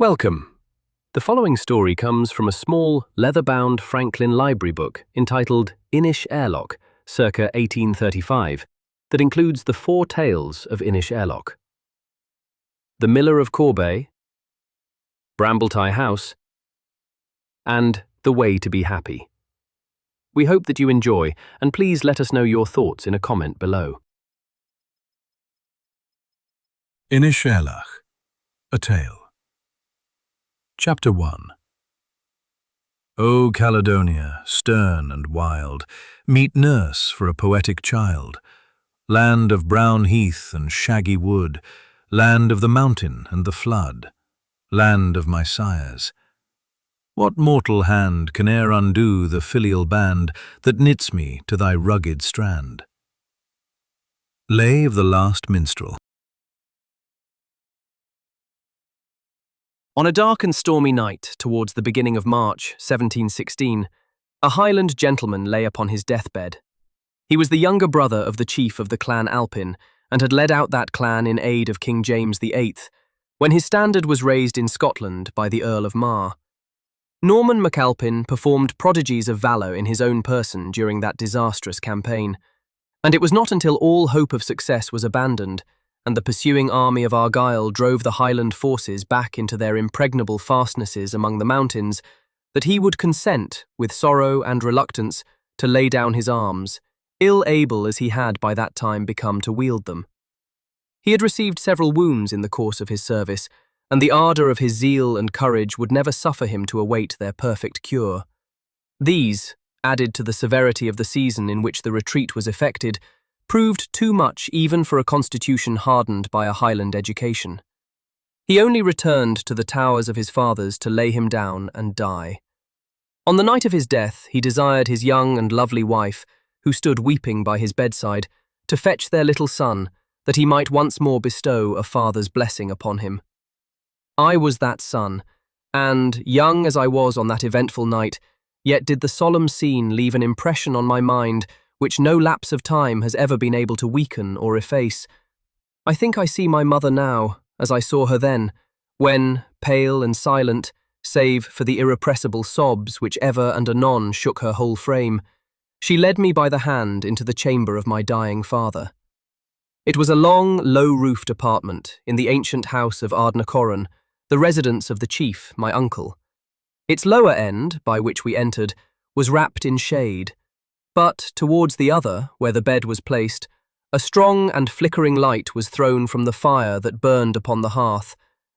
Welcome. The following story comes from a small, leather-bound Franklin library book entitled INISHAIRLACH, circa 1835, that includes the 4 tales of INISHAIRLACH: The Miller of Corbet, Brambletie House, and The Way to be Happy. We hope that you enjoy, and please let us know your thoughts in a comment below. INISHAIRLACH, a tale. Chapter 1. O Caledonia, stern and wild, meet nurse for a poetic child, land of brown heath and shaggy wood, land of the mountain and the flood, land of my sires. What mortal hand can e'er undo the filial band that knits me to thy rugged strand? Lay of the Last Minstrel. On a dark and stormy night, towards the beginning of March 1716, a Highland gentleman lay upon his deathbed. He was the younger brother of the chief of the Clan Alpin, and had led out that clan in aid of King James VIII, when his standard was raised in Scotland by the Earl of Mar. Ronald MacAlpin performed prodigies of valour in his own person during that disastrous campaign, and it was not until all hope of success was abandoned and the pursuing army of Argyll drove the Highland forces back into their impregnable fastnesses among the mountains, that he would consent, with sorrow and reluctance, to lay down his arms, ill able as he had by that time become to wield them. He had received several wounds in the course of his service, and the ardour of his zeal and courage would never suffer him to await their perfect cure. These, added to the severity of the season in which the retreat was effected, proved too much even for a constitution hardened by a Highland education. He only returned to the towers of his fathers to lay him down and die. On the night of his death, he desired his young and lovely wife, who stood weeping by his bedside, to fetch their little son, that he might once more bestow a father's blessing upon him. I was that son, and, young as I was on that eventful night, yet did the solemn scene leave an impression on my mind which no lapse of time has ever been able to weaken or efface. I think I see my mother now, as I saw her then, when, pale and silent, save for the irrepressible sobs which ever and anon shook her whole frame, she led me by the hand into the chamber of my dying father. It was a long, low-roofed apartment in the ancient house of Ardnacoran, the residence of the chief, my uncle. Its lower end, by which we entered, was wrapped in shade, but towards the other, where the bed was placed, a strong and flickering light was thrown from the fire that burned upon the hearth,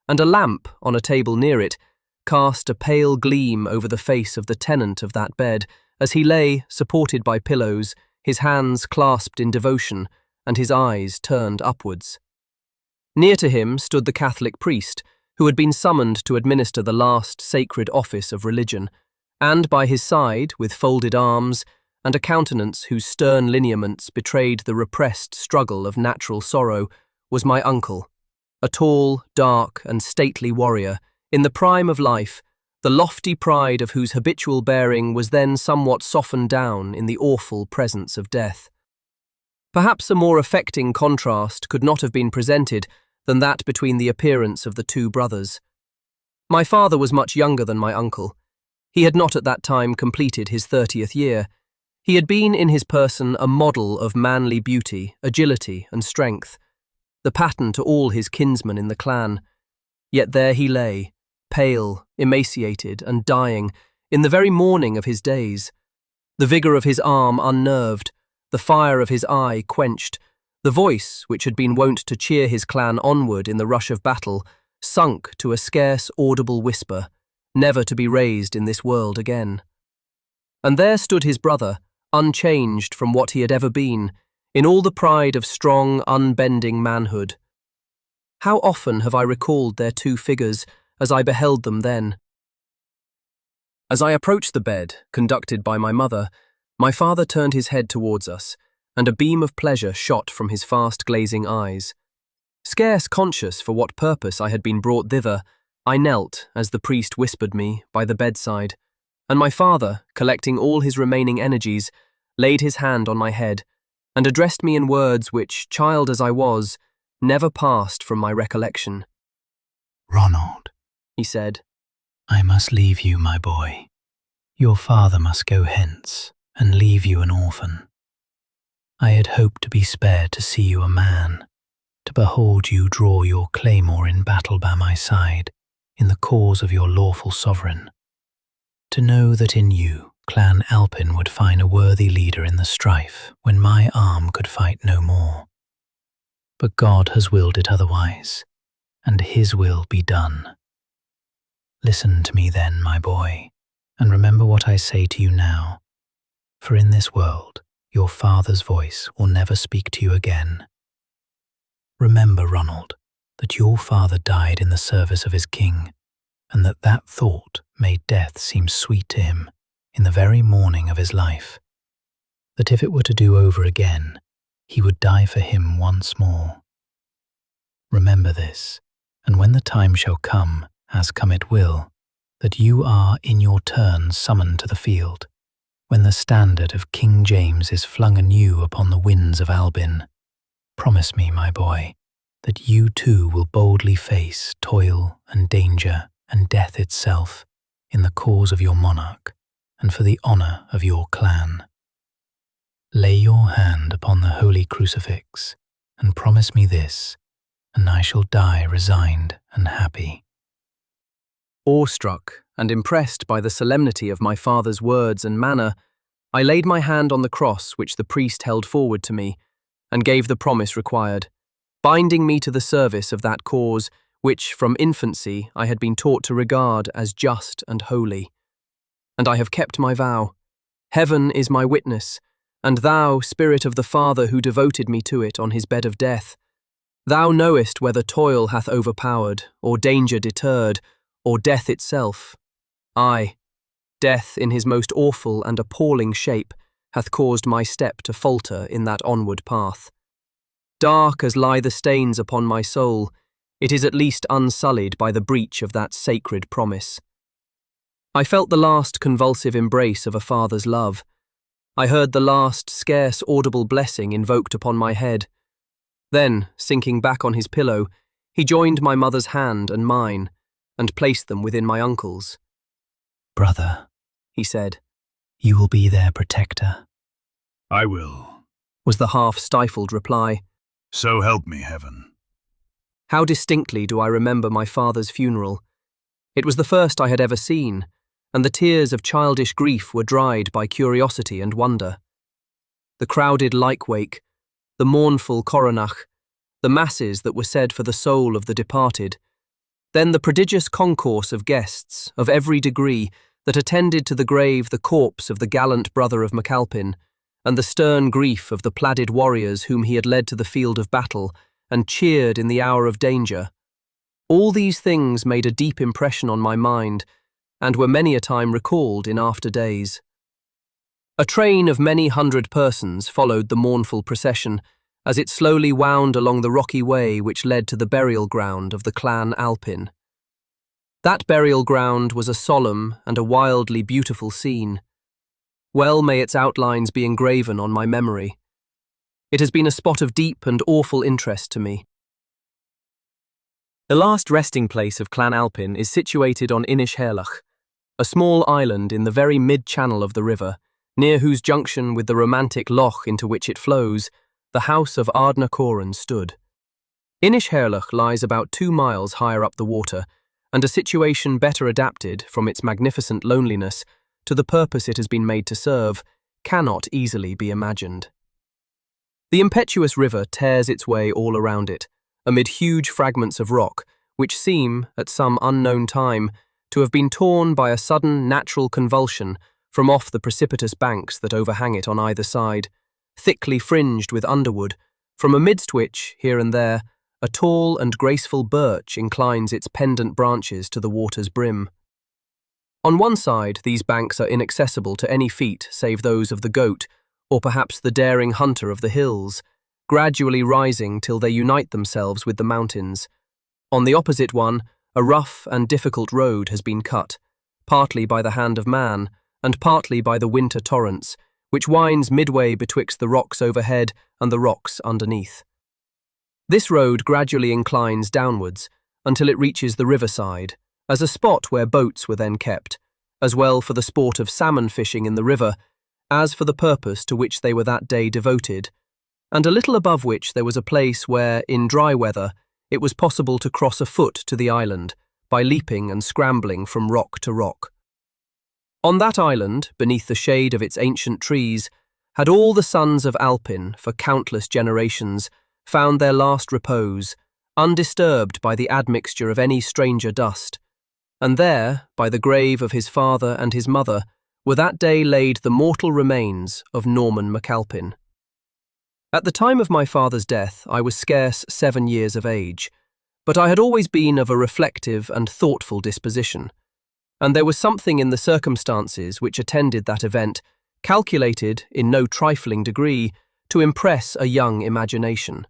and a lamp on a table near it cast a pale gleam over the face of the tenant of that bed as he lay, supported by pillows, his hands clasped in devotion and his eyes turned upwards. Near to him stood the Catholic priest, who had been summoned to administer the last sacred office of religion, and by his side, with folded arms, and a countenance whose stern lineaments betrayed the repressed struggle of natural sorrow, was my uncle, a tall, dark, and stately warrior, in the prime of life, the lofty pride of whose habitual bearing was then somewhat softened down in the awful presence of death. Perhaps a more affecting contrast could not have been presented than that between the appearance of the 2 brothers. My father was much younger than my uncle. He had not at that time completed his 30th year. He had been in his person a model of manly beauty, agility, and strength, the pattern to all his kinsmen in the clan. Yet there he lay, pale, emaciated, and dying, in the very morning of his days, the vigour of his arm unnerved, the fire of his eye quenched, the voice, which had been wont to cheer his clan onward in the rush of battle, sunk to a scarce audible whisper, never to be raised in this world again. And there stood his brother, unchanged from what he had ever been, in all the pride of strong, unbending manhood. How often have I recalled their 2 figures as I beheld them then. As I approached the bed, conducted by my mother, my father turned his head towards us, and a beam of pleasure shot from his fast glazing eyes. Scarce conscious for what purpose I had been brought thither, I knelt, as the priest whispered me, by the bedside, and my father, collecting all his remaining energies, laid his hand on my head, and addressed me in words which, child as I was, never passed from my recollection. Ronald, he said. I must leave you, my boy. Your father must go hence, and leave you an orphan. I had hoped to be spared to see you a man, to behold you draw your claymore in battle by my side, in the cause of your lawful sovereign. To know that in you, Clan Alpin would find a worthy leader in the strife, when my arm could fight no more. But God has willed it otherwise, and His will be done. Listen to me then, my boy, and remember what I say to you now, for in this world your father's voice will never speak to you again. Remember, Ronald, that your father died in the service of his king, and that thought made death seem sweet to him in the very morning of his life, that if it were to do over again, he would die for him once more. Remember this, and when the time shall come, as come it will, that you are in your turn summoned to the field, when the standard of King James is flung anew upon the winds of Albin, promise me, my boy, that you too will boldly face toil and danger and death itself in the cause of your monarch and for the honour of your clan. Lay your hand upon the holy crucifix and promise me this, and I shall die resigned and happy. Awestruck and impressed by the solemnity of my father's words and manner, I laid my hand on the cross which the priest held forward to me, and gave the promise required, binding me to the service of that cause which from infancy I had been taught to regard as just and holy. And I have kept my vow. Heaven is my witness, and thou, Spirit of the Father who devoted me to it on his bed of death, thou knowest whether toil hath overpowered, or danger deterred, or death itself. Aye, death in his most awful and appalling shape hath caused my step to falter in that onward path. Dark as lie the stains upon my soul, it is at least unsullied by the breach of that sacred promise. I felt the last convulsive embrace of a father's love. I heard the last scarce audible blessing invoked upon my head. Then, sinking back on his pillow, he joined my mother's hand and mine, and placed them within my uncle's. Brother, he said, you will be their protector. I will, was the half-stifled reply. so help me heaven. How distinctly do I remember my father's funeral. It was the first I had ever seen, and the tears of childish grief were dried by curiosity and wonder. The crowded lyke-wake, the mournful coronach, the masses that were said for the soul of the departed, then the prodigious concourse of guests, of every degree, that attended to the grave the corpse of the gallant brother of MacAlpin, and the stern grief of the plaided warriors whom he had led to the field of battle, and cheered in the hour of danger. All these things made a deep impression on my mind, and were many a time recalled in after days. A train of many hundred persons followed the mournful procession, as it slowly wound along the rocky way which led to the burial ground of the Clan Alpin. That burial ground was a solemn and a wildly beautiful scene. Well may its outlines be engraven on my memory. It has been a spot of deep and awful interest to me. The last resting place of Clan Alpin is situated on INISHAIRLACH, a small island in the very mid-channel of the river, near whose junction with the romantic loch into which it flows, the house of Ardna Coran stood. INISHAIRLACH lies about 2 miles higher up the water, and a situation better adapted, from its magnificent loneliness, to the purpose it has been made to serve, cannot easily be imagined. The impetuous river tears its way all around it, amid huge fragments of rock, which seem, at some unknown time, to have been torn by a sudden natural convulsion from off the precipitous banks that overhang it on either side, thickly fringed with underwood, from amidst which, here and there, a tall and graceful birch inclines its pendant branches to the water's brim. On one side, these banks are inaccessible to any feet save those of the goat, or perhaps the daring hunter of the hills, gradually rising till they unite themselves with the mountains. On the opposite one, a rough and difficult road has been cut, partly by the hand of man, and partly by the winter torrents, which winds midway betwixt the rocks overhead and the rocks underneath. This road gradually inclines downwards, until it reaches the riverside, as a spot where boats were then kept, as well for the sport of salmon fishing in the river, as for the purpose to which they were that day devoted, and a little above which there was a place where, in dry weather, it was possible to cross afoot to the island by leaping and scrambling from rock to rock. On that island, beneath the shade of its ancient trees, had all the sons of Alpin, for countless generations, found their last repose, undisturbed by the admixture of any stranger dust, and there, by the grave of his father and his mother, were that day laid the mortal remains of Norman MacAlpin. At the time of my father's death, I was scarce 7 years of age, but I had always been of a reflective and thoughtful disposition, and there was something in the circumstances which attended that event calculated, in no trifling degree, to impress a young imagination.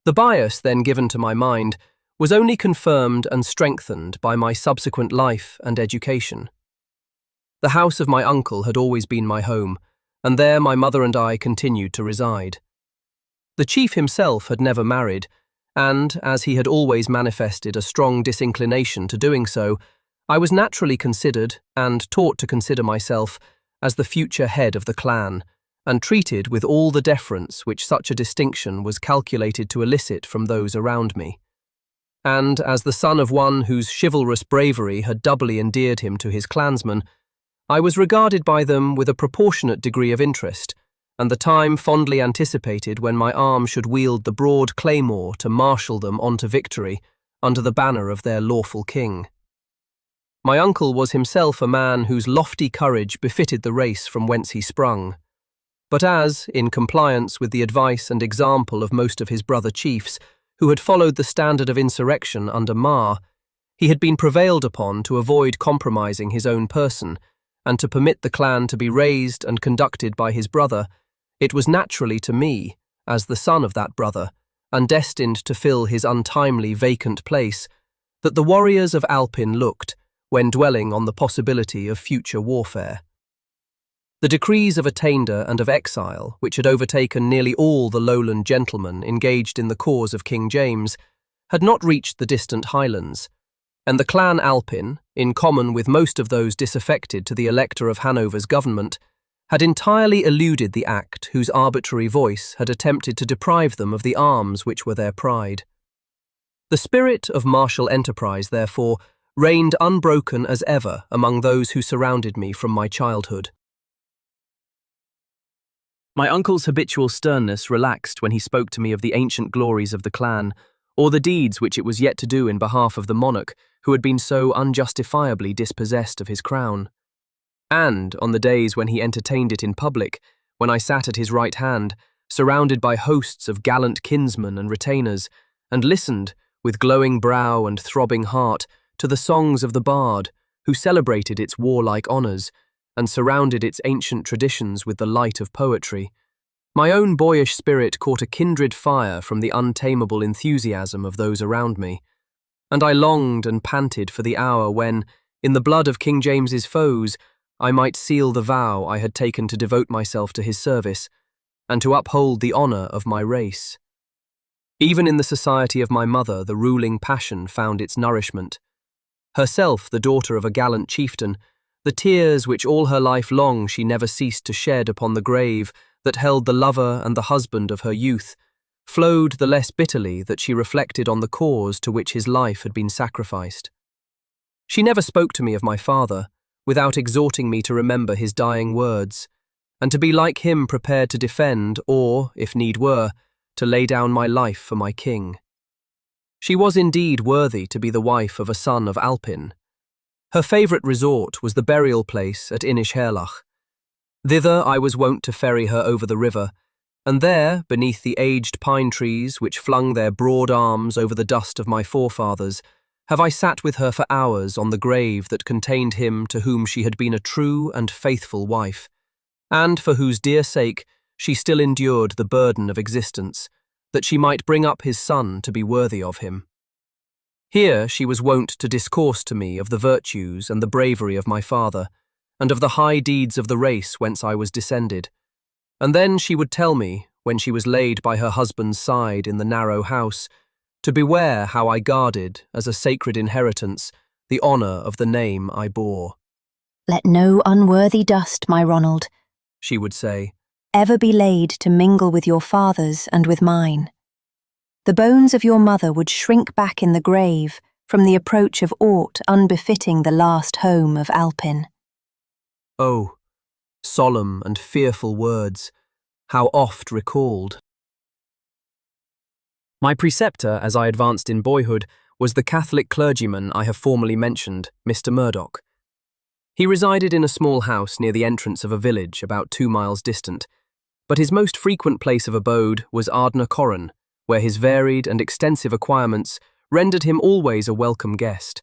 The bias then given to my mind was only confirmed and strengthened by my subsequent life and education. The house of my uncle had always been my home, and there my mother and I continued to reside. The chief himself had never married, and, as he had always manifested a strong disinclination to doing so, I was naturally considered, and taught to consider myself, as the future head of the clan, and treated with all the deference which such a distinction was calculated to elicit from those around me. And, as the son of one whose chivalrous bravery had doubly endeared him to his clansmen, I was regarded by them with a proportionate degree of interest, and the time fondly anticipated when my arm should wield the broad claymore to marshal them on to victory under the banner of their lawful king. My uncle was himself a man whose lofty courage befitted the race from whence he sprung, but as, in compliance with the advice and example of most of his brother chiefs, who had followed the standard of insurrection under Mar, he had been prevailed upon to avoid compromising his own person, and to permit the clan to be raised and conducted by his brother, it was naturally to me, as the son of that brother, and destined to fill his untimely vacant place, that the warriors of Alpin looked, when dwelling on the possibility of future warfare. The decrees of attainder and of exile, which had overtaken nearly all the lowland gentlemen engaged in the cause of King James, had not reached the distant Highlands, and the Clan Alpin, in common with most of those disaffected to the Elector of Hanover's government, had entirely eluded the act whose arbitrary voice had attempted to deprive them of the arms which were their pride. The spirit of martial enterprise, therefore, reigned unbroken as ever among those who surrounded me from my childhood. My uncle's habitual sternness relaxed when he spoke to me of the ancient glories of the clan, or the deeds which it was yet to do in behalf of the monarch who had been so unjustifiably dispossessed of his crown. And, on the days when he entertained it in public, when I sat at his right hand, surrounded by hosts of gallant kinsmen and retainers, and listened, with glowing brow and throbbing heart, to the songs of the bard, who celebrated its warlike honours, and surrounded its ancient traditions with the light of poetry, my own boyish spirit caught a kindred fire from the untamable enthusiasm of those around me, and I longed and panted for the hour when, in the blood of King James's foes, I might seal the vow I had taken to devote myself to his service, and to uphold the honour of my race. Even in the society of my mother the ruling passion found its nourishment. Herself the daughter of a gallant chieftain, the tears which all her life long she never ceased to shed upon the grave that held the lover and the husband of her youth, flowed the less bitterly that she reflected on the cause to which his life had been sacrificed. She never spoke to me of my father, without exhorting me to remember his dying words, and to be like him prepared to defend or, if need were, to lay down my life for my king. She was indeed worthy to be the wife of a son of Alpin. Her favourite resort was the burial place at INISHAIRLACH. Thither I was wont to ferry her over the river, and there, beneath the aged pine trees which flung their broad arms over the dust of my forefathers, have I sat with her for hours on the grave that contained him to whom she had been a true and faithful wife, and for whose dear sake she still endured the burden of existence, that she might bring up his son to be worthy of him. Here she was wont to discourse to me of the virtues and the bravery of my father, and of the high deeds of the race whence I was descended, and then she would tell me, when she was laid by her husband's side in the narrow house, to beware how I guarded, as a sacred inheritance, the honour of the name I bore. "Let no unworthy dust, my Ronald, She would say, ever be laid to mingle with your father's and with mine. The bones of your mother would shrink back in the grave from the approach of aught unbefitting the last home of Alpin." oh, solemn and fearful words, how oft recalled. My preceptor, as I advanced in boyhood, was the Catholic clergyman I have formerly mentioned, Mr. Murdoch. He resided in a small house near the entrance of a village about 2 miles distant, but his most frequent place of abode was Ardna Corran, where his varied and extensive acquirements rendered him always a welcome guest.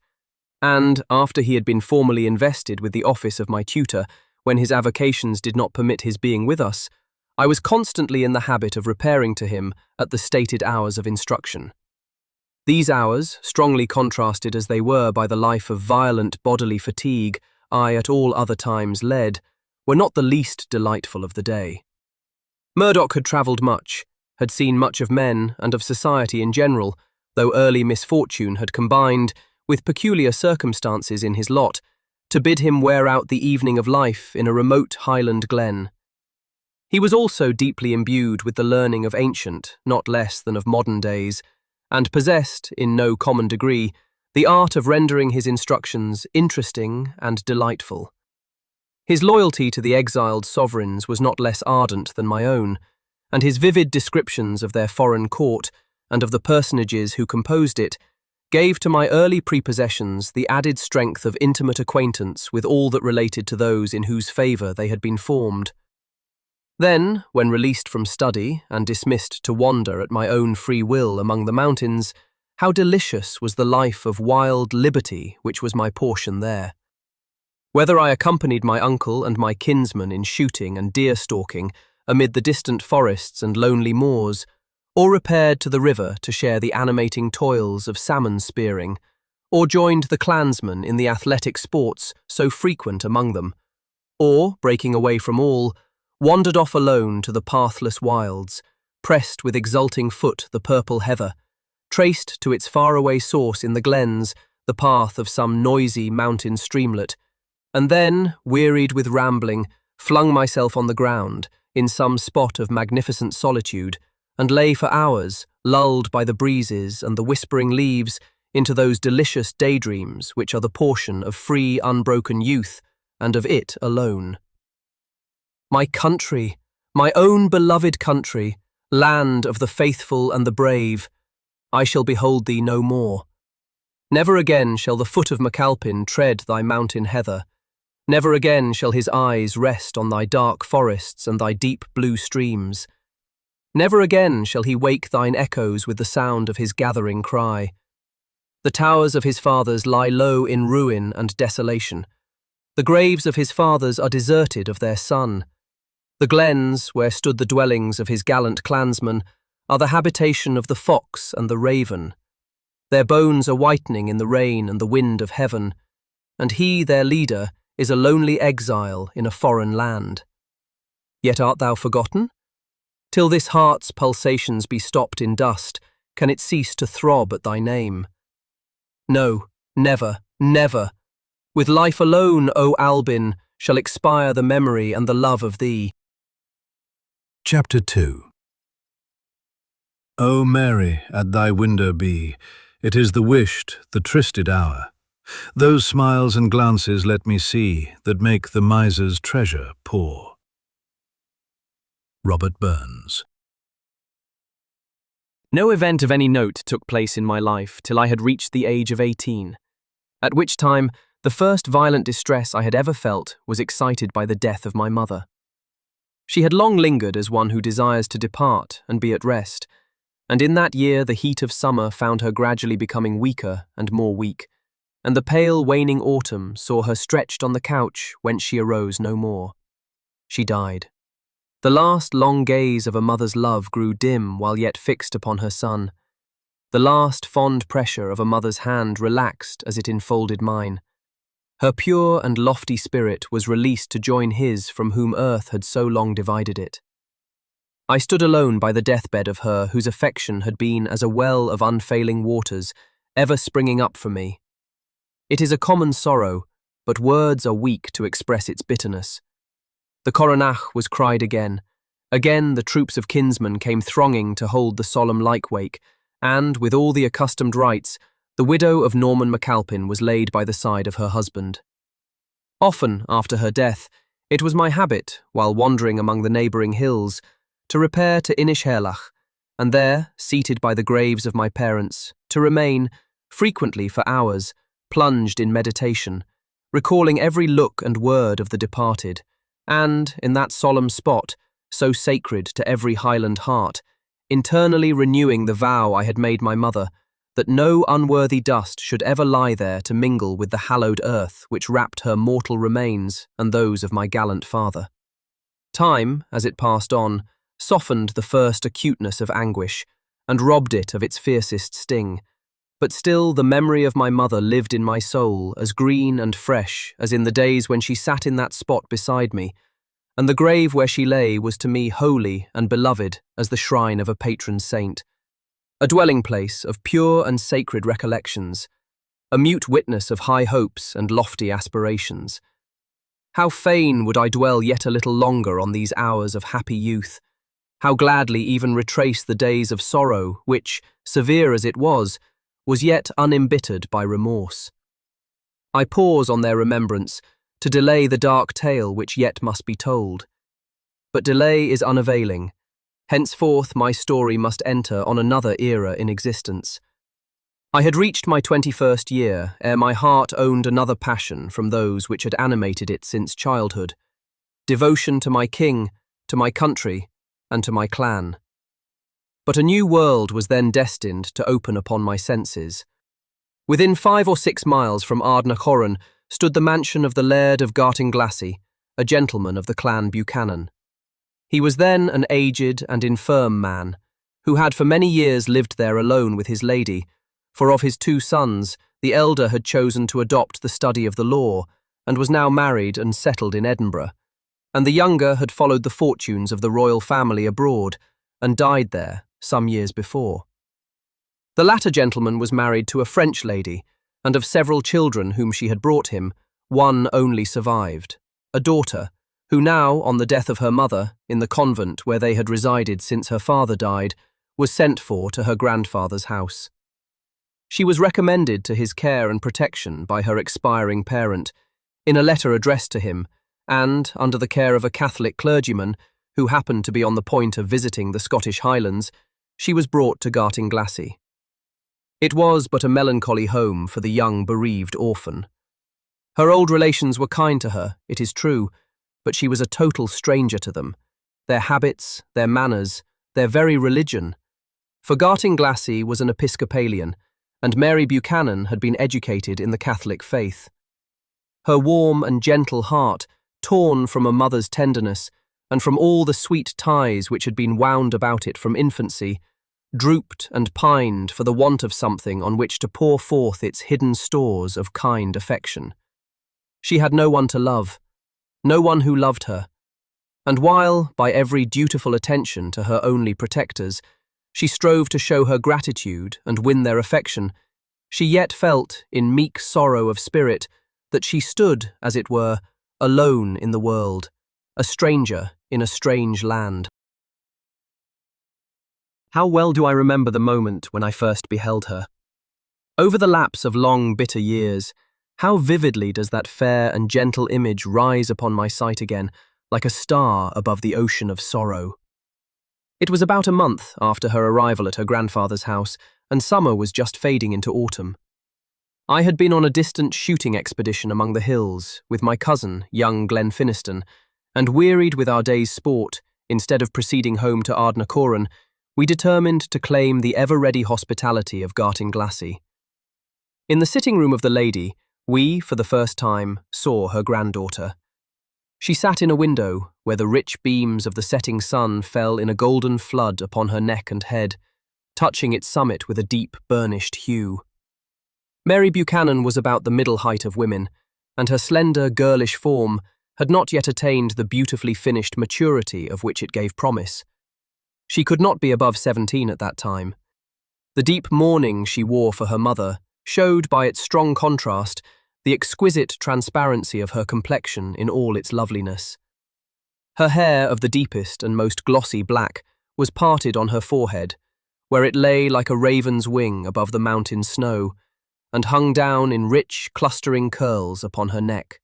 And, after he had been formally invested with the office of my tutor, when his avocations did not permit his being with us, I was constantly in the habit of repairing to him at the stated hours of instruction. These hours, strongly contrasted as they were by the life of violent bodily fatigue I at all other times led, were not the least delightful of the day. Murdoch had travelled much, had seen much of men and of society in general, though early misfortune had combined, with peculiar circumstances in his lot, to bid him wear out the evening of life in a remote Highland glen. He was also deeply imbued with the learning of ancient, not less than of modern days, and possessed, in no common degree, the art of rendering his instructions interesting and delightful. His loyalty to the exiled sovereigns was not less ardent than my own, and his vivid descriptions of their foreign court and of the personages who composed it gave to my early prepossessions the added strength of intimate acquaintance with all that related to those in whose favour they had been formed. Then, when released from study and dismissed to wander at my own free will among the mountains, how delicious was the life of wild liberty which was my portion there. Whether I accompanied my uncle and my kinsman in shooting and deer-stalking amid the distant forests and lonely moors, or repaired to the river to share the animating toils of salmon-spearing, or joined the clansmen in the athletic sports so frequent among them, or, breaking away from all, wandered off alone to the pathless wilds, pressed with exulting foot the purple heather, traced to its faraway source in the glens the path of some noisy mountain streamlet, and then, wearied with rambling, flung myself on the ground, in some spot of magnificent solitude, and lay for hours, lulled by the breezes and the whispering leaves, into those delicious daydreams which are the portion of free, unbroken youth, and of it alone. My country, my own beloved country, land of the faithful and the brave, I shall behold thee no more. Never again shall the foot of MacAlpin tread thy mountain heather. Never again shall his eyes rest on thy dark forests and thy deep blue streams. Never again shall he wake thine echoes with the sound of his gathering cry. The towers of his fathers lie low in ruin and desolation. The graves of his fathers are deserted of their son. The glens, where stood the dwellings of his gallant clansmen, are the habitation of the fox and the raven. Their bones are whitening in the rain and the wind of heaven, and he, their leader, is a lonely exile in a foreign land. Yet art thou forgotten? Till this heart's pulsations be stopped in dust, can it cease to throb at thy name? No, never, never. With life alone, O Albin, shall expire the memory and the love of thee. Chapter 2. O Mary, at thy window be, it is the wished, the trysted hour. Those smiles and glances let me see, that make the miser's treasure poor. Robert Burns. No event of any note took place in my life till I had reached the age of 18, at which time the first violent distress I had ever felt was excited by the death of my mother. She had long lingered as one who desires to depart and be at rest, and in that year the heat of summer found her gradually becoming weaker and more weak, and the pale waning autumn saw her stretched on the couch whence she arose no more. She died. The last long gaze of a mother's love grew dim while yet fixed upon her son. The last fond pressure of a mother's hand relaxed as it enfolded mine. Her pure and lofty spirit was released to join his from whom earth had so long divided it. I stood alone by the deathbed of her whose affection had been as a well of unfailing waters, ever springing up for me. It is a common sorrow, but words are weak to express its bitterness. The coronach was cried again. Again the troops of kinsmen came thronging to hold the solemn like-wake, and, with all the accustomed rites, the widow of Norman MacAlpin was laid by the side of her husband. Often, after her death, it was my habit, while wandering among the neighbouring hills, to repair to INISHAIRLACH, and there, seated by the graves of my parents, to remain, frequently for hours, plunged in meditation, recalling every look and word of the departed, and, in that solemn spot, so sacred to every Highland heart, internally renewing the vow I had made my mother, that no unworthy dust should ever lie there to mingle with the hallowed earth which wrapped her mortal remains and those of my gallant father. Time, as it passed on, softened the first acuteness of anguish, and robbed it of its fiercest sting, but still the memory of my mother lived in my soul as green and fresh as in the days when she sat in that spot beside me, and the grave where she lay was to me holy and beloved as the shrine of a patron saint, a dwelling place of pure and sacred recollections, a mute witness of high hopes and lofty aspirations. How fain would I dwell yet a little longer on these hours of happy youth, how gladly even retrace the days of sorrow which, severe as it was yet unembittered by remorse. I pause on their remembrance to delay the dark tale which yet must be told. But delay is unavailing. Henceforth my story must enter on another era in existence. I had reached my 21st year ere my heart owned another passion from those which had animated it since childhood: devotion to my king, to my country, and to my clan. But a new world was then destined to open upon my senses. Within 5 or 6 miles from Ardnachollen stood the mansion of the Laird of Gartinglassy, a gentleman of the Clan Buchanan. He was then an aged and infirm man, who had for many years lived there alone with his lady, for of his 2 sons, the elder had chosen to adopt the study of the law, and was now married and settled in Edinburgh, and the younger had followed the fortunes of the royal family abroad, and died there some years before. The latter gentleman was married to a French lady, and of several children whom she had brought him, one only survived, a daughter, who now, on the death of her mother, in the convent where they had resided since her father died, was sent for to her grandfather's house. She was recommended to his care and protection by her expiring parent, in a letter addressed to him, and, under the care of a Catholic clergyman, who happened to be on the point of visiting the Scottish Highlands, she was brought to Gartinglassy. It was but a melancholy home for the young bereaved orphan. Her old relations were kind to her, it is true, but she was a total stranger to them, their habits, their manners, their very religion. For Gartinglassy was an Episcopalian, and Mary Buchanan had been educated in the Catholic faith. Her warm and gentle heart, torn from a mother's tenderness, and from all the sweet ties which had been wound about it from infancy, drooped and pined for the want of something on which to pour forth its hidden stores of kind affection. She had no one to love, no one who loved her, and while, by every dutiful attention to her only protectors, she strove to show her gratitude and win their affection, she yet felt, in meek sorrow of spirit, that she stood, as it were, alone in the world, a stranger in a strange land. How well do I remember the moment when I first beheld her. Over the lapse of long, bitter years, how vividly does that fair and gentle image rise upon my sight again, like a star above the ocean of sorrow. It was about a month after her arrival at her grandfather's house, and summer was just fading into autumn. I had been on a distant shooting expedition among the hills with my cousin, young Glenfinniston, and wearied with our day's sport, instead of proceeding home to Ardnachollen, we determined to claim the ever-ready hospitality of Gartinglassy. In the sitting-room of the lady, we, for the first time, saw her granddaughter. She sat in a window, where the rich beams of the setting sun fell in a golden flood upon her neck and head, touching its summit with a deep, burnished hue. Mary Buchanan was about the middle height of women, and her slender, girlish form had not yet attained the beautifully finished maturity of which it gave promise. She could not be above 17 at that time. The deep mourning she wore for her mother, showed by its strong contrast the exquisite transparency of her complexion in all its loveliness. Her hair of the deepest and most glossy black was parted on her forehead, where it lay like a raven's wing above the mountain snow, and hung down in rich, clustering curls upon her neck.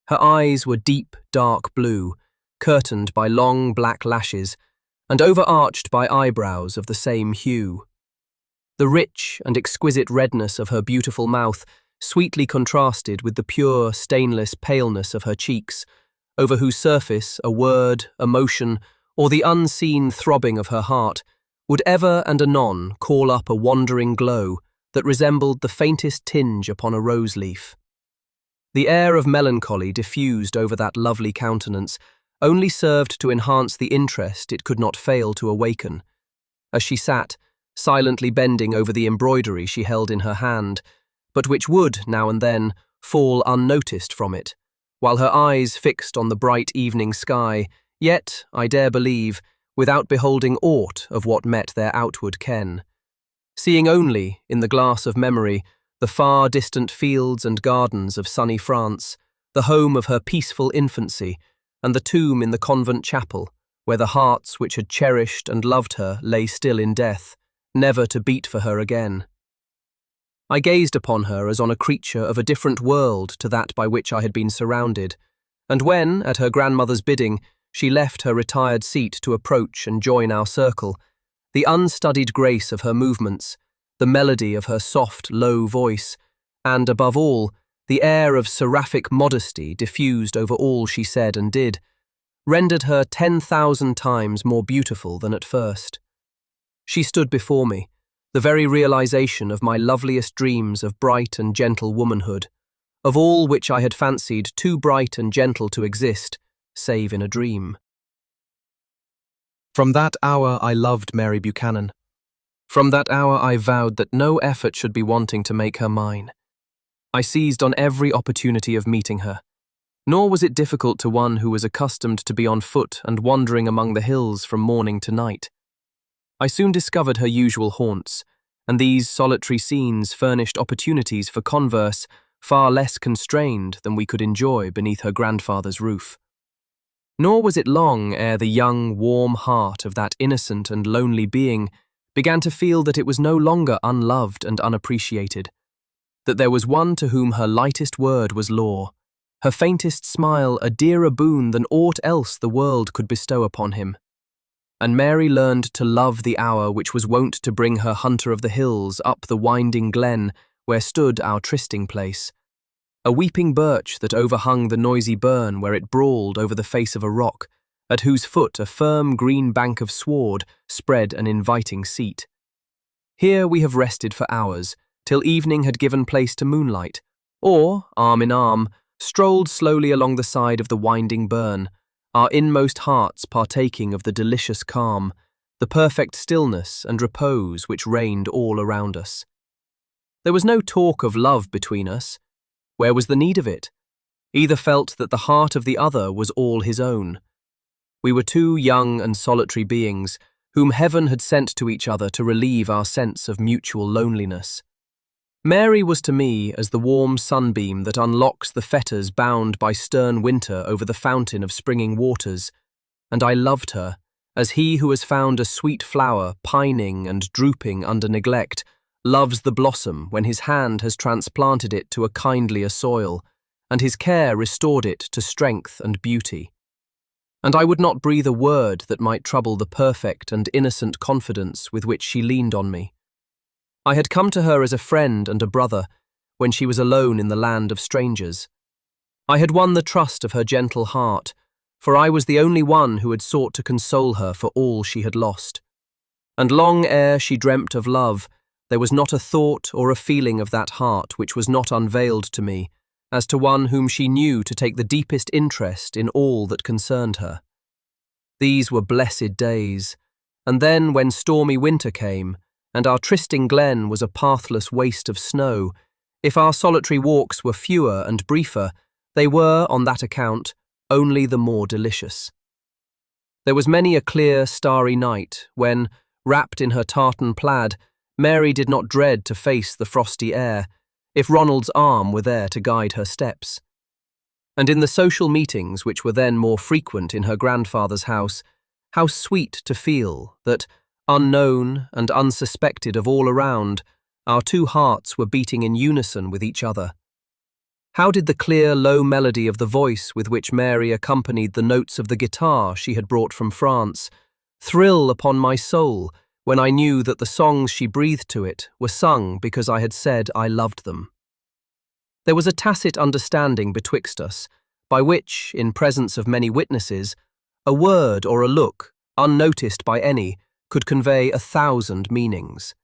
Her eyes were deep, dark blue, curtained by long black lashes, and overarched by eyebrows of the same hue. The rich and exquisite redness of her beautiful mouth sweetly contrasted with the pure, stainless paleness of her cheeks, over whose surface a word, a motion, or the unseen throbbing of her heart would ever and anon call up a wandering glow that resembled the faintest tinge upon a rose leaf. The air of melancholy diffused over that lovely countenance only served to enhance the interest it could not fail to awaken, as she sat, silently bending over the embroidery she held in her hand, but which would, now and then, fall unnoticed from it, while her eyes fixed on the bright evening sky, yet, I dare believe, without beholding aught of what met their outward ken, seeing only, in the glass of memory, the far distant fields and gardens of sunny France, the home of her peaceful infancy, and the tomb in the convent chapel, where the hearts which had cherished and loved her lay still in death, never to beat for her again. I gazed upon her as on a creature of a different world to that by which I had been surrounded, and when, at her grandmother's bidding, she left her retired seat to approach and join our circle, the unstudied grace of her movements, the melody of her soft, low voice, and, above all, the air of seraphic modesty diffused over all she said and did, rendered her 10,000 times more beautiful than at first. She stood before me, the very realization of my loveliest dreams of bright and gentle womanhood, of all which I had fancied too bright and gentle to exist, save in a dream. From that hour I loved Mary Buchanan. From that hour I vowed that no effort should be wanting to make her mine. I seized on every opportunity of meeting her, nor was it difficult to one who was accustomed to be on foot and wandering among the hills from morning to night. I soon discovered her usual haunts, and these solitary scenes furnished opportunities for converse far less constrained than we could enjoy beneath her grandfather's roof. Nor was it long ere the young, warm heart of that innocent and lonely being began to feel that it was no longer unloved and unappreciated, that there was one to whom her lightest word was law, her faintest smile a dearer boon than aught else the world could bestow upon him. And Mary learned to love the hour which was wont to bring her hunter of the hills up the winding glen where stood our trysting place, a weeping birch that overhung the noisy burn where it brawled over the face of a rock, at whose foot a firm green bank of sward spread an inviting seat. Here we have rested for hours, till evening had given place to moonlight, or, arm in arm, strolled slowly along the side of the winding burn, our inmost hearts partaking of the delicious calm, the perfect stillness and repose which reigned all around us. There was no talk of love between us. Where was the need of it? Either felt that the heart of the other was all his own. We were two young and solitary beings, whom heaven had sent to each other to relieve our sense of mutual loneliness. Mary was to me as the warm sunbeam that unlocks the fetters bound by stern winter over the fountain of springing waters, and I loved her as he who has found a sweet flower pining and drooping under neglect loves the blossom when his hand has transplanted it to a kindlier soil, and his care restored it to strength and beauty. And I would not breathe a word that might trouble the perfect and innocent confidence with which she leaned on me. I had come to her as a friend and a brother when she was alone in the land of strangers. I had won the trust of her gentle heart, for I was the only one who had sought to console her for all she had lost. And long ere she dreamt of love, there was not a thought or a feeling of that heart which was not unveiled to me, as to one whom she knew to take the deepest interest in all that concerned her. These were blessed days, and then when stormy winter came, and our trysting glen was a pathless waste of snow, if our solitary walks were fewer and briefer, they were, on that account, only the more delicious. There was many a clear, starry night when, wrapped in her tartan plaid, Mary did not dread to face the frosty air, if Ronald's arm were there to guide her steps. And in the social meetings which were then more frequent in her grandfather's house, how sweet to feel that, unknown and unsuspected of all around, our two hearts were beating in unison with each other. How did the clear, low melody of the voice with which Mary accompanied the notes of the guitar she had brought from France thrill upon my soul when I knew that the songs she breathed to it were sung because I had said I loved them. There was a tacit understanding betwixt us, by which, in presence of many witnesses, a word or a look, unnoticed by any, could convey 1,000 meanings.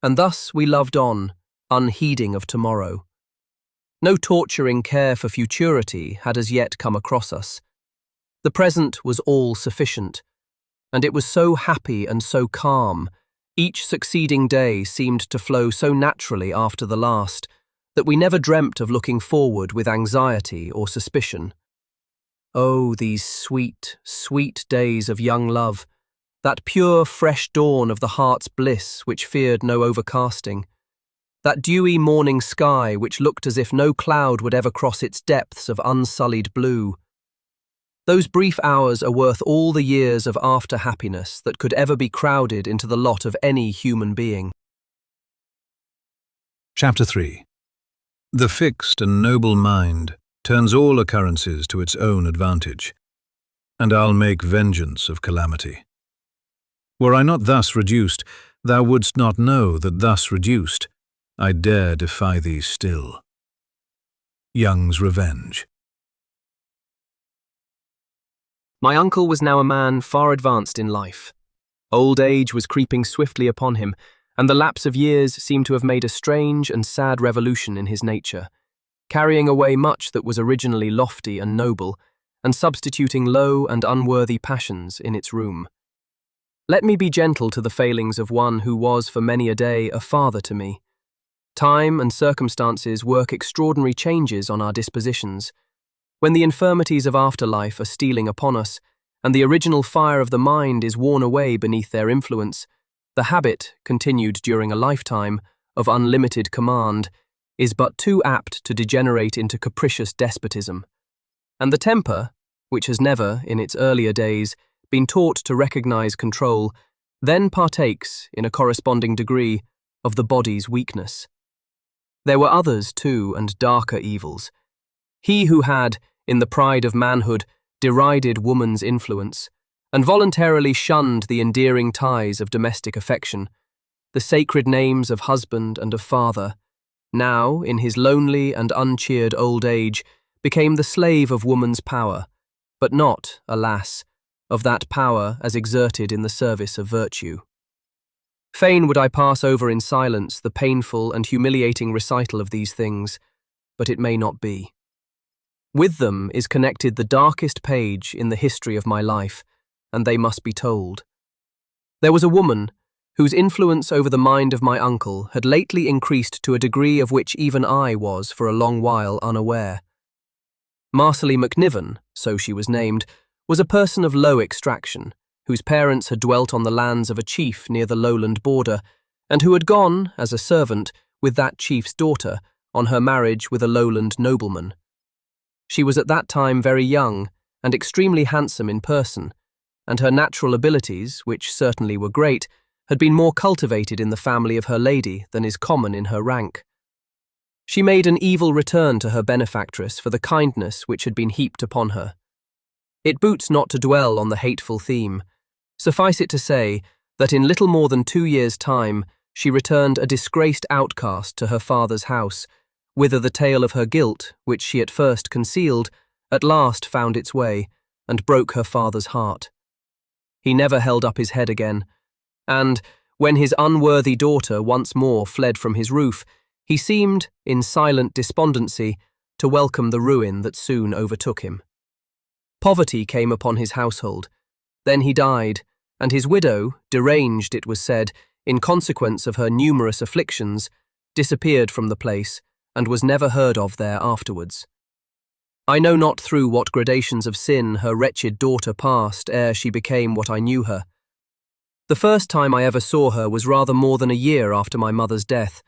And thus we loved on, unheeding of tomorrow. No torturing care for futurity had as yet come across us. The present was all sufficient, and it was so happy and so calm, each succeeding day seemed to flow so naturally after the last, that we never dreamt of looking forward with anxiety or suspicion. Oh, these sweet, sweet days of young love, that pure, fresh dawn of the heart's bliss which feared no overcasting, that dewy morning sky which looked as if no cloud would ever cross its depths of unsullied blue. Those brief hours are worth all the years of after happiness that could ever be crowded into the lot of any human being. Chapter 3. The fixed and noble mind turns all occurrences to its own advantage, and I'll make vengeance of calamity. Were I not thus reduced, thou wouldst not know that thus reduced, I dare defy thee still. Young's Revenge. My uncle was now a man far advanced in life. Old age was creeping swiftly upon him, and the lapse of years seemed to have made a strange and sad revolution in his nature, carrying away much that was originally lofty and noble, and substituting low and unworthy passions in its room. Let me be gentle to the failings of one who was for many a day a father to me. Time and circumstances work extraordinary changes on our dispositions. When the infirmities of afterlife are stealing upon us, and the original fire of the mind is worn away beneath their influence, the habit, continued during a lifetime, of unlimited command, is but too apt to degenerate into capricious despotism. And the temper, which has never, in its earlier days, been taught to recognize control, then partakes, in a corresponding degree, of the body's weakness. There were others, too, and darker evils. He who had, in the pride of manhood, derided woman's influence, and voluntarily shunned the endearing ties of domestic affection, the sacred names of husband and of father, now, in his lonely and uncheered old age, became the slave of woman's power, but not, alas, of that power as exerted in the service of virtue. Fain would I pass over in silence the painful and humiliating recital of these things, but it may not be. With them is connected the darkest page in the history of my life, and they must be told. There was a woman whose influence over the mind of my uncle had lately increased to a degree of which even I was for a long while unaware. Marcely McNiven, so she was named, was a person of low extraction, whose parents had dwelt on the lands of a chief near the lowland border, and who had gone, as a servant, with that chief's daughter, on her marriage with a lowland nobleman. She was at that time very young, and extremely handsome in person, and her natural abilities, which certainly were great, had been more cultivated in the family of her lady than is common in her rank. She made an evil return to her benefactress for the kindness which had been heaped upon her. It boots not to dwell on the hateful theme. Suffice it to say that in little more than 2 years' time she returned a disgraced outcast to her father's house, whither the tale of her guilt, which she at first concealed, at last found its way, and broke her father's heart. He never held up his head again, and, when his unworthy daughter once more fled from his roof, he seemed, in silent despondency, to welcome the ruin that soon overtook him. Poverty came upon his household. Then he died, and his widow, deranged, it was said, in consequence of her numerous afflictions, disappeared from the place, and was never heard of there afterwards. I know not through what gradations of sin her wretched daughter passed ere she became what I knew her. The first time I ever saw her was rather more than a year after my mother's death,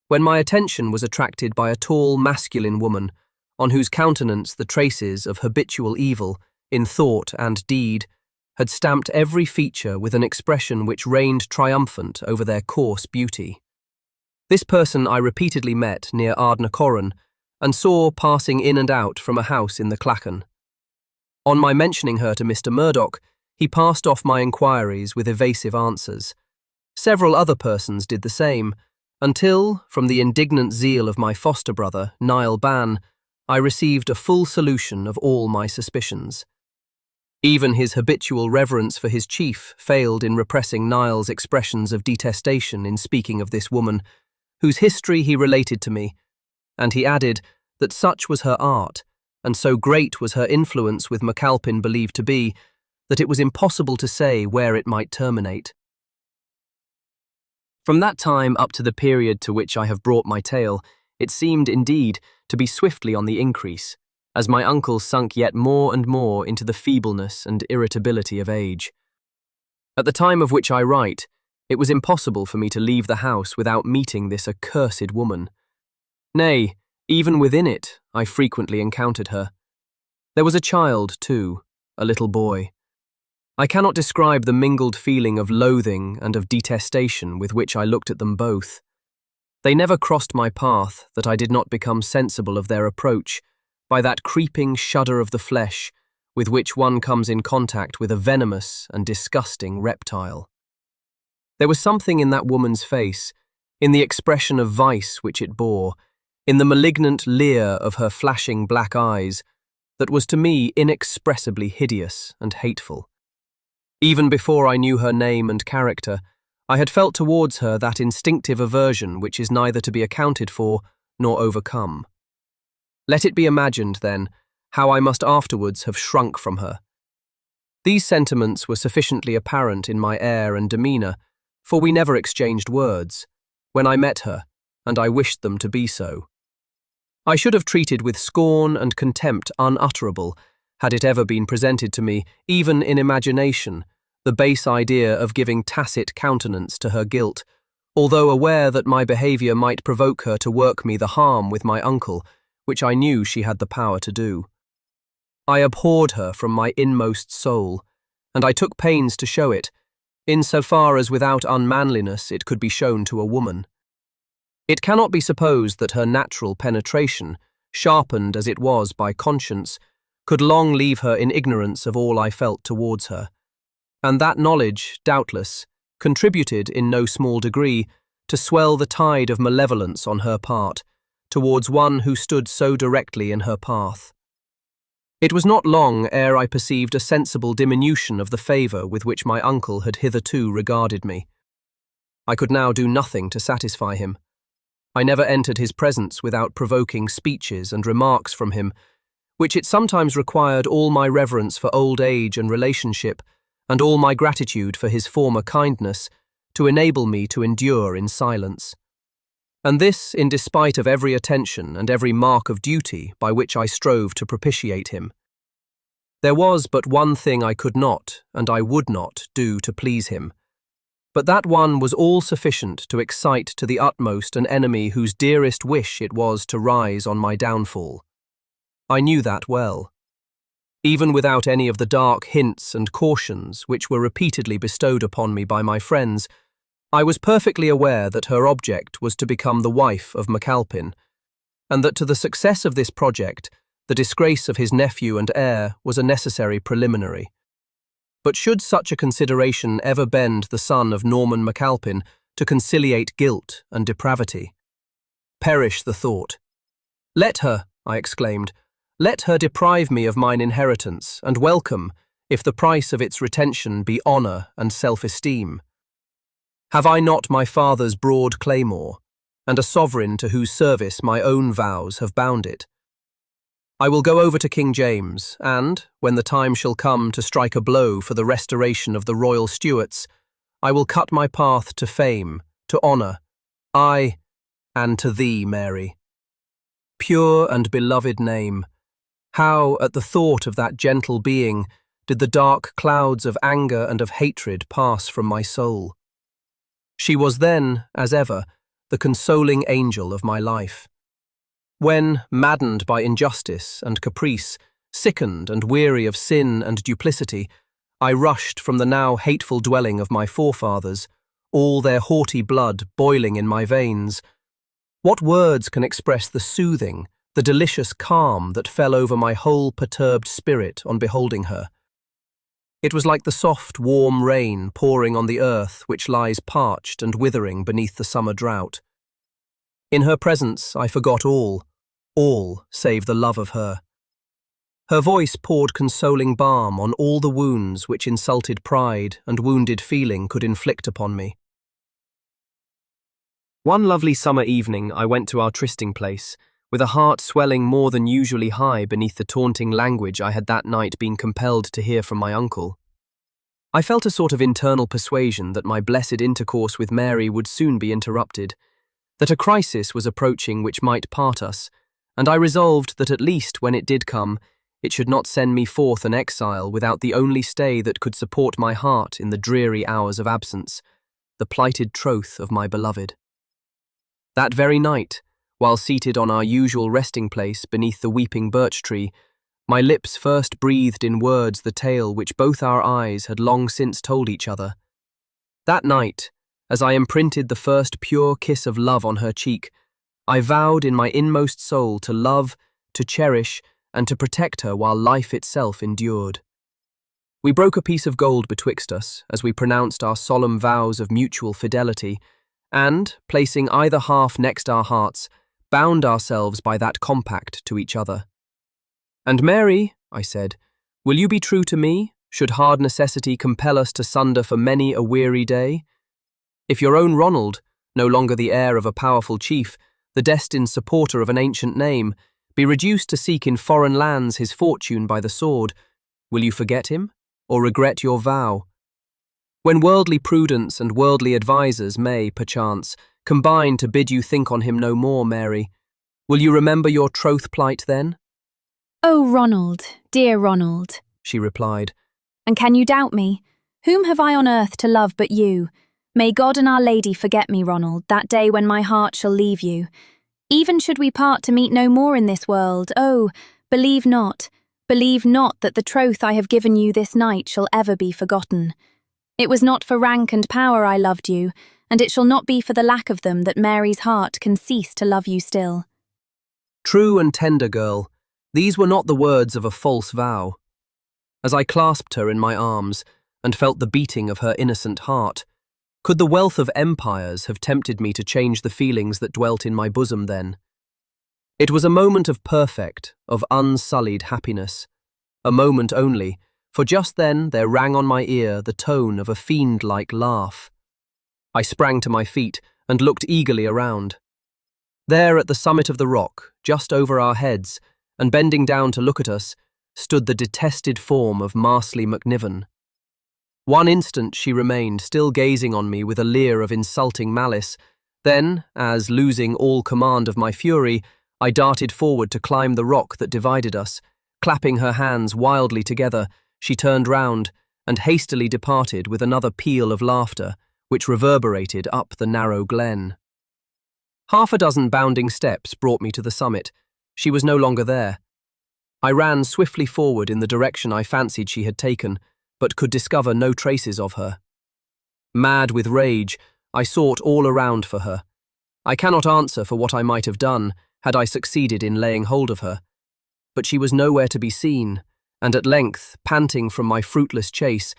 when my attention was attracted by a tall, masculine woman, on whose countenance the traces of habitual evil, in thought and deed, had stamped every feature with an expression which reigned triumphant over their coarse beauty. This person I repeatedly met near Ardnacoran, and saw passing in and out from a house in the Clachan. On my mentioning her to Mr. Murdoch, he passed off my inquiries with evasive answers. Several other persons did the same, until, from the indignant zeal of my foster brother, Niall Ban, I received a full solution of all my suspicions. Even his habitual reverence for his chief failed in repressing Niall's expressions of detestation in speaking of this woman, whose history he related to me, and he added that such was her art, and so great was her influence with MacAlpin believed to be, that it was impossible to say where it might terminate. From that time up to the period to which I have brought my tale, it seemed, indeed, to be swiftly on the increase, as my uncle sunk yet more and more into the feebleness and irritability of age. At the time of which I write, it was impossible for me to leave the house without meeting this accursed woman. Nay, even within it, I frequently encountered her. There was a child, too, a little boy. I cannot describe the mingled feeling of loathing and of detestation with which I looked at them both. They never crossed my path that I did not become sensible of their approach by that creeping shudder of the flesh with which one comes in contact with a venomous and disgusting reptile. There was something in that woman's face, in the expression of vice which it bore, in the malignant leer of her flashing black eyes, that was to me inexpressibly hideous and hateful. Even before I knew her name and character, I had felt towards her that instinctive aversion which is neither to be accounted for nor overcome. Let it be imagined, then, how I must afterwards have shrunk from her. These sentiments were sufficiently apparent in my air and demeanour, for we never exchanged words, when I met her, and I wished them to be so. I should have treated with scorn and contempt unutterable, had it ever been presented to me, even in imagination, the base idea of giving tacit countenance to her guilt, although aware that my behaviour might provoke her to work me the harm with my uncle, which I knew she had the power to do. I abhorred her from my inmost soul, and I took pains to show it, in so far as without unmanliness it could be shown to a woman. It cannot be supposed that her natural penetration, sharpened as it was by conscience, could long leave her in ignorance of all I felt towards her, and that knowledge, doubtless, contributed in no small degree to swell the tide of malevolence on her part, towards one who stood so directly in her path. It was not long ere I perceived a sensible diminution of the favour with which my uncle had hitherto regarded me. I could now do nothing to satisfy him. I never entered his presence without provoking speeches and remarks from him, which it sometimes required all my reverence for old age and relationship, and all my gratitude for his former kindness, to enable me to endure in silence. And this in despite of every attention and every mark of duty by which I strove to propitiate him. There was but one thing I could not, and I would not, do to please him, but that one was all sufficient to excite to the utmost an enemy whose dearest wish it was to rise on my downfall. I knew that well. Even without any of the dark hints and cautions which were repeatedly bestowed upon me by my friends, I was perfectly aware that her object was to become the wife of MacAlpin, and that to the success of this project, the disgrace of his nephew and heir was a necessary preliminary. But should such a consideration ever bend the son of Norman MacAlpin to conciliate guilt and depravity? Perish the thought. Let her, I exclaimed, let her deprive me of mine inheritance, and welcome, if the price of its retention be honour and self-esteem. Have I not my father's broad claymore, and a sovereign to whose service my own vows have bound it? I will go over to King James, and, when the time shall come to strike a blow for the restoration of the royal Stuarts, I will cut my path to fame, to honour, aye, and to thee, Mary. Pure and beloved name, how, at the thought of that gentle being, did the dark clouds of anger and of hatred pass from my soul. She was then, as ever, the consoling angel of my life. When, maddened by injustice and caprice, sickened and weary of sin and duplicity, I rushed from the now hateful dwelling of my forefathers, all their haughty blood boiling in my veins, what words can express the soothing, the delicious calm that fell over my whole perturbed spirit on beholding her? It was like the soft, warm rain pouring on the earth which lies parched and withering beneath the summer drought. In her presence I forgot all save the love of her. Her voice poured consoling balm on all the wounds which insulted pride and wounded feeling could inflict upon me. One lovely summer evening I went to our trysting place, with a heart swelling more than usually high beneath the taunting language I had that night been compelled to hear from my uncle. I felt a sort of internal persuasion that my blessed intercourse with Mary would soon be interrupted, that a crisis was approaching which might part us, and I resolved that at least when it did come, it should not send me forth an exile without the only stay that could support my heart in the dreary hours of absence, the plighted troth of my beloved. That very night, while seated on our usual resting place beneath the weeping birch tree, my lips first breathed in words the tale which both our eyes had long since told each other. That night, as I imprinted the first pure kiss of love on her cheek, I vowed in my inmost soul to love, to cherish, and to protect her while life itself endured. We broke a piece of gold betwixt us as we pronounced our solemn vows of mutual fidelity, and, placing either half next our hearts, bound ourselves by that compact to each other. "And Mary," I said, "will you be true to me, should hard necessity compel us to sunder for many a weary day? If your own Ronald, no longer the heir of a powerful chief, the destined supporter of an ancient name, be reduced to seek in foreign lands his fortune by the sword, will you forget him, or regret your vow? When worldly prudence and worldly advisers may, perchance, combine to bid you think on him no more, Mary, will you remember your troth plight then?" "Oh, Ronald, dear Ronald," she replied. "and can you doubt me? Whom have I on earth to love but you? May God and Our Lady forget me, Ronald, that day when my heart shall leave you. Even should we part to meet no more in this world, oh, believe not that the troth I have given you this night shall ever be forgotten. It was not for rank and power I loved you, and it shall not be for the lack of them that Mary's heart can cease to love you still." True and tender girl, these were not the words of a false vow. As I clasped her in my arms and felt the beating of her innocent heart, could the wealth of empires have tempted me to change the feelings that dwelt in my bosom then? It was a moment of perfect, of unsullied happiness. A moment only, for just then there rang on my ear the tone of a fiend-like laugh. I sprang to my feet and looked eagerly around. There at the summit of the rock, just over our heads, and bending down to look at us, stood the detested form of Marsley McNiven. One instant she remained, still gazing on me with a leer of insulting malice. Then, as losing all command of my fury, I darted forward to climb the rock that divided us. Clapping her hands wildly together, she turned round and hastily departed with another peal of laughter, which reverberated up the narrow glen. Half a dozen bounding steps brought me to the summit. She was no longer there. I ran swiftly forward in the direction I fancied she had taken, but could discover no traces of her. Mad with rage, I sought all around for her. I cannot answer for what I might have done had I succeeded in laying hold of her. But she was nowhere to be seen, and at length, panting from my fruitless chase,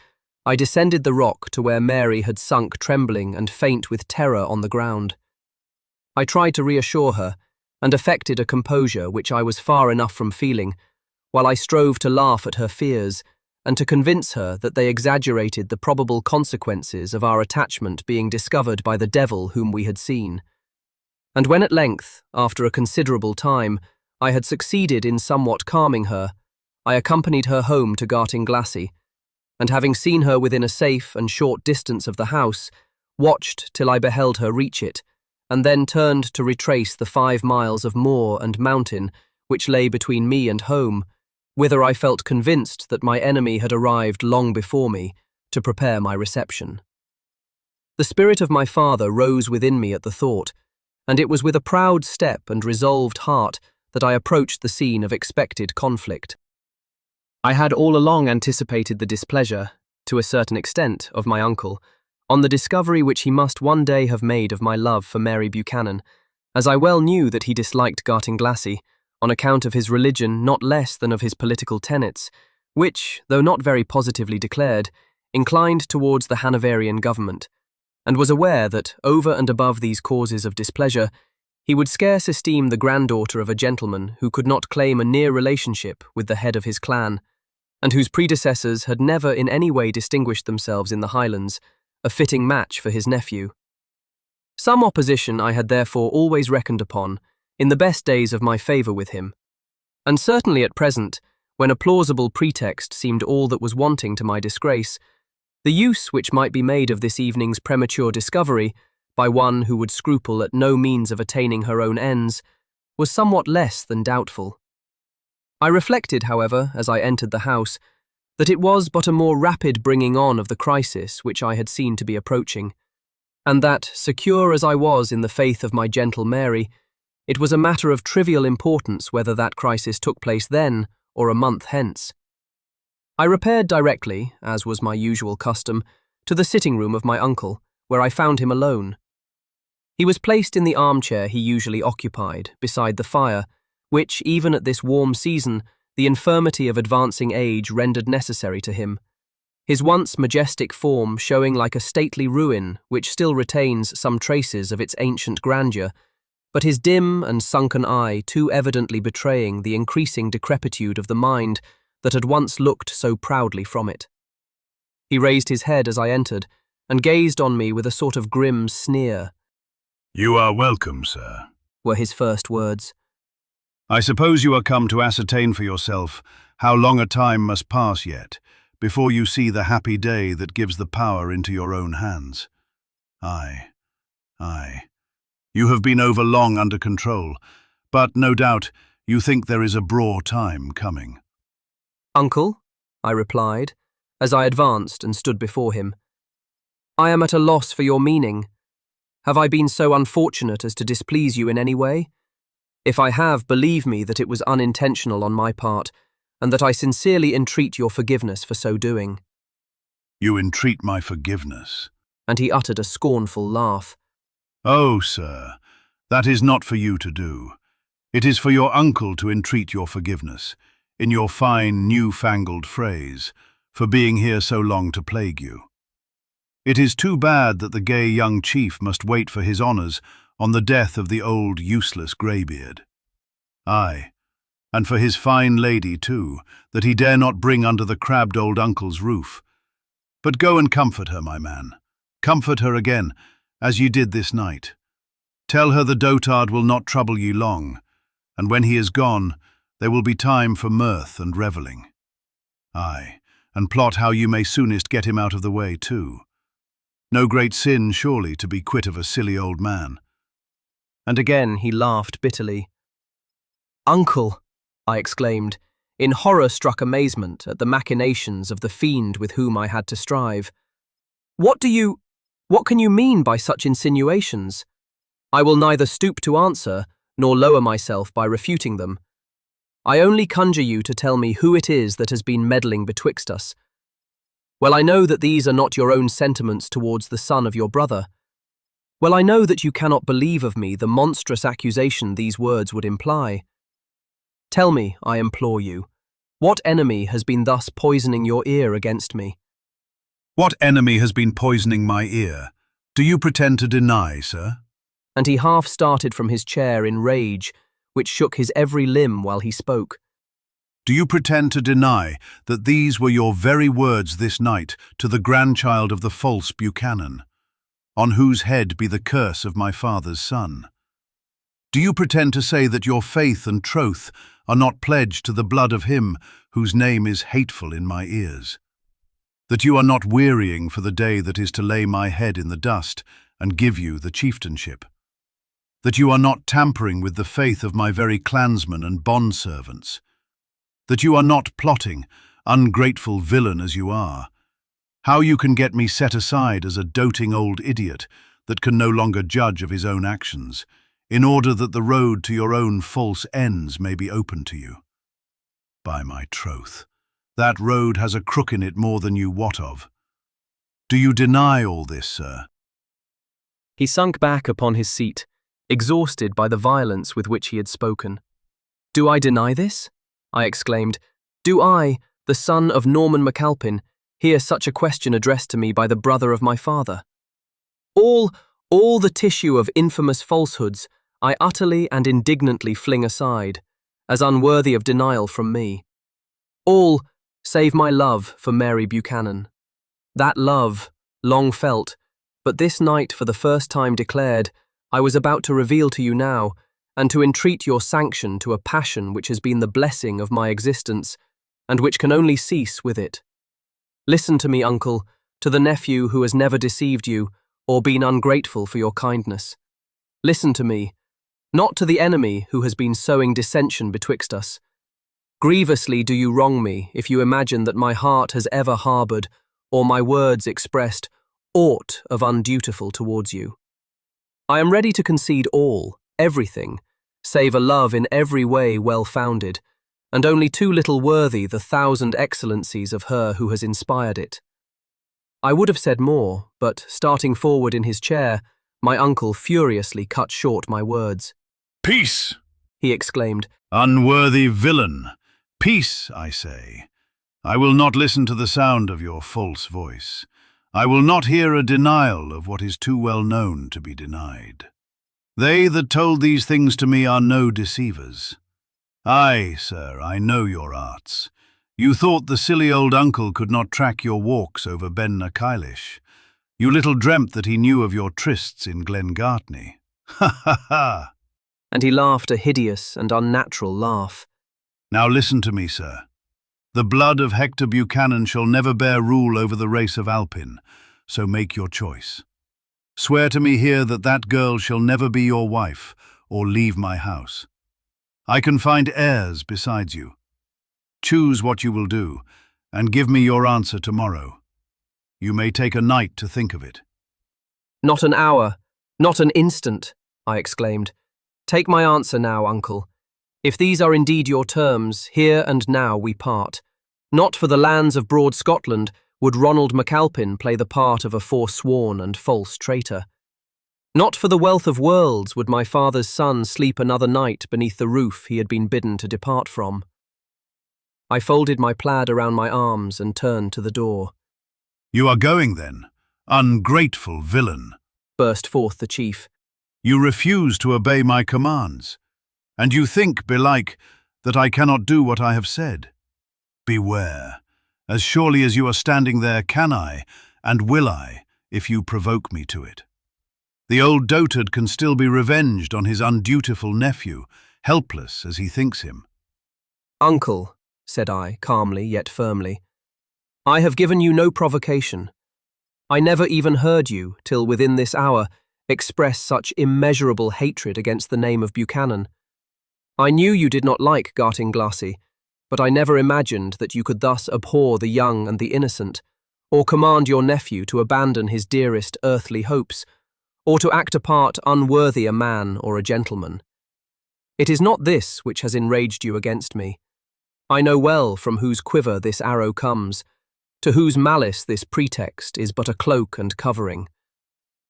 I descended the rock to where Mary had sunk trembling and faint with terror on the ground. I tried to reassure her, and affected a composure which I was far enough from feeling, while I strove to laugh at her fears, and to convince her that they exaggerated the probable consequences of our attachment being discovered by the devil whom we had seen. And when at length, after a considerable time, I had succeeded in somewhat calming her, I accompanied her home to Gartinglassy, and having seen her within a safe and short distance of the house, watched till I beheld her reach it, and then turned to retrace the 5 miles of moor and mountain which lay between me and home, whither I felt convinced that my enemy had arrived long before me to prepare my reception. The spirit of my father rose within me at the thought, and it was with a proud step and resolved heart that I approached the scene of expected conflict. I had all along anticipated the displeasure, to a certain extent, of my uncle, on the discovery which he must one day have made of my love for Mary Buchanan, as I well knew that he disliked Gartinglassy, on account of his religion not less than of his political tenets, which, though not very positively declared, inclined towards the Hanoverian government, and was aware that, over and above these causes of displeasure, he would scarce esteem the granddaughter of a gentleman who could not claim a near relationship with the head of his clan, and whose predecessors had never in any way distinguished themselves in the Highlands, a fitting match for his nephew. Some opposition I had therefore always reckoned upon, in the best days of my favour with him, and certainly at present, when a plausible pretext seemed all that was wanting to my disgrace, the use which might be made of this evening's premature discovery, by one who would scruple at no means of attaining her own ends, was somewhat less than doubtful. I reflected, however, as I entered the house, that it was but a more rapid bringing on of the crisis which I had seen to be approaching, and that, secure as I was in the faith of my gentle Mary, it was a matter of trivial importance whether that crisis took place then or a month hence. I repaired directly, as was my usual custom, to the sitting-room of my uncle, where I found him alone. He was placed in the armchair he usually occupied, beside the fire, which, even at this warm season, the infirmity of advancing age rendered necessary to him, his once majestic form showing like a stately ruin which still retains some traces of its ancient grandeur, but his dim and sunken eye too evidently betraying the increasing decrepitude of the mind that had once looked so proudly from it. He raised his head as I entered, and gazed on me with a sort of grim sneer. "You are welcome, sir," were his first words. "I suppose you are come to ascertain for yourself how long a time must pass yet, before you see the happy day that gives the power into your own hands. Aye. You have been over long under control, but no doubt you think there is a braw time coming." "Uncle," I replied, as I advanced and stood before him, "I am at a loss for your meaning. Have I been so unfortunate as to displease you in any way? If I have, believe me that it was unintentional on my part, and that I sincerely entreat your forgiveness for so doing." "You entreat my forgiveness?" And he uttered a scornful laugh. "Oh, sir, that is not for you to do. It is for your uncle to entreat your forgiveness, in your fine, new-fangled phrase, for being here so long to plague you. It is too bad that the gay young chief must wait for his honours on the death of the old useless greybeard. Aye, and for his fine lady too, that he dare not bring under the crabbed old uncle's roof. But go and comfort her, my man. Comfort her again, as ye did this night. Tell her the dotard will not trouble ye long, and when he is gone, there will be time for mirth and revelling. Aye, and plot how you may soonest get him out of the way too. No great sin, surely, to be quit of a silly old man." And again he laughed bitterly. "Uncle," I exclaimed, in horror-struck amazement at the machinations of the fiend with whom I had to strive. What can you mean by such insinuations? I will neither stoop to answer, nor lower myself by refuting them. I only conjure you to tell me who it is that has been meddling betwixt us. Well, I know that these are not your own sentiments towards the son of your brother. Well, I know that you cannot believe of me the monstrous accusation these words would imply. Tell me, I implore you, what enemy has been thus poisoning your ear against me?" "What enemy has been poisoning my ear? Do you pretend to deny, sir?" And he half started from his chair in rage, which shook his every limb while he spoke. "Do you pretend to deny that these were your very words this night to the grandchild of the false Buchanan, on whose head be the curse of my father's son? Do you pretend to say that your faith and troth are not pledged to the blood of him whose name is hateful in my ears? That you are not wearying for the day that is to lay my head in the dust and give you the chieftainship? That you are not tampering with the faith of my very clansmen and bondservants? that you are not plotting, ungrateful villain as you are. How you can get me set aside as a doting old idiot that can no longer judge of his own actions, in order that the road to your own false ends may be open to you. By my troth, that road has a crook in it more than you wot of. Do you deny all this, sir? He sunk back upon his seat, exhausted by the violence with which he had spoken. "Do I deny this?" I exclaimed. "Do I, the son of Norman MacAlpin, hear such a question addressed to me by the brother of my father? All the tissue of infamous falsehoods I utterly and indignantly fling aside, as unworthy of denial from me. All, save my love for Mary Buchanan. That love, long felt, but this night for the first time declared, I was about to reveal to you now, and to entreat your sanction to a passion which has been the blessing of my existence, and which can only cease with it. Listen to me, uncle, to the nephew who has never deceived you, or been ungrateful for your kindness. Listen to me, not to the enemy who has been sowing dissension betwixt us. Grievously do you wrong me if you imagine that my heart has ever harboured, or my words expressed, aught of undutiful towards you. I am ready to concede all, everything, save a love in every way well-founded, and only too little worthy the 1,000 excellencies of her who has inspired it. I would have said more, but, starting forward in his chair, my uncle furiously cut short my words. "Peace!" he exclaimed. "Unworthy villain! Peace, I say. I will not listen to the sound of your false voice. I will not hear a denial of what is too well known to be denied. They that told these things to me are no deceivers. Aye, sir, I know your arts. You thought the silly old uncle could not track your walks over Ben Highlands. You little dreamt that he knew of your trysts in Glengartney. Ha ha ha!" And he laughed a hideous and unnatural laugh. "Now listen to me, sir. The blood of Hector Buchanan shall never bear rule over the race of Alpin, so make your choice. Swear to me here that that girl shall never be your wife or leave my house. I can find heirs besides you. Choose what you will do, and give me your answer tomorrow. You may take a night to think of it." "Not an hour, not an instant," I exclaimed. "Take my answer now, uncle. If these are indeed your terms, here and now we part. Not for the lands of broad Scotland would Ronald MacAlpin play the part of a forsworn and false traitor. Not for the wealth of worlds would my father's son sleep another night beneath the roof he had been bidden to depart from." I folded my plaid around my arms and turned to the door. "You are going then, ungrateful villain," burst forth the chief. "You refuse to obey my commands, and you think, belike, that I cannot do what I have said. Beware, as surely as you are standing there can I, and will I, if you provoke me to it. The old dotard can still be revenged on his undutiful nephew, helpless as he thinks him." "Uncle," said I, calmly yet firmly, "I have given you no provocation. I never even heard you, till within this hour, express such immeasurable hatred against the name of Buchanan. I knew you did not like Gartinglassy, but I never imagined that you could thus abhor the young and the innocent, or command your nephew to abandon his dearest earthly hopes, or to act a part unworthy a man or a gentleman. It is not this which has enraged you against me. I know well from whose quiver this arrow comes, to whose malice this pretext is but a cloak and covering.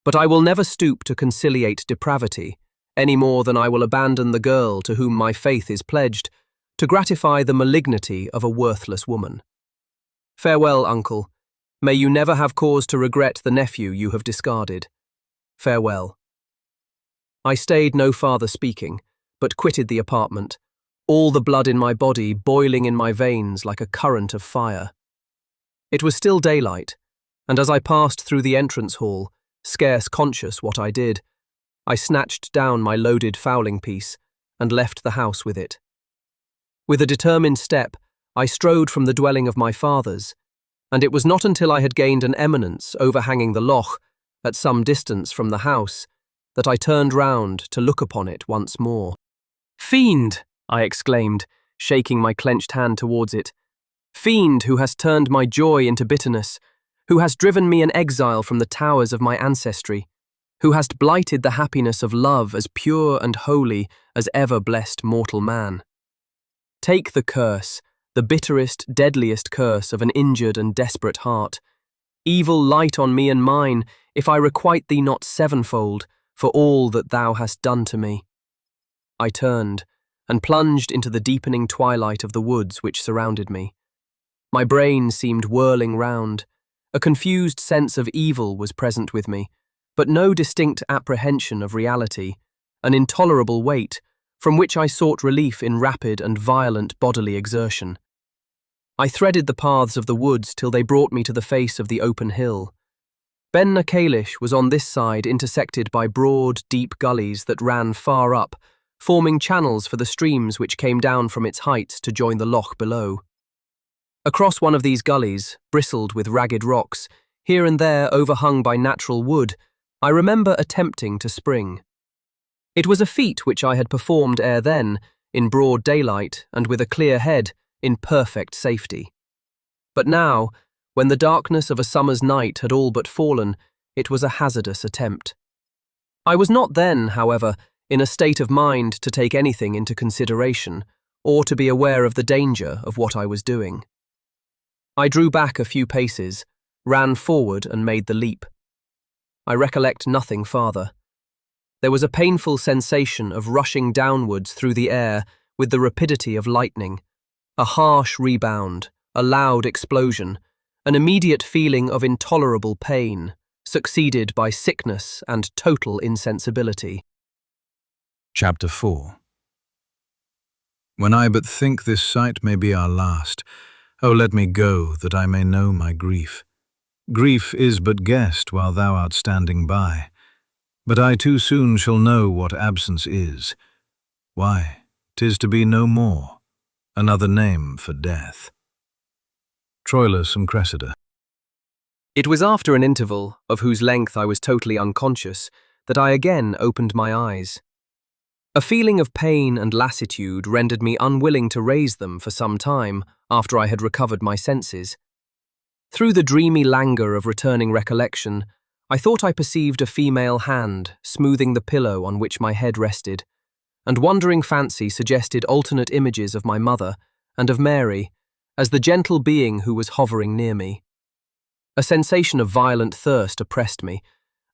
But I will never stoop to conciliate depravity, any more than I will abandon the girl to whom my faith is pledged, to gratify the malignity of a worthless woman. Farewell, uncle. May you never have cause to regret the nephew you have discarded. Farewell." I stayed no farther speaking, but quitted the apartment, all the blood in my body boiling in my veins like a current of fire. It was still daylight, and as I passed through the entrance hall, scarce conscious what I did, I snatched down my loaded fowling piece and left the house with it. With a determined step, I strode from the dwelling of my fathers, and it was not until I had gained an eminence overhanging the loch, at some distance from the house, that I turned round to look upon it once more. "Fiend!" I exclaimed, shaking my clenched hand towards it. Fiend who has turned my joy into bitterness, who hast driven me in exile from the towers of my ancestry, who hast blighted the happiness of love as pure and holy as ever blessed mortal man. Take the curse, the bitterest, deadliest curse of an injured and desperate heart. Evil light on me and mine, if I requite thee not sevenfold for all that thou hast done to me. I turned and plunged into the deepening twilight of the woods which surrounded me. My brain seemed whirling round. A confused sense of evil was present with me, but no distinct apprehension of reality, an intolerable weight, from which I sought relief in rapid and violent bodily exertion. I threaded the paths of the woods till they brought me to the face of the open hill. Ben Nachalish was on this side intersected by broad, deep gullies that ran far up, forming channels for the streams which came down from its heights to join the loch below. Across one of these gullies, bristled with ragged rocks, here and there overhung by natural wood, I remember attempting to spring. It was a feat which I had performed ere then, in broad daylight and with a clear head, in perfect safety. But now, when the darkness of a summer's night had all but fallen, it was a hazardous attempt. I was not then, however, in a state of mind to take anything into consideration, or to be aware of the danger of what I was doing. I drew back a few paces, ran forward and made the leap. I recollect nothing farther. There was a painful sensation of rushing downwards through the air with the rapidity of lightning, a harsh rebound, a loud explosion, an immediate feeling of intolerable pain, succeeded by sickness and total insensibility. Chapter 4. When I but think this sight may be our last, O let me go, that I may know my grief. Grief is but guessed while thou art standing by, but I too soon shall know what absence is. Why, 'tis to be no more, another name for death. Troilus and Cressida. It was after an interval, of whose length I was totally unconscious, that I again opened my eyes. A feeling of pain and lassitude rendered me unwilling to raise them for some time after I had recovered my senses. Through the dreamy languor of returning recollection, I thought I perceived a female hand smoothing the pillow on which my head rested, and wandering fancy suggested alternate images of my mother and of Mary as the gentle being who was hovering near me. A sensation of violent thirst oppressed me,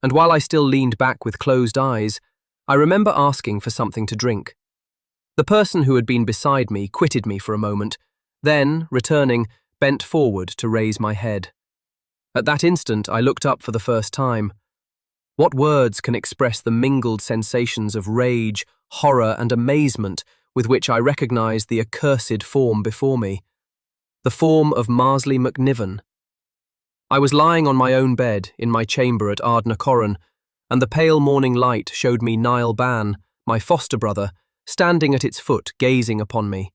and while I still leaned back with closed eyes, I remember asking for something to drink. The person who had been beside me quitted me for a moment, then, returning, bent forward to raise my head. At that instant I looked up for the first time. What words can express the mingled sensations of rage, horror and amazement with which I recognized the accursed form before me? The form of Marsley McNiven. I was lying on my own bed in my chamber at Ardnacorran, and the pale morning light showed me Niall Ban, my foster brother, standing at its foot gazing upon me,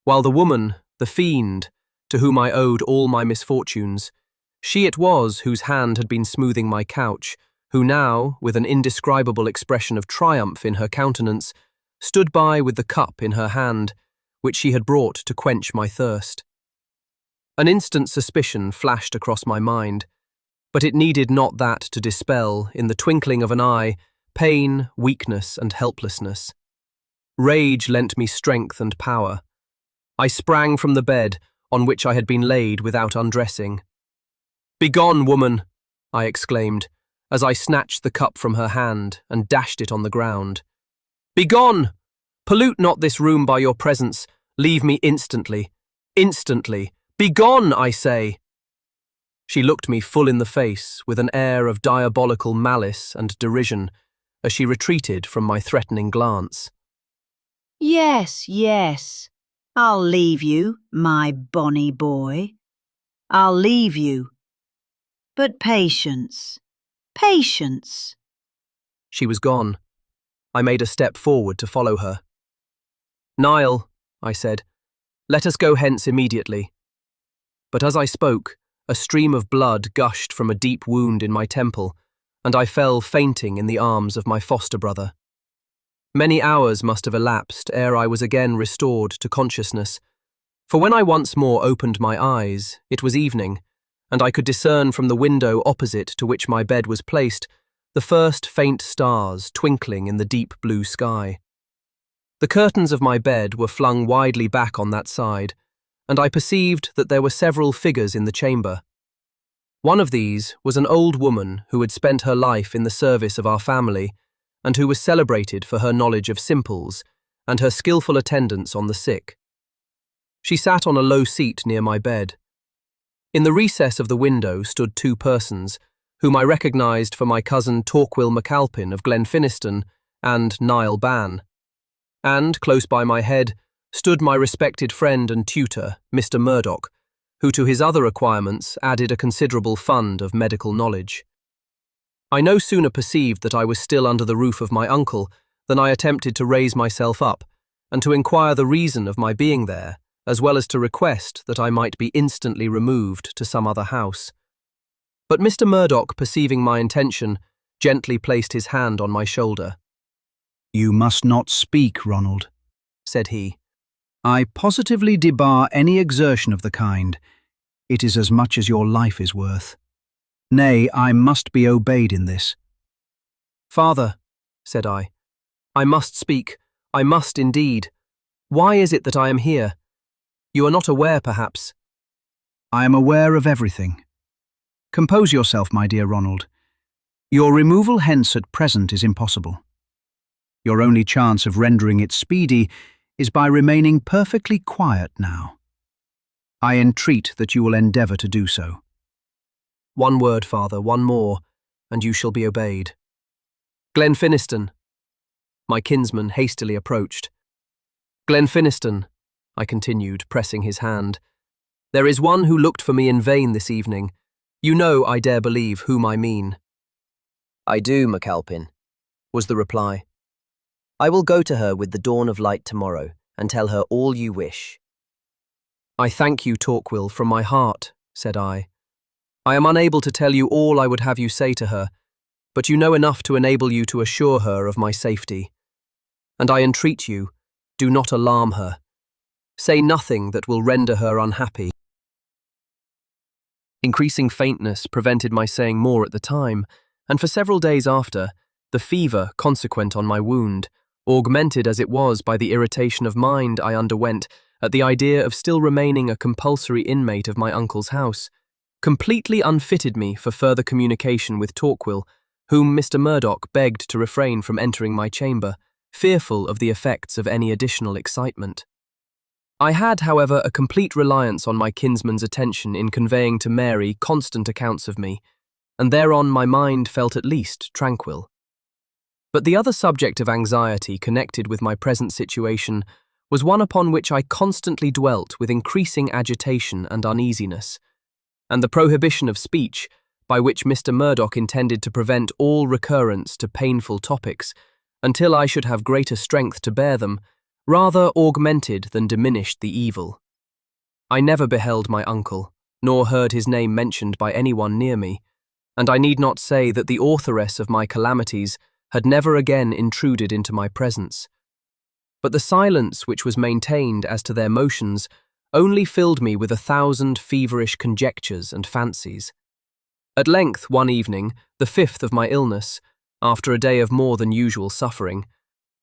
while the woman, the fiend, to whom I owed all my misfortunes, she it was whose hand had been smoothing my couch, who now, with an indescribable expression of triumph in her countenance, stood by with the cup in her hand, which she had brought to quench my thirst. An instant suspicion flashed across my mind, but it needed not that to dispel, in the twinkling of an eye, pain, weakness, and helplessness. Rage lent me strength and power. I sprang from the bed, on which I had been laid without undressing. "Begone, woman!" I exclaimed, as I snatched the cup from her hand and dashed it on the ground. "Begone! Pollute not this room by your presence. Leave me instantly. Instantly! Begone, I say!" She looked me full in the face with an air of diabolical malice and derision as she retreated from my threatening glance. "Yes, yes, I'll leave you, my bonny boy. I'll leave you. But patience, patience." She was gone. I made a step forward to follow her. "Niall," I said, "let us go hence immediately." But as I spoke, a stream of blood gushed from a deep wound in my temple, and I fell fainting in the arms of my foster brother. Many hours must have elapsed ere I was again restored to consciousness, for when I once more opened my eyes, it was evening, and I could discern from the window opposite to which my bed was placed the first faint stars twinkling in the deep blue sky. The curtains of my bed were flung widely back on that side, and I perceived that there were several figures in the chamber. One of these was an old woman who had spent her life in the service of our family, and who was celebrated for her knowledge of simples and her skillful attendance on the sick. She sat on a low seat near my bed. In the recess of the window stood two persons, whom I recognised for my cousin Ronald MacAlpin of Glenfinniston and Niall Ban. And, close by my head, stood my respected friend and tutor, Mr. Murdoch, who to his other acquirements added a considerable fund of medical knowledge. I no sooner perceived that I was still under the roof of my uncle than I attempted to raise myself up, and to inquire the reason of my being there, as well as to request that I might be instantly removed to some other house. But Mr. Murdoch, perceiving my intention, gently placed his hand on my shoulder. "You must not speak, Ronald," said he. "I positively debar any exertion of the kind. It is as much as your life is worth. Nay, I must be obeyed in this." "Father," said I must speak, I must indeed. Why is it that I am here? You are not aware, perhaps." "I am aware of everything. Compose yourself, my dear Ronald. Your removal hence at present is impossible. Your only chance of rendering it speedy is by remaining perfectly quiet now. I entreat that you will endeavour to do so." "One word, father, one more, and you shall be obeyed." "Glenfinniston." My kinsman hastily approached. "Glenfinniston," I continued, pressing his hand. "There is one who looked for me in vain this evening. You know, I dare believe, whom I mean." "I do, MacAlpin," was the reply. "I will go to her with the dawn of light tomorrow and tell her all you wish." "I thank you, Torquil, from my heart," said I. "I am unable to tell you all I would have you say to her, but you know enough to enable you to assure her of my safety. And I entreat you, do not alarm her. Say nothing that will render her unhappy." Increasing faintness prevented my saying more at the time, and for several days after, the fever consequent on my wound, augmented as it was by the irritation of mind I underwent at the idea of still remaining a compulsory inmate of my uncle's house, completely unfitted me for further communication with Torquil, whom Mr. Murdoch begged to refrain from entering my chamber, fearful of the effects of any additional excitement. I had, however, a complete reliance on my kinsman's attention in conveying to Mary constant accounts of me, and thereon my mind felt at least tranquil. But the other subject of anxiety connected with my present situation was one upon which I constantly dwelt with increasing agitation and uneasiness, and the prohibition of speech, by which Mr. Murdoch intended to prevent all recurrence to painful topics until I should have greater strength to bear them, rather augmented than diminished the evil. I never beheld my uncle, nor heard his name mentioned by anyone near me, and I need not say that the authoress of my calamities had never again intruded into my presence. But the silence which was maintained as to their motions only filled me with 1,000 feverish conjectures and fancies. At length, one evening, the 5th of my illness, after a day of more than usual suffering,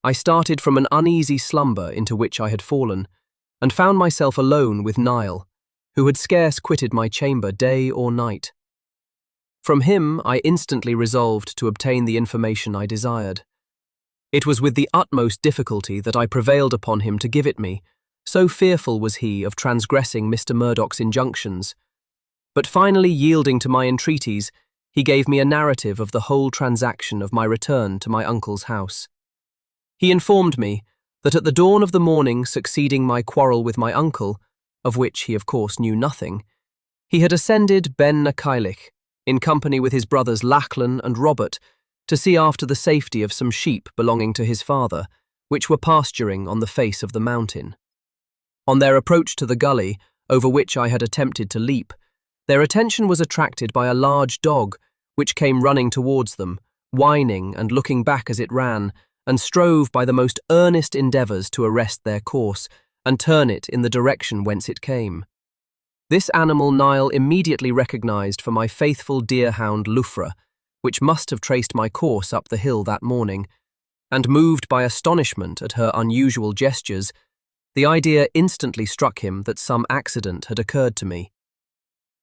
I started from an uneasy slumber into which I had fallen, and found myself alone with Niall, who had scarce quitted my chamber day or night. From him I instantly resolved to obtain the information I desired. It was with the utmost difficulty that I prevailed upon him to give it me, so fearful was he of transgressing Mr. Murdoch's injunctions. But finally yielding to my entreaties, he gave me a narrative of the whole transaction of my return to my uncle's house. He informed me that at the dawn of the morning succeeding my quarrel with my uncle, of which he of course knew nothing, he had ascended Ben Nachillich, in company with his brothers Lachlan and Robert, to see after the safety of some sheep belonging to his father, which were pasturing on the face of the mountain. On their approach to the gully, over which I had attempted to leap, their attention was attracted by a large dog, which came running towards them, whining and looking back as it ran, and strove by the most earnest endeavours to arrest their course and turn it in the direction whence it came. This animal Niall immediately recognised for my faithful deerhound Lufra, which must have traced my course up the hill that morning, and moved by astonishment at her unusual gestures, the idea instantly struck him that some accident had occurred to me.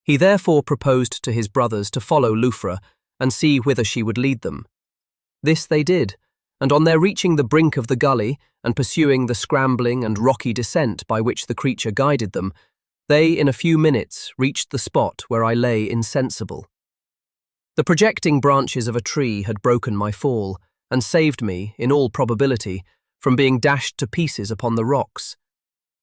He therefore proposed to his brothers to follow Lufra and see whither she would lead them. This they did, and on their reaching the brink of the gully and pursuing the scrambling and rocky descent by which the creature guided them, they in a few minutes reached the spot where I lay insensible. The projecting branches of a tree had broken my fall and saved me, in all probability, from being dashed to pieces upon the rocks.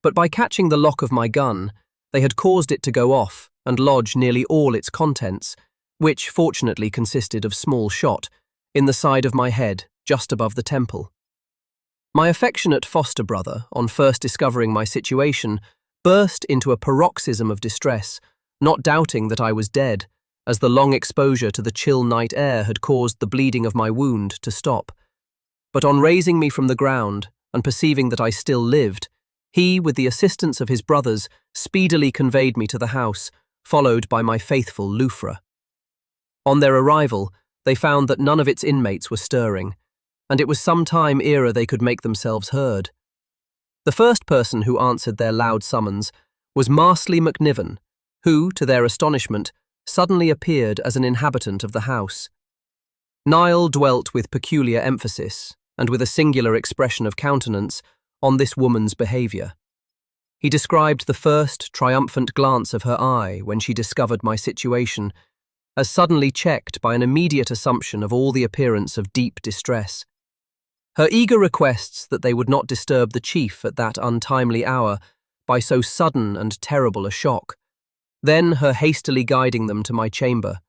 But by catching the lock of my gun, they had caused it to go off and lodge nearly all its contents, which fortunately consisted of small shot, in the side of my head, just above the temple. My affectionate foster brother, on first discovering my situation, burst into a paroxysm of distress, not doubting that I was dead, as the long exposure to the chill night air had caused the bleeding of my wound to stop. But on raising me from the ground, and perceiving that I still lived, he, with the assistance of his brothers, speedily conveyed me to the house, followed by my faithful Lufra. On their arrival, they found that none of its inmates were stirring, and it was some time ere they could make themselves heard. The first person who answered their loud summons was Marsley McNiven, who, to their astonishment, suddenly appeared as an inhabitant of the house. Niall dwelt with peculiar emphasis, and with a singular expression of countenance, on this woman's behaviour. He described the first triumphant glance of her eye when she discovered my situation, as suddenly checked by an immediate assumption of all the appearance of deep distress. Her eager requests that they would not disturb the chief at that untimely hour by so sudden and terrible a shock, then her hastily guiding them to my chamber,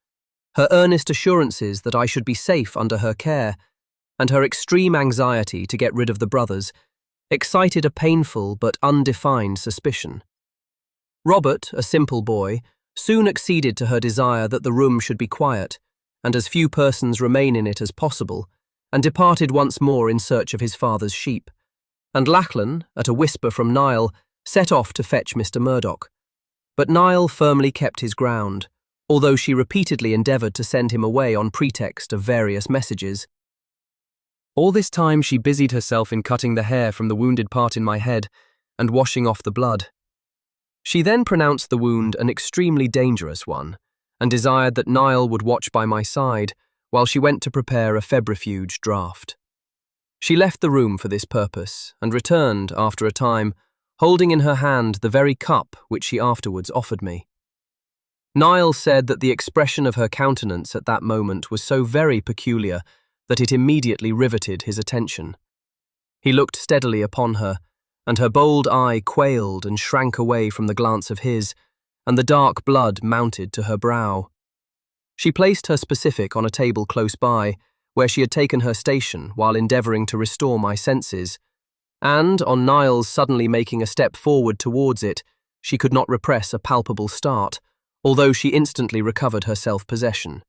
her earnest assurances that I should be safe under her care, and her extreme anxiety to get rid of the brothers, excited a painful but undefined suspicion. Robert, a simple boy, soon acceded to her desire that the room should be quiet, and as few persons remain in it as possible, and departed once more in search of his father's sheep, and Lachlan, at a whisper from Niall, set off to fetch Mr. Murdoch. But Niall firmly kept his ground, although she repeatedly endeavoured to send him away on pretext of various messages. All this time she busied herself in cutting the hair from the wounded part in my head and washing off the blood. She then pronounced the wound an extremely dangerous one, and desired that Niall would watch by my side while she went to prepare a febrifuge draught. She left the room for this purpose, and returned, after a time, holding in her hand the very cup which she afterwards offered me. Niall said that the expression of her countenance at that moment was so very peculiar that it immediately riveted his attention. He looked steadily upon her, and her bold eye quailed and shrank away from the glance of his, and the dark blood mounted to her brow. She placed her specific on a table close by, where she had taken her station while endeavouring to restore my senses, and, on Niall's suddenly making a step forward towards it, she could not repress a palpable start, although she instantly recovered her self-possession.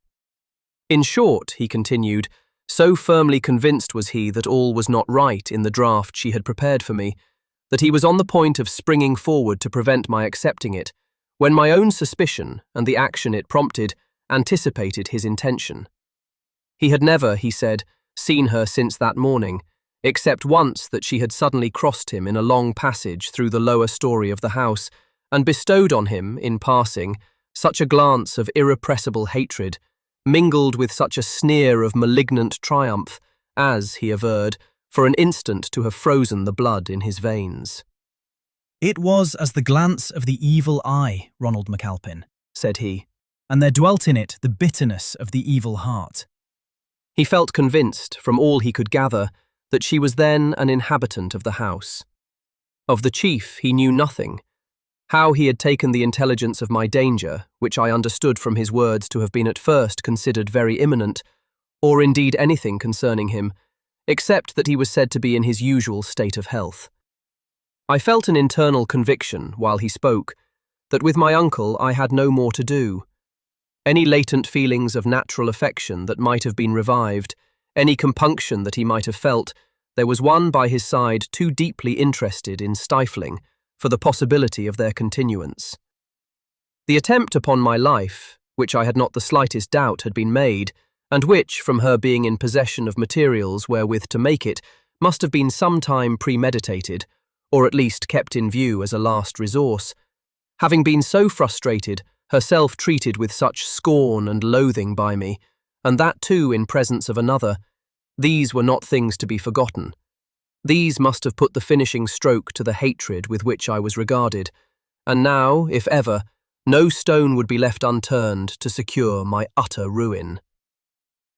In short, he continued, so firmly convinced was he that all was not right in the draught she had prepared for me, that he was on the point of springing forward to prevent my accepting it, when my own suspicion, and the action it prompted, anticipated his intention. He had never, he said, seen her since that morning, except once that she had suddenly crossed him in a long passage through the lower story of the house, and bestowed on him, in passing, such a glance of irrepressible hatred, mingled with such a sneer of malignant triumph, as, he averred, for an instant to have frozen the blood in his veins. "It was as the glance of the evil eye, Ronald MacAlpin," said he, "and there dwelt in it the bitterness of the evil heart." He felt convinced, from all he could gather, that she was then an inhabitant of the house. Of the chief he knew nothing. How he had taken the intelligence of my danger, which I understood from his words to have been at first considered very imminent, or indeed anything concerning him, except that he was said to be in his usual state of health. I felt an internal conviction, while he spoke, that with my uncle I had no more to do. Any latent feelings of natural affection that might have been revived, any compunction that he might have felt, there was one by his side too deeply interested in stifling for the possibility of their continuance. The attempt upon my life, which I had not the slightest doubt had been made, and which, from her being in possession of materials wherewith to make it, must have been some time premeditated, or at least kept in view as a last resource, having been so frustrated, herself treated with such scorn and loathing by me, and that too in presence of another, these were not things to be forgotten. These must have put the finishing stroke to the hatred with which I was regarded, and now, if ever, no stone would be left unturned to secure my utter ruin.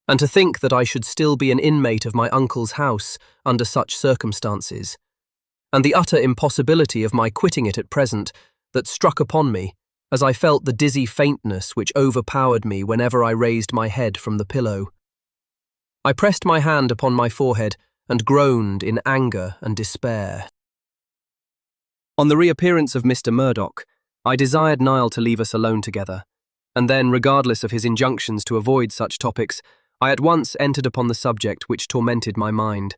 And to think that I should still be an inmate of my uncle's house under such circumstances, and the utter impossibility of my quitting it at present, that struck upon me, as I felt the dizzy faintness which overpowered me whenever I raised my head from the pillow. I pressed my hand upon my forehead and groaned in anger and despair. On the reappearance of Mr. Murdoch, I desired Niall to leave us alone together, and then, regardless of his injunctions to avoid such topics, I at once entered upon the subject which tormented my mind,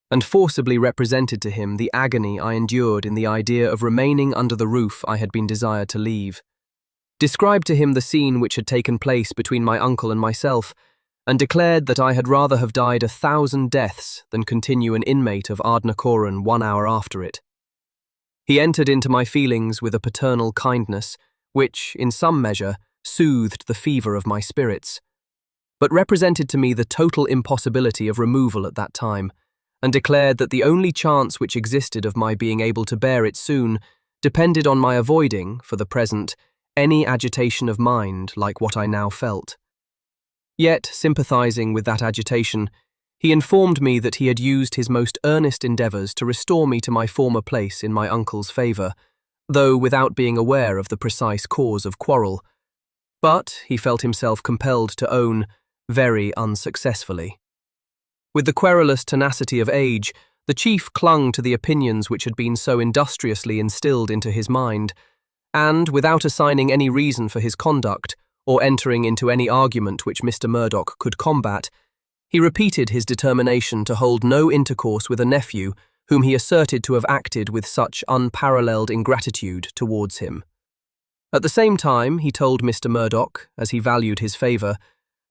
and forcibly represented to him the agony I endured in the idea of remaining under the roof I had been desired to leave. Described to him the scene which had taken place between my uncle and myself, and declared that I had rather have died 1,000 deaths than continue an inmate of Ardnacouran 1 hour after it. He entered into my feelings with a paternal kindness, which, in some measure, soothed the fever of my spirits, but represented to me the total impossibility of removal at that time, and declared that the only chance which existed of my being able to bear it soon depended on my avoiding, for the present, any agitation of mind like what I now felt. Yet, sympathizing with that agitation, he informed me that he had used his most earnest endeavours to restore me to my former place in my uncle's favour, though without being aware of the precise cause of quarrel, but, he felt himself compelled to own, very unsuccessfully. With the querulous tenacity of age, the chief clung to the opinions which had been so industriously instilled into his mind, and, without assigning any reason for his conduct, or entering into any argument which Mr. Murdoch could combat, he repeated his determination to hold no intercourse with a nephew whom he asserted to have acted with such unparalleled ingratitude towards him. At the same time, he told Mr. Murdoch, as he valued his favour,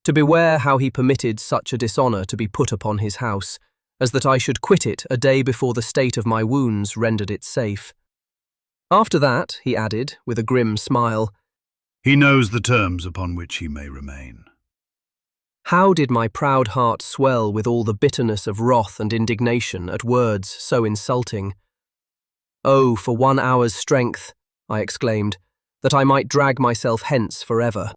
to beware how he permitted such a dishonour to be put upon his house, as that I should quit it a day before the state of my wounds rendered it safe. After that, he added, with a grim smile, he knows the terms upon which he may remain. How did my proud heart swell with all the bitterness of wrath and indignation at words so insulting. "Oh, for 1 hour's strength," I exclaimed, "that I might drag myself hence forever."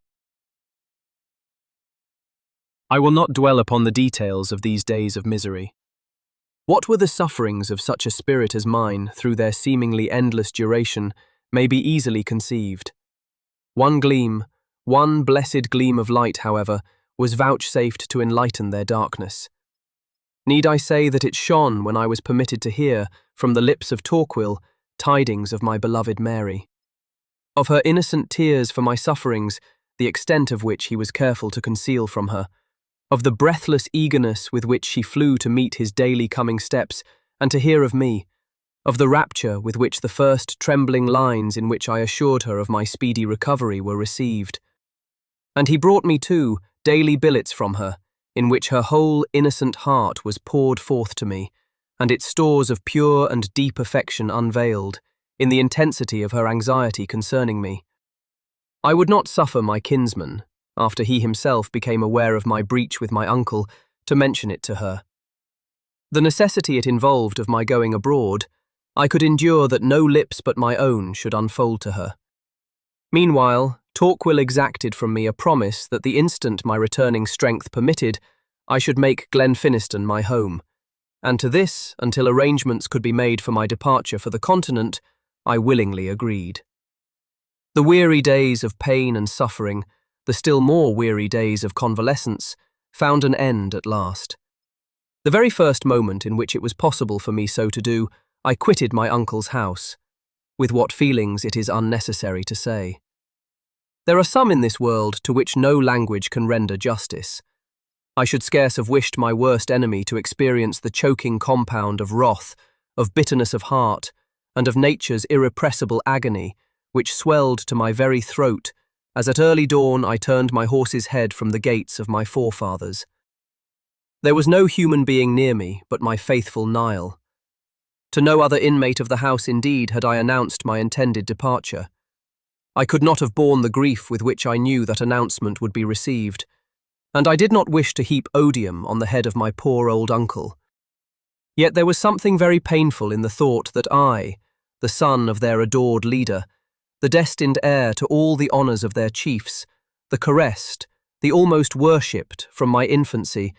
I will not dwell upon the details of these days of misery. What were the sufferings of such a spirit as mine through their seemingly endless duration may be easily conceived. One blessed gleam of light, however, was vouchsafed to enlighten their darkness. Need I say that it shone when I was permitted to hear, from the lips of Torquil, tidings of my beloved Mary? Of her innocent tears for my sufferings, the extent of which he was careful to conceal from her, of the breathless eagerness with which she flew to meet his daily coming steps and to hear of me, of the rapture with which the first trembling lines in which I assured her of my speedy recovery were received. And he brought me, too, daily billets from her, in which her whole innocent heart was poured forth to me, and its stores of pure and deep affection unveiled, in the intensity of her anxiety concerning me. I would not suffer my kinsman, after he himself became aware of my breach with my uncle, to mention it to her. The necessity it involved of my going abroad, I could endure that no lips but my own should unfold to her. Meanwhile, Torquil exacted from me a promise that the instant my returning strength permitted, I should make Glenfinniston my home, and to this, until arrangements could be made for my departure for the continent, I willingly agreed. The weary days of pain and suffering, the still more weary days of convalescence, found an end at last. The very first moment in which it was possible for me so to do, I quitted my uncle's house, with what feelings it is unnecessary to say. There are some in this world to which no language can render justice. I should scarce have wished my worst enemy to experience the choking compound of wrath, of bitterness of heart, and of nature's irrepressible agony, which swelled to my very throat, as at early dawn I turned my horse's head from the gates of my forefathers. There was no human being near me but my faithful Niall. To no other inmate of the house indeed had I announced my intended departure. I could not have borne the grief with which I knew that announcement would be received, and I did not wish to heap odium on the head of my poor old uncle. Yet there was something very painful in the thought that I, the son of their adored leader, the destined heir to all the honours of their chiefs, the caressed, the almost worshipped from my infancy,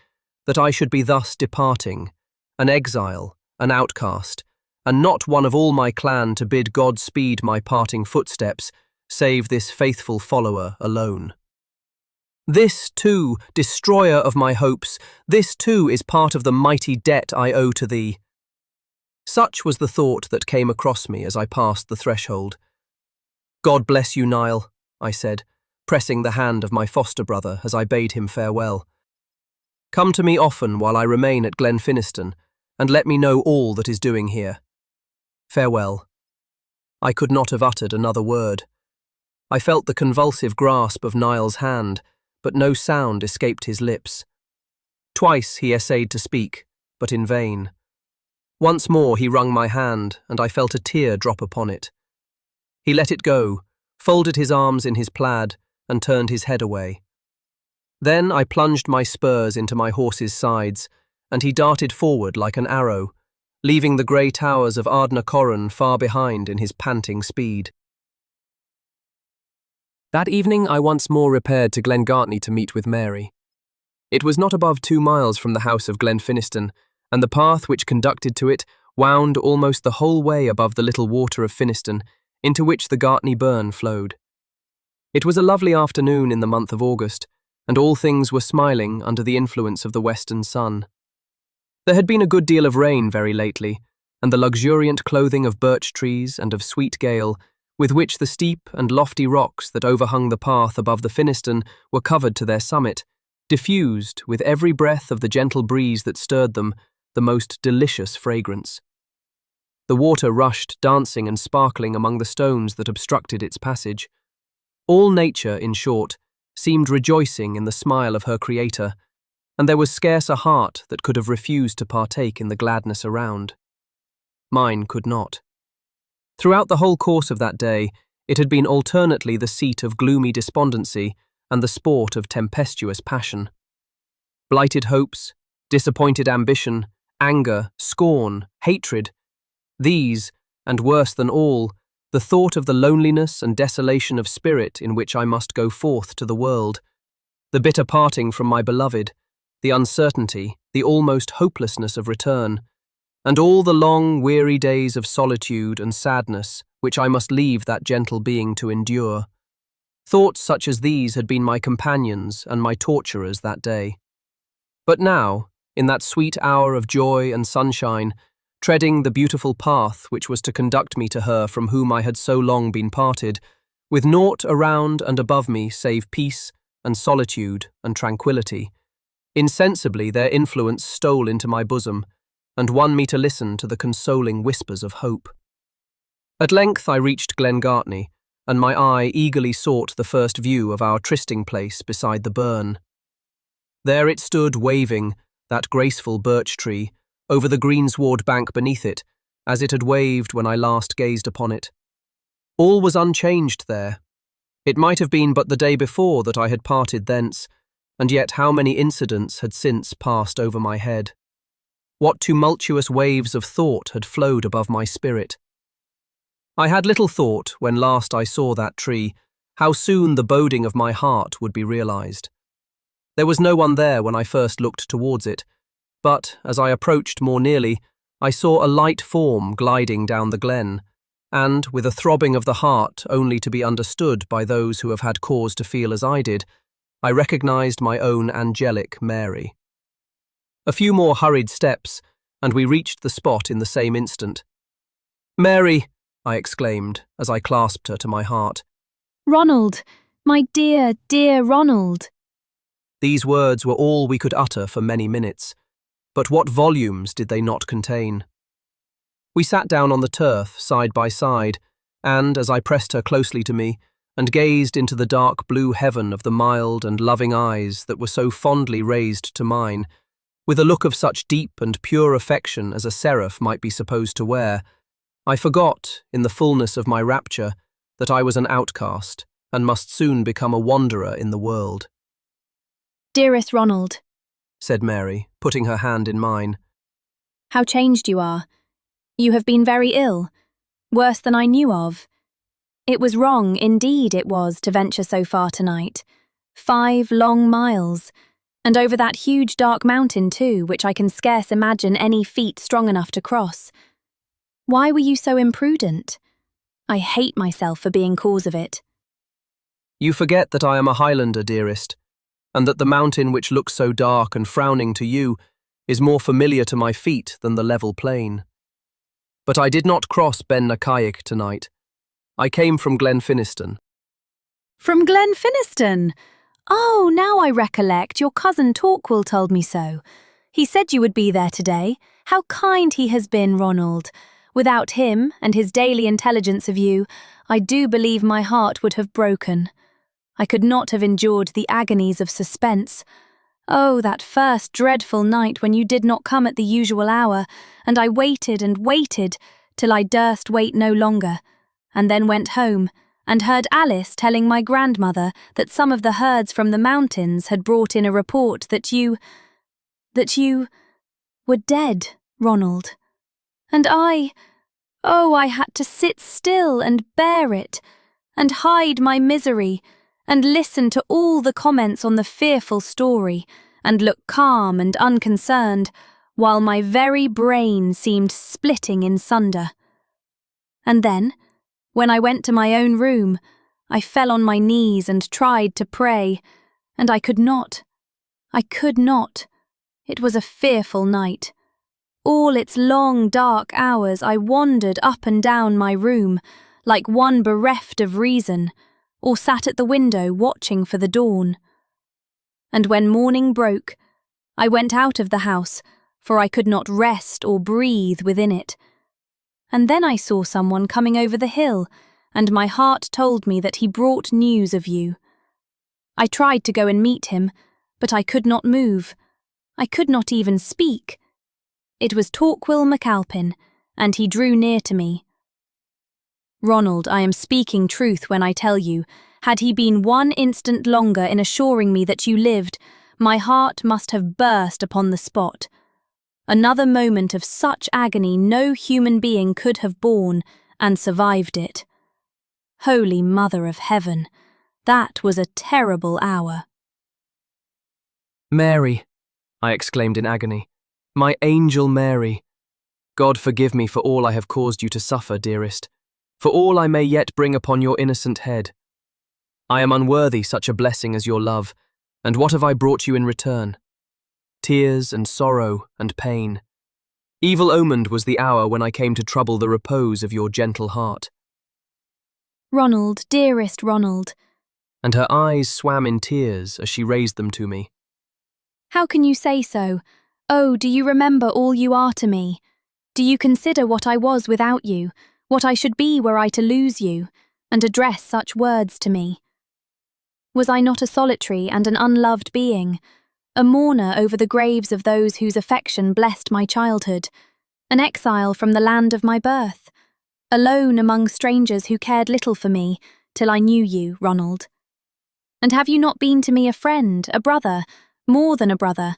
that I should be thus departing, an exile, an outcast, and not one of all my clan to bid God speed my parting footsteps, save this faithful follower alone. This, too, destroyer of my hopes, this, too, is part of the mighty debt I owe to thee. Such was the thought that came across me as I passed the threshold. God bless you, Niall, I said, pressing the hand of my foster brother as I bade him farewell. Come to me often while I remain at Glenfinniston, and let me know all that is doing here. Farewell. I could not have uttered another word. I felt the convulsive grasp of Niall's hand, but no sound escaped his lips. Twice he essayed to speak, but in vain. Once more he wrung my hand, and I felt a tear drop upon it. He let it go, folded his arms in his plaid, and turned his head away. Then I plunged my spurs into my horse's sides, and he darted forward like an arrow, leaving the grey towers of Ardnacorran far behind in his panting speed. That evening I once more repaired to Glengartney to meet with Mary. It was not above 2 miles from the house of Glenfinniston, and the path which conducted to it wound almost the whole way above the little water of Finniston, into which the Gartney burn flowed. It was a lovely afternoon in the month of August, and all things were smiling under the influence of the western sun. There had been a good deal of rain very lately, and the luxuriant clothing of birch trees and of sweet gale, with which the steep and lofty rocks that overhung the path above the Finniston were covered to their summit, diffused, with every breath of the gentle breeze that stirred them, the most delicious fragrance. The water rushed dancing and sparkling among the stones that obstructed its passage. All nature, in short, seemed rejoicing in the smile of her Creator, and there was scarce a heart that could have refused to partake in the gladness around. Mine could not. Throughout the whole course of that day, it had been alternately the seat of gloomy despondency and the sport of tempestuous passion. Blighted hopes, disappointed ambition, anger, scorn, hatred, these, and worse than all, the thought of the loneliness and desolation of spirit in which I must go forth to the world, the bitter parting from my beloved, the uncertainty, the almost hopelessness of return, and all the long, weary days of solitude and sadness which I must leave that gentle being to endure. Thoughts such as these had been my companions and my torturers that day. But now, in that sweet hour of joy and sunshine, treading the beautiful path which was to conduct me to her from whom I had so long been parted, with naught around and above me save peace and solitude and tranquillity, insensibly their influence stole into my bosom, and won me to listen to the consoling whispers of hope. At length I reached Glengartney, and my eye eagerly sought the first view of our trysting place beside the burn. There it stood waving, that graceful birch tree, over the greensward bank beneath it, as it had waved when I last gazed upon it. All was unchanged there. It might have been but the day before that I had parted thence, and yet how many incidents had since passed over my head. What tumultuous waves of thought had flowed above my spirit. I had little thought, when last I saw that tree, how soon the boding of my heart would be realized. There was no one there when I first looked towards it, but, as I approached more nearly, I saw a light form gliding down the glen, and, with a throbbing of the heart only to be understood by those who have had cause to feel as I did, I recognized my own angelic Mary. A few more hurried steps, and we reached the spot in the same instant. "Mary!" I exclaimed, as I clasped her to my heart. Ronald, my dear, dear Ronald. These words were all we could utter for many minutes, but what volumes did they not contain? We sat down on the turf, side by side, and, as I pressed her closely to me, and gazed into the dark blue heaven of the mild and loving eyes that were so fondly raised to mine, with a look of such deep and pure affection as a seraph might be supposed to wear, I forgot, in the fullness of my rapture, that I was an outcast, and must soon become a wanderer in the world. Dearest Ronald, said Mary, putting her hand in mine. how changed you are. You have been very ill, worse than I knew of. It was wrong, indeed it was, to venture so far tonight. 5 long miles, and over that huge dark mountain too, which I can scarce imagine any feet strong enough to cross. Why were you so imprudent? I hate myself for being cause of it. You forget that I am a Highlander, dearest, and that the mountain which looks so dark and frowning to you is more familiar to my feet than the level plain. But I did not cross Ben Nakayik tonight. I came from Glenfinniston. From Glenfinniston? Oh, now I recollect, your cousin Torquil told me so. He said you would be there today. How kind he has been, Ronald. Without him, and his daily intelligence of you, I do believe my heart would have broken. I could not have endured the agonies of suspense. Oh, that first dreadful night when you did not come at the usual hour, and I waited and waited till I durst wait no longer, and then went home, and heard Alice telling my grandmother that some of the herds from the mountains had brought in a report that you were dead, Ronald. And I had to sit still and bear it, and hide my misery, and listen to all the comments on the fearful story, and look calm and unconcerned, while my very brain seemed splitting in sunder. And then, when I went to my own room, I fell on my knees and tried to pray, and I could not. I could not. It was a fearful night. All its long, dark hours I wandered up and down my room, like one bereft of reason, or sat at the window watching for the dawn. And when morning broke, I went out of the house, for I could not rest or breathe within it. And then I saw someone coming over the hill, and my heart told me that he brought news of you. I tried to go and meet him, but I could not move. I could not even speak. It was Torquil MacAlpin, and he drew near to me. Ronald, I am speaking truth when I tell you, had he been 1 instant longer in assuring me that you lived, my heart must have burst upon the spot. Another moment of such agony no human being could have borne and survived it. Holy Mother of Heaven, that was a terrible hour. Mary, I exclaimed in agony, my angel Mary. God forgive me for all I have caused you to suffer, dearest, for all I may yet bring upon your innocent head. I am unworthy such a blessing as your love, and what have I brought you in return? Tears and sorrow and pain. Evil omened was the hour when I came to trouble the repose of your gentle heart. Ronald, dearest Ronald. And her eyes swam in tears as she raised them to me. How can you say so? Oh, do you remember all you are to me? Do you consider what I was without you, what I should be were I to lose you, and address such words to me? Was I not a solitary and an unloved being, a mourner over the graves of those whose affection blessed my childhood, an exile from the land of my birth, alone among strangers who cared little for me till I knew you, Ronald? And have you not been to me a friend, a brother, more than a brother,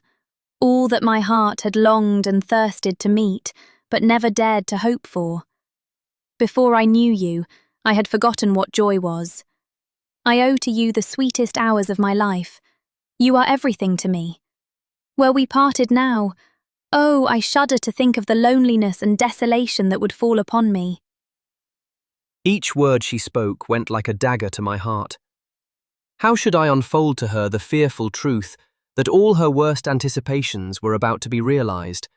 all that my heart had longed and thirsted to meet, but never dared to hope for? Before I knew you, I had forgotten what joy was. I owe to you the sweetest hours of my life. You are everything to me. Were we parted now, oh, I shudder to think of the loneliness and desolation that would fall upon me. Each word she spoke went like a dagger to my heart. How should I unfold to her the fearful truth that all her worst anticipations were about to be realized,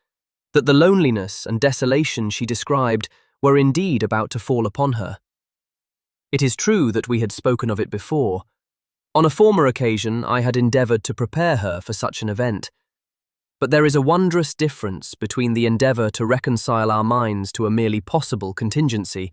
that the loneliness and desolation she described were indeed about to fall upon her? It is true that we had spoken of it before, On a former occasion, I had endeavoured to prepare her for such an event. But there is a wondrous difference between the endeavour to reconcile our minds to a merely possible contingency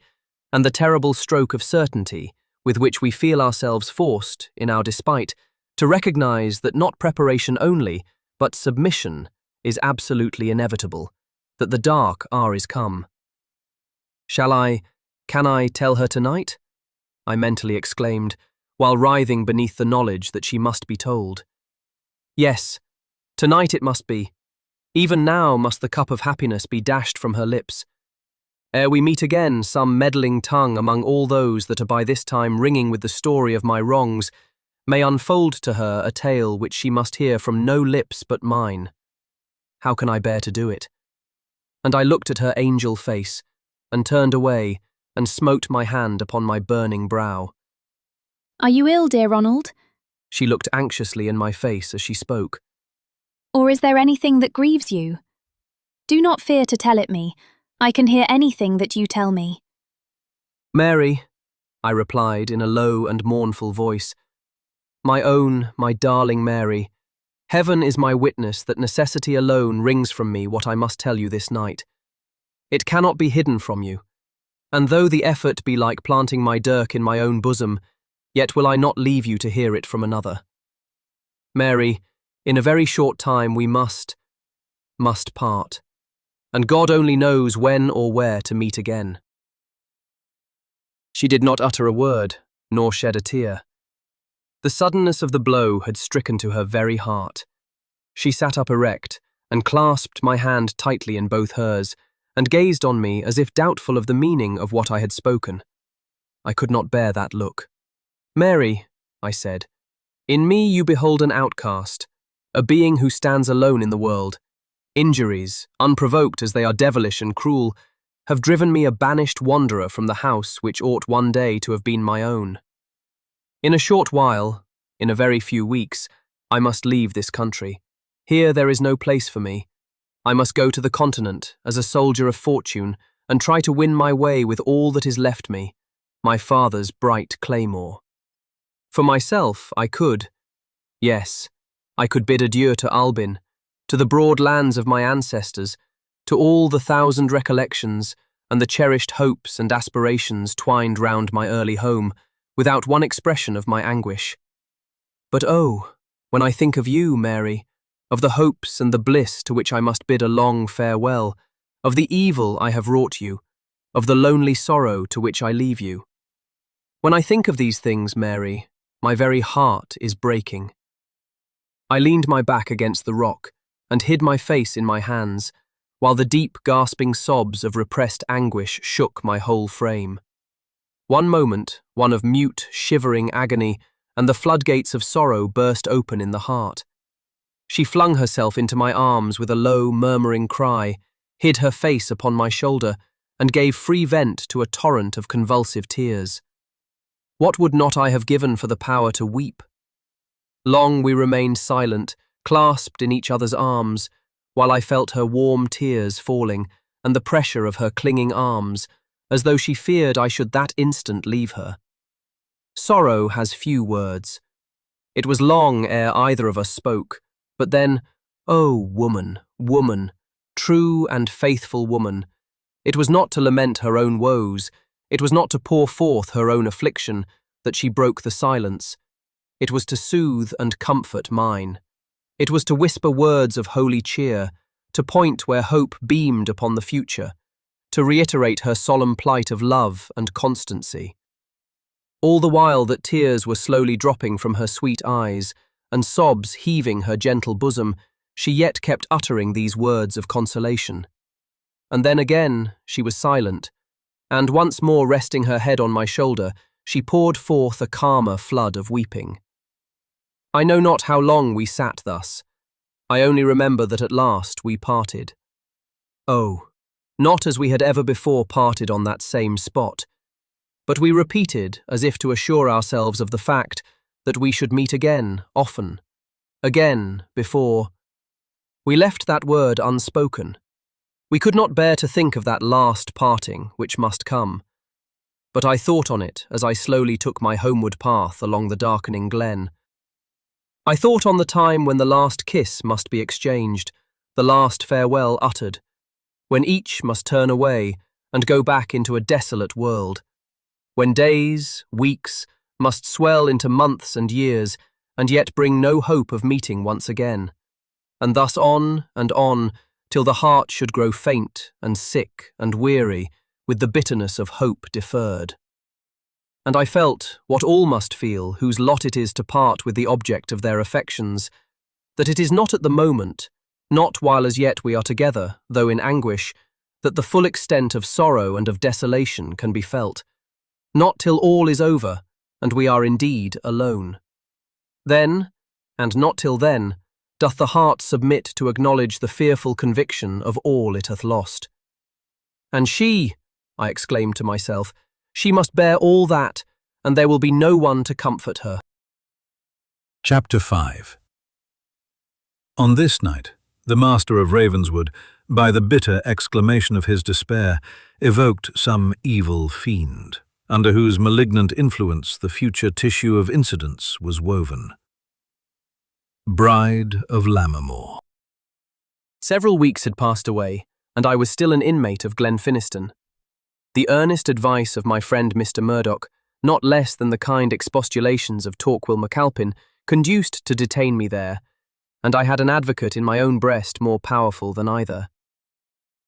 and the terrible stroke of certainty with which we feel ourselves forced, in our despite, to recognise that not preparation only, but submission is absolutely inevitable, that the dark hour is come. Can I tell her tonight? I mentally exclaimed, while writhing beneath the knowledge that she must be told. Yes, tonight it must be. Even now must the cup of happiness be dashed from her lips. Ere we meet again, some meddling tongue among all those that are by this time ringing with the story of my wrongs may unfold to her a tale which she must hear from no lips but mine. How can I bear to do it? And I looked at her angel face, and turned away, and smote my hand upon my burning brow. Are you ill, dear Ronald? She looked anxiously in my face as she spoke. Or is there anything that grieves you? Do not fear to tell it me. I can hear anything that you tell me. Mary, I replied in a low and mournful voice, my own, my darling Mary, heaven is my witness that necessity alone wrings from me what I must tell you this night. It cannot be hidden from you, and though the effort be like planting my dirk in my own bosom, yet will I not leave you to hear it from another. Mary, in a very short time we must part, and God only knows when or where to meet again. She did not utter a word, nor shed a tear. The suddenness of the blow had stricken to her very heart. She sat up erect, and clasped my hand tightly in both hers, and gazed on me as if doubtful of the meaning of what I had spoken. I could not bear that look. Mary, I said, in me you behold an outcast, a being who stands alone in the world. Injuries, unprovoked as they are devilish and cruel, have driven me a banished wanderer from the house which ought one day to have been my own. In a short while, in a very few weeks, I must leave this country. Here there is no place for me. I must go to the continent as a soldier of fortune and try to win my way with all that is left me, my father's bright claymore. For myself, I could bid adieu to Albin, to the broad lands of my ancestors, to all the thousand recollections and the cherished hopes and aspirations twined round my early home, without one expression of my anguish. But oh, when I think of you, Mary, of the hopes and the bliss to which I must bid a long farewell, of the evil I have wrought you, of the lonely sorrow to which I leave you. When I think of these things, Mary, my very heart is breaking. I leaned my back against the rock and hid my face in my hands, while the deep, gasping sobs of repressed anguish shook my whole frame. One moment, one of mute, shivering agony, and the floodgates of sorrow burst open in the heart. She flung herself into my arms with a low, murmuring cry, hid her face upon my shoulder, and gave free vent to a torrent of convulsive tears. What would not I have given for the power to weep? Long we remained silent, clasped in each other's arms, while I felt her warm tears falling and the pressure of her clinging arms, as though she feared I should that instant leave her. Sorrow has few words. It was long ere either of us spoke, but then, oh, woman, woman, true and faithful woman, it was not to lament her own woes, it was not to pour forth her own affliction, that she broke the silence. It was to soothe and comfort mine. It was to whisper words of holy cheer, to point where hope beamed upon the future, to reiterate her solemn plight of love and constancy. All the while that tears were slowly dropping from her sweet eyes, and sobs heaving her gentle bosom, she yet kept uttering these words of consolation. And then again she was silent, and once more resting her head on my shoulder, she poured forth a calmer flood of weeping. I know not how long we sat thus. I only remember that at last we parted. Oh, not as we had ever before parted on that same spot, but we repeated, as if to assure ourselves of the fact, that we should meet again, often, again, before. We left that word unspoken. We could not bear to think of that last parting which must come. but I thought on it as I slowly took my homeward path along the darkening glen. I thought on the time when the last kiss must be exchanged, the last farewell uttered, when each must turn away and go back into a desolate world, when days, weeks, must swell into months and years, and yet bring no hope of meeting once again, and thus on, till the heart should grow faint and sick and weary with the bitterness of hope deferred. And I felt, what all must feel, whose lot it is to part with the object of their affections, that it is not at the moment, not while as yet we are together, though in anguish, that the full extent of sorrow and of desolation can be felt, not till all is over, and we are indeed alone. Then, and not till then, doth the heart submit to acknowledge the fearful conviction of all it hath lost. And she, I exclaimed to myself, she must bear all that, and there will be no one to comfort her. Chapter 5. On this night, the Master of Ravenswood, by the bitter exclamation of his despair, evoked some evil fiend, under whose malignant influence the future tissue of incidents was woven. Bride of Lammermoor. Several weeks had passed away, and I was still an inmate of Glenfinniston. The earnest advice of my friend Mr. Murdoch, not less than the kind expostulations of Ronald MacAlpin, conduced to detain me there, and I had an advocate in my own breast more powerful than either.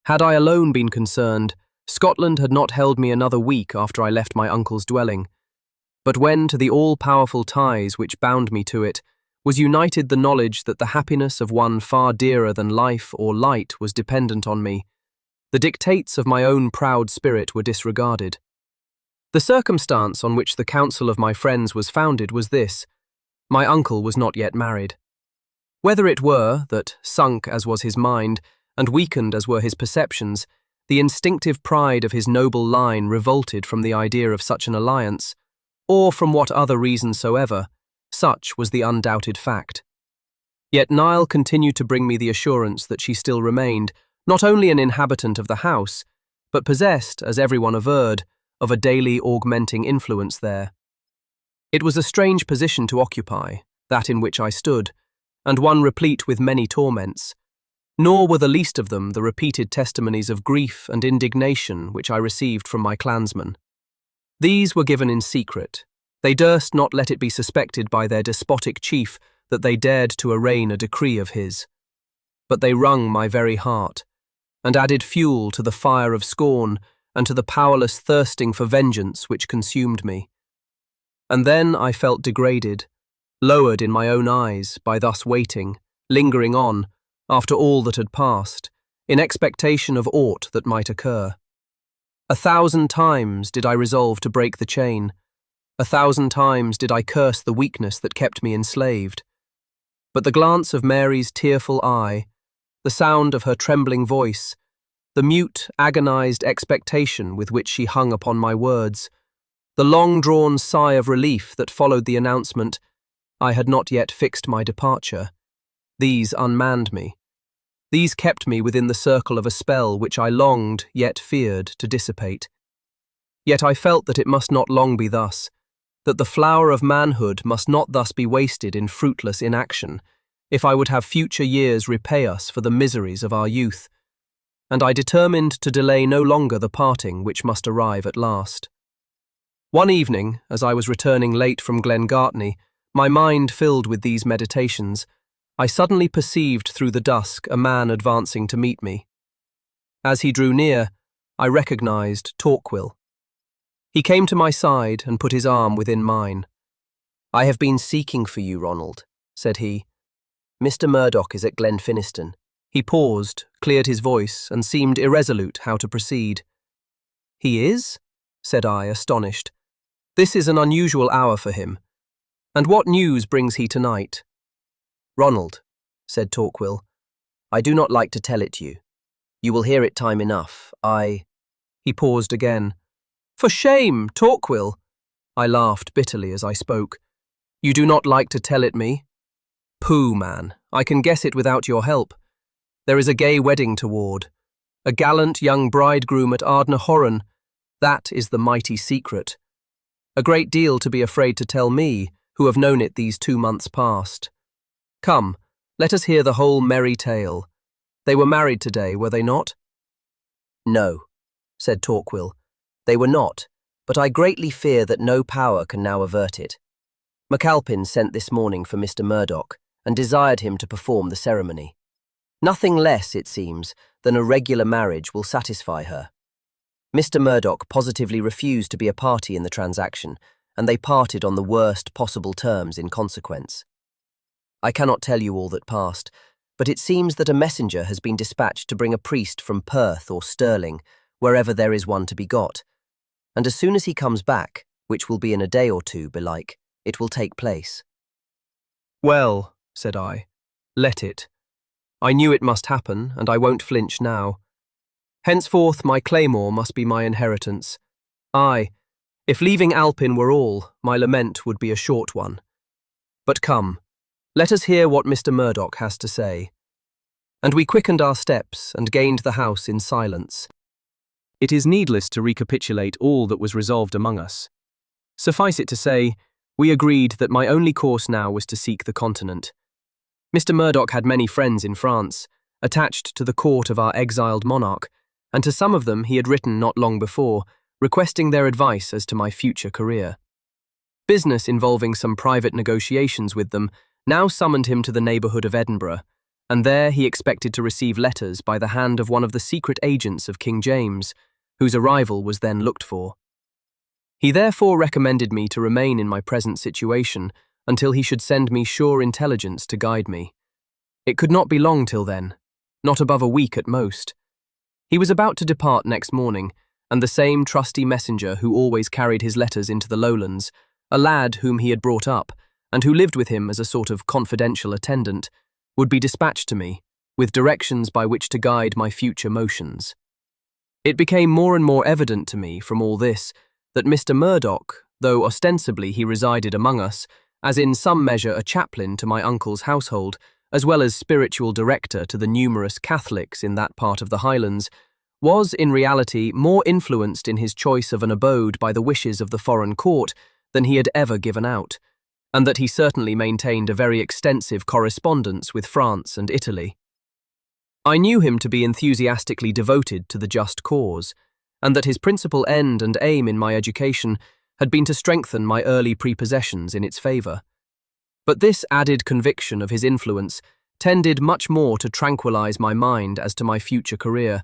Had I alone been concerned, Scotland had not held me another week after I left my uncle's dwelling, but when to the all-powerful ties which bound me to it was united the knowledge that the happiness of one far dearer than life or light was dependent on me, the dictates of my own proud spirit were disregarded. The circumstance on which the counsel of my friends was founded was this: my uncle was not yet married. Whether it were that, sunk as was his mind, and weakened as were his perceptions, the instinctive pride of his noble line revolted from the idea of such an alliance, or from what other reason soever, such was the undoubted fact. Yet Niall continued to bring me the assurance that she still remained, not only an inhabitant of the house, but possessed, as everyone averred, of a daily augmenting influence there. It was a strange position to occupy, that in which I stood, and one replete with many torments, nor were the least of them the repeated testimonies of grief and indignation which I received from my clansmen. These were given in secret. They durst not let it be suspected by their despotic chief that they dared to arraign a decree of his. But they wrung my very heart, and added fuel to the fire of scorn and to the powerless thirsting for vengeance which consumed me. And then I felt degraded, lowered in my own eyes by thus waiting, lingering on, after all that had passed, in expectation of aught that might occur. 1,000 times did I resolve to break the chain. 1,000 times did I curse the weakness that kept me enslaved. But the glance of Mary's tearful eye, the sound of her trembling voice, the mute, agonized expectation with which she hung upon my words, the long-drawn sigh of relief that followed the announcement, I had not yet fixed my departure. These unmanned me. These kept me within the circle of a spell which I longed, yet feared, to dissipate. Yet I felt that it must not long be thus, that the flower of manhood must not thus be wasted in fruitless inaction, if I would have future years repay us for the miseries of our youth, and I determined to delay no longer the parting which must arrive at last. One evening, as I was returning late from Glengartney, my mind filled with these meditations, I suddenly perceived through the dusk a man advancing to meet me. As he drew near, I recognized Torquil. He came to my side and put his arm within mine. "I have been seeking for you, Ronald," said he. "Mr. Murdoch is at Glenfinniston." He paused, cleared his voice, and seemed irresolute how to proceed. "He is?" said I, astonished. "This is an unusual hour for him. And what news brings he tonight?" "Ronald," said Torquil, "I do not like to tell it you. You will hear it time enough. He paused again. "For shame, Torquil!" I laughed bitterly as I spoke. "You do not like to tell it me? Pooh, man, I can guess it without your help. There is a gay wedding toward, a gallant young bridegroom at Ardnahorran. That is the mighty secret. A great deal to be afraid to tell me, who have known it these 2 months past. Come, let us hear the whole merry tale. They were married today, were they not? No, said Torquil. They were not, but I greatly fear that no power can now avert it. MacAlpin sent this morning for Mr. Murdoch and desired him to perform the ceremony. Nothing less, it seems, than a regular marriage will satisfy her. Mr. Murdoch positively refused to be a party in the transaction, and they parted on the worst possible terms in consequence. I cannot tell you all that passed, but it seems that a messenger has been dispatched to bring a priest from Perth or Stirling, wherever there is one to be got, and as soon as he comes back, which will be in a day or two, belike, it will take place. Well, said I, let it. I knew it must happen, and I won't flinch now. Henceforth my claymore must be my inheritance. Aye, if leaving Alpin were all, my lament would be a short one. But come, let us hear what Mr. Murdoch has to say. And we quickened our steps and gained the house in silence. It is needless to recapitulate all that was resolved among us. Suffice it to say, we agreed that my only course now was to seek the continent. Mr. Murdoch had many friends in France, attached to the court of our exiled monarch, and to some of them he had written not long before, requesting their advice as to my future career. Business involving some private negotiations with them now summoned him to the neighbourhood of Edinburgh, and there he expected to receive letters by the hand of one of the secret agents of King James, whose arrival was then looked for. He therefore recommended me to remain in my present situation until he should send me sure intelligence to guide me. It could not be long till then, not above a week at most. He was about to depart next morning, and the same trusty messenger who always carried his letters into the lowlands, a lad whom he had brought up, and who lived with him as a sort of confidential attendant, would be dispatched to me, with directions by which to guide my future motions. It became more and more evident to me from all this that Mr. Murdoch, though ostensibly he resided among us, as in some measure a chaplain to my uncle's household, as well as spiritual director to the numerous Catholics in that part of the Highlands, was in reality more influenced in his choice of an abode by the wishes of the foreign court than he had ever given out, and that he certainly maintained a very extensive correspondence with France and Italy. I knew him to be enthusiastically devoted to the just cause, and that his principal end and aim in my education had been to strengthen my early prepossessions in its favour. But this added conviction of his influence tended much more to tranquillize my mind as to my future career,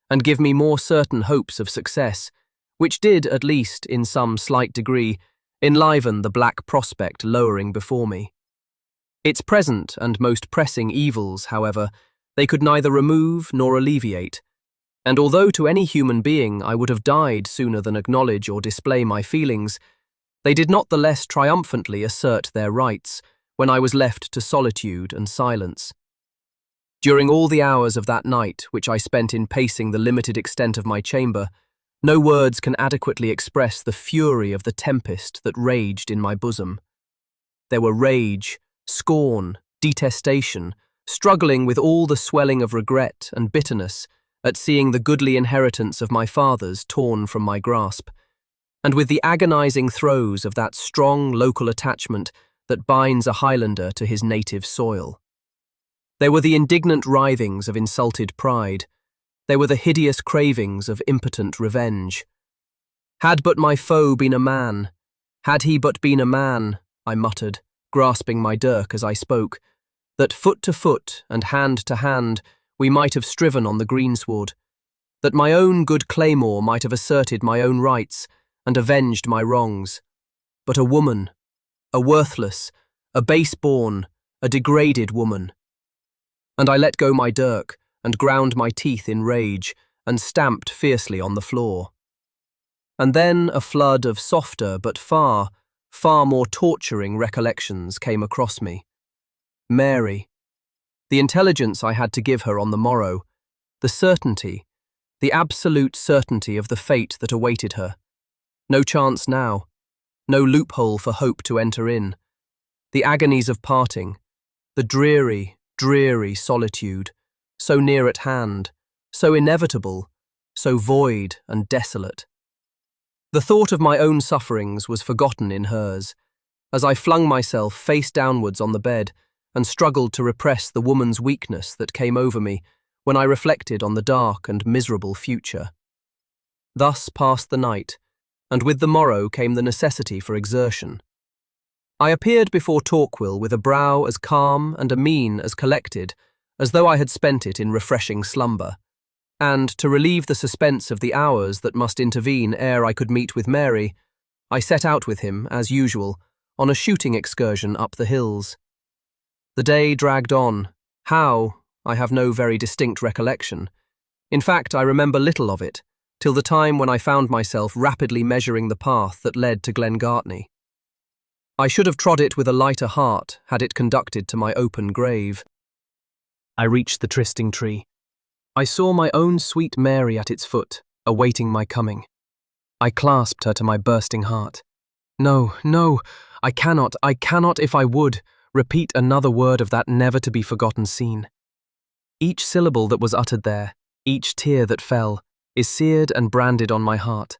and give me more certain hopes of success, which did, at least in some slight degree, enliven the black prospect lowering before me. Its present and most pressing evils, however, they could neither remove nor alleviate, and although to any human being I would have died sooner than acknowledge or display my feelings, they did not the less triumphantly assert their rights when I was left to solitude and silence. During all the hours of that night which I spent in pacing the limited extent of my chamber, no words can adequately express the fury of the tempest that raged in my bosom. There were rage, scorn, detestation, struggling with all the swelling of regret and bitterness at seeing the goodly inheritance of my fathers torn from my grasp, and with the agonizing throes of that strong local attachment that binds a Highlander to his native soil. There were the indignant writhings of insulted pride. There were the hideous cravings of impotent revenge. Had but my foe been a man, had he but been a man, I muttered, grasping my dirk as I spoke, that foot to foot and hand to hand we might have striven on the greensward, that my own good claymore might have asserted my own rights and avenged my wrongs. But a woman, a worthless, a base-born, a degraded woman. And I let go my dirk, and ground my teeth in rage, and stamped fiercely on the floor. And then a flood of softer but far more torturing recollections came across me. Mary, the intelligence I had to give her on the morrow, the certainty, the absolute certainty of the fate that awaited her. No chance now, no loophole for hope to enter in. The agonies of parting, the dreary, dreary solitude, so near at hand, so inevitable, so void and desolate. The thought of my own sufferings was forgotten in hers, as I flung myself face downwards on the bed and struggled to repress the woman's weakness that came over me when I reflected on the dark and miserable future. Thus passed the night, and with the morrow came the necessity for exertion. I appeared before Torquil with a brow as calm and a mien as collected as though I had spent it in refreshing slumber, and, to relieve the suspense of the hours that must intervene ere I could meet with Mary, I set out with him, as usual, on a shooting excursion up the hills. The day dragged on. How, I have no very distinct recollection. In fact, I remember little of it, till the time when I found myself rapidly measuring the path that led to Glengartney. I should have trod it with a lighter heart had it conducted to my open grave. I reached the trysting tree. I saw my own sweet Mary at its foot, awaiting my coming. I clasped her to my bursting heart. No, no, I cannot, if I would, repeat another word of that never-to-be-forgotten scene. Each syllable that was uttered there, each tear that fell, is seared and branded on my heart,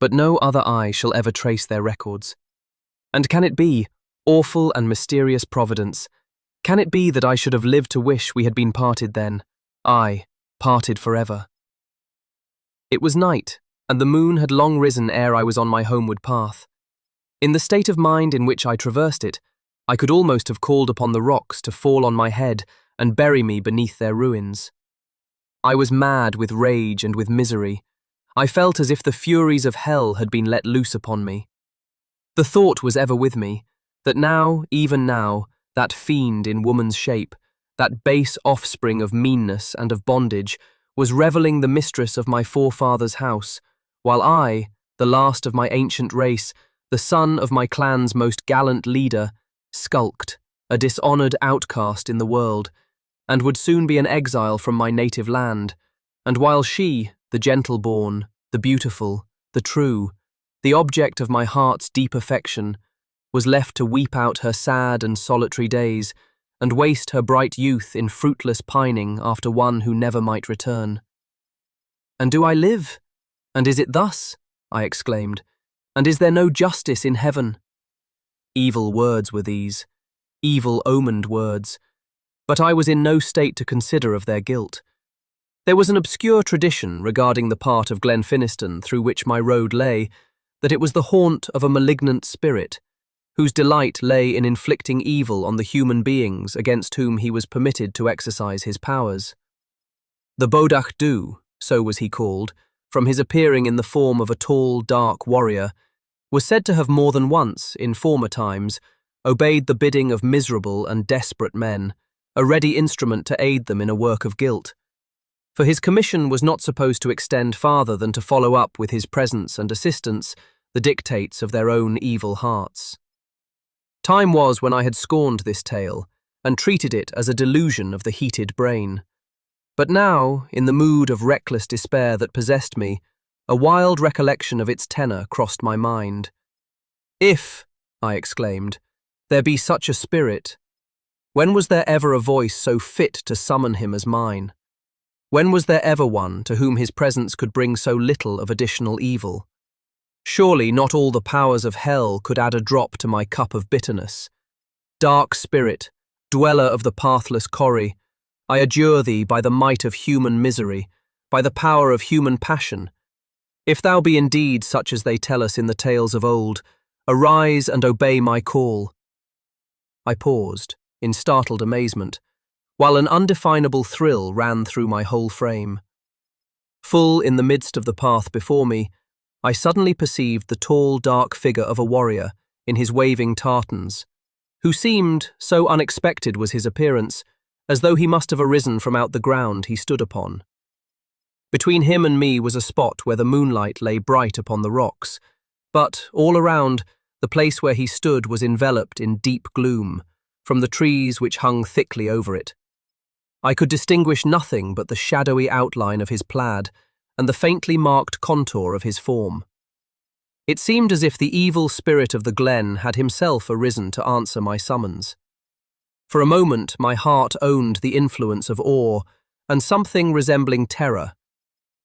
but no other eye shall ever trace their records. And can it be, awful and mysterious Providence, can it be that I should have lived to wish we had been parted then, I, parted forever? It was night, and the moon had long risen ere I was on my homeward path. In the state of mind in which I traversed it, I could almost have called upon the rocks to fall on my head and bury me beneath their ruins. I was mad with rage and with misery. I felt as if the furies of hell had been let loose upon me. The thought was ever with me, that now, even now, that fiend in woman's shape, that base offspring of meanness and of bondage, was revelling the mistress of my forefathers' house, while I, the last of my ancient race, the son of my clan's most gallant leader, skulked, a dishonoured outcast in the world, and would soon be an exile from my native land, and while she, the gentle-born, the beautiful, the true, the object of my heart's deep affection, was left to weep out her sad and solitary days, and waste her bright youth in fruitless pining after one who never might return. "And do I live? And is it thus?" I exclaimed. "And is there no justice in heaven?" Evil words were these, evil-omened words, but I was in no state to consider of their guilt. There was an obscure tradition regarding the part of Glenfinniston through which my road lay, that it was the haunt of a malignant spirit, whose delight lay in inflicting evil on the human beings against whom he was permitted to exercise his powers. The Bodach Du, so was he called, from his appearing in the form of a tall, dark warrior, was said to have more than once, in former times, obeyed the bidding of miserable and desperate men, a ready instrument to aid them in a work of guilt. For his commission was not supposed to extend farther than to follow up with his presence and assistance the dictates of their own evil hearts. Time was when I had scorned this tale, and treated it as a delusion of the heated brain. But now, in the mood of reckless despair that possessed me, a wild recollection of its tenor crossed my mind. "If," I exclaimed, "there be such a spirit, when was there ever a voice so fit to summon him as mine? When was there ever one to whom his presence could bring so little of additional evil? Surely not all the powers of hell could add a drop to my cup of bitterness. Dark spirit, dweller of the pathless corrie, I adjure thee by the might of human misery, by the power of human passion. If thou be indeed such as they tell us in the tales of old, arise and obey my call." I paused, in startled amazement, while an undefinable thrill ran through my whole frame. Full in the midst of the path before me, I suddenly perceived the tall, dark figure of a warrior in his waving tartans, who seemed, so unexpected was his appearance, as though he must have arisen from out the ground he stood upon. Between him and me was a spot where the moonlight lay bright upon the rocks, but, all around, the place where he stood was enveloped in deep gloom, from the trees which hung thickly over it. I could distinguish nothing but the shadowy outline of his plaid and the faintly marked contour of his form. It seemed as if the evil spirit of the glen had himself arisen to answer my summons. For a moment my heart owned the influence of awe and something resembling terror,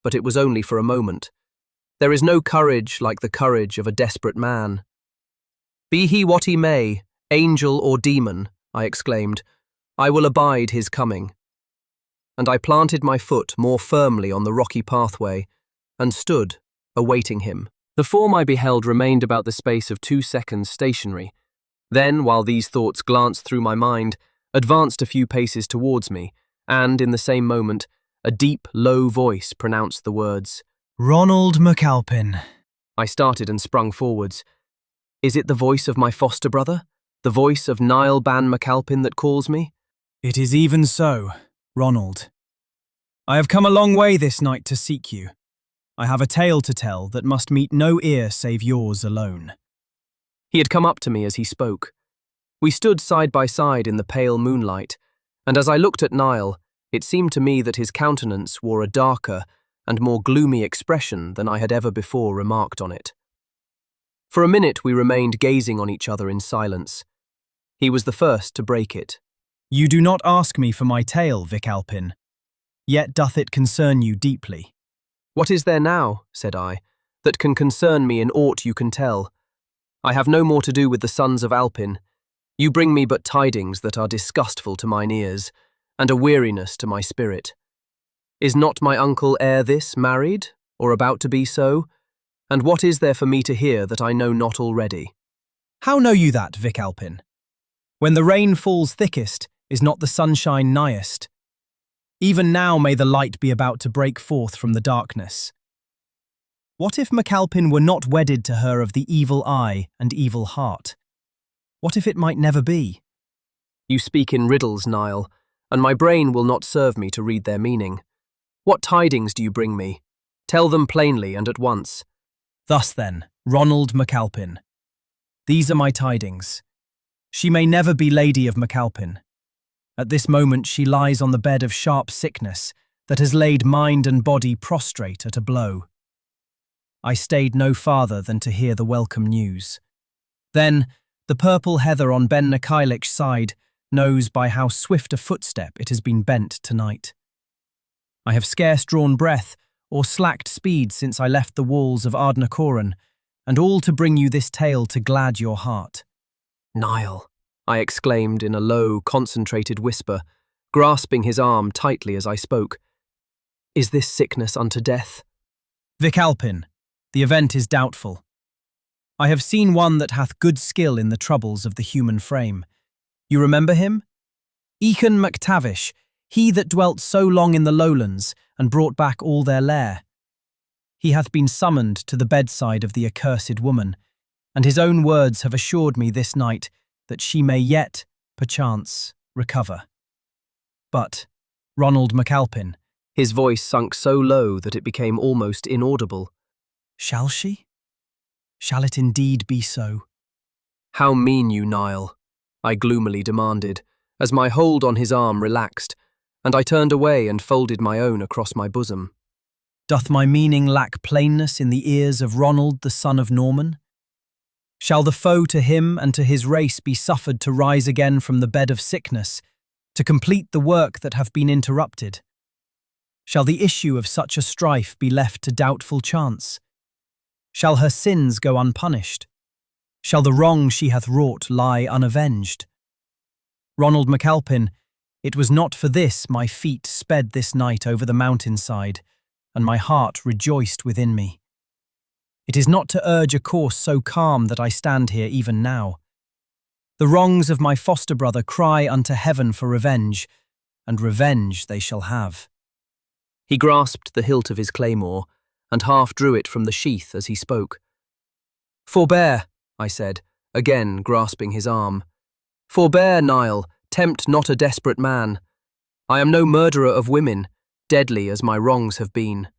but it was only for a moment. There is no courage like the courage of a desperate man. Be he what he may, angel or demon, I exclaimed, I will abide his coming. And I planted my foot more firmly on the rocky pathway and stood, awaiting him. The form I beheld remained about the space of 2 seconds stationary, then, while these thoughts glanced through my mind, advanced a few paces towards me, and, in the same moment, a deep, low voice pronounced the words, Ronald MacAlpin. I started and sprung forwards. Is it the voice of my foster brother? The voice of Niall Ban MacAlpin that calls me? It is even so, Ronald. I have come a long way this night to seek you. I have a tale to tell that must meet no ear save yours alone. He had come up to me as he spoke. We stood side by side in the pale moonlight, and as I looked at Niall, it seemed to me that his countenance wore a darker and more gloomy expression than I had ever before remarked on it. For a minute we remained gazing on each other in silence. He was the first to break it. You do not ask me for my tale, Vic Alpin, yet doth it concern you deeply. What is there now, said I, that can concern me in aught you can tell? I have no more to do with the sons of Alpin. You bring me but tidings that are disgustful to mine ears, and a weariness to my spirit. Is not my uncle ere this married, or about to be so? And what is there for me to hear that I know not already? How know you that, Vic Alpin? When the rain falls thickest, is not the sunshine nighest? Even now may the light be about to break forth from the darkness. What if MacAlpin were not wedded to her of the evil eye and evil heart? What if it might never be? You speak in riddles, Niall, and my brain will not serve me to read their meaning. What tidings do you bring me? Tell them plainly and at once. Thus then, Ronald MacAlpin. These are my tidings. She may never be Lady of MacAlpin. At this moment she lies on the bed of sharp sickness that has laid mind and body prostrate at a blow. I stayed no farther than to hear the welcome news. Then, the purple heather on Ben Nacailich's side knows by how swift a footstep it has been bent tonight. I have scarce drawn breath or slacked speed since I left the walls of Ardnacoran, and all to bring you this tale to glad your heart. Niall, I exclaimed in a low, concentrated whisper, grasping his arm tightly as I spoke. Is this sickness unto death? Vic Alpin, the event is doubtful. I have seen one that hath good skill in the troubles of the human frame. You remember him? Eachon MacTavish, he that dwelt so long in the lowlands and brought back all their lair. He hath been summoned to the bedside of the accursed woman, and his own words have assured me this night that she may yet, perchance, recover. But, Ronald MacAlpin, his voice sunk so low that it became almost inaudible. Shall she? Shall it indeed be so? How mean you, Niall? I gloomily demanded, as my hold on his arm relaxed, and I turned away and folded my own across my bosom. Doth my meaning lack plainness in the ears of Ronald the son of Norman? Shall the foe to him and to his race be suffered to rise again from the bed of sickness, to complete the work that hath been interrupted? Shall the issue of such a strife be left to doubtful chance? Shall her sins go unpunished? Shall the wrong she hath wrought lie unavenged? Ronald MacAlpin, it was not for this my feet sped this night over the mountainside, and my heart rejoiced within me. It is not to urge a course so calm that I stand here even now. The wrongs of my foster brother cry unto heaven for revenge, and revenge they shall have. He grasped the hilt of his claymore, and half drew it from the sheath as he spoke. Forbear, I said, again grasping his arm. Forbear, Niall, tempt not a desperate man. I am no murderer of women, deadly as my wrongs have been.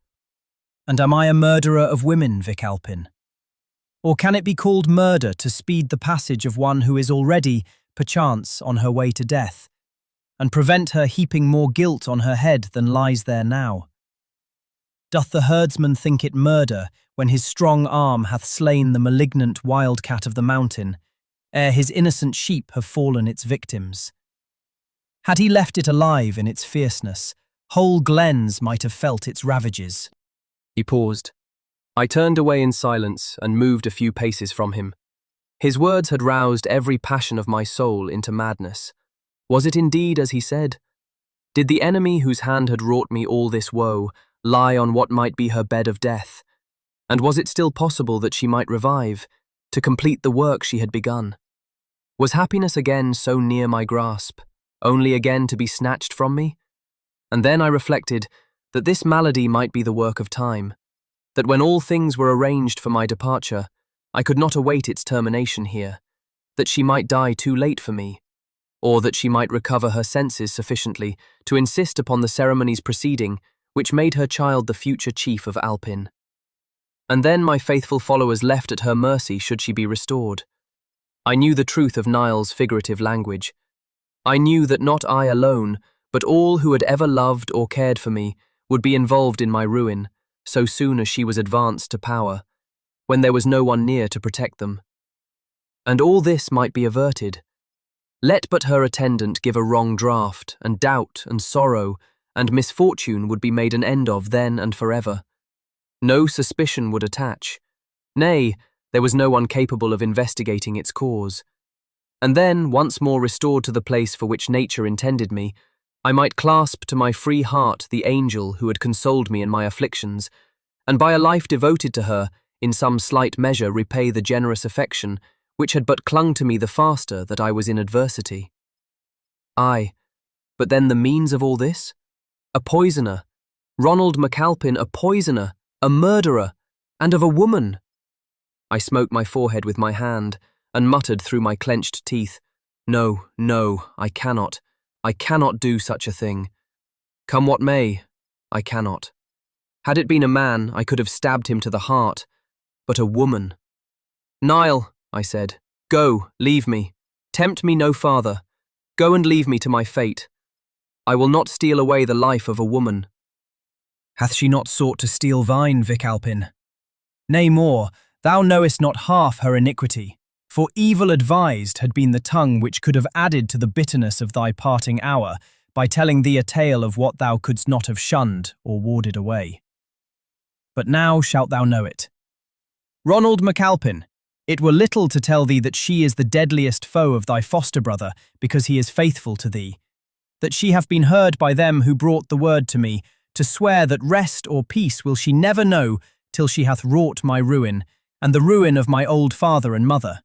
And am I a murderer of women, Vic Alpin? Or can it be called murder to speed the passage of one who is already, perchance, on her way to death, and prevent her heaping more guilt on her head than lies there now? Doth the herdsman think it murder when his strong arm hath slain the malignant wildcat of the mountain, ere his innocent sheep have fallen its victims? Had he left it alive in its fierceness, whole glens might have felt its ravages. He paused. I turned away in silence and moved a few paces from him. His words had roused every passion of my soul into madness. Was it indeed as he said? Did the enemy whose hand had wrought me all this woe lie on what might be her bed of death? And was it still possible that she might revive, to complete the work she had begun? Was happiness again so near my grasp, only again to be snatched from me? And then I reflected that this malady might be the work of time, that when all things were arranged for my departure, I could not await its termination here, that she might die too late for me, or that she might recover her senses sufficiently to insist upon the ceremonies proceeding which made her child the future chief of Alpin. And then my faithful followers left at her mercy should she be restored. I knew the truth of Niall's figurative language. I knew that not I alone, but all who had ever loved or cared for me would be involved in my ruin, so soon as she was advanced to power, when there was no one near to protect them. And all this might be averted. Let but her attendant give a wrong draught, and doubt and sorrow and misfortune would be made an end of then and forever. No suspicion would attach. Nay, there was no one capable of investigating its cause. And then, once more restored to the place for which nature intended me, I might clasp to my free heart the angel who had consoled me in my afflictions, and by a life devoted to her, in some slight measure repay the generous affection which had but clung to me the faster that I was in adversity. Aye, but then the means of all this? A poisoner, Ronald MacAlpin, a poisoner, a murderer, and of a woman. I smote my forehead with my hand, and muttered through my clenched teeth, No, no, I cannot do such a thing. Come what may, I cannot. Had it been a man, I could have stabbed him to the heart, but a woman. Niall, I said, go, leave me. Tempt me no farther. Go and leave me to my fate. I will not steal away the life of a woman. Hath she not sought to steal thine, Vic Alpin? Nay more, thou knowest not half her iniquity, for evil advised had been the tongue which could have added to the bitterness of thy parting hour by telling thee a tale of what thou couldst not have shunned or warded away. But now shalt thou know it. Ronald MacAlpin, it were little to tell thee that she is the deadliest foe of thy foster brother, because he is faithful to thee, that she hath been heard by them who brought the word to me, to swear that rest or peace will she never know till she hath wrought my ruin, and the ruin of my old father and mother.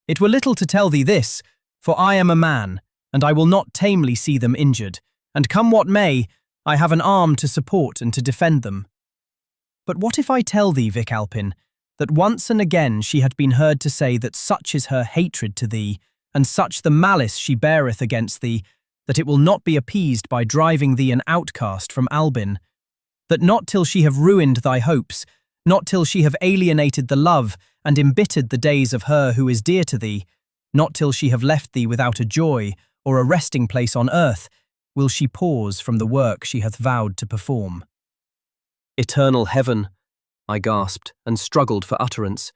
It were little to tell thee this, for I am a man, and I will not tamely see them injured, and come what may, I have an arm to support and to defend them. But what if I tell thee, Vic Alpin, that once and again she hath been heard to say that such is her hatred to thee, and such the malice she beareth against thee, that it will not be appeased by driving thee an outcast from Albin, that not till she have ruined thy hopes, not till she have alienated the love and embittered the days of her who is dear to thee, not till she have left thee without a joy or a resting place on earth, will she pause from the work she hath vowed to perform. Eternal heaven, I gasped and struggled for utterance.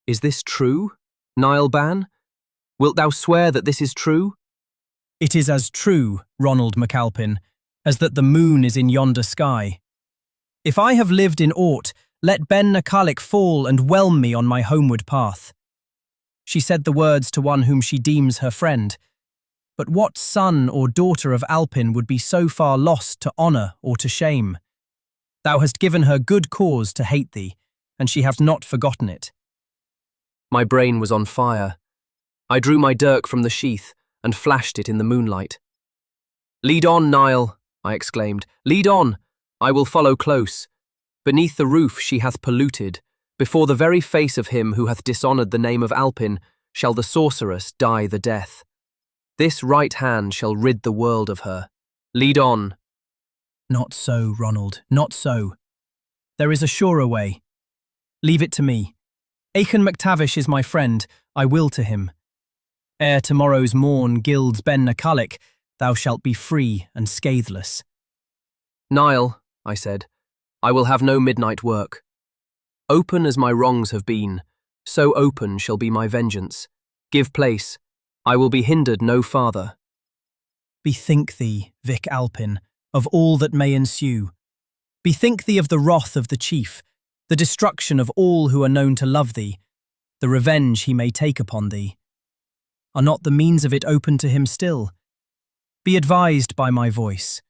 Is this true, Niall Ban? Wilt thou swear that this is true? It is as true, Ronald MacAlpin, as that the moon is in yonder sky. If I have lived in aught, let Ben Nacallic fall and whelm me on my homeward path. She said the words to one whom she deems her friend. But what son or daughter of Alpin would be so far lost to honour or to shame? Thou hast given her good cause to hate thee, and she hath not forgotten it. My brain was on fire. I drew my dirk from the sheath and flashed it in the moonlight. Lead on, Niall, I exclaimed. Lead on, I will follow close. Beneath the roof she hath polluted. Before the very face of him who hath dishonoured the name of Alpin shall the sorceress die the death. This right hand shall rid the world of her. Lead on. Not so, Ronald, not so. There is a surer way. Leave it to me. Aiken MacTavish is my friend, I will to him. Ere tomorrow's morn gilds Ben Nacallic, thou shalt be free and scatheless. Niall, I said, I will have no midnight work. Open as my wrongs have been, so open shall be my vengeance. Give place, I will be hindered no farther. Bethink thee, Vic Alpin, of all that may ensue. Bethink thee of the wrath of the chief, the destruction of all who are known to love thee, the revenge he may take upon thee. Are not the means of it open to him still? Be advised by my voice.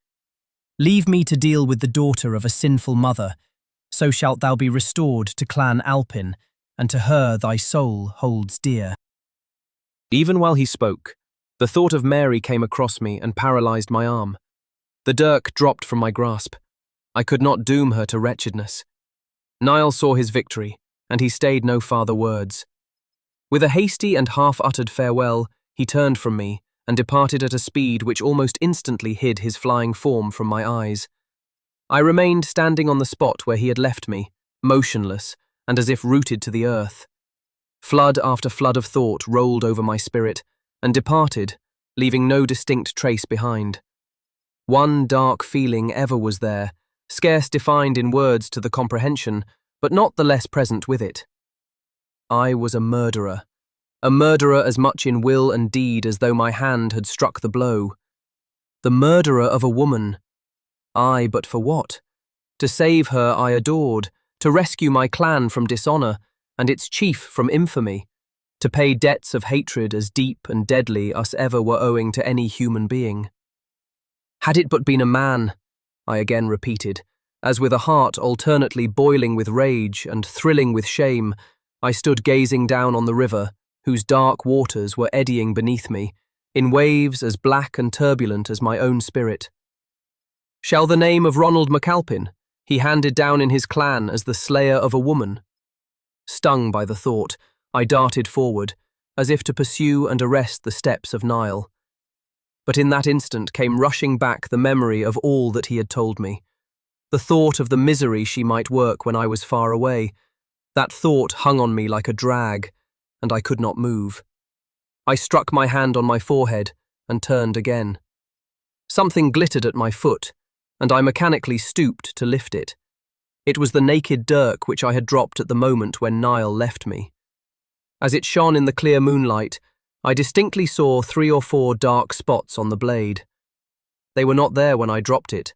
Leave me to deal with the daughter of a sinful mother, so shalt thou be restored to Clan Alpin, and to her thy soul holds dear. Even while he spoke, the thought of Mary came across me and paralysed my arm. The dirk dropped from my grasp. I could not doom her to wretchedness. Niall saw his victory, and he stayed no farther words. With a hasty and half-uttered farewell, he turned from me and departed at a speed which almost instantly hid his flying form from my eyes. I remained standing on the spot where he had left me, motionless and as if rooted to the earth. Flood after flood of thought rolled over my spirit and departed, leaving no distinct trace behind. One dark feeling ever was there, scarce defined in words to the comprehension, but not the less present with it. I was a murderer as much in will and deed as though my hand had struck the blow. The murderer of a woman. Aye, but for what? To save her I adored, to rescue my clan from dishonour, and its chief from infamy, to pay debts of hatred as deep and deadly us ever were owing to any human being. Had it but been a man, I again repeated, as with a heart alternately boiling with rage and thrilling with shame, I stood gazing down on the river, whose dark waters were eddying beneath me, in waves as black and turbulent as my own spirit. Shall the name of Ronald MacAlpin, he handed down in his clan as the slayer of a woman? Stung by the thought, I darted forward, as if to pursue and arrest the steps of Niall. But in that instant came rushing back the memory of all that he had told me. The thought of the misery she might work when I was far away. That thought hung on me like a drag, and I could not move. I struck my hand on my forehead and turned again. Something glittered at my foot, and I mechanically stooped to lift it. It was the naked dirk which I had dropped at the moment when Niall left me. As it shone in the clear moonlight, I distinctly saw 3 or 4 dark spots on the blade. They were not there when I dropped it.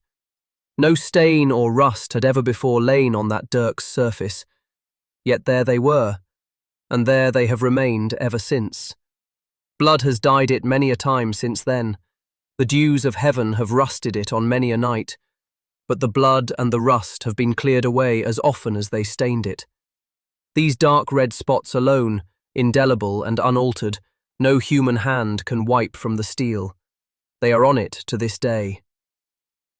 No stain or rust had ever before lain on that dirk's surface, yet there they were, and there they have remained ever since. Blood has dyed it many a time since then. The dews of heaven have rusted it on many a night, but the blood and the rust have been cleared away as often as they stained it. These dark red spots alone, indelible and unaltered, no human hand can wipe from the steel. They are on it to this day.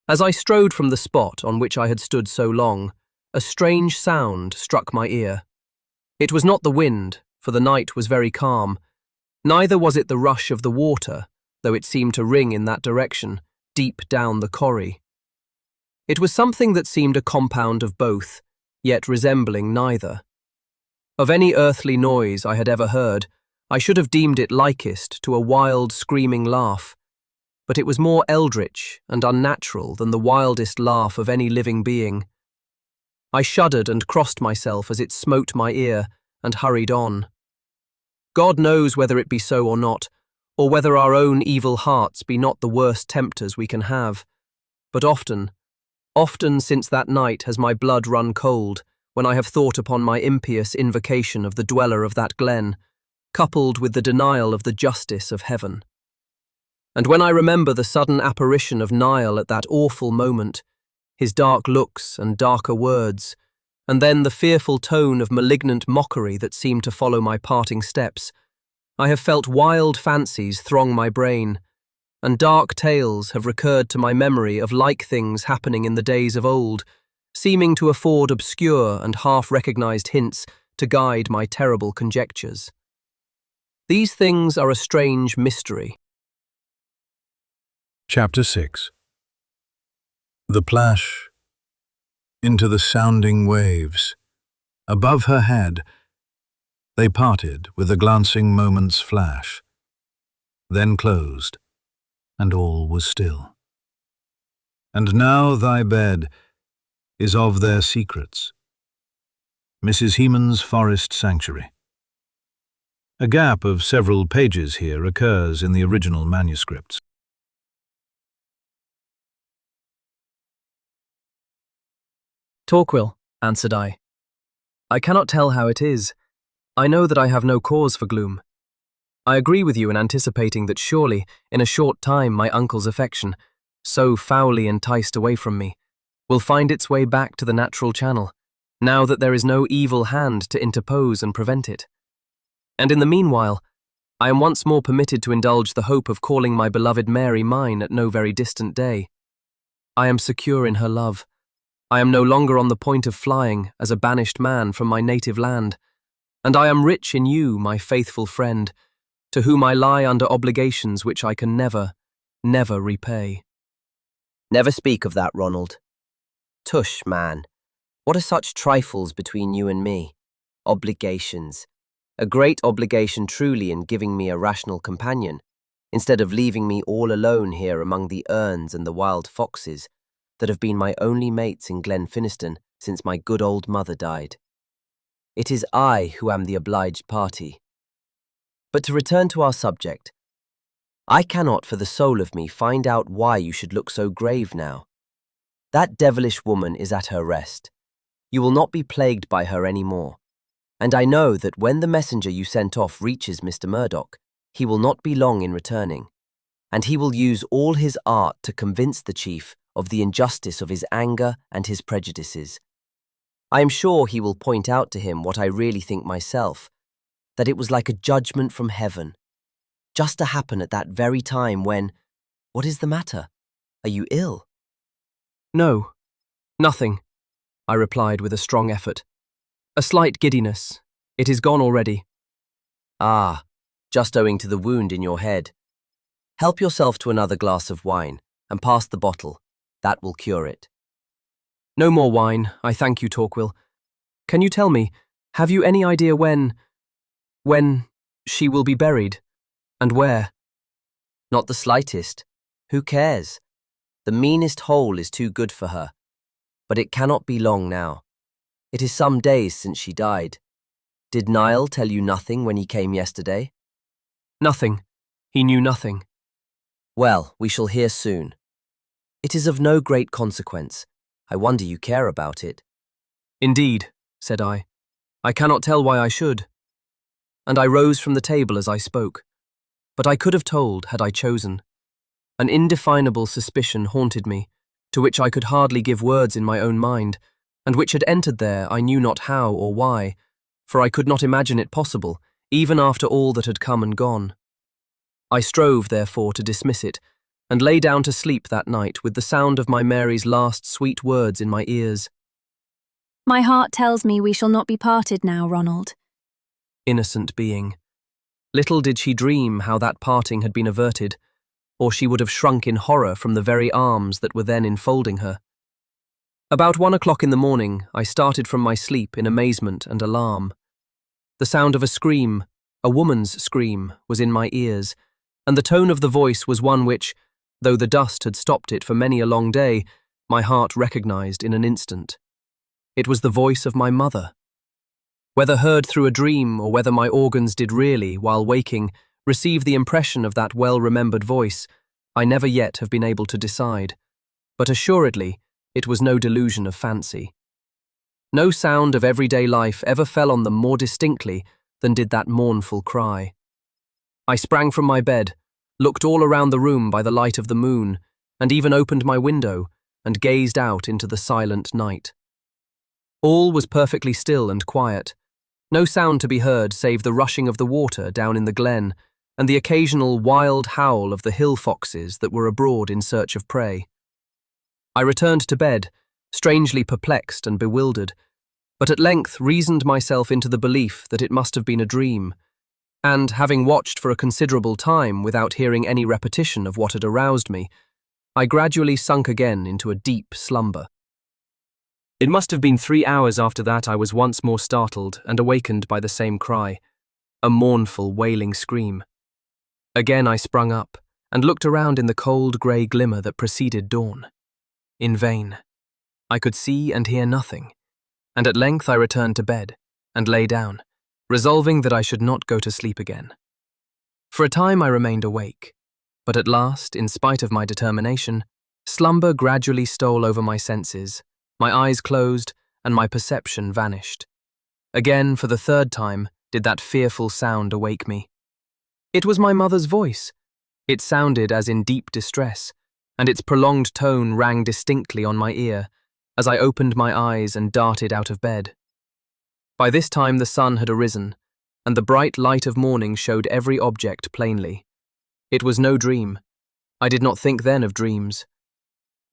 As I strode from the spot on which I had stood so long, a strange sound struck my ear. It was not the wind, for the night was very calm. Neither was it the rush of the water, though it seemed to ring in that direction, deep down the corrie. It was something that seemed a compound of both, yet resembling neither. Of any earthly noise I had ever heard, I should have deemed it likest to a wild, screaming laugh, but it was more eldritch and unnatural than the wildest laugh of any living being. I shuddered and crossed myself as it smote my ear and hurried on. God knows whether it be so or not, or whether our own evil hearts be not the worst tempters we can have, but often since that night has my blood run cold when I have thought upon my impious invocation of the dweller of that glen, coupled with the denial of the justice of heaven. And when I remember the sudden apparition of Niall at that awful moment, his dark looks and darker words, and then the fearful tone of malignant mockery that seemed to follow my parting steps, I have felt wild fancies throng my brain, and dark tales have recurred to my memory of like things happening in the days of old, seeming to afford obscure and half-recognized hints to guide my terrible conjectures. These things are a strange mystery. Chapter 6. The plash into the sounding waves. Above her head, they parted with a glancing moment's flash, then closed, and all was still. And now thy bed is of their secrets. Mrs. Heman's Forest Sanctuary. A gap of several pages here occurs in the original manuscripts. Torquil, answered I, I cannot tell how it is. I know that I have no cause for gloom. I agree with you in anticipating that surely, in a short time, my uncle's affection, so foully enticed away from me, will find its way back to the natural channel, now that there is no evil hand to interpose and prevent it. And in the meanwhile, I am once more permitted to indulge the hope of calling my beloved Mary mine at no very distant day. I am secure in her love. I am no longer on the point of flying as a banished man from my native land, and I am rich in you, my faithful friend, to whom I lie under obligations which I can never, never repay. Never speak of that, Ronald. Tush, man. What are such trifles between you and me? Obligations. A great obligation truly in giving me a rational companion, instead of leaving me all alone here among the urns and the wild foxes that have been my only mates in Glenfinniston since my good old mother died. It is I who am the obliged party. But to return to our subject, I cannot for the soul of me find out why you should look so grave now. That devilish woman is at her rest. You will not be plagued by her any more. And I know that when the messenger you sent off reaches Mr. Murdoch, he will not be long in returning, and he will use all his art to convince the chief of the injustice of his anger and his prejudices. I am sure he will point out to him what I really think myself, that it was like a judgment from heaven, just to happen at that very time when— What is the matter? Are you ill? No, nothing, I replied with a strong effort. A slight giddiness. It is gone already. Ah, just owing to the wound in your head. Help yourself to another glass of wine, and pass the bottle. That will cure it. No more wine, I thank you, Torquil. Can you tell me, have you any idea when she will be buried? And where? Not the slightest. Who cares? The meanest hole is too good for her. But it cannot be long now. It is some days since she died. Did Niall tell you nothing when he came yesterday? Nothing. He knew nothing. Well, we shall hear soon. It is of no great consequence. I wonder you care about it. Indeed, said I. I cannot tell why I should. And I rose from the table as I spoke. But I could have told had I chosen. An indefinable suspicion haunted me, to which I could hardly give words in my own mind, and which had entered there I knew not how or why, for I could not imagine it possible, even after all that had come and gone. I strove, therefore, to dismiss it, and lay down to sleep that night with the sound of my Mary's last sweet words in my ears. My heart tells me we shall not be parted now, Ronald. Innocent being. Little did she dream how that parting had been averted, or she would have shrunk in horror from the very arms that were then enfolding her. About 1 o'clock in the morning, I started from my sleep in amazement and alarm. The sound of a scream, a woman's scream, was in my ears, and the tone of the voice was one which, though the dust had stopped it for many a long day, my heart recognized in an instant. It was the voice of my mother. Whether heard through a dream or whether my organs did really, while waking, receive the impression of that well-remembered voice, I never yet have been able to decide. But assuredly, it was no delusion of fancy. No sound of everyday life ever fell on them more distinctly than did that mournful cry. I sprang from my bed, looked all around the room by the light of the moon, and even opened my window and gazed out into the silent night. All was perfectly still and quiet, no sound to be heard save the rushing of the water down in the glen and the occasional wild howl of the hill foxes that were abroad in search of prey. I returned to bed, strangely perplexed and bewildered, but at length reasoned myself into the belief that it must have been a dream, and, having watched for a considerable time without hearing any repetition of what had aroused me, I gradually sunk again into a deep slumber. It must have been 3 hours after that I was once more startled and awakened by the same cry, a mournful, wailing scream. Again I sprung up and looked around in the cold grey glimmer that preceded dawn. In vain. I could see and hear nothing, and at length I returned to bed and lay down, resolving that I should not go to sleep again. For a time I remained awake, but at last, in spite of my determination, slumber gradually stole over my senses, my eyes closed, and my perception vanished. Again, for the third time, did that fearful sound awake me. It was my mother's voice. It sounded as in deep distress, and its prolonged tone rang distinctly on my ear as I opened my eyes and darted out of bed. By this time the sun had arisen, and the bright light of morning showed every object plainly. It was no dream. I did not think then of dreams.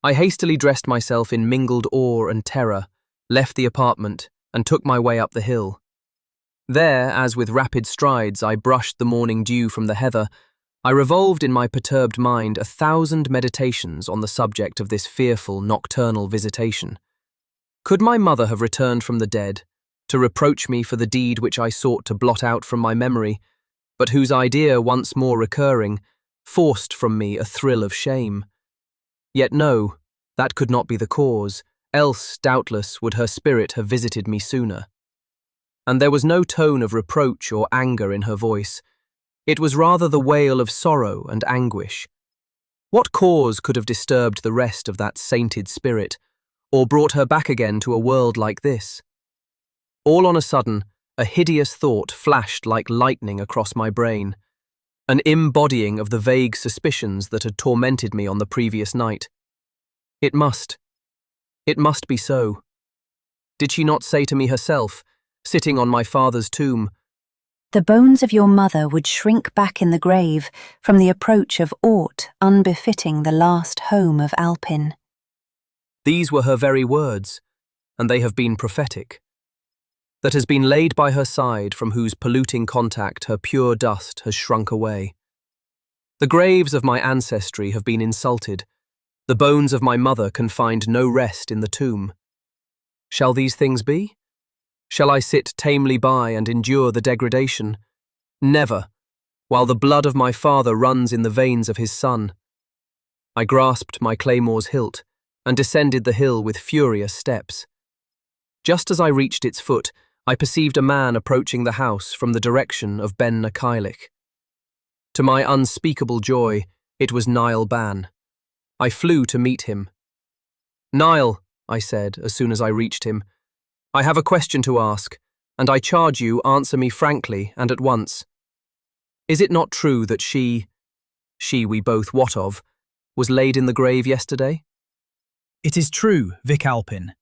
I hastily dressed myself in mingled awe and terror, left the apartment, and took my way up the hill. There, as with rapid strides I brushed the morning dew from the heather, I revolved in my perturbed mind 1,000 meditations on the subject of this fearful nocturnal visitation. Could my mother have returned from the dead, to reproach me for the deed which I sought to blot out from my memory, but whose idea, once more recurring, forced from me a thrill of shame? Yet no, that could not be the cause, else, doubtless, would her spirit have visited me sooner. And there was no tone of reproach or anger in her voice. It was rather the wail of sorrow and anguish. What cause could have disturbed the rest of that sainted spirit, or brought her back again to a world like this? All on a sudden, a hideous thought flashed like lightning across my brain, an embodying of the vague suspicions that had tormented me on the previous night. It must be so. Did she not say to me herself, sitting on my father's tomb, The bones of your mother would shrink back in the grave from the approach of aught unbefitting the last home of Alpin? These were her very words, and they have been prophetic. That has been laid by her side, from whose polluting contact her pure dust has shrunk away. The graves of my ancestry have been insulted. The bones of my mother can find no rest in the tomb. Shall these things be? Shall I sit tamely by and endure the degradation? Never, while the blood of my father runs in the veins of his son. I grasped my claymore's hilt and descended the hill with furious steps. Just as I reached its foot, I perceived a man approaching the house from the direction of Ben Nakailich. To my unspeakable joy, it was Niall Ban. I flew to meet him. "Niall," I said as soon as I reached him, "I have a question to ask, and I charge you answer me frankly and at once. Is it not true that she we both wot of, was laid in the grave yesterday?" It is true, Vic Alpin.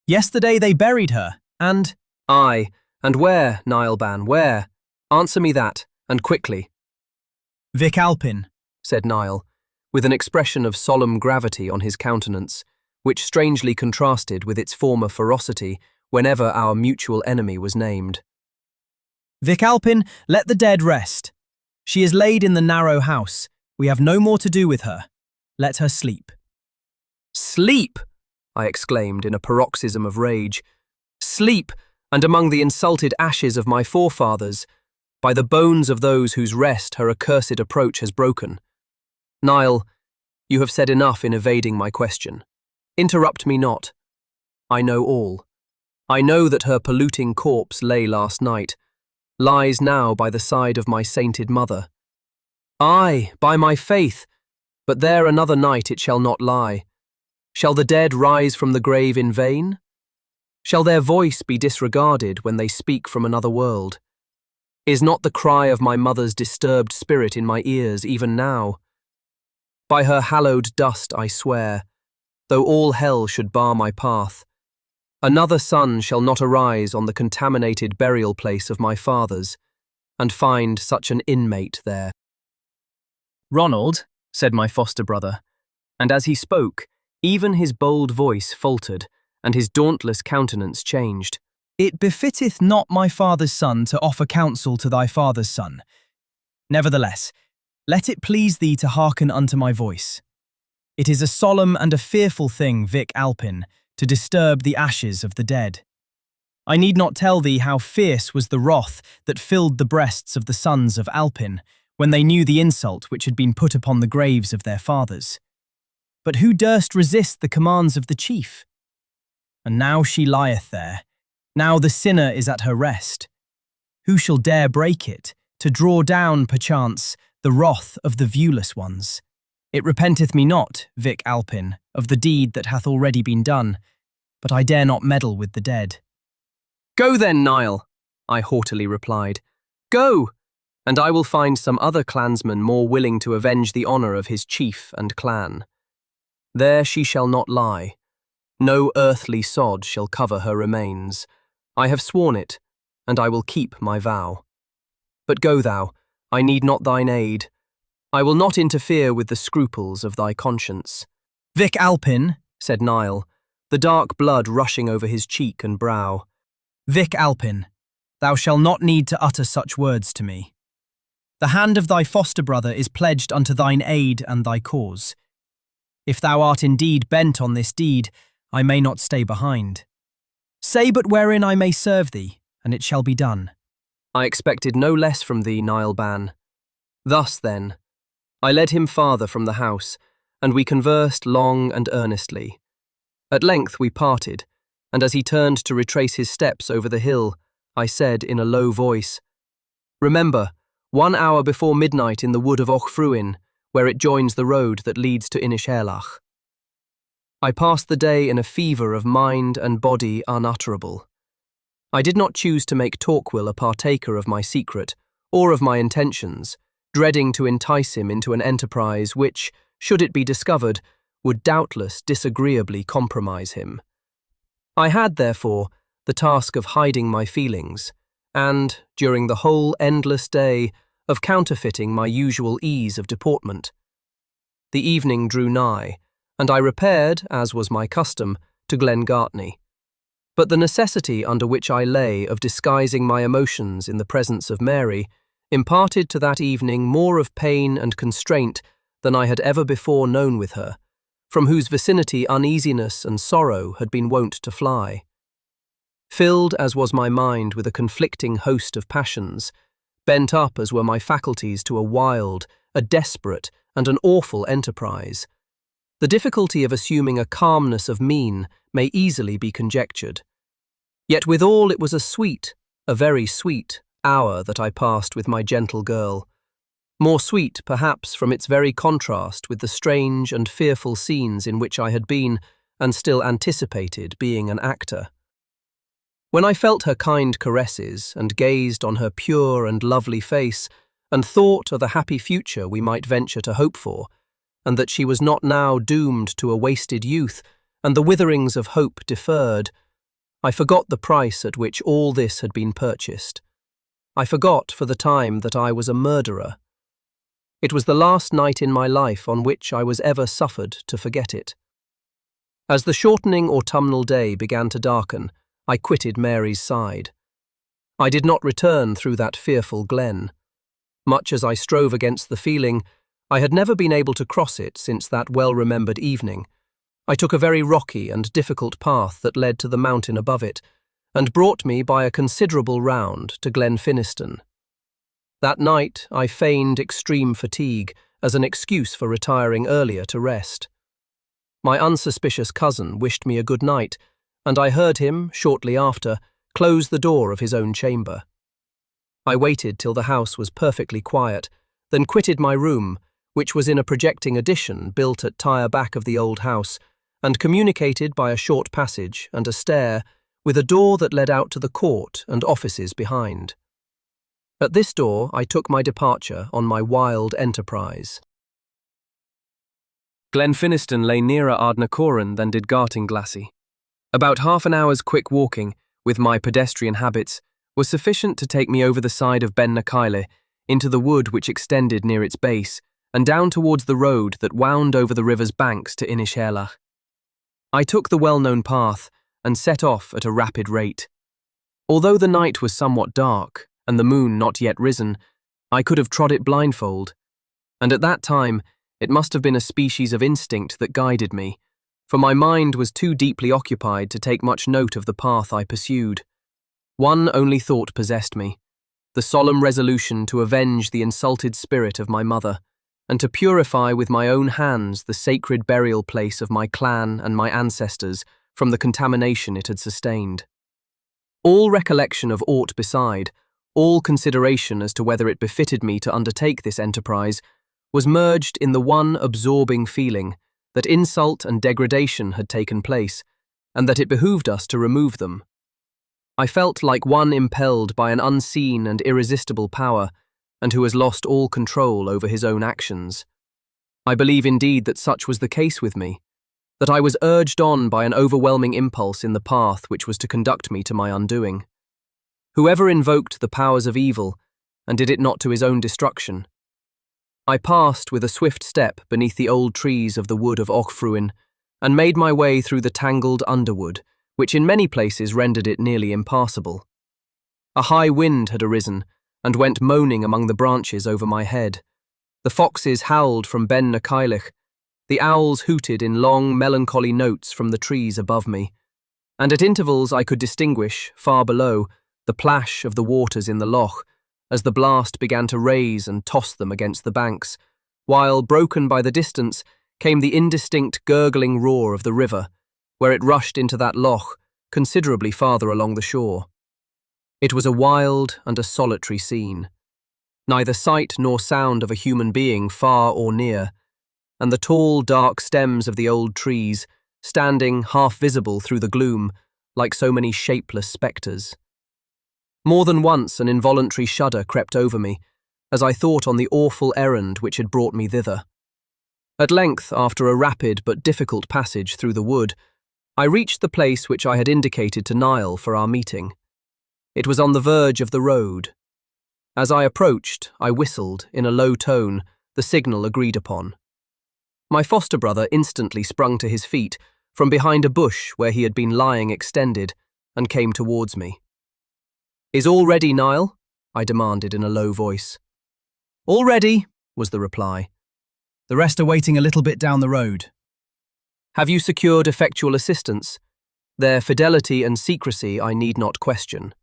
Yesterday they buried her, and— "Aye, and where, Niall Ban, where? Answer me that, and quickly." Vic Alpin, said Niall, with an expression of solemn gravity on his countenance, which strangely contrasted with its former ferocity whenever our mutual enemy was named. Vic Alpin, let the dead rest. She is laid in the narrow house. We have no more to do with her. Let her sleep. "Sleep!" I exclaimed in a paroxysm of rage. "Sleep, and among the insulted ashes of my forefathers, by the bones of those whose rest her accursed approach has broken. Niall, you have said enough in evading my question. Interrupt me not. I know all. I know that her polluting corpse lay last night, lies now by the side of my sainted mother. Aye, by my faith, but there another night it shall not lie. Shall the dead rise from the grave in vain? Shall their voice be disregarded when they speak from another world? Is not the cry of my mother's disturbed spirit in my ears even now? By her hallowed dust I swear, though all hell should bar my path, another sun shall not arise on the contaminated burial place of my fathers, and find such an inmate there." "Ronald," said my foster brother, and as he spoke, even his bold voice faltered, and his dauntless countenance changed. "It befitteth not my father's son to offer counsel to thy father's son. Nevertheless, let it please thee to hearken unto my voice. It is a solemn and a fearful thing, Vic Alpin, to disturb the ashes of the dead. I need not tell thee how fierce was the wrath that filled the breasts of the sons of Alpin when they knew the insult which had been put upon the graves of their fathers. But who durst resist the commands of the chief? And now she lieth there. Now the sinner is at her rest. Who shall dare break it, to draw down, perchance, the wrath of the viewless ones? It repenteth me not, Vic Alpin, of the deed that hath already been done, but I dare not meddle with the dead. Go then, Niall, I haughtily replied. Go, and I will find some other clansman more willing to avenge the honour of his chief and clan. There she shall not lie. No earthly sod shall cover her remains. I have sworn it, and I will keep my vow. But go thou, I need not thine aid. I will not interfere with the scruples of thy conscience. Vic Alpin, said Niall, the dark blood rushing over his cheek and brow. Vic Alpin, thou shalt not need to utter such words to me. The hand of thy foster brother is pledged unto thine aid and thy cause. If thou art indeed bent on this deed, I may not stay behind. Say but wherein I may serve thee, and it shall be done. I expected no less from thee, Niall Ban. Thus, then, I led him farther from the house, and we conversed long and earnestly. At length we parted, and as he turned to retrace his steps over the hill, I said in a low voice, Remember, 1 hour before midnight in the wood of Ochfruin, where it joins the road that leads to INISHAIRLACH. I passed the day in a fever of mind and body unutterable. I did not choose to make Torquil a partaker of my secret, or of my intentions, dreading to entice him into an enterprise which, should it be discovered, would doubtless disagreeably compromise him. I had, therefore, the task of hiding my feelings, and, during the whole endless day, of counterfeiting my usual ease of deportment. The evening drew nigh, and I repaired, as was my custom, to Glengartney. But the necessity under which I lay of disguising my emotions in the presence of Mary imparted to that evening more of pain and constraint than I had ever before known with her, from whose vicinity uneasiness and sorrow had been wont to fly. Filled as was my mind with a conflicting host of passions, bent up as were my faculties to a wild, a desperate, and an awful enterprise, the difficulty of assuming a calmness of mien may easily be conjectured. Yet withal it was a sweet, a very sweet, hour that I passed with my gentle girl, more sweet, perhaps, from its very contrast with the strange and fearful scenes in which I had been, and still anticipated, being an actor. When I felt her kind caresses, and gazed on her pure and lovely face, and thought of the happy future we might venture to hope for, and that she was not now doomed to a wasted youth, and the witherings of hope deferred, I forgot the price at which all this had been purchased. I forgot for the time that I was a murderer. It was the last night in my life on which I was ever suffered to forget it. As the shortening autumnal day began to darken, I quitted Mary's side. I did not return through that fearful glen. Much as I strove against the feeling, I had never been able to cross it since that well-remembered evening. I took a very rocky and difficult path that led to the mountain above it, and brought me by a considerable round to Glenfinniston. That night I feigned extreme fatigue as an excuse for retiring earlier to rest. My unsuspicious cousin wished me a good night, and I heard him, shortly after, close the door of his own chamber. I waited till the house was perfectly quiet, then quitted my room, which was in a projecting addition built at tire back of the old house, and communicated by a short passage and a stair with a door that led out to the court and offices behind. At this door I took my departure on my wild enterprise. Glenfinniston lay nearer Ardnacoran than did Gartinglassy. About half an hour's quick walking, with my pedestrian habits, was sufficient to take me over the side of Ben Nacaile, into the wood which extended near its base, and down towards the road that wound over the river's banks to INISHAIRLACH. I took the well-known path, and set off at a rapid rate. Although the night was somewhat dark, and the moon not yet risen, I could have trod it blindfold, and at that time it must have been a species of instinct that guided me, for my mind was too deeply occupied to take much note of the path I pursued. One only thought possessed me, the solemn resolution to avenge the insulted spirit of my mother, and to purify with my own hands the sacred burial place of my clan and my ancestors from the contamination it had sustained. All recollection of aught beside, all consideration as to whether it befitted me to undertake this enterprise, was merged in the one absorbing feeling that insult and degradation had taken place, and that it behooved us to remove them. I felt like one impelled by an unseen and irresistible power, and who has lost all control over his own actions. I believe indeed that such was the case with me, that I was urged on by an overwhelming impulse in the path which was to conduct me to my undoing. Whoever invoked the powers of evil, and did it not to his own destruction. I passed with a swift step beneath the old trees of the wood of Ochfruin, and made my way through the tangled underwood, which in many places rendered it nearly impassable. A high wind had arisen, and went moaning among the branches over my head. The foxes howled from Ben Nacaillich, the owls hooted in long, melancholy notes from the trees above me, and at intervals I could distinguish, far below, the plash of the waters in the loch, as the blast began to raise and toss them against the banks, while, broken by the distance, came the indistinct gurgling roar of the river, where it rushed into that loch, considerably farther along the shore. It was a wild and a solitary scene. Neither sight nor sound of a human being far or near, and the tall, dark stems of the old trees, standing half visible through the gloom, like so many shapeless spectres. More than once an involuntary shudder crept over me, as I thought on the awful errand which had brought me thither. At length, after a rapid but difficult passage through the wood, I reached the place which I had indicated to Niall for our meeting. It was on the verge of the road. As I approached, I whistled, in a low tone, the signal agreed upon. My foster brother instantly sprung to his feet, from behind a bush where he had been lying extended, and came towards me. "Is all ready, Niall?" I demanded in a low voice. "All ready," was the reply. "The rest are waiting a little bit down the road." "Have you secured effectual assistance? Their fidelity and secrecy I need not question."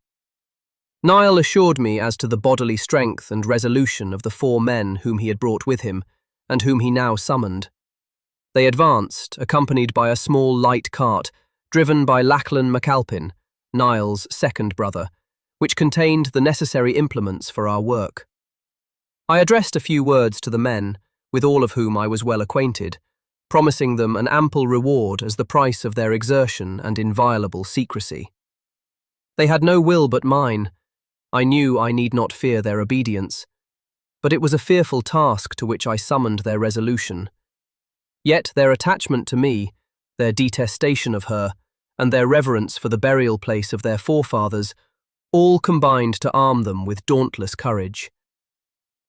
Niall assured me as to the bodily strength and resolution of the 4 men whom he had brought with him, and whom he now summoned. They advanced, accompanied by a small light cart, driven by Ronald MacAlpin, Niall's second brother, which contained the necessary implements for our work. I addressed a few words to the men, with all of whom I was well acquainted, promising them an ample reward as the price of their exertion and inviolable secrecy. They had no will but mine. I knew I need not fear their obedience, but it was a fearful task to which I summoned their resolution. Yet their attachment to me, their detestation of her, and their reverence for the burial place of their forefathers, all combined to arm them with dauntless courage.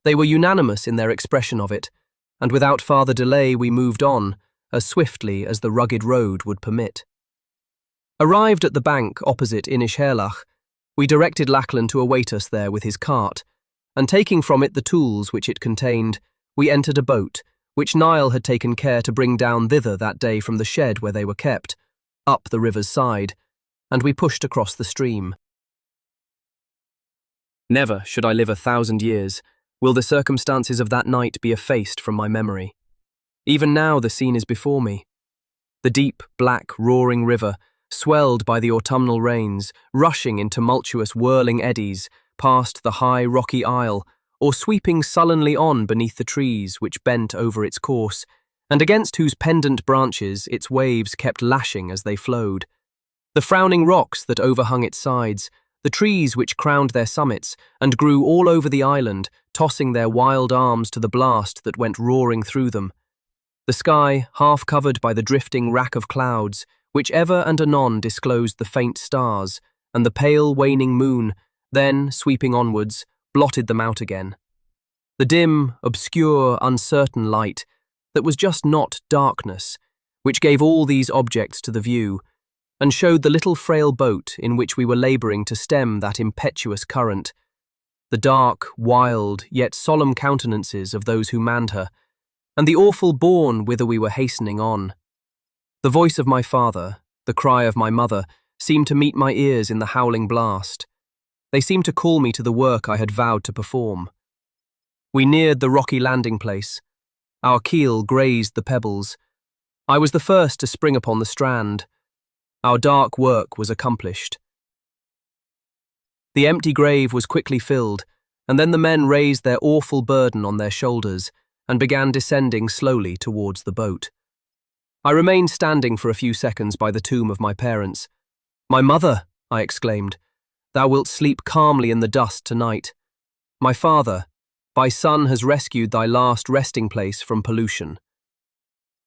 They were unanimous in their expression of it, and without farther delay we moved on, as swiftly as the rugged road would permit. Arrived at the bank opposite INISHAIRLACH, we directed Lachlan to await us there with his cart, and taking from it the tools which it contained, we entered a boat, which Niall had taken care to bring down thither that day from the shed where they were kept, up the river's side, and we pushed across the stream. Never, should I live 1,000 years, will the circumstances of that night be effaced from my memory. Even now the scene is before me. The deep, black, roaring river, swelled by the autumnal rains, rushing in tumultuous, whirling eddies, past the high, rocky isle, or sweeping sullenly on beneath the trees which bent over its course, and against whose pendant branches its waves kept lashing as they flowed. The frowning rocks that overhung its sides, the trees which crowned their summits, and grew all over the island, tossing their wild arms to the blast that went roaring through them. The sky, half covered by the drifting rack of clouds, which ever and anon disclosed the faint stars, and the pale waning moon, then, sweeping onwards, blotted them out again. The dim, obscure, uncertain light, that was just not darkness, which gave all these objects to the view, and showed the little frail boat in which we were labouring to stem that impetuous current, the dark, wild, yet solemn countenances of those who manned her, and the awful bourne whither we were hastening on. The voice of my father, the cry of my mother, seemed to meet my ears in the howling blast. They seemed to call me to the work I had vowed to perform. We neared the rocky landing place. Our keel grazed the pebbles. I was the first to spring upon the strand. Our dark work was accomplished. The empty grave was quickly filled, and then the men raised their awful burden on their shoulders and began descending slowly towards the boat. I remained standing for a few seconds by the tomb of my parents. "My mother!" I exclaimed, Thou wilt sleep calmly in the dust tonight. My father, thy son has rescued thy last resting place from pollution.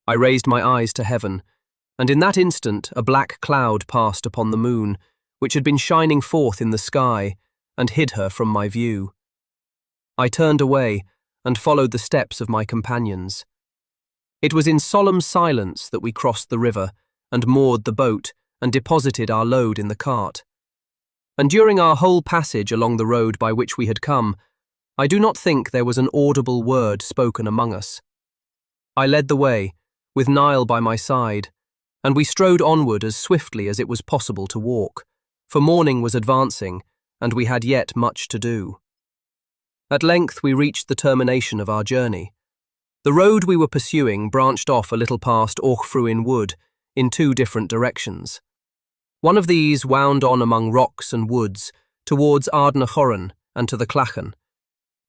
I raised my eyes to heaven, and in that instant a black cloud passed upon the moon, which had been shining forth in the sky, and hid her from my view. I turned away and followed the steps of my companions. It was in solemn silence that we crossed the river and moored the boat and deposited our load in the cart. And during our whole passage along the road by which we had come, I do not think there was an audible word spoken among us. I led the way, with Niall by my side, and we strode onward as swiftly as it was possible to walk, for morning was advancing, and we had yet much to do. At length we reached the termination of our journey. The road we were pursuing branched off a little past Auchfruin Wood in two different directions. One of these wound on among rocks and woods towards Ardnachoran and to the Clachan.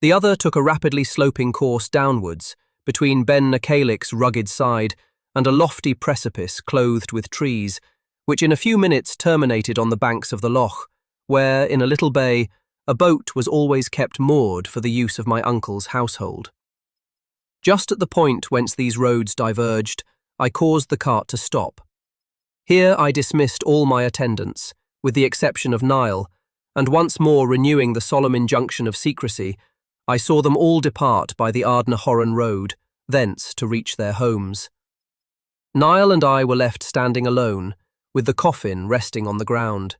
The other took a rapidly sloping course downwards between Ben Nacalic's rugged side and a lofty precipice clothed with trees, which in a few minutes terminated on the banks of the loch, where, in a little bay, a boat was always kept moored for the use of my uncle's household. Just at the point whence these roads diverged, I caused the cart to stop. Here I dismissed all my attendants, with the exception of Niall, and once more renewing the solemn injunction of secrecy, I saw them all depart by the Ardnachoran road, thence to reach their homes. Niall and I were left standing alone, with the coffin resting on the ground.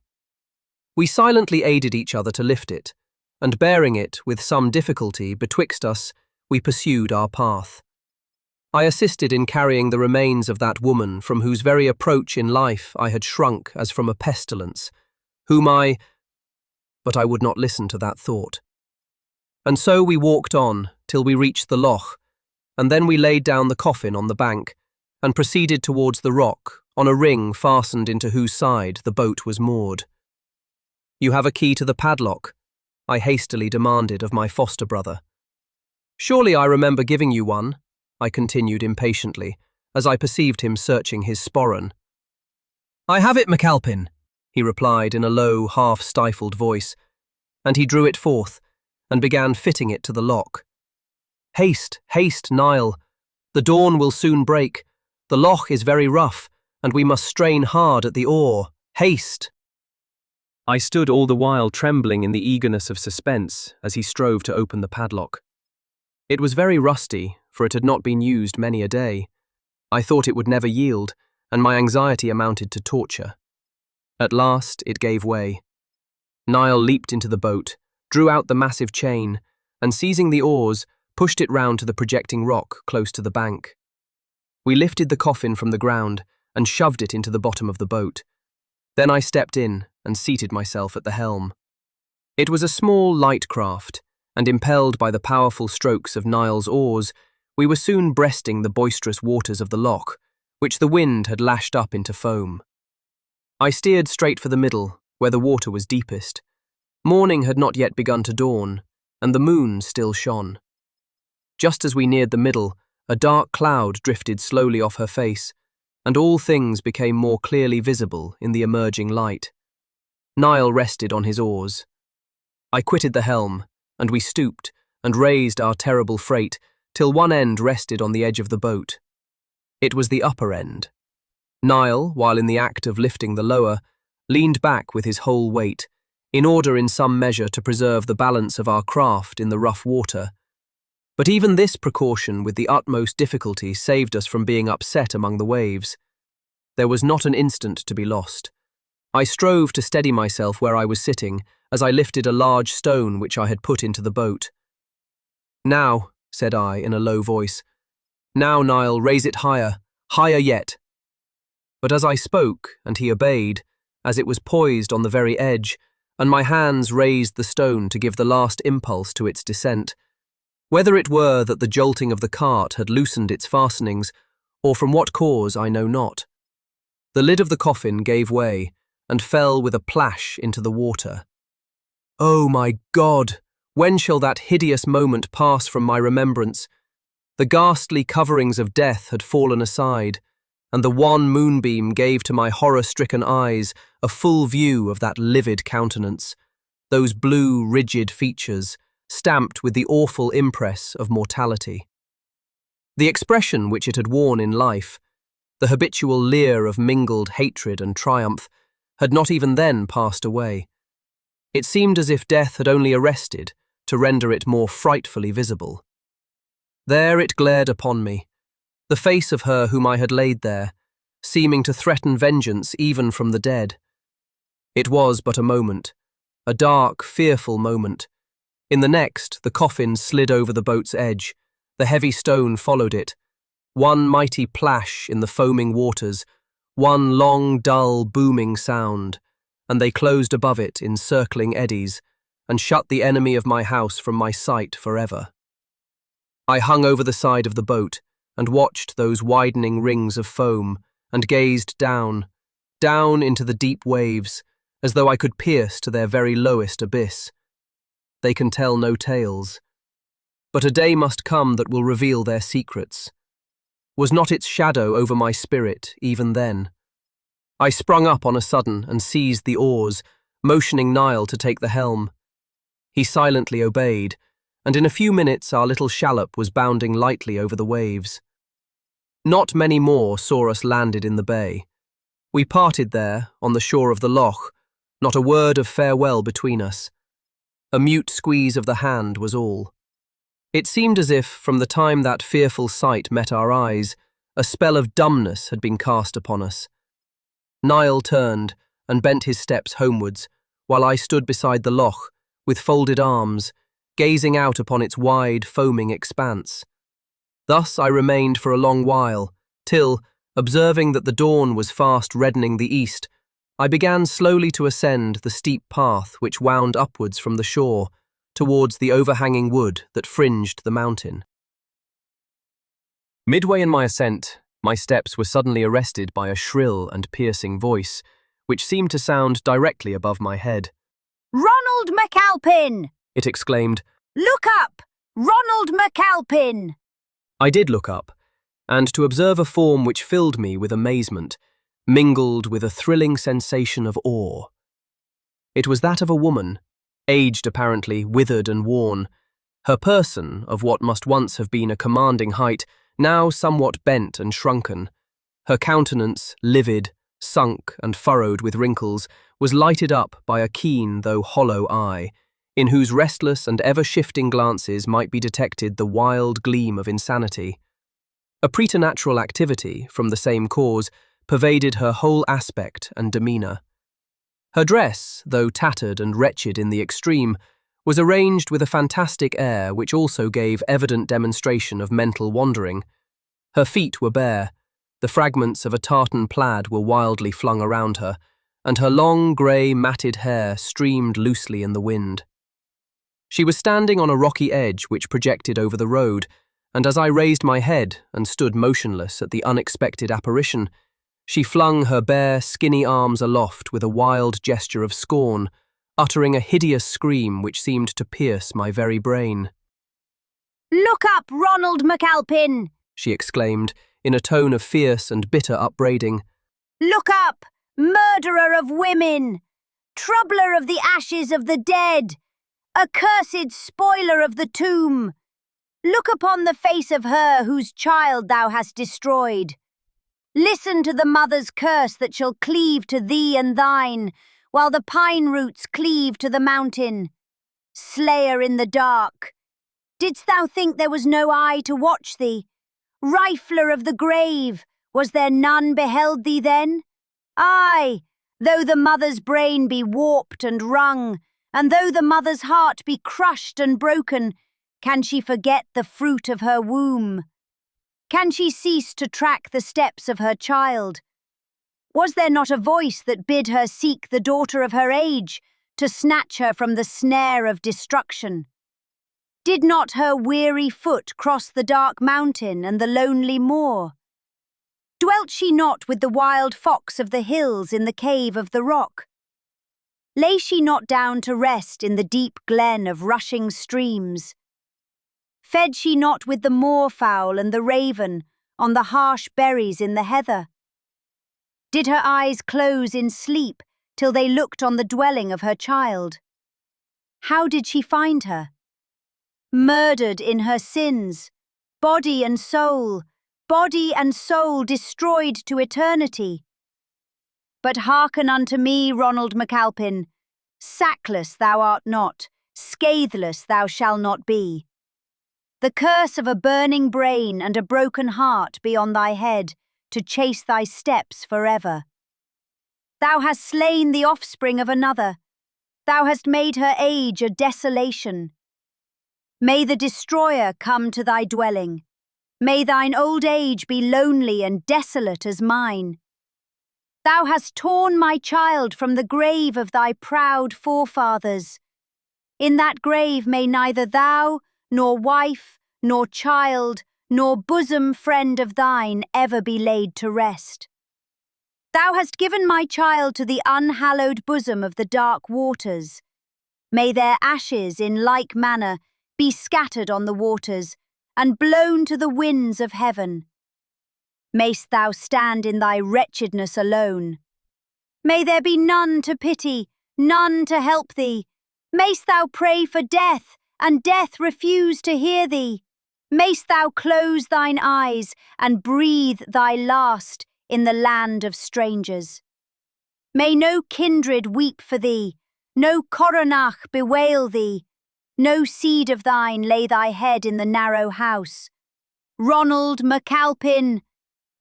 We silently aided each other to lift it, and bearing it with some difficulty betwixt us, we pursued our path. I assisted in carrying the remains of that woman from whose very approach in life I had shrunk as from a pestilence, but I would not listen to that thought. And so we walked on till we reached the loch, and then we laid down the coffin on the bank, and proceeded towards the rock, on a ring fastened into whose side the boat was moored. "You have a key to the padlock?" I hastily demanded of my foster brother. "Surely I remember giving you one," I continued impatiently, as I perceived him searching his sporran. "I have it, MacAlpin," he replied in a low, half-stifled voice, and he drew it forth, and began fitting it to the lock. "Haste, haste, Niall. The dawn will soon break. The loch is very rough, and we must strain hard at the oar. Haste!" I stood all the while trembling in the eagerness of suspense as he strove to open the padlock. It was very rusty, for it had not been used many a day. I thought it would never yield, and my anxiety amounted to torture. At last it gave way. Niall leaped into the boat, drew out the massive chain, and seizing the oars, pushed it round to the projecting rock close to the bank. We lifted the coffin from the ground and shoved it into the bottom of the boat. Then I stepped in and seated myself at the helm. It was a small, light craft, and impelled by the powerful strokes of Niall's oars, we were soon breasting the boisterous waters of the loch, which the wind had lashed up into foam. I steered straight for the middle, where the water was deepest. Morning had not yet begun to dawn, and the moon still shone. Just as we neared the middle, a dark cloud drifted slowly off her face, and all things became more clearly visible in the emerging light. Niall rested on his oars. I quitted the helm, and we stooped and raised our terrible freight till one end rested on the edge of the boat. It was the upper end. Niall, while in the act of lifting the lower, leaned back with his whole weight, in order in some measure to preserve the balance of our craft in the rough water. But even this precaution with the utmost difficulty saved us from being upset among the waves. There was not an instant to be lost. I strove to steady myself where I was sitting as I lifted a large stone which I had put into the boat. "Now," said I in a low voice, "now, Niall, raise it higher, higher yet." But as I spoke, and he obeyed, as it was poised on the very edge, and my hands raised the stone to give the last impulse to its descent, whether it were that the jolting of the cart had loosened its fastenings, or from what cause I know not, the lid of the coffin gave way and fell with a plash into the water. Oh my God! When shall that hideous moment pass from my remembrance? The ghastly coverings of death had fallen aside, and the wan moonbeam gave to my horror-stricken eyes a full view of that livid countenance, those blue, rigid features, stamped with the awful impress of mortality. The expression which it had worn in life, the habitual leer of mingled hatred and triumph, had not even then passed away. It seemed as if death had only arrested to render it more frightfully visible. There it glared upon me, the face of her whom I had laid there, seeming to threaten vengeance even from the dead. It was but a moment, a dark, fearful moment. In the next, the coffin slid over the boat's edge, the heavy stone followed it. One mighty plash in the foaming waters, one long, dull, booming sound, and they closed above it in circling eddies, and shut the enemy of my house from my sight forever. I hung over the side of the boat, and watched those widening rings of foam, and gazed down, down into the deep waves, as though I could pierce to their very lowest abyss. They can tell no tales. But a day must come that will reveal their secrets. Was not its shadow over my spirit even then? I sprung up on a sudden and seized the oars, motioning Niall to take the helm. He silently obeyed, and in a few minutes our little shallop was bounding lightly over the waves. Not many more saw us landed in the bay. We parted there, on the shore of the loch, not a word of farewell between us. A mute squeeze of the hand was all. It seemed as if, from the time that fearful sight met our eyes, a spell of dumbness had been cast upon us. Niall turned and bent his steps homewards, while I stood beside the loch, with folded arms, gazing out upon its wide, foaming expanse. Thus I remained for a long while, till, observing that the dawn was fast reddening the east, I began slowly to ascend the steep path which wound upwards from the shore, towards the overhanging wood that fringed the mountain. Midway in my ascent, my steps were suddenly arrested by a shrill and piercing voice, which seemed to sound directly above my head. Ronald MacAlpin! It exclaimed. Look up! Ronald MacAlpin! I did look up, and to observe a form which filled me with amazement, mingled with a thrilling sensation of awe. It was that of a woman, aged apparently, withered and worn, her person, of what must once have been a commanding height, now somewhat bent and shrunken. Her countenance, livid, sunk and furrowed with wrinkles, was lighted up by a keen though hollow eye, in whose restless and ever-shifting glances might be detected the wild gleam of insanity. A preternatural activity, from the same cause, pervaded her whole aspect and demeanour. Her dress, though tattered and wretched in the extreme, was arranged with a fantastic air which also gave evident demonstration of mental wandering. Her feet were bare, the fragments of a tartan plaid were wildly flung around her, and her long, grey, matted hair streamed loosely in the wind. She was standing on a rocky edge which projected over the road, and as I raised my head and stood motionless at the unexpected apparition, she flung her bare, skinny arms aloft with a wild gesture of scorn, uttering a hideous scream which seemed to pierce my very brain. Look up, Ronald MacAlpin! She exclaimed, in a tone of fierce and bitter upbraiding. Look up, murderer of women! Troubler of the ashes of the dead! Accursed spoiler of the tomb! Look upon the face of her whose child thou hast destroyed. Listen to the mother's curse that shall cleave to thee and thine, while the pine roots cleave to the mountain. Slayer in the dark! Didst thou think there was no eye to watch thee? Rifler of the grave, was there none beheld thee then? Aye, though the mother's brain be warped and wrung, and though the mother's heart be crushed and broken, can she forget the fruit of her womb? Can she cease to track the steps of her child? Was there not a voice that bid her seek the daughter of her age, to snatch her from the snare of destruction? Did not her weary foot cross the dark mountain and the lonely moor? Dwelt she not with the wild fox of the hills in the cave of the rock? Lay she not down to rest in the deep glen of rushing streams? Fed she not with the moorfowl and the raven on the harsh berries in the heather? Did her eyes close in sleep till they looked on the dwelling of her child? How did she find her? Murdered in her sins, body and soul destroyed to eternity. But hearken unto me, Ronald MacAlpin. Sackless thou art not, scatheless thou shalt not be. The curse of a burning brain and a broken heart be on thy head, to chase thy steps forever. Thou hast slain the offspring of another. Thou hast made her age a desolation. May the destroyer come to thy dwelling. May thine old age be lonely and desolate as mine. Thou hast torn my child from the grave of thy proud forefathers. In that grave may neither thou, nor wife, nor child, nor bosom friend of thine ever be laid to rest. Thou hast given my child to the unhallowed bosom of the dark waters. May their ashes in like manner be scattered on the waters, and blown to the winds of heaven. Mayst thou stand in thy wretchedness alone. May there be none to pity, none to help thee. Mayst thou pray for death, and death refuse to hear thee. Mayst thou close thine eyes, and breathe thy last in the land of strangers. May no kindred weep for thee, no coronach bewail thee, no seed of thine lay thy head in the narrow house. Ronald MacAlpin,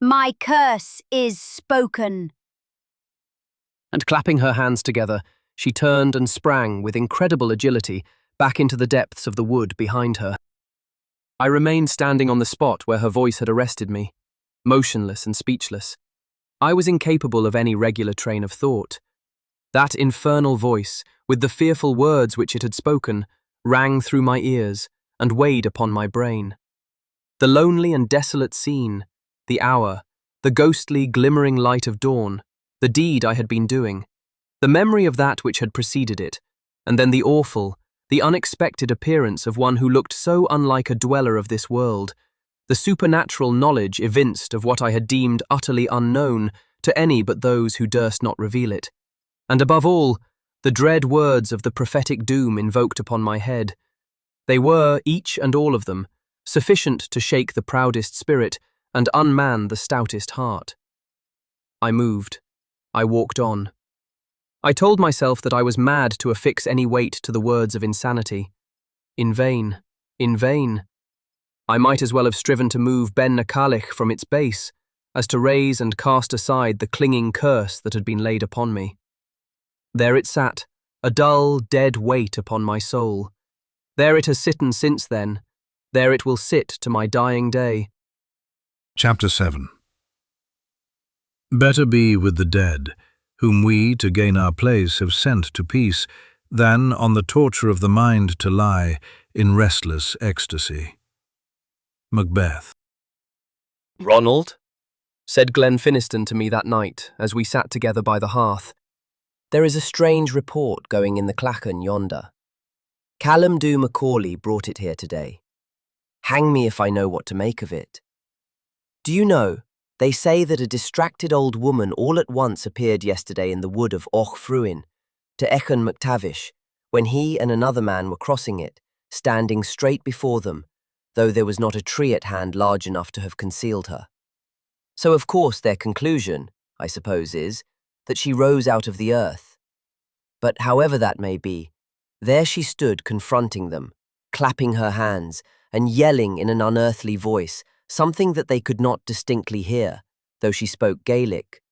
my curse is spoken. And clapping her hands together, she turned and sprang with incredible agility back into the depths of the wood behind her. I remained standing on the spot where her voice had arrested me, motionless and speechless. I was incapable of any regular train of thought. That infernal voice, with the fearful words which it had spoken, rang through my ears and weighed upon my brain. The lonely and desolate scene, the hour, the ghostly glimmering light of dawn, the deed I had been doing, the memory of that which had preceded it, and then the awful, the unexpected appearance of one who looked so unlike a dweller of this world, the supernatural knowledge evinced of what I had deemed utterly unknown to any but those who durst not reveal it, and above all, the dread words of the prophetic doom invoked upon my head. They were, each and all of them, sufficient to shake the proudest spirit and unman the stoutest heart. I moved. I walked on. I told myself that I was mad to affix any weight to the words of insanity. In vain, in vain. I might as well have striven to move Ben Nacalich from its base as to raise and cast aside the clinging curse that had been laid upon me. There it sat, a dull, dead weight upon my soul. There it has sitten since then. There it will sit to my dying day. Chapter 7. Better be with the dead, whom we, to gain our place, have sent to peace, than on the torture of the mind to lie in restless ecstasy. Macbeth. "Ronald," said Glenfinniston to me that night as we sat together by the hearth, There is a strange report going in the clachan yonder. Callum Du Macaulay brought it here today. Hang me if I know what to make of it. Do you know, they say that a distracted old woman all at once appeared yesterday in the wood of Ochfruin to Echan MacTavish, when he and another man were crossing it, standing straight before them, though there was not a tree at hand large enough to have concealed her. So of course their conclusion, I suppose, is that she rose out of the earth. But however that may be, there she stood confronting them, clapping her hands and yelling in an unearthly voice, something that they could not distinctly hear, though she spoke Gaelic.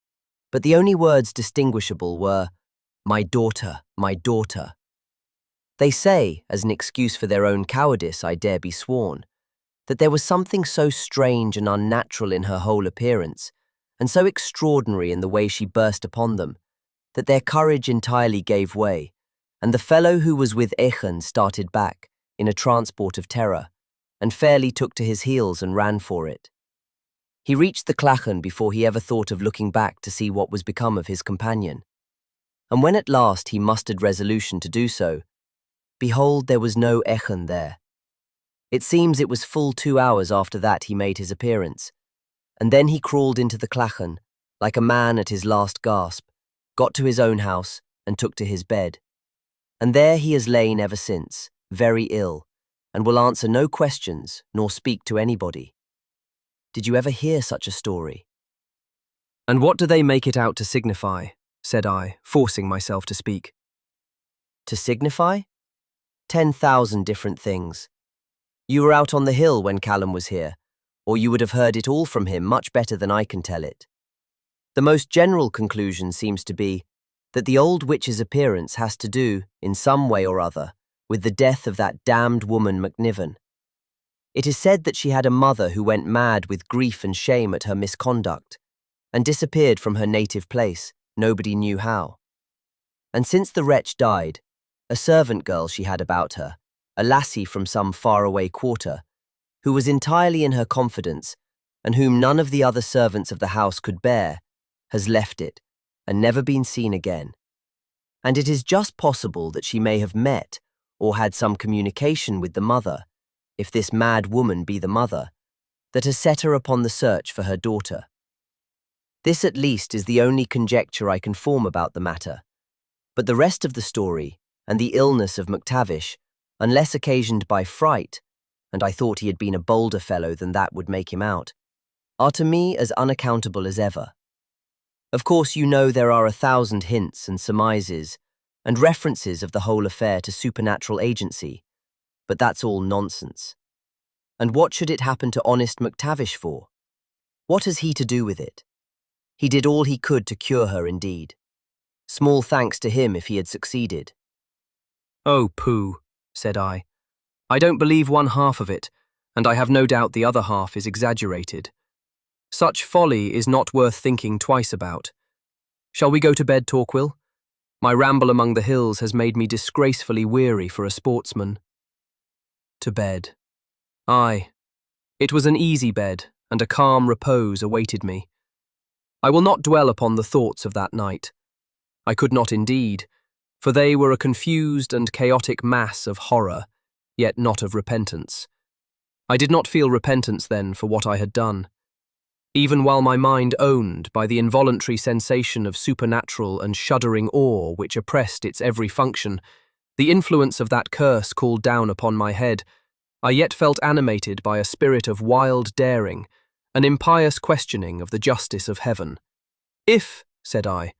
But the only words distinguishable were, "My daughter, my daughter." They say, as an excuse for their own cowardice, I dare be sworn, that there was something so strange and unnatural in her whole appearance, and so extraordinary in the way she burst upon them, that their courage entirely gave way, and the fellow who was with Echan started back, in a transport of terror, and fairly took to his heels and ran for it. He reached the clachan before he ever thought of looking back to see what was become of his companion. And when at last he mustered resolution to do so, behold, there was no Echan there. It seems it was full 2 hours after that he made his appearance, and then he crawled into the clachan, like a man at his last gasp, got to his own house, and took to his bed. and there he has lain ever since, very ill, and will answer no questions nor speak to anybody. Did you ever hear such a story?" "And what do they make it out to signify?" said I, forcing myself to speak. "To signify? 10,000 different things. You were out on the hill when Callum was here, or you would have heard it all from him much better than I can tell it. The most general conclusion seems to be that the old witch's appearance has to do, in some way or other, with the death of that damned woman McNiven. It is said that she had a mother who went mad with grief and shame at her misconduct, and disappeared from her native place, nobody knew how. And since the wretch died, a servant girl she had about her, a lassie from some faraway quarter, who was entirely in her confidence, and whom none of the other servants of the house could bear, has left it, and never been seen again. And it is just possible that she may have met, or had some communication with the mother, if this mad woman be the mother, that has set her upon the search for her daughter. This at least is the only conjecture I can form about the matter, but the rest of the story, and the illness of MacTavish, unless occasioned by fright, and I thought he had been a bolder fellow than that would make him out, are to me as unaccountable as ever. Of course, you know there are 1,000 hints and surmises, and references of the whole affair to supernatural agency, but that's all nonsense. And what should it happen to honest MacTavish for? What has he to do with it? He did all he could to cure her indeed. Small thanks to him if he had succeeded. "Oh, pooh," said I. "I don't believe one half of it, and I have no doubt the other half is exaggerated. Such folly is not worth thinking twice about. Shall we go to bed, Torquil? My ramble among the hills has made me disgracefully weary for a sportsman." To bed. Aye, it was an easy bed, and a calm repose awaited me. I will not dwell upon the thoughts of that night. I could not indeed, for they were a confused and chaotic mass of horror, yet not of repentance. I did not feel repentance then for what I had done. Even while my mind owned by the involuntary sensation of supernatural and shuddering awe which oppressed its every function, the influence of that curse called down upon my head, I yet felt animated by a spirit of wild daring, an impious questioning of the justice of heaven. "If," said I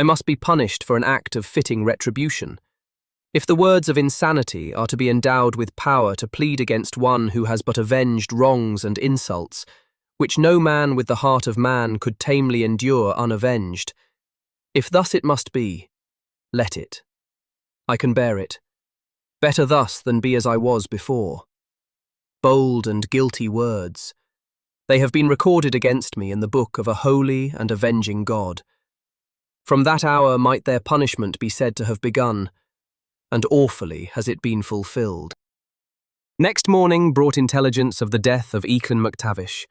must be punished for an act of fitting retribution. If the words of insanity are to be endowed with power to plead against one who has but avenged wrongs and insults, which no man with the heart of man could tamely endure unavenged, if thus it must be, let it. I can bear it. Better thus than be as I was before. Bold and guilty words. They have been recorded against me in the book of a holy and avenging God. From that hour might their punishment be said to have begun, and awfully has it been fulfilled. Next morning brought intelligence of the death of Eaclan MacTavish.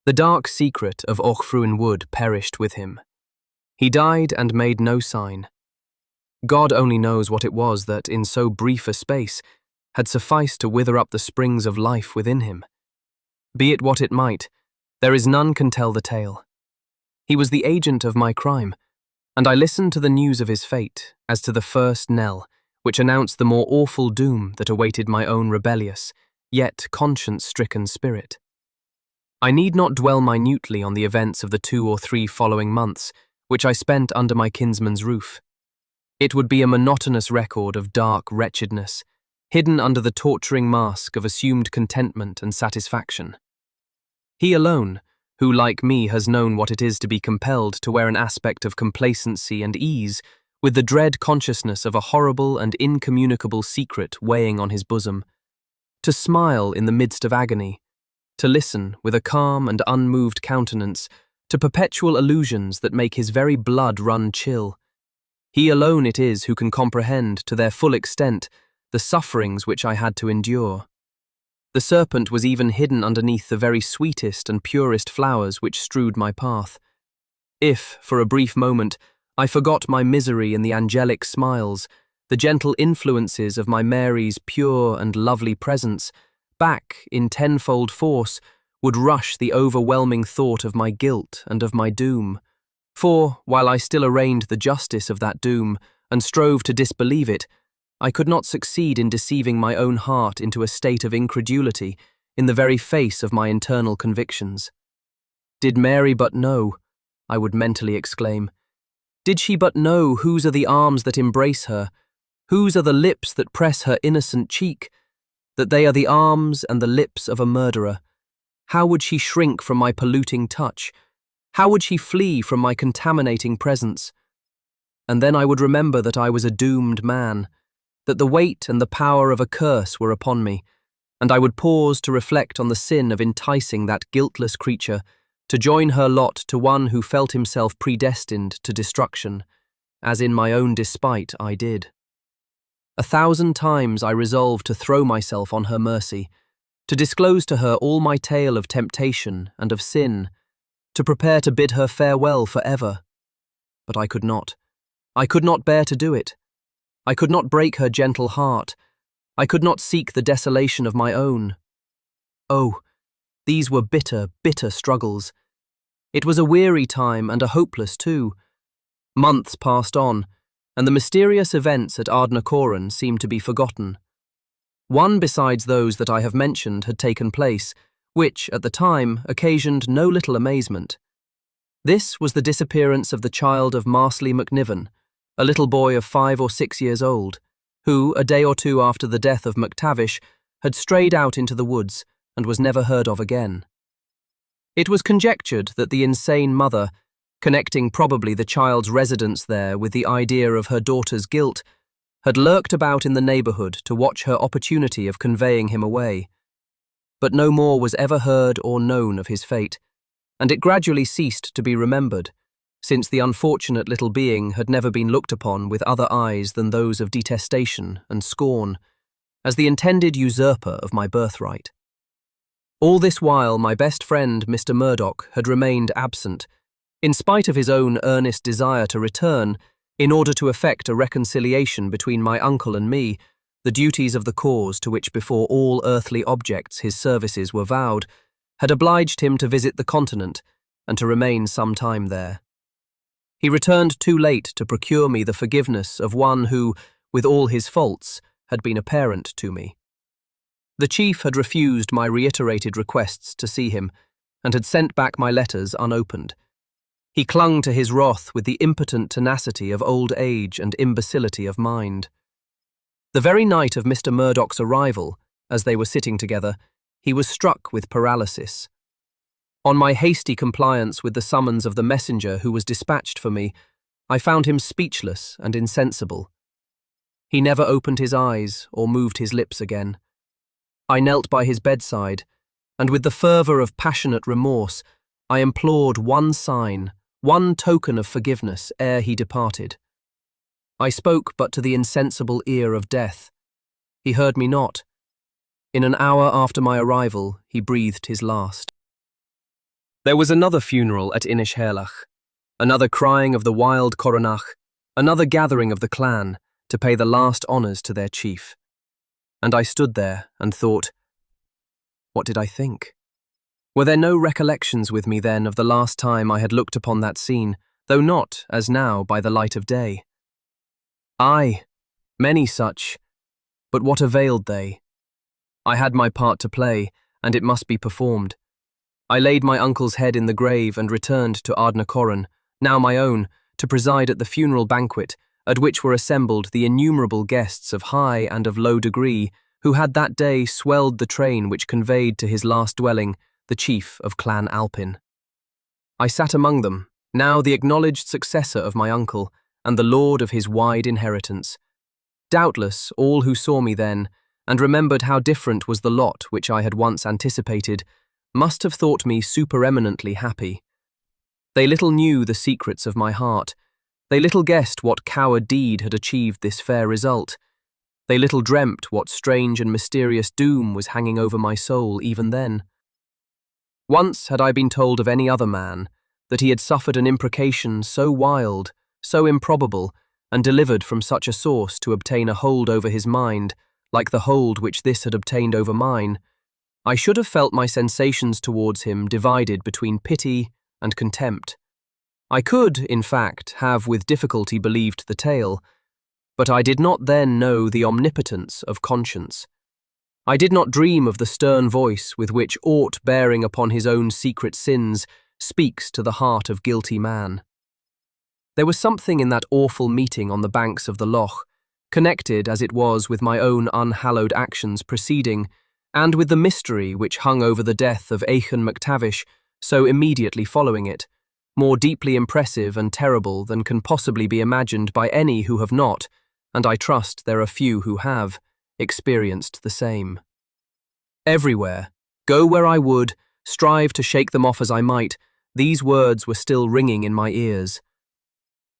The dark secret of Ochfruin Wood perished with him. He died and made no sign. God only knows what it was that, in so brief a space, had sufficed to wither up the springs of life within him. Be it what it might, there is none can tell the tale. He was the agent of my crime, and I listened to the news of his fate as to the first knell, which announced the more awful doom that awaited my own rebellious, yet conscience-stricken spirit. I need not dwell minutely on the events of the 2 or 3 following months, which I spent under my kinsman's roof. It would be a monotonous record of dark wretchedness, hidden under the torturing mask of assumed contentment and satisfaction. He alone, who like me has known what it is to be compelled to wear an aspect of complacency and ease, with the dread consciousness of a horrible and incommunicable secret weighing on his bosom, to smile in the midst of agony, to listen with a calm and unmoved countenance to perpetual allusions that make his very blood run chill. He alone it is who can comprehend to their full extent the sufferings which I had to endure. The serpent was even hidden underneath the very sweetest and purest flowers which strewed my path. If, for a brief moment, I forgot my misery in the angelic smiles, the gentle influences of my Mary's pure and lovely presence, back in tenfold force would rush the overwhelming thought of my guilt and of my doom. For, while I still arraigned the justice of that doom, and strove to disbelieve it, I could not succeed in deceiving my own heart into a state of incredulity in the very face of my internal convictions. Did Mary but know, I would mentally exclaim. Did she but know whose are the arms that embrace her, whose are the lips that press her innocent cheek, that they are the arms and the lips of a murderer, how would she shrink from my polluting touch? How would she flee from my contaminating presence? And then I would remember that I was a doomed man, that the weight and the power of a curse were upon me, and I would pause to reflect on the sin of enticing that guiltless creature to join her lot to one who felt himself predestined to destruction, as in my own despite I did. 1,000 times I resolved to throw myself on her mercy, to disclose to her all my tale of temptation and of sin, to prepare to bid her farewell forever. But I could not. I could not bear to do it. I could not break her gentle heart. I could not seek the desolation of my own. Oh, these were bitter, bitter struggles. It was a weary time and a hopeless too. Months passed on, and the mysterious events at Ardnacoran seemed to be forgotten. One besides those that I have mentioned had taken place, which, at the time, occasioned no little amazement. This was the disappearance of the child of Marsley McNiven, a little boy of 5 or 6 years old, who, a day or two after the death of McTavish, had strayed out into the woods and was never heard of again. It was conjectured that the insane mother, connecting probably the child's residence there with the idea of her daughter's guilt, had lurked about in the neighbourhood to watch her opportunity of conveying him away. But no more was ever heard or known of his fate, and it gradually ceased to be remembered, since the unfortunate little being had never been looked upon with other eyes than those of detestation and scorn, as the intended usurper of my birthright. All this while my best friend, Mr. Murdoch, had remained absent, in spite of his own earnest desire to return, in order to effect a reconciliation between my uncle and me. The duties of the cause to which before all earthly objects his services were vowed had obliged him to visit the continent and to remain some time there. He returned too late to procure me the forgiveness of one who, with all his faults, had been a parent to me. The chief had refused my reiterated requests to see him, and had sent back my letters unopened. He clung to his wrath with the impotent tenacity of old age and imbecility of mind. The very night of Mr. Murdoch's arrival, as they were sitting together, he was struck with paralysis. On my hasty compliance with the summons of the messenger who was dispatched for me, I found him speechless and insensible. He never opened his eyes or moved his lips again. I knelt by his bedside, and with the fervour of passionate remorse, I implored one sign, one token of forgiveness ere he departed. I spoke but to the insensible ear of death. He heard me not. In an hour after my arrival, he breathed his last. There was another funeral at INISHAIRLACH, another crying of the wild coronach, another gathering of the clan to pay the last honours to their chief. And I stood there and thought, what did I think? Were there no recollections with me then of the last time I had looked upon that scene, though not, as now, by the light of day? Aye, many such, but what availed they? I had my part to play, and it must be performed. I laid my uncle's head in the grave and returned to Ardnacoran, now my own, to preside at the funeral banquet, at which were assembled the innumerable guests of high and of low degree, who had that day swelled the train which conveyed to his last dwelling the chief of Clan Alpin. I sat among them, now the acknowledged successor of my uncle, and the lord of his wide inheritance. Doubtless all who saw me then, and remembered how different was the lot which I had once anticipated, must have thought me supereminently happy. They little knew the secrets of my heart. They little guessed what coward deed had achieved this fair result. They little dreamt what strange and mysterious doom was hanging over my soul even then. Once had I been told of any other man that he had suffered an imprecation so wild, so improbable, and delivered from such a source to obtain a hold over his mind, like the hold which this had obtained over mine, I should have felt my sensations towards him divided between pity and contempt. I could, in fact, have with difficulty believed the tale, But I did not then know the omnipotence of conscience. I did not dream of the stern voice with which aught bearing upon his own secret sins speaks to the heart of guilty man. There was something in that awful meeting on the banks of the loch, connected as it was with my own unhallowed actions preceding, and with the mystery which hung over the death of Eachon MacTavish so immediately following it, more deeply impressive and terrible than can possibly be imagined by any who have not, and I trust there are few who have, experienced the same. Everywhere, go where I would, strive to shake them off as I might, these words were still ringing in my ears.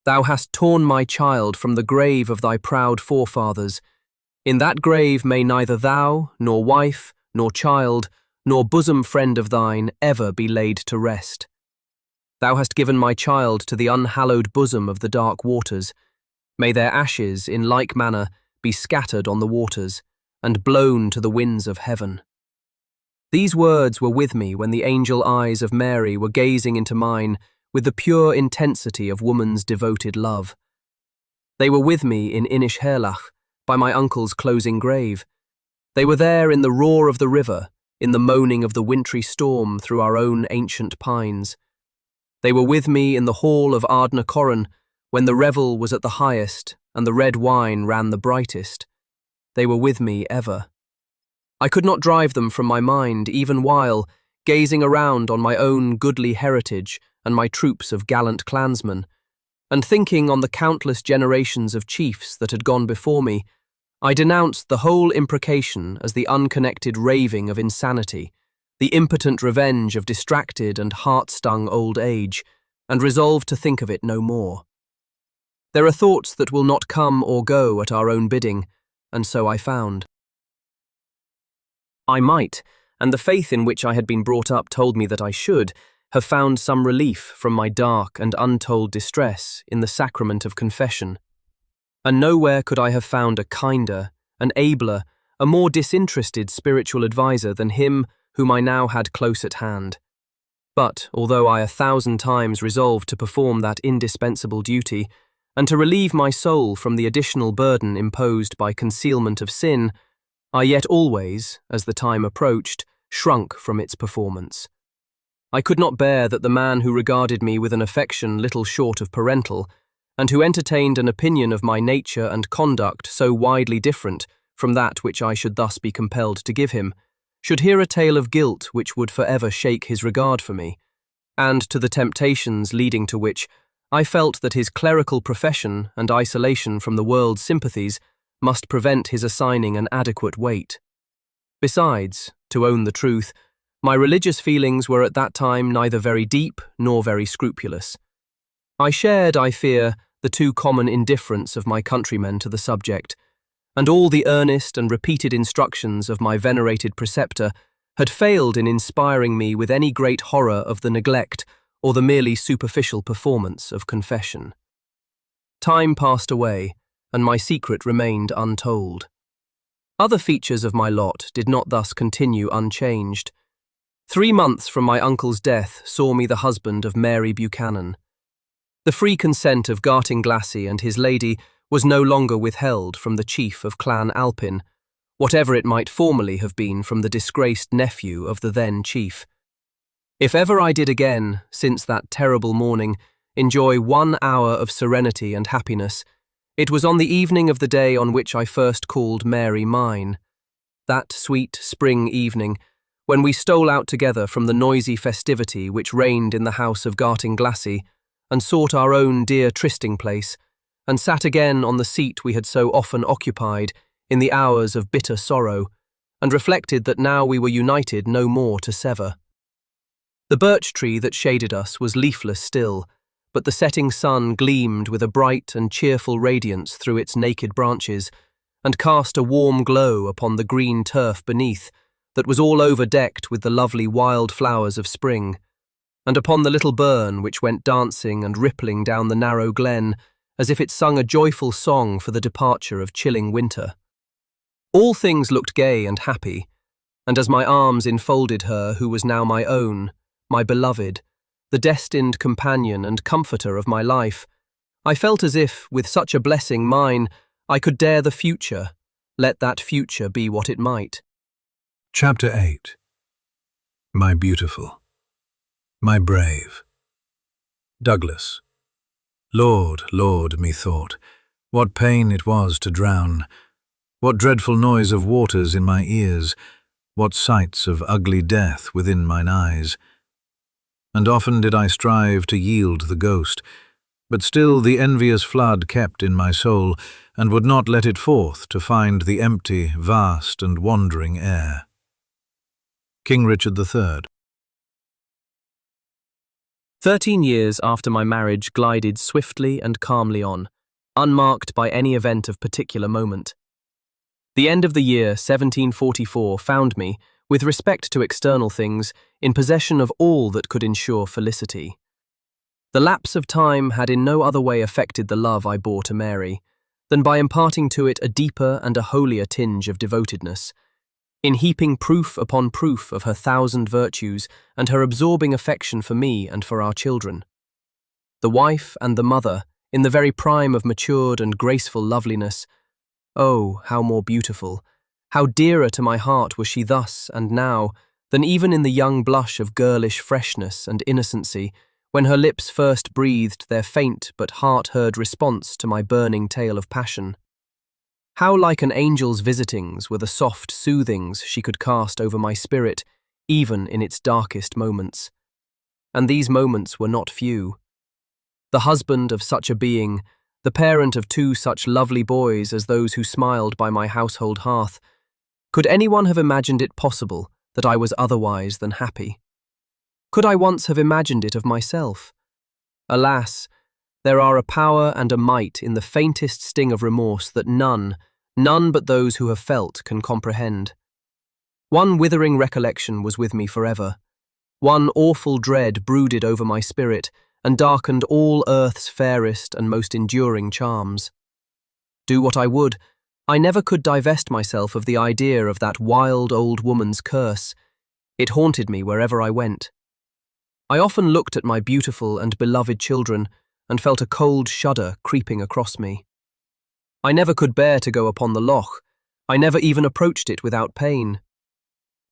Thou hast torn my child from the grave of thy proud forefathers. In that grave may neither thou, nor wife, nor child, nor bosom friend of thine ever be laid to rest. Thou hast given my child to the unhallowed bosom of the dark waters. May their ashes, in like manner, be scattered on the waters, and blown to the winds of heaven. These words were with me when the angel eyes of Mary were gazing into mine with the pure intensity of woman's devoted love. They were with me in INISHAIRLACH, by my uncle's closing grave. They were there in the roar of the river, in the moaning of the wintry storm through our own ancient pines. They were with me in the hall of Ardna Corran, when the revel was at the highest and the red wine ran the brightest. They were with me ever. I could not drive them from my mind even while, gazing around on my own goodly heritage and my troops of gallant clansmen, and thinking on the countless generations of chiefs that had gone before me, I denounced the whole imprecation as the unconnected raving of insanity, the impotent revenge of distracted and heart-stung old age, and resolved to think of it no more. There are thoughts that will not come or go at our own bidding, and so I found. I might, and the faith in which I had been brought up told me that I should, have found some relief from my dark and untold distress in the sacrament of confession. And nowhere could I have found a kinder, an abler, a more disinterested spiritual adviser than him whom I now had close at hand. But, although I 1,000 times resolved to perform that indispensable duty, and to relieve my soul from the additional burden imposed by concealment of sin, I yet always, as the time approached, shrunk from its performance. I could not bear that the man who regarded me with an affection little short of parental, and who entertained an opinion of my nature and conduct so widely different from that which I should thus be compelled to give him, should hear a tale of guilt which would forever shake his regard for me, and to the temptations leading to which I felt that his clerical profession and isolation from the world's sympathies must prevent his assigning an adequate weight. Besides, to own the truth, my religious feelings were at that time neither very deep nor very scrupulous. I shared, I fear, the too common indifference of my countrymen to the subject, and all the earnest and repeated instructions of my venerated preceptor had failed in inspiring me with any great horror of the neglect or the merely superficial performance of confession. Time passed away, and my secret remained untold. Other features of my lot did not thus continue unchanged. 3 months from my uncle's death saw me the husband of Mary Buchanan. The free consent of Gartinglassy and his lady was no longer withheld from the chief of Clan Alpin, whatever it might formerly have been from the disgraced nephew of the then chief. If ever I did again, since that terrible morning, enjoy 1 hour of serenity and happiness, it was on the evening of the day on which I first called Mary mine. That sweet spring evening, when we stole out together from the noisy festivity which reigned in the house of Gartinglassy, and sought our own dear trysting place, and sat again on the seat we had so often occupied in the hours of bitter sorrow, and reflected that now we were united no more to sever. The birch tree that shaded us was leafless still, but the setting sun gleamed with a bright and cheerful radiance through its naked branches, and cast a warm glow upon the green turf beneath, that was all over decked with the lovely wild flowers of spring, and upon the little burn which went dancing and rippling down the narrow glen, as if it sung a joyful song for the departure of chilling winter. All things looked gay and happy, and as my arms enfolded her who was now my own, my beloved, the destined companion and comforter of my life, I felt as if, with such a blessing mine, I could dare the future, let that future be what it might. Chapter 8. My beautiful, my brave. Douglas. Lord, Lord, methought, what pain it was to drown, what dreadful noise of waters in my ears, what sights of ugly death within mine eyes. And often did I strive to yield the ghost, but still the envious flood kept in my soul, and would not let it forth to find the empty, vast, and wandering air. King Richard III. 13 years after my marriage glided swiftly and calmly on, unmarked by any event of particular moment. The end of the year 1744 found me, with respect to external things, in possession of all that could ensure felicity. The lapse of time had in no other way affected the love I bore to Mary, than by imparting to it a deeper and a holier tinge of devotedness, in heaping proof upon proof of her 1,000 virtues and her absorbing affection for me and for our children. The wife and the mother, in the very prime of matured and graceful loveliness, oh, how more beautiful, how dearer to my heart was she thus and now than even in the young blush of girlish freshness and innocency, when her lips first breathed their faint but heart-heard response to my burning tale of passion. How like an angel's visitings were the soft soothings she could cast over my spirit, even in its darkest moments. And these moments were not few. The husband of such a being, the parent of 2 such lovely boys as those who smiled by my household hearth, could anyone have imagined it possible that I was otherwise than happy? Could I once have imagined it of myself? Alas, there are a power and a might in the faintest sting of remorse that none but those who have felt can comprehend. One withering recollection was with me forever. One awful dread brooded over my spirit and darkened all earth's fairest and most enduring charms. Do what I would, I never could divest myself of the idea of that wild old woman's curse. It haunted me wherever I went. I often looked at my beautiful and beloved children and felt a cold shudder creeping across me. I never could bear to go upon the loch. I never even approached it without pain.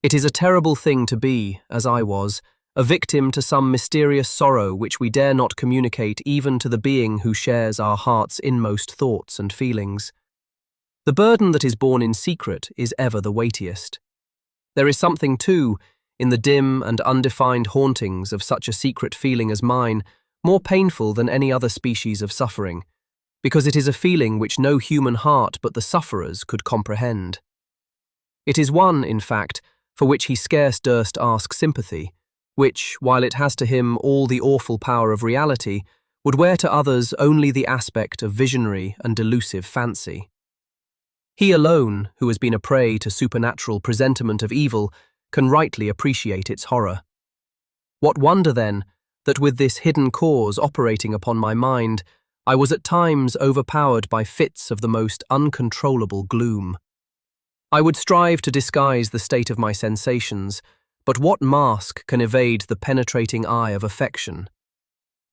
It is a terrible thing to be, as I was, a victim to some mysterious sorrow which we dare not communicate even to the being who shares our heart's inmost thoughts and feelings. The burden that is borne in secret is ever the weightiest. There is something, too, in the dim and undefined hauntings of such a secret feeling as mine, more painful than any other species of suffering, because it is a feeling which no human heart but the sufferer's could comprehend. It is one, in fact, for which he scarce durst ask sympathy, which, while it has to him all the awful power of reality, would wear to others only the aspect of visionary and delusive fancy. He alone, who has been a prey to supernatural presentiment of evil, can rightly appreciate its horror. What wonder, then, that with this hidden cause operating upon my mind, I was at times overpowered by fits of the most uncontrollable gloom. I would strive to disguise the state of my sensations, but what mask can evade the penetrating eye of affection?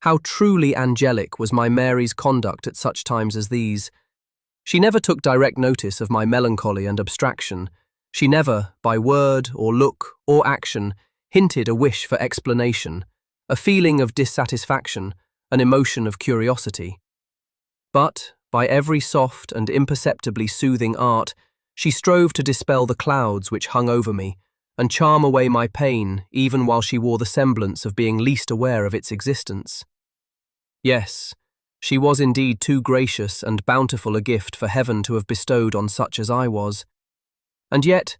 How truly angelic was my Mary's conduct at such times as these! She never took direct notice of my melancholy and abstraction. She never, by word or look or action, hinted a wish for explanation, a feeling of dissatisfaction, an emotion of curiosity. But, by every soft and imperceptibly soothing art, she strove to dispel the clouds which hung over me, and charm away my pain even while she wore the semblance of being least aware of its existence. Yes, she was indeed too gracious and bountiful a gift for heaven to have bestowed on such as I was. And yet,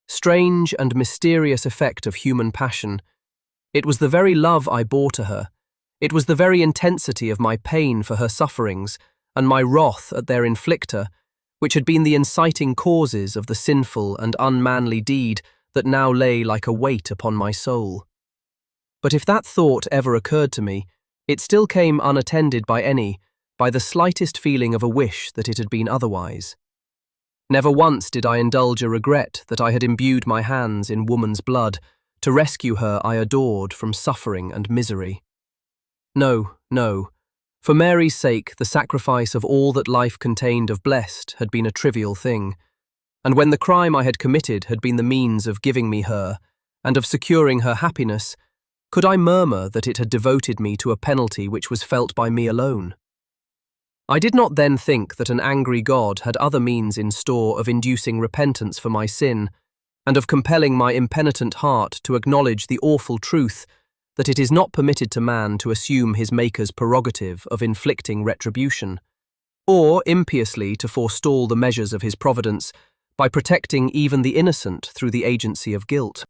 strange and mysterious effect of human passion, it was the very love I bore to her, it was the very intensity of my pain for her sufferings and my wrath at their inflictor, which had been the inciting causes of the sinful and unmanly deed that now lay like a weight upon my soul. But if that thought ever occurred to me, it still came unattended by the slightest feeling of a wish that it had been otherwise. Never once did I indulge a regret that I had imbued my hands in woman's blood to rescue her I adored from suffering and misery. No, For Mary's sake, the sacrifice of all that life contained of blessed had been a trivial thing, and when the crime I had committed had been the means of giving me her, and of securing her happiness, could I murmur that it had devoted me to a penalty which was felt by me alone? I did not then think that an angry God had other means in store of inducing repentance for my sin, and of compelling my impenitent heart to acknowledge the awful truth that it is not permitted to man to assume his Maker's prerogative of inflicting retribution, or impiously to forestall the measures of his providence by protecting even the innocent through the agency of guilt.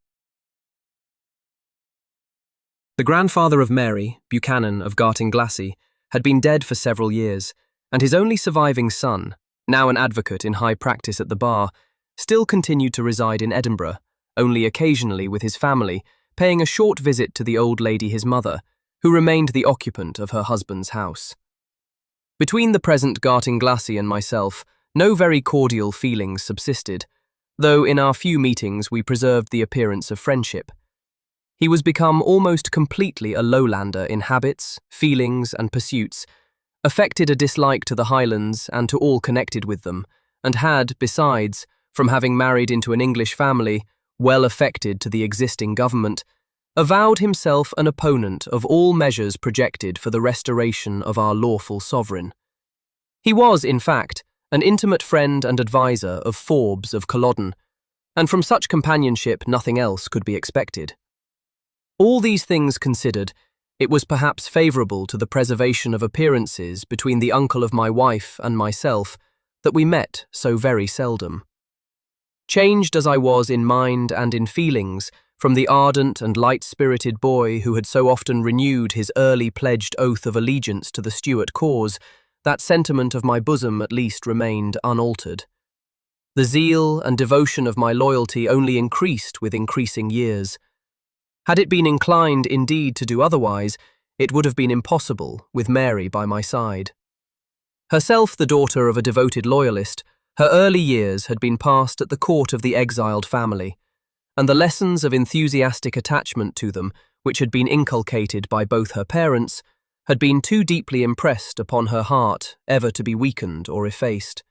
The grandfather of Mary, Buchanan of Gartinglassy, had been dead for several years, and his only surviving son, now an advocate in high practice at the bar, still continued to reside in Edinburgh, only occasionally with his family, paying a short visit to the old lady his mother, who remained the occupant of her husband's house. Between the present Gartinglassy and myself, no very cordial feelings subsisted, though in our few meetings we preserved the appearance of friendship. He was become almost completely a lowlander in habits, feelings, and pursuits, affected a dislike to the Highlands and to all connected with them, and had, besides, from having married into an English family, well affected to the existing government, avowed himself an opponent of all measures projected for the restoration of our lawful sovereign. He was, in fact, an intimate friend and adviser of Forbes of Culloden, and from such companionship nothing else could be expected. All these things considered, it was perhaps favourable to the preservation of appearances between the uncle of my wife and myself that we met so very seldom. Changed as I was in mind and in feelings from the ardent and light-spirited boy who had so often renewed his early pledged oath of allegiance to the Stuart cause, that sentiment of my bosom at least remained unaltered. The zeal and devotion of my loyalty only increased with increasing years. Had it been inclined indeed to do otherwise, it would have been impossible with Mary by my side. Herself the daughter of a devoted loyalist, her early years had been passed at the court of the exiled family, and the lessons of enthusiastic attachment to them, which had been inculcated by both her parents, had been too deeply impressed upon her heart ever to be weakened or effaced.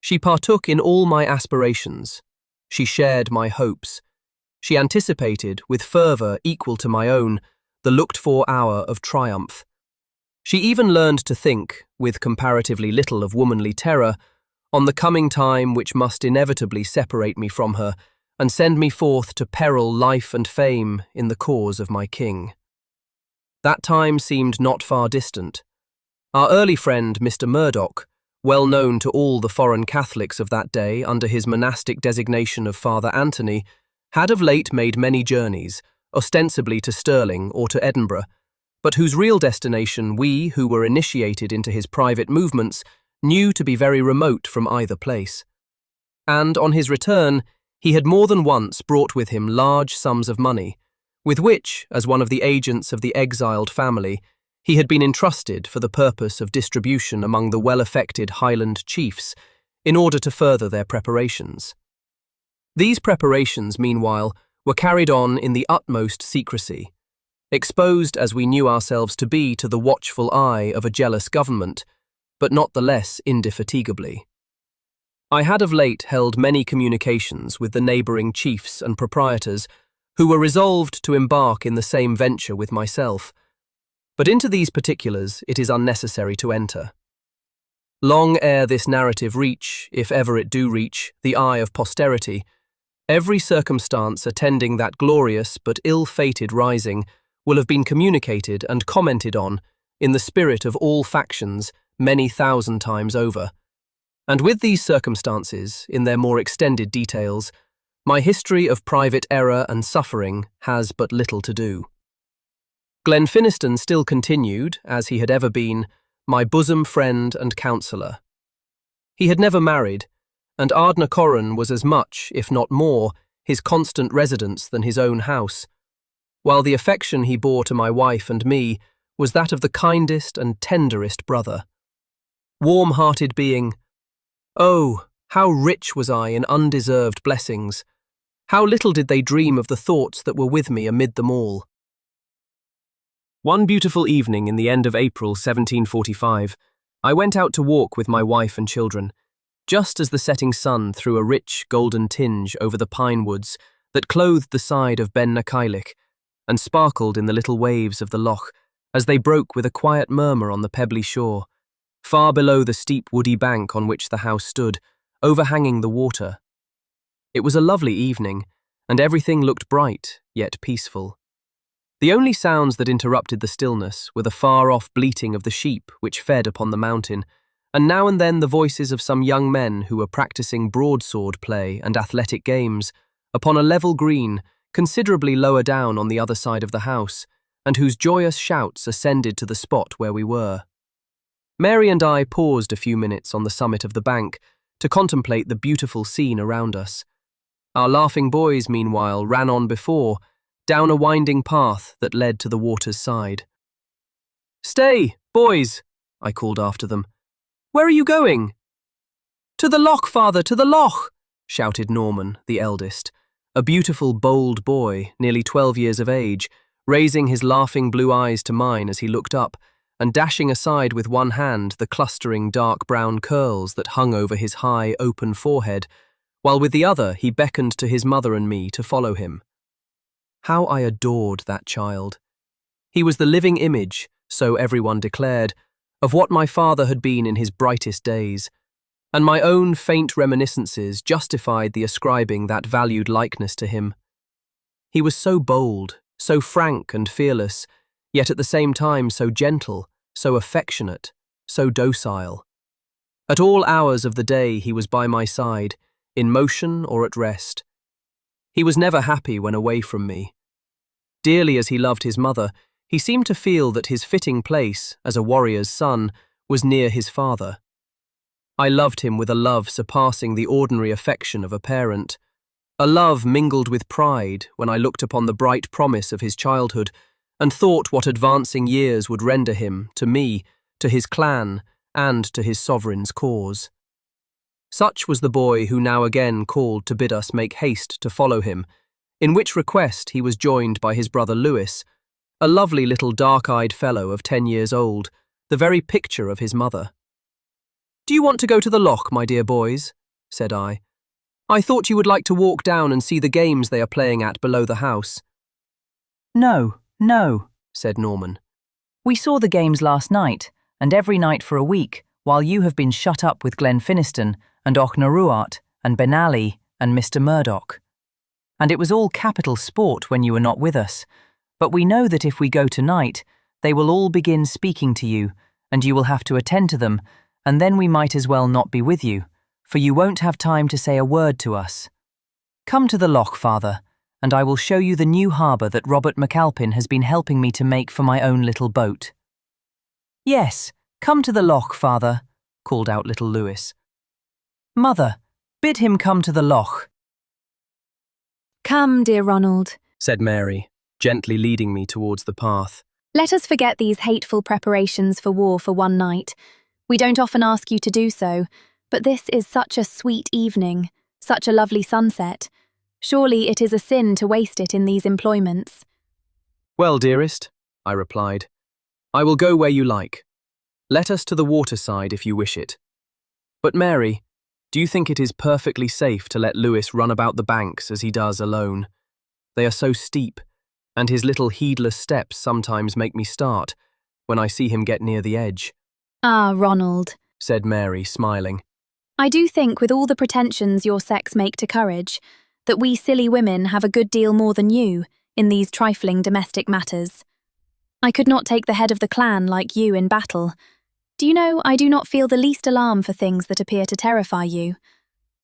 She partook in all my aspirations. She shared my hopes. She anticipated, with fervour equal to my own, the looked-for hour of triumph. She even learned to think, with comparatively little of womanly terror, on the coming time which must inevitably separate me from her and send me forth to peril life and fame in the cause of my king. That time seemed not far distant. Our early friend, Mr. Murdoch, well known to all the foreign Catholics of that day under his monastic designation of Father Anthony, had of late made many journeys, ostensibly to Stirling or to Edinburgh, but whose real destination we, who were initiated into his private movements, knew to be very remote from either place. And on his return, he had more than once brought with him large sums of money, with which, as one of the agents of the exiled family, he had been entrusted for the purpose of distribution among the well-affected Highland chiefs, in order to further their preparations. These preparations, meanwhile, were carried on in the utmost secrecy, exposed as we knew ourselves to be to the watchful eye of a jealous government, but not the less indefatigably. I had of late held many communications with the neighbouring chiefs and proprietors, who were resolved to embark in the same venture with myself, but into these particulars it is unnecessary to enter. Long ere this narrative reach, if ever it do reach, the eye of posterity, every circumstance attending that glorious but ill-fated rising will have been communicated and commented on in the spirit of all factions many thousand times over. And with these circumstances, in their more extended details, my history of private error and suffering has but little to do. Glenfinniston still continued, as he had ever been, my bosom friend and counsellor. He had never married, and Ardnacurran was as much, if not more, his constant residence than his own house, while the affection he bore to my wife and me was that of the kindest and tenderest brother. Warm-hearted being, oh, how rich was I in undeserved blessings! How little did they dream of the thoughts that were with me amid them all! One beautiful evening in the end of April 1745, I went out to walk with my wife and children, just as the setting sun threw a rich golden tinge over the pine woods that clothed the side of Ben Nachailich and sparkled in the little waves of the loch as they broke with a quiet murmur on the pebbly shore, far below the steep woody bank on which the house stood, overhanging the water. It was a lovely evening, and everything looked bright, yet peaceful. The only sounds that interrupted the stillness were the far-off bleating of the sheep which fed upon the mountain, and now and then the voices of some young men who were practicing broadsword play and athletic games upon a level green considerably lower down on the other side of the house, and whose joyous shouts ascended to the spot where we were. Mary and I paused a few minutes on the summit of the bank to contemplate the beautiful scene around us. Our laughing boys, meanwhile, ran on before, down a winding path that led to the water's side. "Stay, boys," I called after them. "Where are you going?" "To the loch, father, to the loch," shouted Norman, the eldest, a beautiful, bold boy, nearly 12 years of age, raising his laughing blue eyes to mine as he looked up, and dashing aside with one hand the clustering dark brown curls that hung over his high, open forehead, while with the other he beckoned to his mother and me to follow him. How I adored that child. He was the living image, so everyone declared, of what my father had been in his brightest days, and my own faint reminiscences justified the ascribing that valued likeness to him. He was so bold, so frank and fearless, yet at the same time so gentle, so affectionate, so docile. At all hours of the day he was by my side, in motion or at rest. He was never happy when away from me. Dearly as he loved his mother, he seemed to feel that his fitting place, as a warrior's son, was near his father. I loved him with a love surpassing the ordinary affection of a parent, a love mingled with pride when I looked upon the bright promise of his childhood and thought what advancing years would render him, to me, to his clan, and to his sovereign's cause. Such was the boy who now again called to bid us make haste to follow him, in which request he was joined by his brother Lewis, a lovely little dark-eyed fellow of 10 years old, the very picture of his mother. "Do you want to go to the loch, my dear boys?" said I. "I thought you would like to walk down and see the games they are playing at below the house." No, said Norman. "We saw the games last night, and every night for a week, while you have been shut up with Glenfinniston and Auchnaruart and Benally and Mr. Murdoch. And it was all capital sport when you were not with us, but we know that if we go tonight, they will all begin speaking to you, and you will have to attend to them, and then we might as well not be with you, for you won't have time to say a word to us. Come to the loch, father, and I will show you the new harbour that Robert MacAlpin has been helping me to make for my own little boat." "Yes, come to the loch, father," called out little Lewis. "Mother, bid him come to the loch." "Come, dear Ronald," said Mary, gently leading me towards the path. "let us forget these hateful preparations for war for one night. We don't often ask you to do so, but this is such a sweet evening, such a lovely sunset. Surely it is a sin to waste it in these employments." "Well, dearest," I replied, "I will go where you like. Let us to the waterside if you wish it. But Mary, do you think it is perfectly safe to let Lewis run about the banks as he does alone? They are so steep, and his little heedless steps sometimes make me start when I see him get near the edge." "Ah, Ronald," said Mary, smiling. "I do think with all the pretensions your sex make to courage, that we silly women have a good deal more than you in these trifling domestic matters. I could not take the head of the clan like you in battle. Do you know, I do not feel the least alarm for things that appear to terrify you.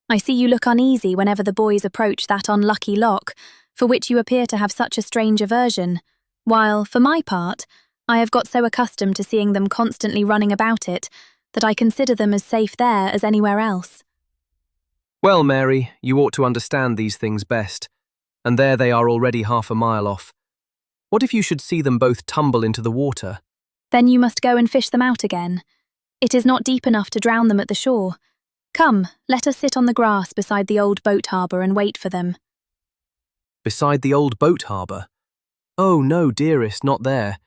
I see you look uneasy whenever the boys approach that unlucky loch, for which you appear to have such a strange aversion, while, for my part, I have got so accustomed to seeing them constantly running about it that I consider them as safe there as anywhere else." "Well, Mary, you ought to understand these things best, and there they are already half a mile off. What if you should see them both tumble into the water?" "Then you must go and fish them out again. It is not deep enough to drown them at the shore. Come, let us sit on the grass beside the old boat harbour and wait for them." "Beside the old boat harbour? Oh, no, dearest, not there.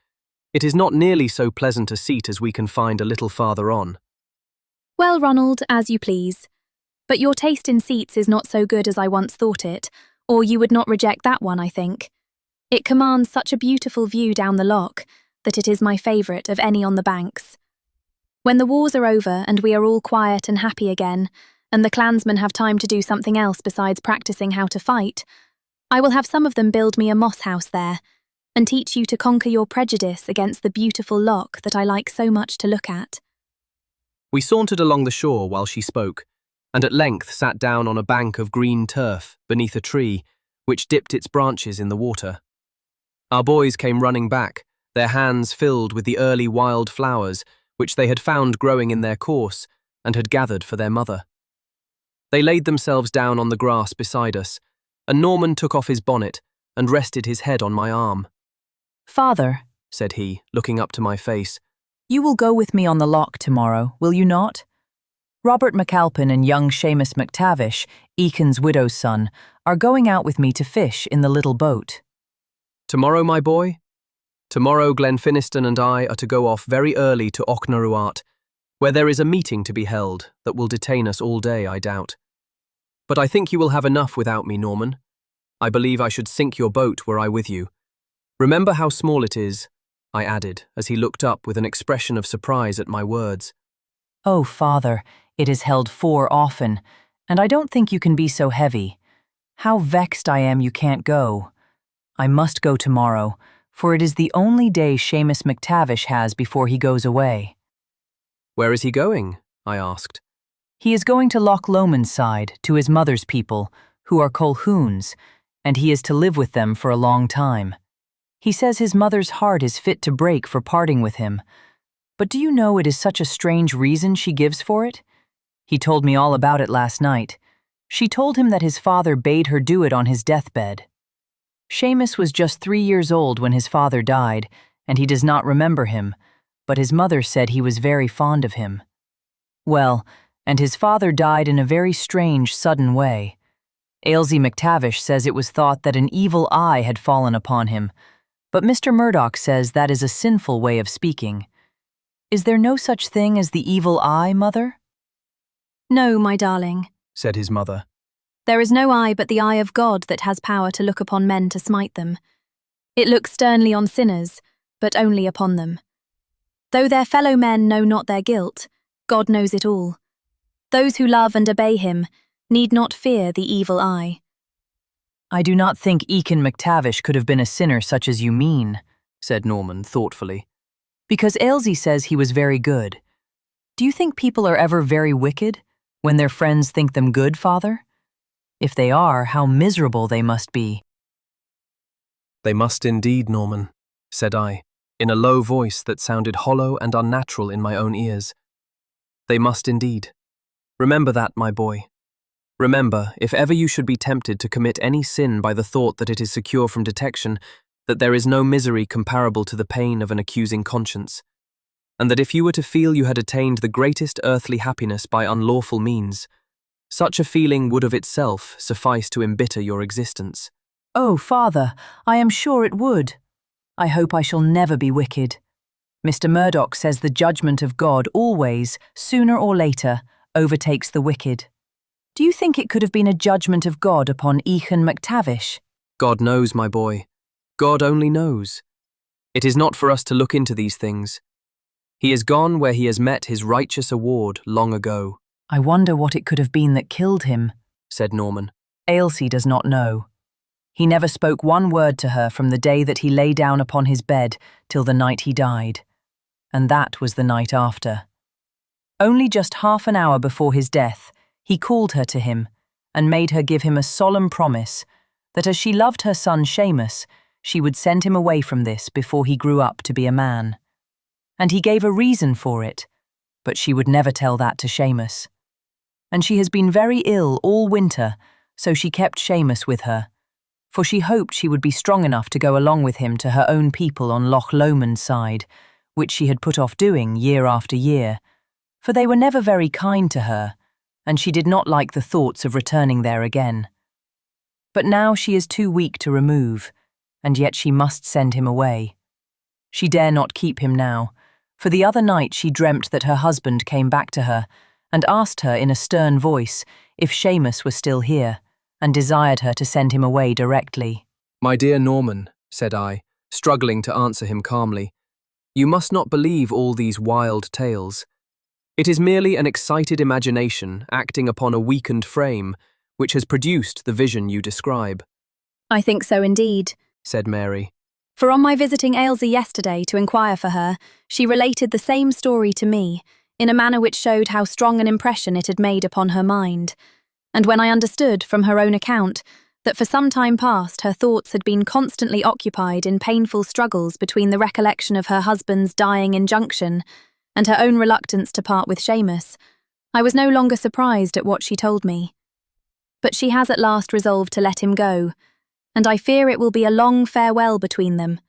It is not nearly so pleasant a seat as we can find a little farther on. Well, Ronald, as you please. But your taste in seats is not so good as I once thought it, or you would not reject that one, I think. It commands such a beautiful view down the loch that it is my favourite of any on the banks. When the wars are over and we are all quiet and happy again, and the clansmen have time to do something else besides practising how to fight, I will have some of them build me a moss house there, and teach you to conquer your prejudice against the beautiful loch that I like so much to look at. We sauntered along the shore while she spoke, and at length sat down on a bank of green turf beneath a tree which dipped its branches in the water. Our boys came running back, their hands filled with the early wild flowers which they had found growing in their course and had gathered for their mother. They laid themselves down on the grass beside us, and Norman took off his bonnet and rested his head on my arm. Father, said he, looking up to my face, you will go with me on the loch tomorrow, will you not? Robert MacAlpin and young Seamus MacTavish, Eacon's widow's son, are going out with me to fish in the little boat. Tomorrow, my boy? Tomorrow Glenfinniston and I are to go off very early to Auchnaruart, where there is a meeting to be held that will detain us all day, I doubt. But I think you will have enough without me, Norman. I believe I should sink your boat were I with you. Remember how small it is, I added, as he looked up with an expression of surprise at my words. Oh, Father, it is held 4 often, and I don't think you can be so heavy. How vexed I am you can't go. I must go tomorrow, for it is the only day Seamus MacTavish has before he goes away. Where is he going? I asked. He is going to Loch Lomond's side, to his mother's people, who are Colquhouns, and he is to live with them for a long time. He says his mother's heart is fit to break for parting with him. But do you know it is such a strange reason she gives for it? He told me all about it last night. She told him that his father bade her do it on his deathbed. Seamus was just 3 years old when his father died, and he does not remember him, but his mother said he was very fond of him. Well, and his father died in a very strange, sudden way. Ailsie MacTavish says it was thought that an evil eye had fallen upon him, but Mr. Murdoch says that is a sinful way of speaking. Is there no such thing as the evil eye, Mother? No, my darling, said his mother. There is no eye but the eye of God that has power to look upon men to smite them. It looks sternly on sinners, but only upon them. Though their fellow men know not their guilt, God knows it all. Those who love and obey him need not fear the evil eye. I do not think Eacon MacTavish could have been a sinner such as you mean, said Norman thoughtfully, because Ailsie says he was very good. Do you think people are ever very wicked when their friends think them good, Father? If they are, how miserable they must be. They must indeed, Norman, said I, in a low voice that sounded hollow and unnatural in my own ears. They must indeed. Remember that, my boy. Remember, if ever you should be tempted to commit any sin by the thought that it is secure from detection, that there is no misery comparable to the pain of an accusing conscience, and that if you were to feel you had attained the greatest earthly happiness by unlawful means, such a feeling would of itself suffice to embitter your existence. Oh, Father, I am sure it would. I hope I shall never be wicked. Mr. Murdoch says the judgment of God always, sooner or later, overtakes the wicked. Do you think it could have been a judgment of God upon Eacon MacTavish? God knows, my boy. God only knows. It is not for us to look into these things. He is gone where he has met his righteous award long ago. I wonder what it could have been that killed him, said Norman. Ailsie does not know. He never spoke one word to her from the day that he lay down upon his bed till the night he died. And that was the night after. Only just half an hour before his death, he called her to him and made her give him a solemn promise that as she loved her son Seamus, she would send him away from this before he grew up to be a man. And he gave a reason for it, but she would never tell that to Seamus. And she has been very ill all winter, so she kept Seamus with her, for she hoped she would be strong enough to go along with him to her own people on Loch Lomond's side, which she had put off doing year after year, for they were never very kind to her, and she did not like the thoughts of returning there again. But now she is too weak to remove, and yet she must send him away. She dare not keep him now, for the other night she dreamt that her husband came back to her and asked her in a stern voice if Seamus was still here, and desired her to send him away directly. "My dear Norman," said I, struggling to answer him calmly, "you must not believe all these wild tales. It is merely an excited imagination acting upon a weakened frame which has produced the vision you describe." I think so indeed, said Mary. "For on my visiting Ailsie yesterday to inquire for her, she related the same story to me, in a manner which showed how strong an impression it had made upon her mind. And when I understood, from her own account, that for some time past her thoughts had been constantly occupied in painful struggles between the recollection of her husband's dying injunction and her own reluctance to part with Seamus, I was no longer surprised at what she told me. But she has at last resolved to let him go, and I fear it will be a long farewell between them.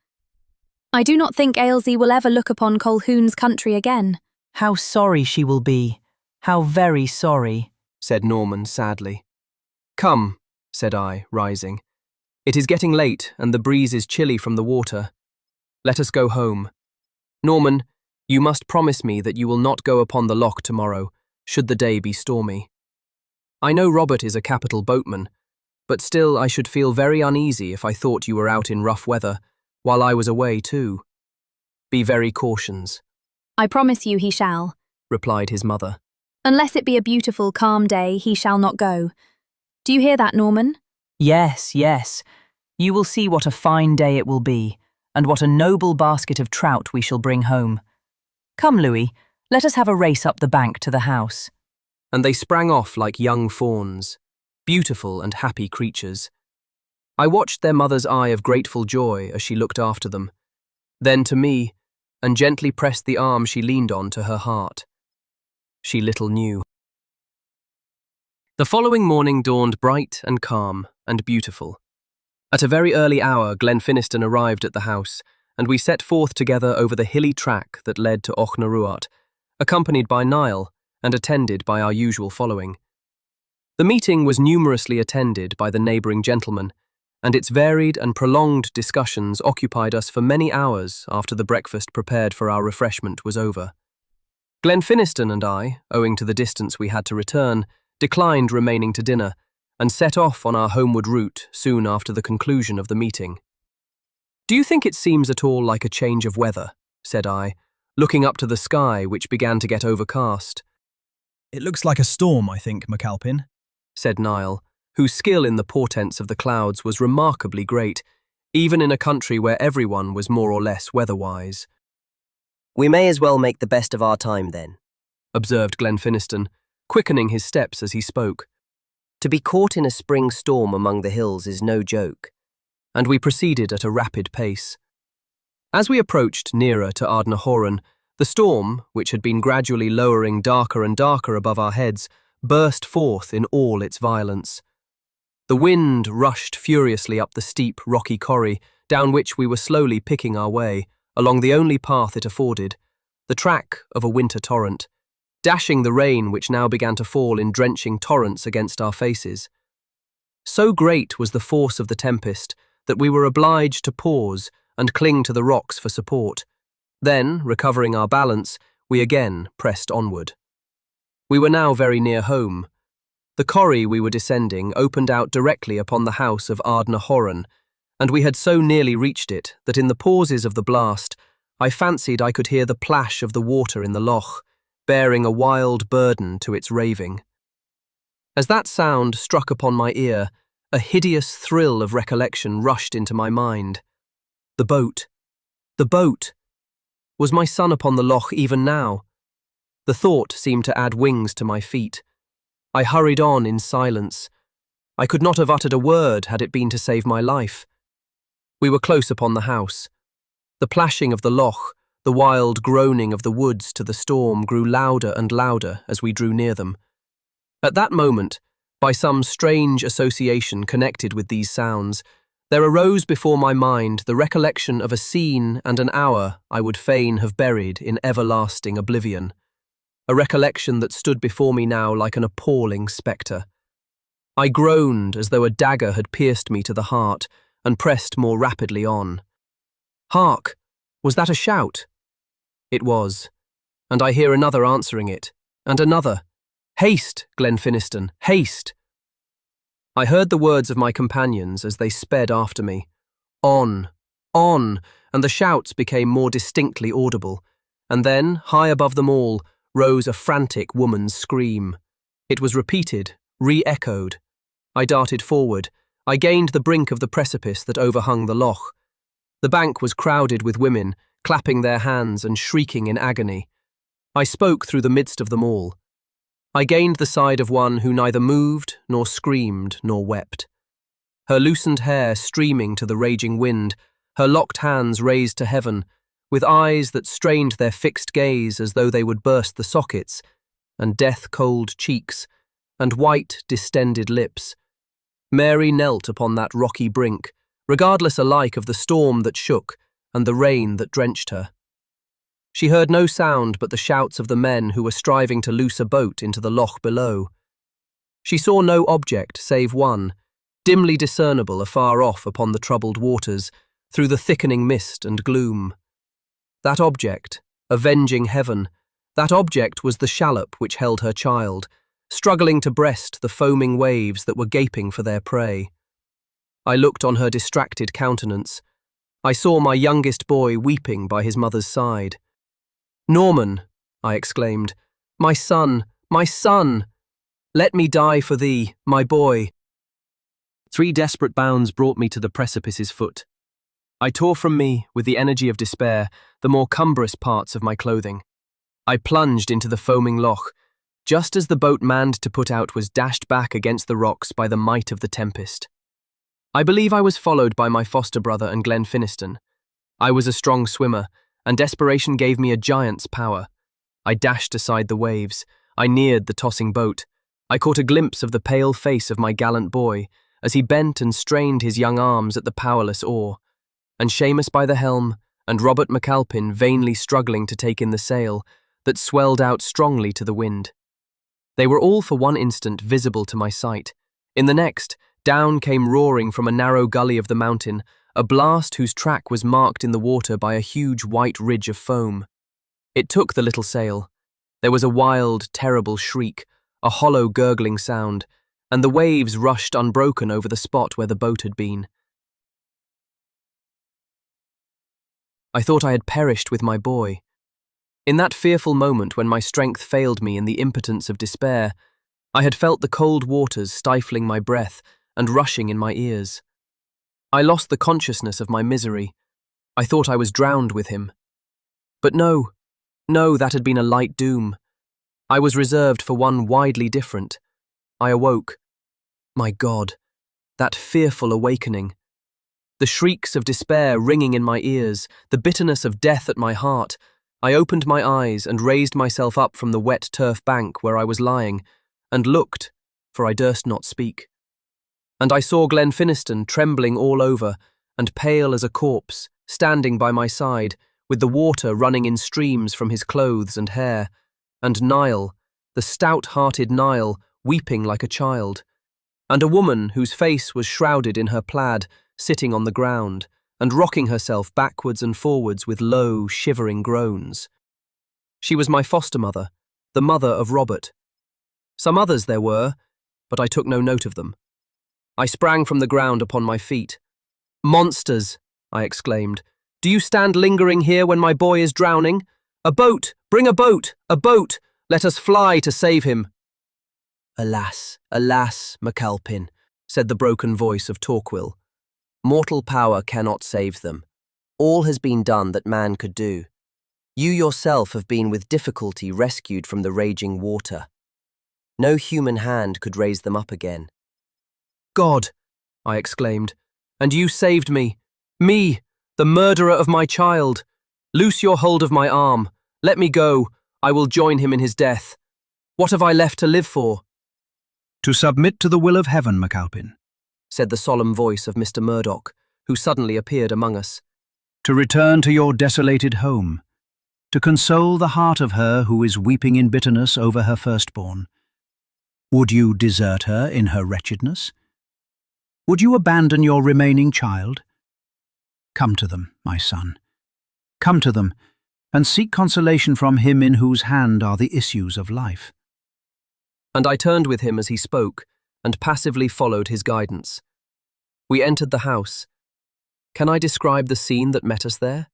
I do not think Ailsie will ever look upon Colquhoun's country again." "How sorry she will be, how very sorry," said Norman sadly. "Come," said I, rising. "It is getting late, and the breeze is chilly from the water. Let us go home. Norman, you must promise me that you will not go upon the loch tomorrow, should the day be stormy. I know Robert is a capital boatman, but still I should feel very uneasy if I thought you were out in rough weather, while I was away too. Be very cautious." "I promise you he shall," replied his mother. "Unless it be a beautiful, calm day, he shall not go. Do you hear that, Norman?" "Yes, yes. You will see what a fine day it will be, and what a noble basket of trout we shall bring home. Come, Louis, let us have a race up the bank to the house." And they sprang off like young fawns, beautiful and happy creatures. I watched their mother's eye of grateful joy as she looked after them, then to me, and gently pressed the arm she leaned on to her heart. She little knew. The following morning dawned bright and calm and beautiful. At a very early hour, Glenfinniston arrived at the house, and we set forth together over the hilly track that led to Ochnaruart, accompanied by Niall and attended by our usual following. The meeting was numerously attended by the neighbouring gentlemen, and its varied and prolonged discussions occupied us for many hours after the breakfast prepared for our refreshment was over. Glenfinniston and I, owing to the distance we had to return, declined remaining to dinner, and set off on our homeward route soon after the conclusion of the meeting. "Do you think it seems at all like a change of weather?" said I, looking up to the sky which began to get overcast. "It looks like a storm, I think, MacAlpin," said Niall, whose skill in the portents of the clouds was remarkably great, even in a country where everyone was more or less weather-wise. "We may as well make the best of our time then," observed Glenfinniston, quickening his steps as he spoke. "To be caught in a spring storm among the hills is no joke." And we proceeded at a rapid pace. As we approached nearer to Ardnahoran, the storm, which had been gradually lowering darker and darker above our heads, burst forth in all its violence. The wind rushed furiously up the steep, rocky corrie, down which we were slowly picking our way, along the only path it afforded, the track of a winter torrent, dashing the rain which now began to fall in drenching torrents against our faces. So great was the force of the tempest that we were obliged to pause and cling to the rocks for support. Then, recovering our balance, we again pressed onward. We were now very near home. The corrie we were descending opened out directly upon the house of Ardnahoran, and we had so nearly reached it that in the pauses of the blast I fancied I could hear the plash of the water in the loch, bearing a wild burden to its raving. As that sound struck upon my ear, a hideous thrill of recollection rushed into my mind. The boat! The boat! Was my son upon the loch even now? The thought seemed to add wings to my feet. I hurried on in silence. I could not have uttered a word had it been to save my life. We were close upon the house. The plashing of the loch, the wild groaning of the woods to the storm grew louder and louder as we drew near them. At that moment, by some strange association connected with these sounds, there arose before my mind the recollection of a scene and an hour I would fain have buried in everlasting oblivion. A recollection that stood before me now like an appalling spectre. I groaned as though a dagger had pierced me to the heart and pressed more rapidly on. Hark! Was that a shout? It was, and I hear another answering it, and another. Haste, Glenfinniston, haste! I heard the words of my companions as they sped after me. On, and the shouts became more distinctly audible, and then, high above them all, rose a frantic woman's scream. It was repeated, re-echoed. I darted forward. I gained the brink of the precipice that overhung the loch. The bank was crowded with women, clapping their hands and shrieking in agony. I spoke through the midst of them all. I gained the side of one who neither moved, nor screamed, nor wept. Her loosened hair streaming to the raging wind, her locked hands raised to heaven, with eyes that strained their fixed gaze as though they would burst the sockets, and death-cold cheeks, and white, distended lips. Mary knelt upon that rocky brink, regardless alike of the storm that shook and the rain that drenched her. She heard no sound but the shouts of the men who were striving to loose a boat into the loch below. She saw no object save one, dimly discernible afar off upon the troubled waters, through the thickening mist and gloom. That object, avenging heaven, that object was the shallop which held her child, struggling to breast the foaming waves that were gaping for their prey. I looked on her distracted countenance. I saw my youngest boy weeping by his mother's side. "Norman," I exclaimed, my son! Let me die for thee, my boy." 3 desperate bounds brought me to the precipice's foot. I tore from me, with the energy of despair, the more cumbrous parts of my clothing. I plunged into the foaming loch, just as the boat manned to put out was dashed back against the rocks by the might of the tempest. I believe I was followed by my foster brother and Glenfinniston. I was a strong swimmer, and desperation gave me a giant's power. I dashed aside the waves. I neared the tossing boat. I caught a glimpse of the pale face of my gallant boy as he bent and strained his young arms at the powerless oar, and Seamus by the helm, and Robert MacAlpin vainly struggling to take in the sail that swelled out strongly to the wind. They were all for one instant visible to my sight. In the next, down came roaring from a narrow gully of the mountain a blast whose track was marked in the water by a huge white ridge of foam. It took the little sail. There was a wild, terrible shriek, a hollow gurgling sound, and the waves rushed unbroken over the spot where the boat had been. I thought I had perished with my boy. In that fearful moment when my strength failed me in the impotence of despair, I had felt the cold waters stifling my breath and rushing in my ears. I lost the consciousness of my misery. I thought I was drowned with him. But no, that had been a light doom. I was reserved for one widely different. I awoke. My God, that fearful awakening. The shrieks of despair ringing in my ears, the bitterness of death at my heart. I opened my eyes and raised myself up from the wet turf bank where I was lying, and looked, for I durst not speak. And I saw Glenfinniston trembling all over, and pale as a corpse, standing by my side, with the water running in streams from his clothes and hair, and Niall, the stout-hearted Niall, weeping like a child, and a woman whose face was shrouded in her plaid, sitting on the ground, and rocking herself backwards and forwards with low, shivering groans. She was my foster mother, the mother of Robert. Some others there were, but I took no note of them. I sprang from the ground upon my feet. "Monsters!" I exclaimed. "Do you stand lingering here when my boy is drowning? A boat! Bring a boat! A boat! Let us fly to save him!" "Alas, alas, MacAlpin," said the broken voice of Torquil. "Mortal power cannot save them. All has been done that man could do. You yourself have been with difficulty rescued from the raging water. No human hand could raise them up again." "God!" I exclaimed, "and you saved me! Me, the murderer of my child! Loose your hold of my arm. Let me go. I will join him in his death. What have I left to live for?" "To submit to the will of heaven, MacAlpin," said the solemn voice of Mr. Murdoch, who suddenly appeared among us. "To return to your desolated home, to console the heart of her who is weeping in bitterness over her firstborn. Would you desert her in her wretchedness? Would you abandon your remaining child? Come to them, my son. Come to them, and seek consolation from him in whose hand are the issues of life. And I turned with him as he spoke, and passively followed his guidance. We entered the house. Can I describe the scene that met us there?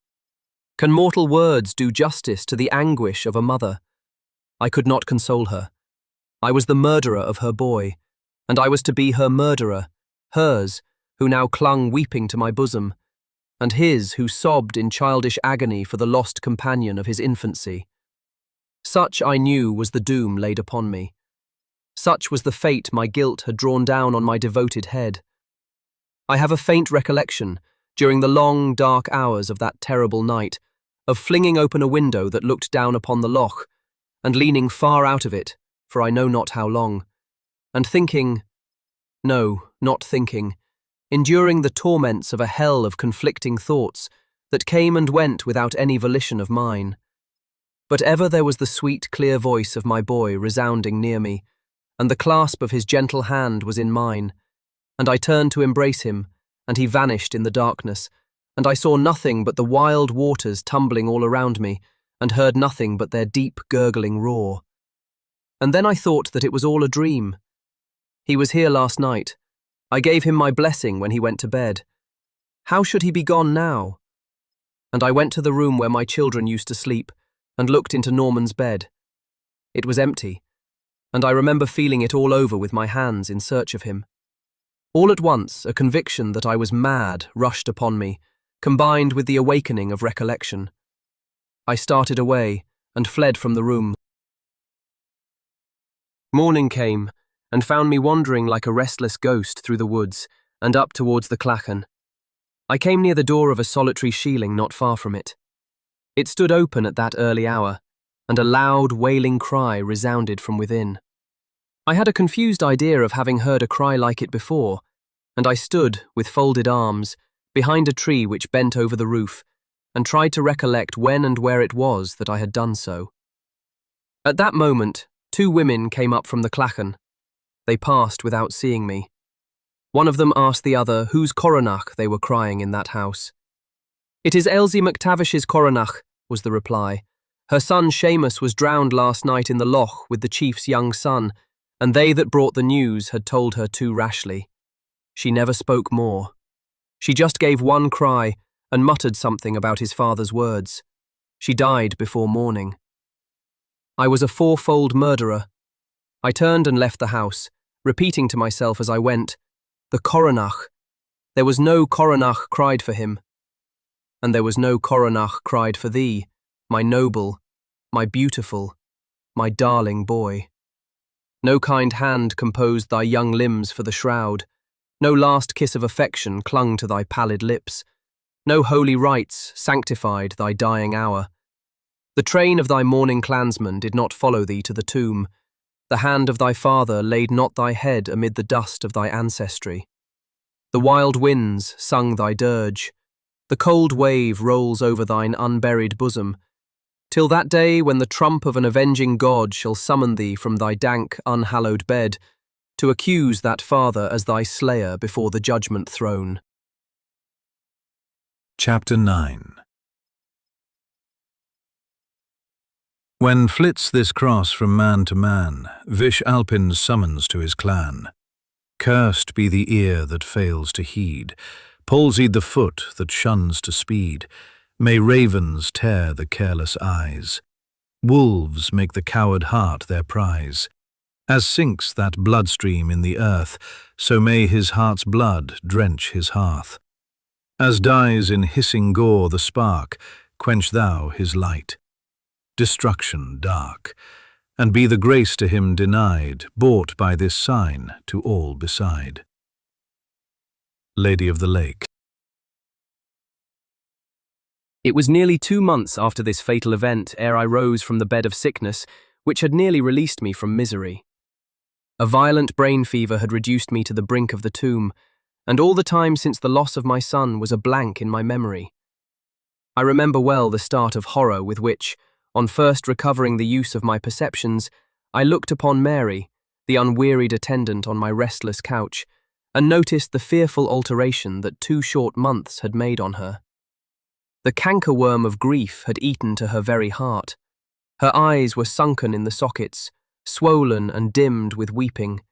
Can mortal words do justice to the anguish of a mother? I could not console her. I was the murderer of her boy, and I was to be her murderer, hers, who now clung weeping to my bosom, and his who sobbed in childish agony for the lost companion of his infancy. Such, I knew, was the doom laid upon me. Such was the fate my guilt had drawn down on my devoted head. I have a faint recollection, during the long, dark hours of that terrible night, of flinging open a window that looked down upon the loch, and leaning far out of it, for I know not how long, and thinking, no, not thinking, enduring the torments of a hell of conflicting thoughts that came and went without any volition of mine. But ever there was the sweet, clear voice of my boy resounding near me, and the clasp of his gentle hand was in mine, and I turned to embrace him, and he vanished in the darkness, and I saw nothing but the wild waters tumbling all around me, and heard nothing but their deep, gurgling roar. And then I thought that it was all a dream. He was here last night. I gave him my blessing when he went to bed. How should he be gone now? And I went to the room where my children used to sleep, and looked into Norman's bed. It was empty, and I remember feeling it all over with my hands in search of him. All at once, a conviction that I was mad rushed upon me, combined with the awakening of recollection. I started away and fled from the room. Morning came, and found me wandering like a restless ghost through the woods and up towards the clachan. I came near the door of a solitary shieling not far from it. It stood open at that early hour, and a loud, wailing cry resounded from within. I had a confused idea of having heard a cry like it before, and I stood, with folded arms, behind a tree which bent over the roof, and tried to recollect when and where it was that I had done so. At that moment, 2 women came up from the clachan. They passed without seeing me. One of them asked the other whose coronach they were crying in that house. "It is Elsie MacTavish's coronach," was the reply. "Her son Seamus was drowned last night in the loch with the chief's young son, and they that brought the news had told her too rashly. She never spoke more. She just gave one cry and muttered something about his father's words. She died before morning. I was a 4-fold murderer. I turned and left the house, repeating to myself as I went, the coronach. There was no coronach cried for him. And there was no coronach cried for thee, my noble, my beautiful, my darling boy. No kind hand composed thy young limbs for the shroud. No last kiss of affection clung to thy pallid lips. No holy rites sanctified thy dying hour. The train of thy mourning clansmen did not follow thee to the tomb. The hand of thy father laid not thy head amid the dust of thy ancestry. The wild winds sung thy dirge. The cold wave rolls over thine unburied bosom, till that day when the trump of an avenging God shall summon thee from thy dank, unhallowed bed, to accuse that father as thy slayer before the judgment throne. Chapter 9. When flits this cross from man to man, Vish Alpin's summons to his clan. Cursed be the ear that fails to heed, palsied the foot that shuns to speed. May ravens tear the careless eyes. Wolves make the coward heart their prize. As sinks that bloodstream in the earth, so may his heart's blood drench his hearth. As dies in hissing gore the spark, quench thou his light. Destruction dark, and be the grace to him denied, bought by this sign to all beside. Lady of the Lake. It was nearly 2 months after this fatal event ere I rose from the bed of sickness, which had nearly released me from misery. A violent brain fever had reduced me to the brink of the tomb, and all the time since the loss of my son was a blank in my memory. I remember well the start of horror with which, on first recovering the use of my perceptions, I looked upon Mary, the unwearied attendant on my restless couch, and noticed the fearful alteration that 2 short months had made on her. The cankerworm of grief had eaten to her very heart. Her eyes were sunken in the sockets, swollen and dimmed with weeping.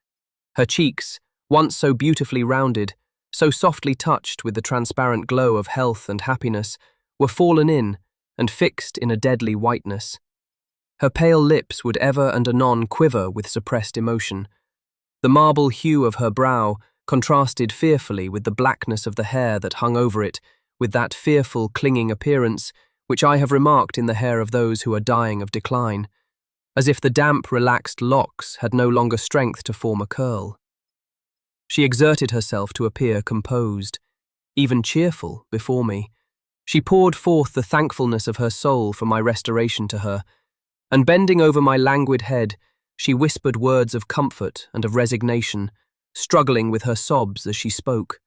Her cheeks, once so beautifully rounded, so softly touched with the transparent glow of health and happiness, were fallen in and fixed in a deadly whiteness. Her pale lips would ever and anon quiver with suppressed emotion. The marble hue of her brow contrasted fearfully with the blackness of the hair that hung over it, with that fearful clinging appearance which I have remarked in the hair of those who are dying of decline, as if the damp, relaxed locks had no longer strength to form a curl. She exerted herself to appear composed, even cheerful, before me. She poured forth the thankfulness of her soul for my restoration to her, and bending over my languid head, she whispered words of comfort and of resignation, struggling with her sobs as she spoke.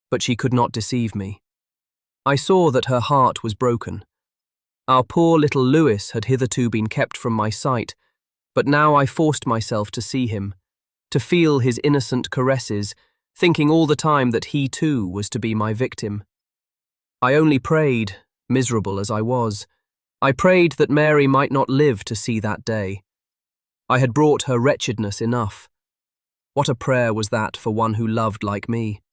But she could not deceive me. I saw that her heart was broken. Our poor little Lewis had hitherto been kept from my sight, but now I forced myself to see him, to feel his innocent caresses, thinking all the time that he too was to be my victim. I only prayed, miserable as I was, I prayed that Mary might not live to see that day. I had brought her wretchedness enough. What a prayer was that for one who loved like me.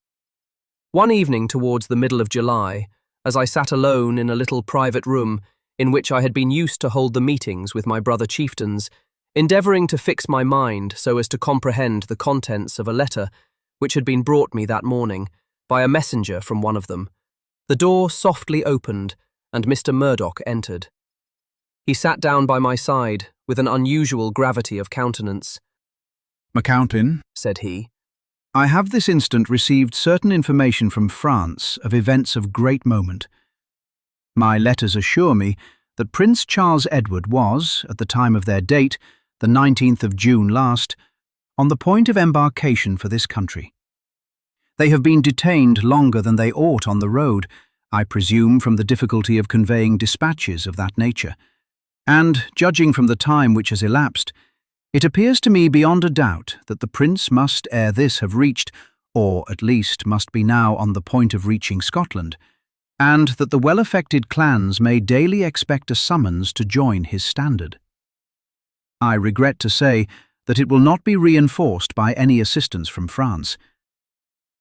One evening towards the middle of July, as I sat alone in a little private room in which I had been used to hold the meetings with my brother chieftains, endeavouring to fix my mind so as to comprehend the contents of a letter which had been brought me that morning by a messenger from one of them, the door softly opened and Mr. Murdoch entered. He sat down by my side with an unusual gravity of countenance. "MacAlpin," said he, "I have this instant received certain information from France of events of great moment. My letters assure me that Prince Charles Edward was, at the time of their date, the 19th of June last, on the point of embarkation for this country. They have been detained longer than they ought on the road, I presume from the difficulty of conveying dispatches of that nature, and, judging from the time which has elapsed, it appears to me beyond a doubt that the Prince must ere this have reached, or at least must be now on the point of reaching Scotland, and that the well-affected clans may daily expect a summons to join his standard. I regret to say that it will not be reinforced by any assistance from France.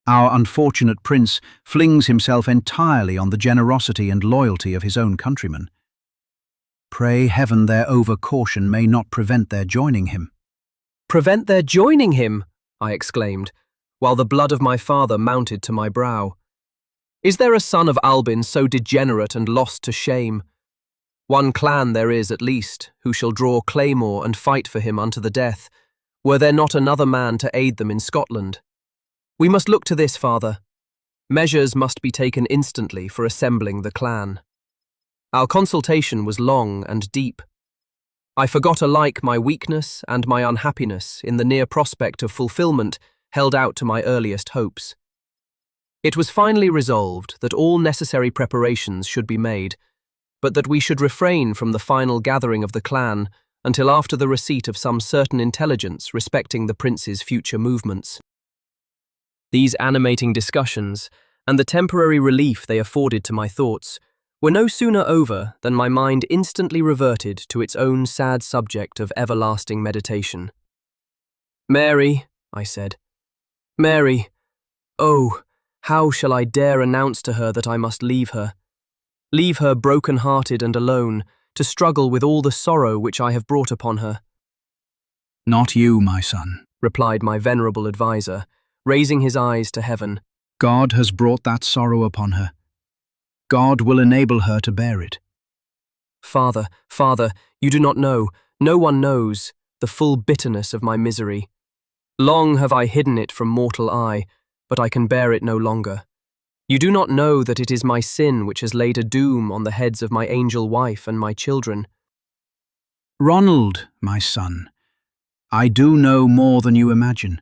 Our unfortunate Prince flings himself entirely on the generosity and loyalty of his own countrymen. Pray heaven their over-caution may not prevent their joining him." "Prevent their joining him!" I exclaimed, while the blood of my father mounted to my brow. "Is there a son of Albin so degenerate and lost to shame? One clan there is, at least, who shall draw claymore and fight for him unto the death, were there not another man to aid them in Scotland. We must look to this, father. Measures must be taken instantly for assembling the clan." Our consultation was long and deep. I forgot alike my weakness and my unhappiness in the near prospect of fulfilment held out to my earliest hopes. It was finally resolved that all necessary preparations should be made, but that we should refrain from the final gathering of the clan until after the receipt of some certain intelligence respecting the prince's future movements. These animating discussions, and the temporary relief they afforded to my thoughts, were no sooner over than my mind instantly reverted to its own sad subject of everlasting meditation. "Mary," I said, "Mary, oh, how shall I dare announce to her that I must leave her broken-hearted and alone, to struggle with all the sorrow which I have brought upon her?" "Not you, my son," replied my venerable adviser, raising his eyes to heaven. "God has brought that sorrow upon her. God will enable her to bear it." Father, you do not know, no one knows, the full bitterness of my misery. Long have I hidden it from mortal eye, but I can bear it no longer. You do not know that it is my sin which has laid a doom on the heads of my angel wife and my children. "Ronald, my son, I do know more than you imagine.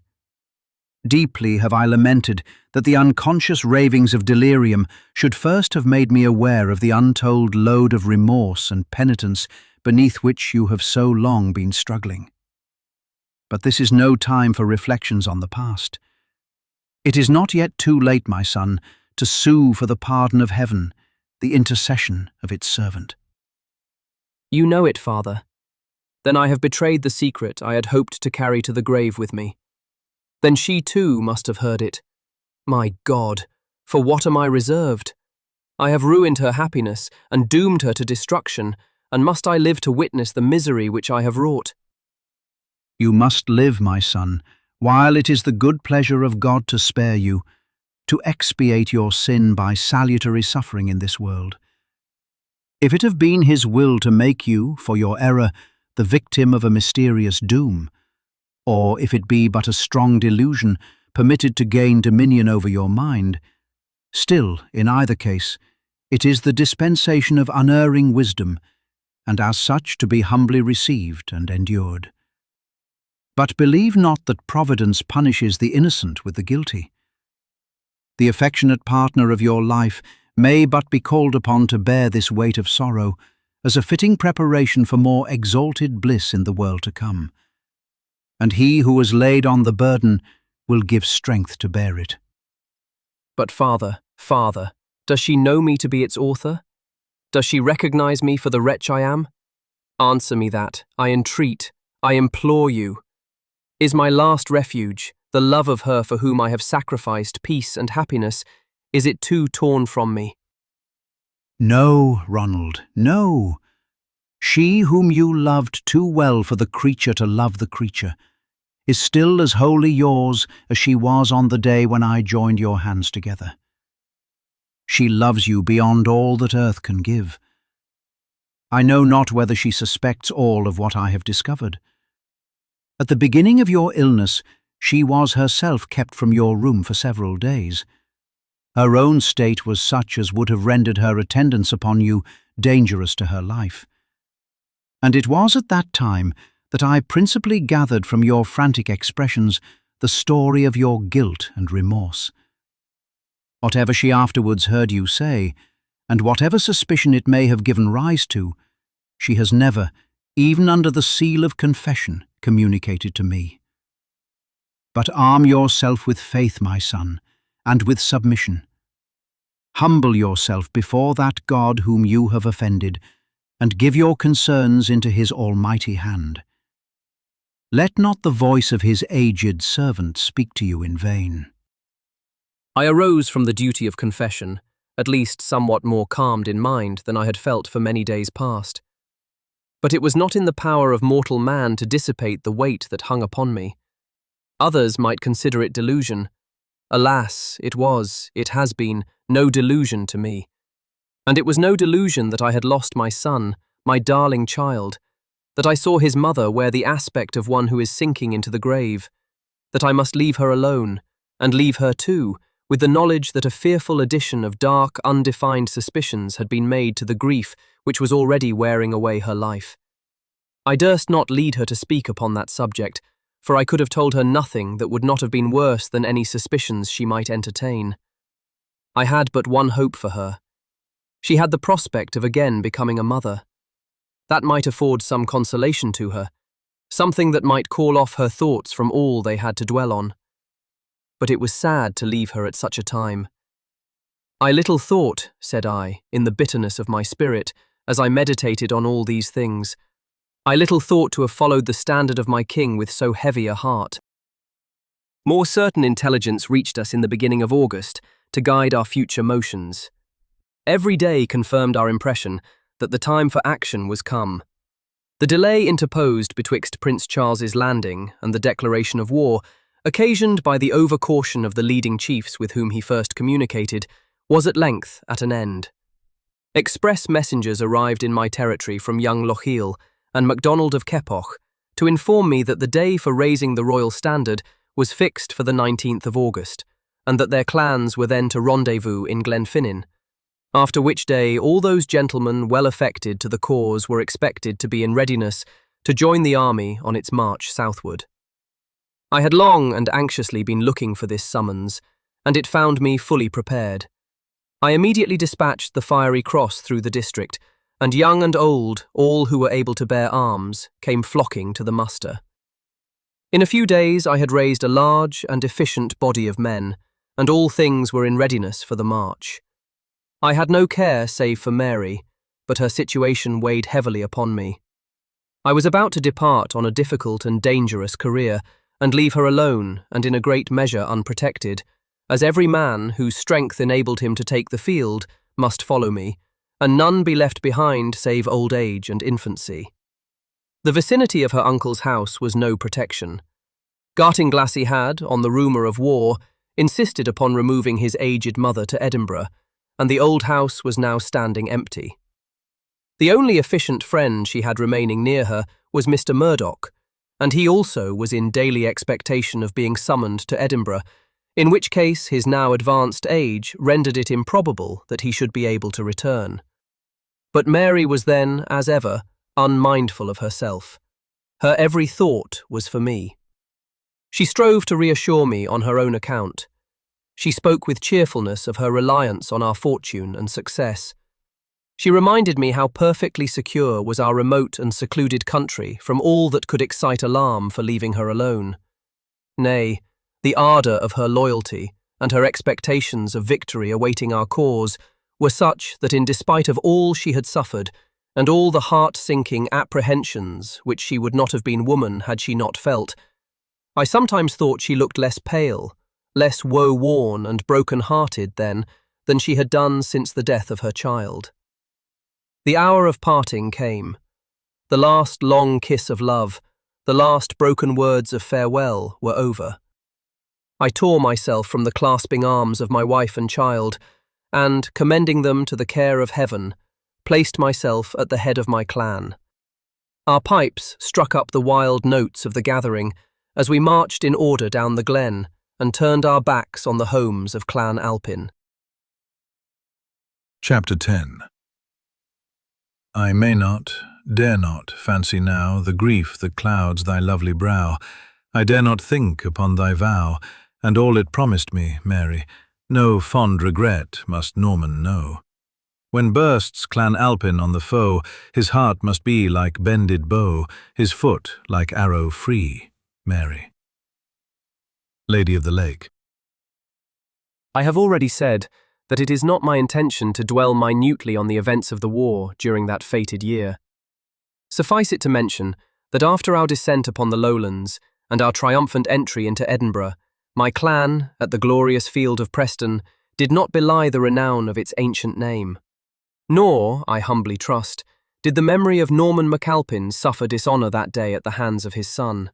Deeply have I lamented that the unconscious ravings of delirium should first have made me aware of the untold load of remorse and penitence beneath which you have so long been struggling. But this is no time for reflections on the past. It is not yet too late, my son, to sue for the pardon of heaven, the intercession of its servant. You know it, Father. Then I have betrayed the secret I had hoped to carry to the grave with me. Then she too must have heard it. My God, for what am I reserved? I have ruined her happiness and doomed her to destruction, and must I live to witness the misery which I have wrought? You must live, my son, while it is the good pleasure of God to spare you, to expiate your sin by salutary suffering in this world. If it have been his will to make you, for your error, the victim of a mysterious doom, or if it be but a strong delusion permitted to gain dominion over your mind, still, in either case, it is the dispensation of unerring wisdom, and as such to be humbly received and endured. But believe not that Providence punishes the innocent with the guilty. The affectionate partner of your life may but be called upon to bear this weight of sorrow as a fitting preparation for more exalted bliss in the world to come. And he who has laid on the burden will give strength to bear it. But Father, does she know me to be its author? Does she recognize me for the wretch I am? Answer me that, I entreat, I implore you. Is my last refuge, the love of her for whom I have sacrificed peace and happiness, is it too torn from me? No, Ronald, no. She whom you loved too well for the creature to love the creature is still as wholly yours as she was on the day when I joined your hands together. She loves you beyond all that earth can give. I know not whether she suspects all of what I have discovered. At the beginning of your illness, she was herself kept from your room for several days. Her own state was such as would have rendered her attendance upon you dangerous to her life. And it was at that time that I principally gathered from your frantic expressions the story of your guilt and remorse. Whatever she afterwards heard you say, and whatever suspicion it may have given rise to, she has never, even under the seal of confession, communicated to me. But arm yourself with faith, my son, and with submission. Humble yourself before that God whom you have offended, and give your concerns into his almighty hand. Let not the voice of his aged servant speak to you in vain. I arose from the duty of confession, at least somewhat more calmed in mind than I had felt for many days past. But it was not in the power of mortal man to dissipate the weight that hung upon me. Others might consider it delusion. Alas, it has been, no delusion to me. And it was no delusion that I had lost my son, my darling child, that I saw his mother wear the aspect of one who is sinking into the grave, that I must leave her alone, and leave her too, with the knowledge that a fearful addition of dark, undefined suspicions had been made to the grief which was already wearing away her life. I durst not lead her to speak upon that subject, for I could have told her nothing that would not have been worse than any suspicions she might entertain. I had but one hope for her. She had the prospect of again becoming a mother. That might afford some consolation to her, something that might call off her thoughts from all they had to dwell on. But it was sad to leave her at such a time. I little thought, said I, in the bitterness of my spirit, as I meditated on all these things, I little thought to have followed the standard of my king with so heavy a heart. More certain intelligence reached us in the beginning of August to guide our future motions. Every day confirmed our impression that the time for action was come. The delay interposed betwixt Prince Charles's landing and the declaration of war, occasioned by the over-caution of the leading chiefs with whom he first communicated, was at length at an end. Express messengers arrived in my territory from young Lochiel and MacDonald of Keppoch to inform me that the day for raising the royal standard was fixed for the 19th of August, and that their clans were then to rendezvous in Glenfinnan, after which day all those gentlemen well affected to the cause were expected to be in readiness to join the army on its march southward. I had long and anxiously been looking for this summons, and it found me fully prepared. I immediately dispatched the fiery cross through the district, and young and old, all who were able to bear arms, came flocking to the muster. In a few days I had raised a large and efficient body of men, and all things were in readiness for the march. I had no care save for Mary, but her situation weighed heavily upon me. I was about to depart on a difficult and dangerous career, and leave her alone and in a great measure unprotected, as every man whose strength enabled him to take the field must follow me, and none be left behind save old age and infancy. The vicinity of her uncle's house was no protection. Gartinglassy had, on the rumour of war, insisted upon removing his aged mother to Edinburgh, and the old house was now standing empty. The only efficient friend she had remaining near her was Mr. Murdoch, and he also was in daily expectation of being summoned to Edinburgh, in which case his now advanced age rendered it improbable that he should be able to return. But Mary was then, as ever, unmindful of herself. Her every thought was for me. She strove to reassure me on her own account. She spoke with cheerfulness of her reliance on our fortune and success. She reminded me how perfectly secure was our remote and secluded country from all that could excite alarm for leaving her alone. Nay, the ardour of her loyalty and her expectations of victory awaiting our cause were such that in despite of all she had suffered, and all the heart-sinking apprehensions which she would not have been woman had she not felt, I sometimes thought she looked less pale, less woe-worn and broken-hearted then than she had done since the death of her child. The hour of parting came. The last long kiss of love, the last broken words of farewell were over. I tore myself from the clasping arms of my wife and child, and, commending them to the care of heaven, placed myself at the head of my clan. Our pipes struck up the wild notes of the gathering as we marched in order down the glen and turned our backs on the homes of Clan Alpin. Chapter 10. I may not, dare not, fancy now the grief that clouds thy lovely brow. I dare not think upon thy vow, and all it promised me, Mary. No fond regret must Norman know. When bursts Clan Alpin on the foe, his heart must be like bended bow, his foot like arrow free, Mary. Lady of the Lake. I have already said that it is not my intention to dwell minutely on the events of the war during that fated year. Suffice it to mention that after our descent upon the lowlands and our triumphant entry into Edinburgh, my clan, at the glorious field of Preston, did not belie the renown of its ancient name. Nor, I humbly trust, did the memory of Norman MacAlpin suffer dishonour that day at the hands of his son.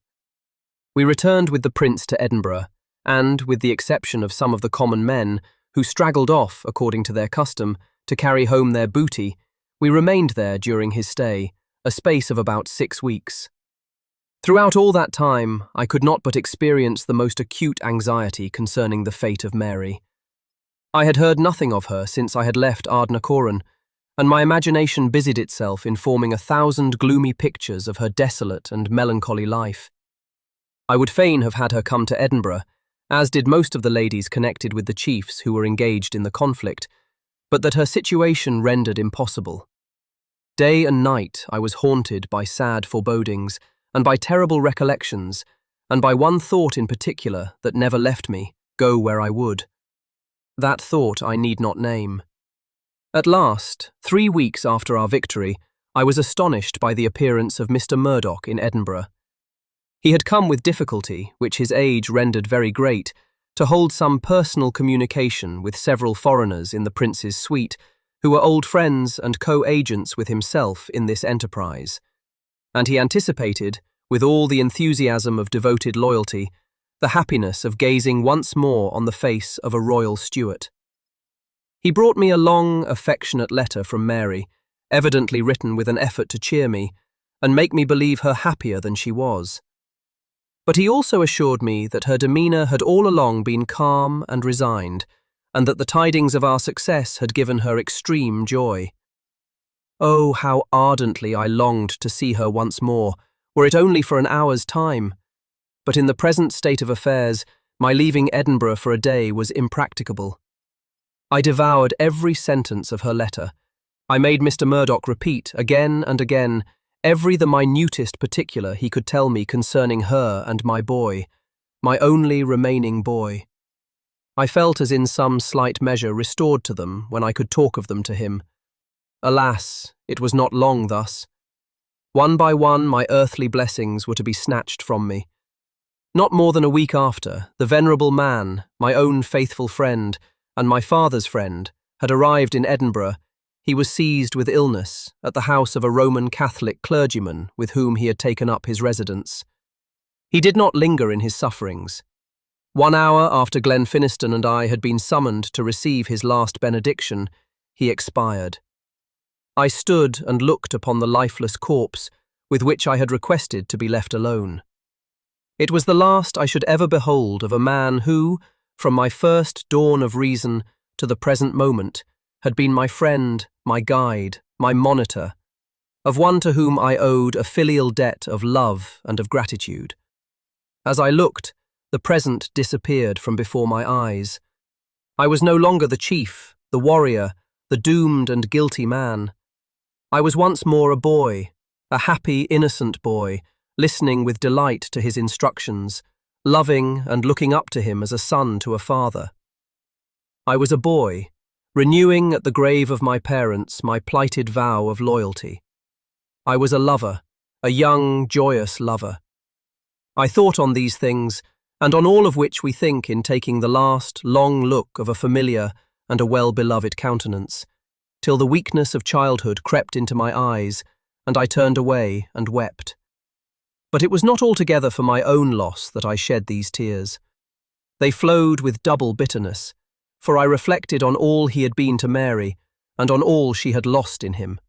We returned with the prince to Edinburgh, and, with the exception of some of the common men, who straggled off, according to their custom, to carry home their booty, we remained there during his stay, a space of about 6 weeks. Throughout all that time, I could not but experience the most acute anxiety concerning the fate of Mary. I had heard nothing of her since I had left Ardnacouran, and my imagination busied itself in forming 1,000 gloomy pictures of her desolate and melancholy life. I would fain have had her come to Edinburgh, as did most of the ladies connected with the chiefs who were engaged in the conflict, but that her situation rendered impossible. Day and night I was haunted by sad forebodings, and by terrible recollections, and by one thought in particular that never left me, go where I would. That thought I need not name. At last, 3 weeks after our victory, I was astonished by the appearance of Mr. Murdoch in Edinburgh. He had come with difficulty, which his age rendered very great, to hold some personal communication with several foreigners in the prince's suite, who were old friends and co-agents with himself in this enterprise. And he anticipated, with all the enthusiasm of devoted loyalty, the happiness of gazing once more on the face of a royal Stuart. He brought me a long, affectionate letter from Mary, evidently written with an effort to cheer me, and make me believe her happier than she was. But he also assured me that her demeanour had all along been calm and resigned, and that the tidings of our success had given her extreme joy. Oh, how ardently I longed to see her once more, were it only for an hour's time. But in the present state of affairs, my leaving Edinburgh for a day was impracticable. I devoured every sentence of her letter. I made Mr. Murdoch repeat, again and again, the minutest particular he could tell me concerning her and my boy, my only remaining boy. I felt as in some slight measure restored to them when I could talk of them to him. Alas, it was not long thus. One by one my earthly blessings were to be snatched from me. Not more than a week after, the venerable man, my own faithful friend, and my father's friend, had arrived in Edinburgh. He was seized with illness at the house of a Roman Catholic clergyman with whom he had taken up his residence. He did not linger in his sufferings. 1 hour after Glenfinniston and I had been summoned to receive his last benediction, he expired. I stood and looked upon the lifeless corpse with which I had requested to be left alone. It was the last I should ever behold of a man who, from my first dawn of reason to the present moment, had been my friend, my guide, my monitor, of one to whom I owed a filial debt of love and of gratitude. As I looked, the present disappeared from before my eyes. I was no longer the chief, the warrior, the doomed and guilty man. I was once more a boy, a happy, innocent boy, listening with delight to his instructions, loving and looking up to him as a son to a father. I was a boy, renewing at the grave of my parents my plighted vow of loyalty. I was a lover, a young, joyous lover. I thought on these things, and on all of which we think in taking the last, long look of a familiar and a well-beloved countenance, till the weakness of childhood crept into my eyes, and I turned away and wept. But it was not altogether for my own loss that I shed these tears. They flowed with double bitterness, for I reflected on all he had been to Mary, and on all she had lost in him.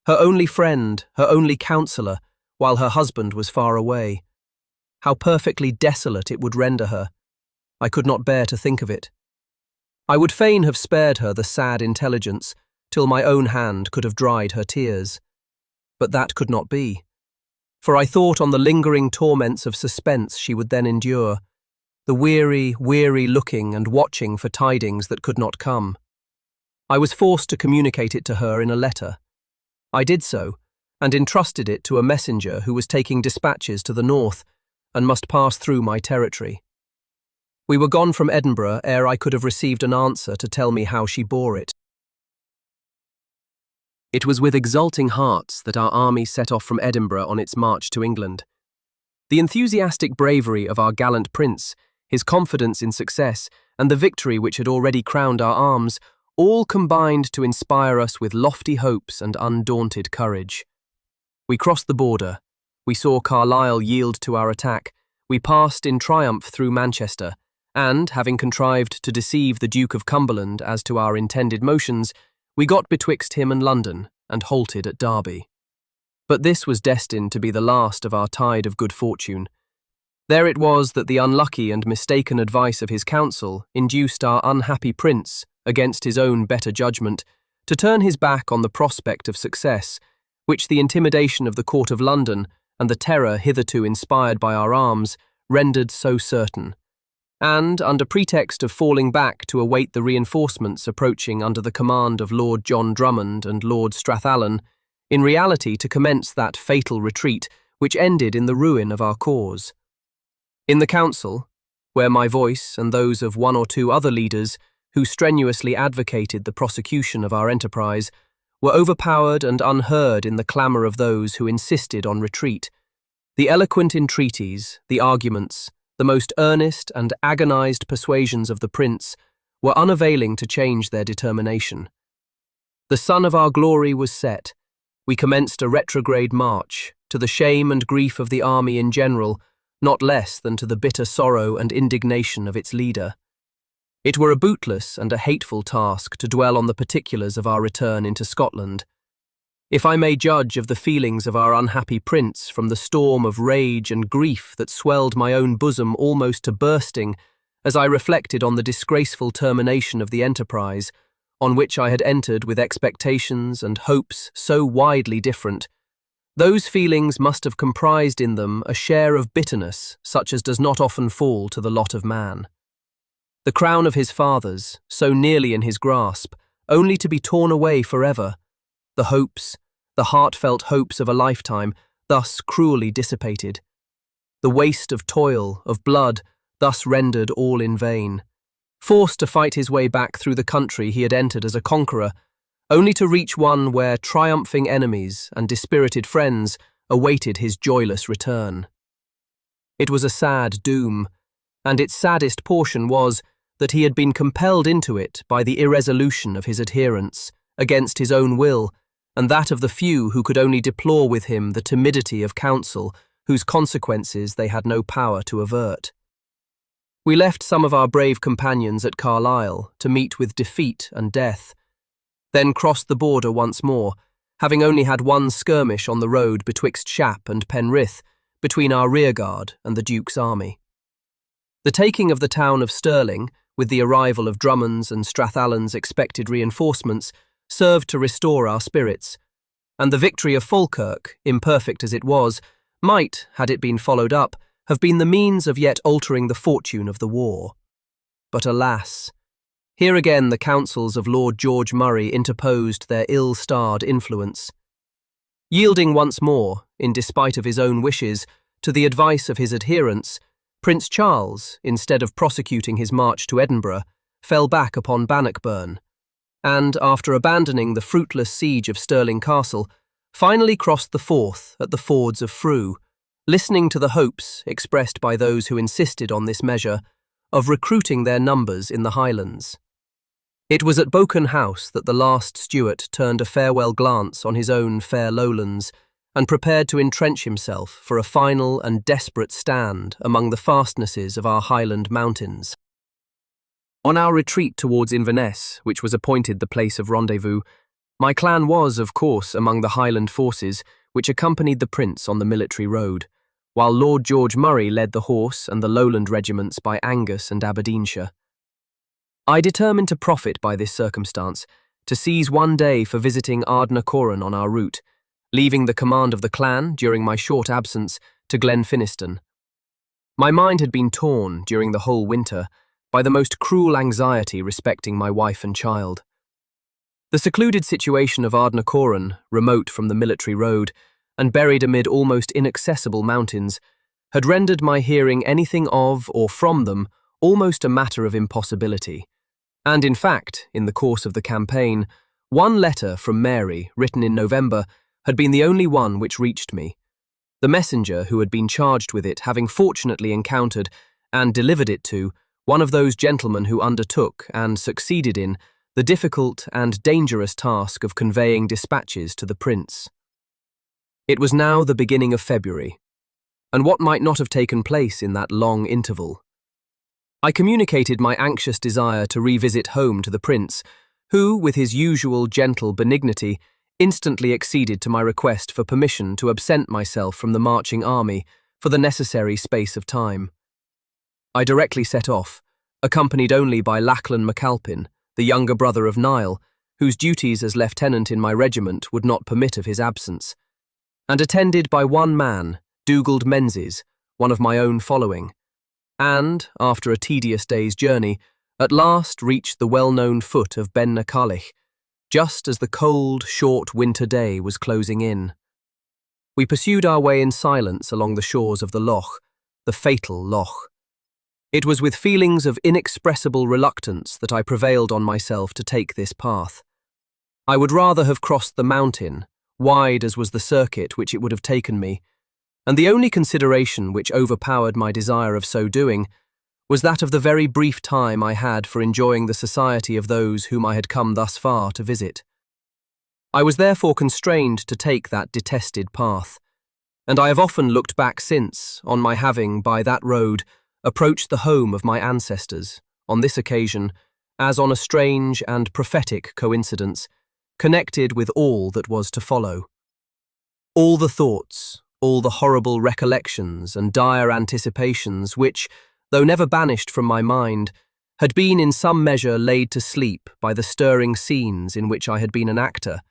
Her only friend, her only counsellor, while her husband was far away. How perfectly desolate it would render her. I could not bear to think of it. I would fain have spared her the sad intelligence, till my own hand could have dried her tears. But that could not be. For I thought on the lingering torments of suspense she would then endure, the weary, weary looking and watching for tidings that could not come. I was forced to communicate it to her in a letter. I did so, and entrusted it to a messenger who was taking dispatches to the north, and must pass through my territory. We were gone from Edinburgh ere I could have received an answer to tell me how she bore it. It was with exulting hearts that our army set off from Edinburgh on its march to England. The enthusiastic bravery of our gallant prince, his confidence in success, and the victory which had already crowned our arms, all combined to inspire us with lofty hopes and undaunted courage. We crossed the border. We saw Carlisle yield to our attack. We passed in triumph through Manchester, and, having contrived to deceive the Duke of Cumberland as to our intended motions, we got betwixt him and London, and halted at Derby. But this was destined to be the last of our tide of good fortune. There it was that the unlucky and mistaken advice of his council induced our unhappy prince, against his own better judgment, to turn his back on the prospect of success, which the intimidation of the court of London, and the terror hitherto inspired by our arms, rendered so certain. And, under pretext of falling back to await the reinforcements approaching under the command of Lord John Drummond and Lord Strathallan, in reality to commence that fatal retreat which ended in the ruin of our cause. In the council, where my voice and those of 1 or 2 other leaders, who strenuously advocated the prosecution of our enterprise, were overpowered and unheard in the clamour of those who insisted on retreat, the eloquent entreaties, the arguments, the most earnest and agonized persuasions of the prince were unavailing to change their determination. The sun of our glory was set. We commenced a retrograde march, to the shame and grief of the army in general, not less than to the bitter sorrow and indignation of its leader. It were a bootless and a hateful task to dwell on the particulars of our return into Scotland. If I may judge of the feelings of our unhappy prince from the storm of rage and grief that swelled my own bosom almost to bursting as I reflected on the disgraceful termination of the enterprise, on which I had entered with expectations and hopes so widely different, those feelings must have comprised in them a share of bitterness such as does not often fall to the lot of man. The crown of his fathers, so nearly in his grasp, only to be torn away forever. The hopes, the heartfelt hopes of a lifetime, thus cruelly dissipated. The waste of toil, of blood, thus rendered all in vain. forced to fight his way back through the country he had entered as a conqueror, only to reach one where triumphing enemies and dispirited friends awaited his joyless return. It was a sad doom, and its saddest portion was that he had been compelled into it by the irresolution of his adherents, against his own will, and that of the few who could only deplore with him the timidity of counsel whose consequences they had no power to avert. We left some of our brave companions at Carlisle to meet with defeat and death, then crossed the border once more, having only had one skirmish on the road betwixt Shap and Penrith, between our rearguard and the Duke's army. The taking of the town of Stirling, with the arrival of Drummond's and Strathallan's expected reinforcements, served to restore our spirits, and the victory of Falkirk, imperfect as it was, might, had it been followed up, have been the means of yet altering the fortune of the war. But alas, here again the counsels of Lord George Murray interposed their ill-starred influence. Yielding once more, in despite of his own wishes, to the advice of his adherents, Prince Charles, instead of prosecuting his march to Edinburgh, fell back upon Bannockburn, and, after abandoning the fruitless siege of Stirling Castle, finally crossed the Forth at the fords of Frew, listening to the hopes, expressed by those who insisted on this measure, of recruiting their numbers in the Highlands. It was at Boken House that the last Stuart turned a farewell glance on his own fair lowlands and prepared to entrench himself for a final and desperate stand among the fastnesses of our Highland mountains. On our retreat towards Inverness, which was appointed the place of rendezvous, my clan was, of course, among the Highland forces which accompanied the Prince on the military road, while Lord George Murray led the horse and the Lowland regiments by Angus and Aberdeenshire. I determined to profit by this circumstance, to seize one day for visiting Ardnacouran on our route, leaving the command of the clan, during my short absence, to Glenfinniston. My mind had been torn, during the whole winter, by the most cruel anxiety respecting my wife and child. The secluded situation of Ardnacouran, remote from the military road, and buried amid almost inaccessible mountains, had rendered my hearing anything of or from them almost a matter of impossibility. And in fact, in the course of the campaign, one letter from Mary, written in November, had been the only one which reached me, the messenger who had been charged with it having fortunately encountered and delivered it to one of those gentlemen who undertook and succeeded in the difficult and dangerous task of conveying dispatches to the Prince. It was now the beginning of February, and what might not have taken place in that long interval? I communicated my anxious desire to revisit home to the Prince, who, with his usual gentle benignity, instantly acceded to my request for permission to absent myself from the marching army for the necessary space of time. I directly set off, accompanied only by Ronald MacAlpin, the younger brother of Niall, whose duties as lieutenant in my regiment would not permit of his absence, and attended by one man, Dugald Menzies, one of my own following, and, after a tedious day's journey, at last reached the well-known foot of Ben Nachallich, just as the cold, short winter day was closing in. We pursued our way in silence along the shores of the loch, the fatal loch. It was with feelings of inexpressible reluctance that I prevailed on myself to take this path. I would rather have crossed the mountain, wide as was the circuit which it would have taken me, and the only consideration which overpowered my desire of so doing was that of the very brief time I had for enjoying the society of those whom I had come thus far to visit. I was therefore constrained to take that detested path, and I have often looked back since on my having, by that road, approached the home of my ancestors, on this occasion, as on a strange and prophetic coincidence, connected with all that was to follow. All the thoughts, all the horrible recollections and dire anticipations which, though never banished from my mind, had been in some measure laid to sleep by the stirring scenes in which I had been an actor,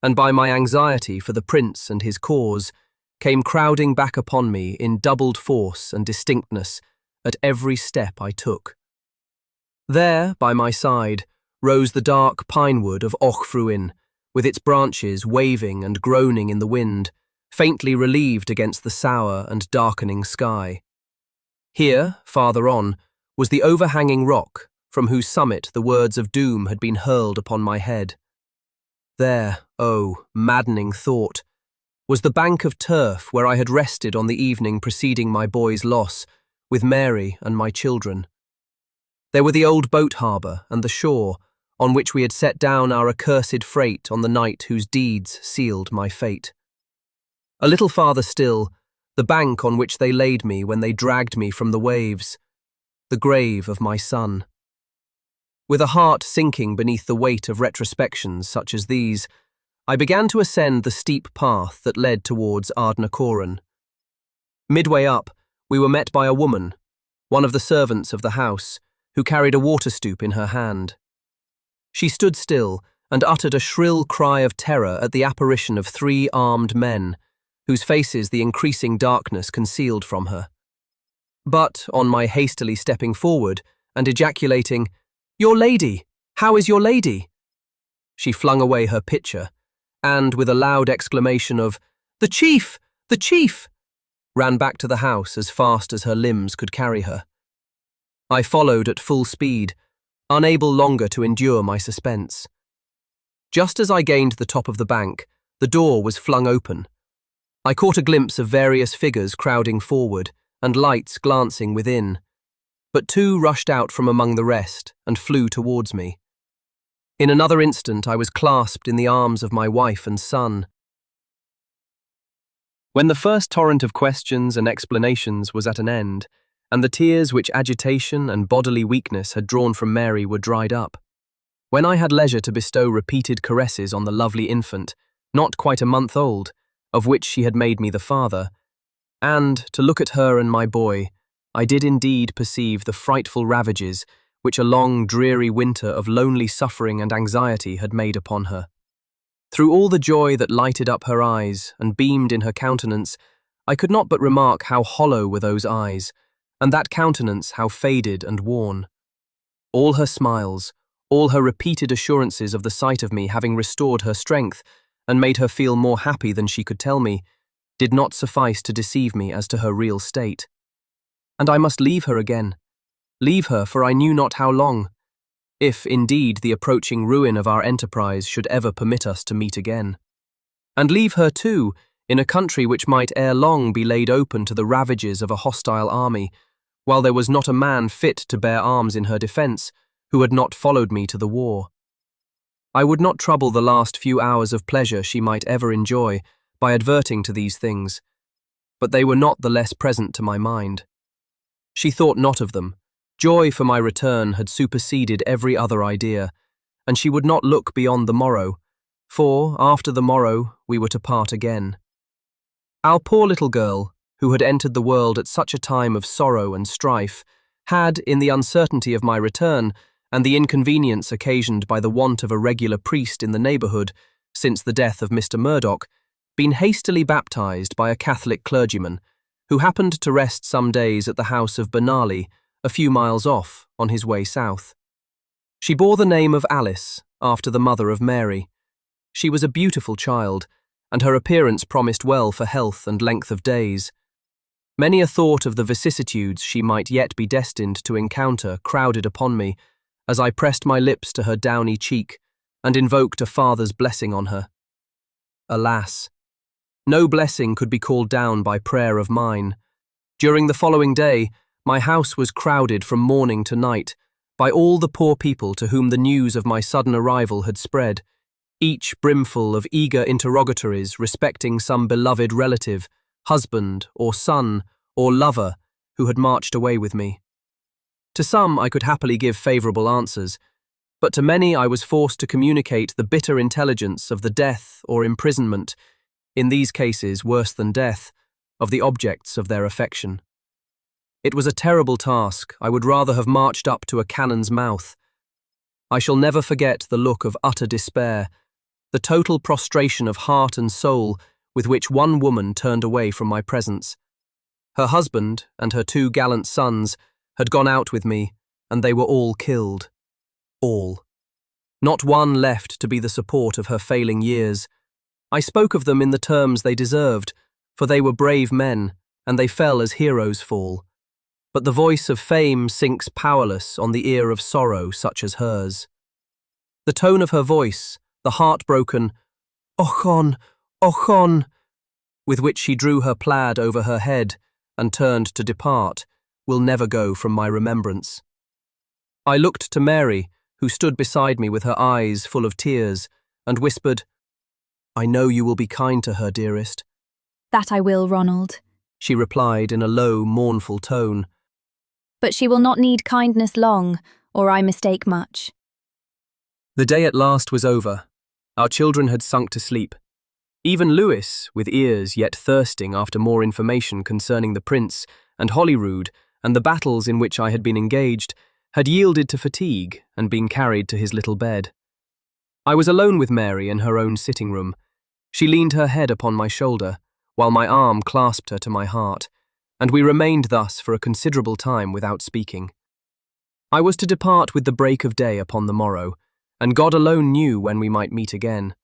and by my anxiety for the Prince and his cause, came crowding back upon me in doubled force and distinctness at every step I took. There, by my side, rose the dark pine-wood of Ochfruin, with its branches waving and groaning in the wind, faintly relieved against the sour and darkening sky. Here, farther on, was the overhanging rock, from whose summit the words of doom had been hurled upon my head. There, oh, maddening thought, was the bank of turf where I had rested on the evening preceding my boy's loss, with Mary and my children. There were the old boat harbour and the shore, on which we had set down our accursed freight on the night whose deeds sealed my fate. A little farther still, the bank on which they laid me when they dragged me from the waves, the grave of my son. With a heart sinking beneath the weight of retrospections such as these, I began to ascend the steep path that led towards Ardnacoran. Midway up, we were met by a woman, one of the servants of the house, who carried a water stoup in her hand. She stood still and uttered a shrill cry of terror at the apparition of 3 armed men, whose faces the increasing darkness concealed from her. But, on my hastily stepping forward and ejaculating, "Your lady! How is your lady?" she flung away her pitcher, and, with a loud exclamation of, "The chief! The chief!" ran back to the house as fast as her limbs could carry her. I followed at full speed, unable longer to endure my suspense. Just as I gained the top of the bank, the door was flung open. I caught a glimpse of various figures crowding forward, and lights glancing within, but 2 rushed out from among the rest and flew towards me. In another instant I was clasped in the arms of my wife and son. When the first torrent of questions and explanations was at an end, and the tears which agitation and bodily weakness had drawn from Mary were dried up, when I had leisure to bestow repeated caresses on the lovely infant, not quite a month old, of which she had made me the father, and, to look at her and my boy, I did indeed perceive the frightful ravages which a long, dreary winter of lonely suffering and anxiety had made upon her. Through all the joy that lighted up her eyes and beamed in her countenance, I could not but remark how hollow were those eyes, and that countenance how faded and worn. All her smiles, all her repeated assurances of the sight of me having restored her strength and made her feel more happy than she could tell me, did not suffice to deceive me as to her real state. And I must leave her again. Leave her for I knew not how long, if, indeed, the approaching ruin of our enterprise should ever permit us to meet again. And leave her, too, in a country which might ere long be laid open to the ravages of a hostile army, while there was not a man fit to bear arms in her defence, who had not followed me to the war. I would not trouble the last few hours of pleasure she might ever enjoy by adverting to these things, but they were not the less present to my mind. She thought not of them. Joy for my return had superseded every other idea, and she would not look beyond the morrow, for, after the morrow, we were to part again. Our poor little girl, who had entered the world at such a time of sorrow and strife, had, in the uncertainty of my return, and the inconvenience occasioned by the want of a regular priest in the neighbourhood, since the death of Mr. Murdoch, been hastily baptized by a Catholic clergyman, who happened to rest some days at the house of Bernali, a few miles off, on his way south. She bore the name of Alice, after the mother of Mary. She was a beautiful child, and her appearance promised well for health and length of days. Many a thought of the vicissitudes she might yet be destined to encounter crowded upon me, as I pressed my lips to her downy cheek and invoked a father's blessing on her. Alas! No blessing could be called down by prayer of mine. During the following day, my house was crowded from morning to night by all the poor people to whom the news of my sudden arrival had spread, each brimful of eager interrogatories respecting some beloved relative, husband or son or lover who had marched away with me. To some I could happily give favourable answers, but to many I was forced to communicate the bitter intelligence of the death or imprisonment, in these cases worse than death, of the objects of their affection. It was a terrible task. I would rather have marched up to a cannon's mouth. I shall never forget the look of utter despair, the total prostration of heart and soul with which one woman turned away from my presence. Her husband and her 2 gallant sons had gone out with me, and they were all killed. All. Not one left to be the support of her failing years. I spoke of them in the terms they deserved, for they were brave men, and they fell as heroes fall. but the voice of fame sinks powerless on the ear of sorrow such as hers. The tone of her voice, the heartbroken "Ochon, Ochon," with which she drew her plaid over her head and turned to depart, will never go from my remembrance. I looked to Mary, who stood beside me with her eyes full of tears, and whispered, "I know you will be kind to her, dearest." "That I will, Ronald," she replied in a low, mournful tone. "But she will not need kindness long, or I mistake much." The day at last was over. Our children had sunk to sleep. Even Lewis, with ears yet thirsting after more information concerning the prince and Holyrood and the battles in which I had been engaged, had yielded to fatigue and been carried to his little bed. I was alone with Mary in her own sitting room. She leaned her head upon my shoulder, while my arm clasped her to my heart, and we remained thus for a considerable time without speaking. I was to depart with the break of day upon the morrow, and God alone knew when we might meet again.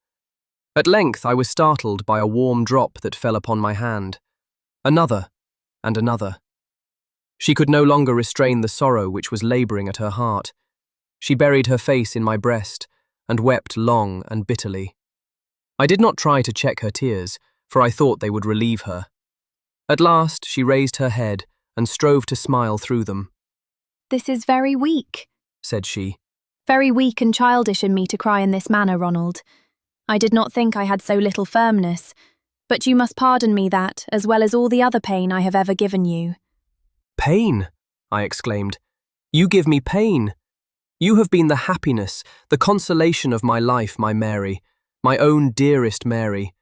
At length I was startled by a warm drop that fell upon my hand. Another, and another. She could no longer restrain the sorrow which was labouring at her heart. She buried her face in my breast, and wept long and bitterly. I did not try to check her tears, for I thought they would relieve her. At last she raised her head and strove to smile through them. "This is very weak," said she. "Very weak and childish in me to cry in this manner, Ronald. I did not think I had so little firmness, but you must pardon me that, as well as all the other pain I have ever given you." "Pain?" I exclaimed. "You give me pain. You have been the happiness, the consolation of my life, my Mary, my own dearest Mary.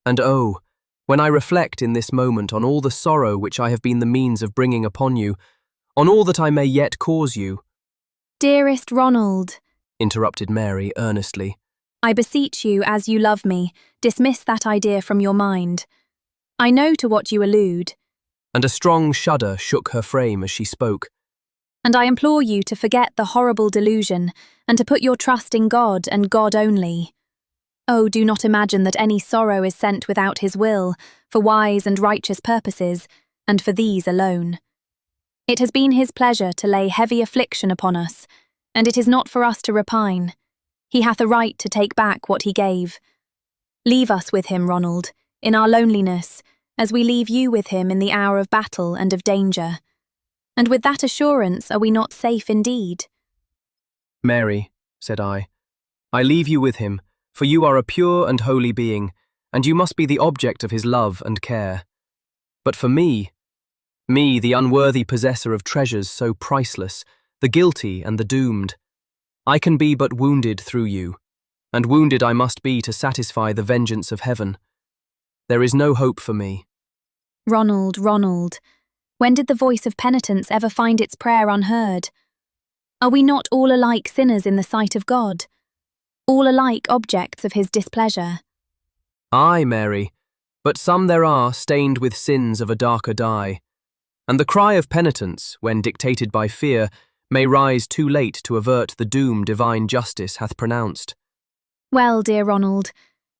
And oh, when I reflect in this moment on all the sorrow which I have been the means of bringing upon you, on all that I may yet cause you—" "Dearest Ronald," interrupted Mary earnestly, "I beseech you, as you love me, dismiss that idea from your mind. I know to what you allude." And a strong shudder shook her frame as she spoke. "And I implore you to forget the horrible delusion and to put your trust in God and God only. Oh, do not imagine that any sorrow is sent without his will, for wise and righteous purposes, and for these alone. It has been his pleasure to lay heavy affliction upon us, and it is not for us to repine. He hath a right to take back what he gave. Leave us with him, Ronald, in our loneliness, as we leave you with him in the hour of battle and of danger. And with that assurance are we not safe indeed?" "Mary," said I leave you with him, for you are a pure and holy being, and you must be the object of his love and care. But for me, the unworthy possessor of treasures so priceless, the guilty and the doomed, I can be but wounded through you, and wounded I must be to satisfy the vengeance of heaven. There is no hope for me." "Ronald, Ronald, when did the voice of penitence ever find its prayer unheard? Are we not all alike sinners in the sight of God? All alike objects of his displeasure?" "Aye, Mary, but some there are stained with sins of a darker dye, and the cry of penitence, when dictated by fear, may rise too late to avert the doom divine justice hath pronounced." "Well, dear Ronald,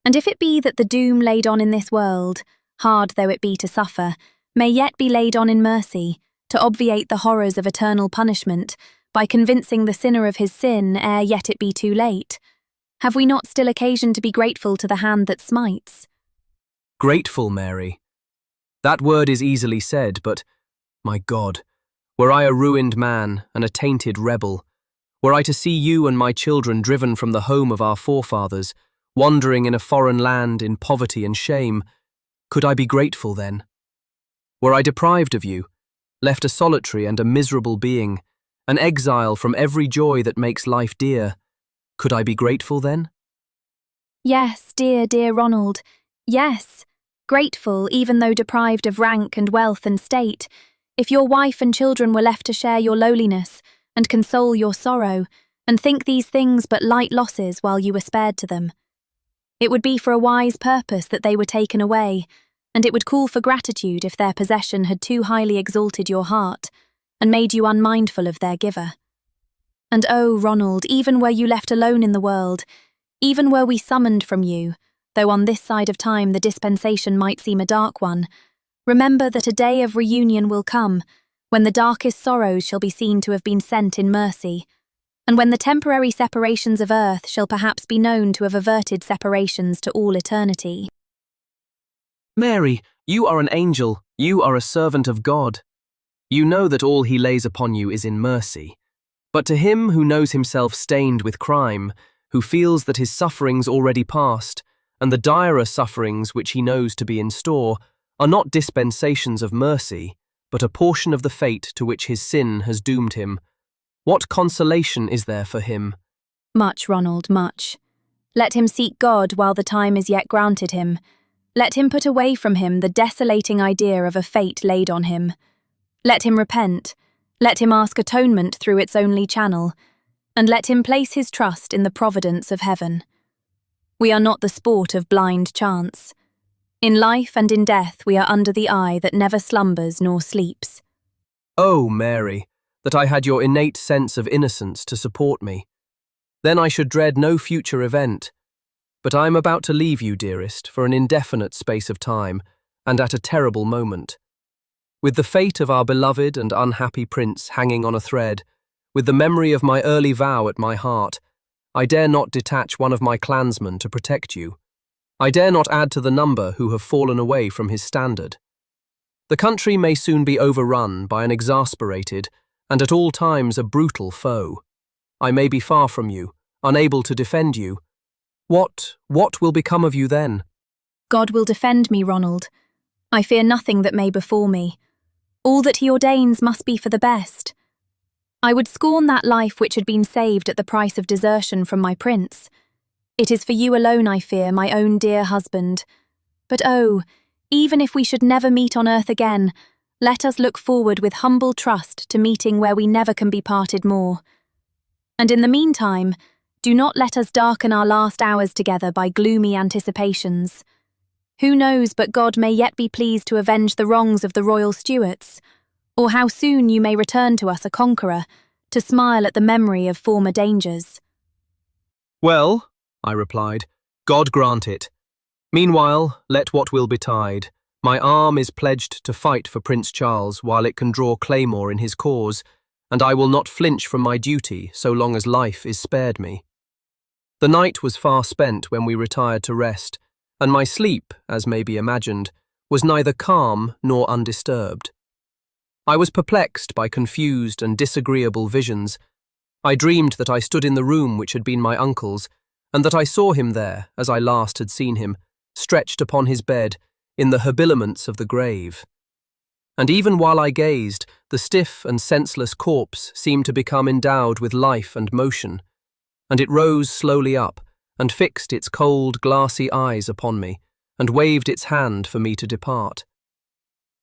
and if it be that the doom laid on in this world, hard though it be to suffer, may yet be laid on in mercy, to obviate the horrors of eternal punishment, by convincing the sinner of his sin ere yet it be too late, have we not still occasion to be grateful to the hand that smites?" Grateful, Mary. That word is easily said, but, my God, were I a ruined man and a tainted rebel, were I to see you and my children driven from the home of our forefathers, wandering in a foreign land in poverty and shame, could I be grateful then? Were I deprived of you, left a solitary and a miserable being, an exile from every joy that makes life dear, could I be grateful then? Yes, dear, dear Ronald, yes, grateful even though deprived of rank and wealth and state, if your wife and children were left to share your lowliness and console your sorrow, and think these things but light losses while you were spared to them. It would be for a wise purpose that they were taken away, and it would call for gratitude if their possession had too highly exalted your heart and made you unmindful of their giver. And oh, Ronald, even were you left alone in the world, even were we summoned from you, though on this side of time the dispensation might seem a dark one, remember that a day of reunion will come, when the darkest sorrows shall be seen to have been sent in mercy, and when the temporary separations of earth shall perhaps be known to have averted separations to all eternity. Mary, you are an angel, you are a servant of God. You know that all he lays upon you is in mercy. But to him who knows himself stained with crime, who feels that his sufferings already past, and the direr sufferings which he knows to be in store, are not dispensations of mercy, but a portion of the fate to which his sin has doomed him, what consolation is there for him? Much, Ronald, much. Let him seek God while the time is yet granted him. Let him put away from him the desolating idea of a fate laid on him. Let him repent. Let him ask atonement through its only channel, and let him place his trust in the providence of heaven. We are not the sport of blind chance. In life and in death we are under the eye that never slumbers nor sleeps. Oh, Mary, that I had your innate sense of innocence to support me. Then I should dread no future event. But I am about to leave you, dearest, for an indefinite space of time, and at a terrible moment. With the fate of our beloved and unhappy prince hanging on a thread, with the memory of my early vow at my heart, I dare not detach one of my clansmen to protect you. I dare not add to the number who have fallen away from his standard. The country may soon be overrun by an exasperated, and at all times a brutal foe. I may be far from you, unable to defend you. What will become of you then? God will defend me, Ronald. I fear nothing that may befall me. All that he ordains must be for the best. I would scorn that life which had been saved at the price of desertion from my prince. It is for you alone I fear, my own dear husband. But oh, even if we should never meet on earth again, let us look forward with humble trust to meeting where we never can be parted more. And in the meantime, do not let us darken our last hours together by gloomy anticipations. Who knows but God may yet be pleased to avenge the wrongs of the royal Stuarts, or how soon you may return to us a conqueror, to smile at the memory of former dangers. Well, I replied, God grant it. Meanwhile, let what will betide. My arm is pledged to fight for Prince Charles while it can draw claymore in his cause, and I will not flinch from my duty so long as life is spared me. The night was far spent when we retired to rest, and my sleep, as may be imagined, was neither calm nor undisturbed. I was perplexed by confused and disagreeable visions. I dreamed that I stood in the room which had been my uncle's, and that I saw him there, as I last had seen him, stretched upon his bed, in the habiliments of the grave. And even while I gazed, the stiff and senseless corpse seemed to become endowed with life and motion, and it rose slowly up, and fixed its cold, glassy eyes upon me, and waved its hand for me to depart.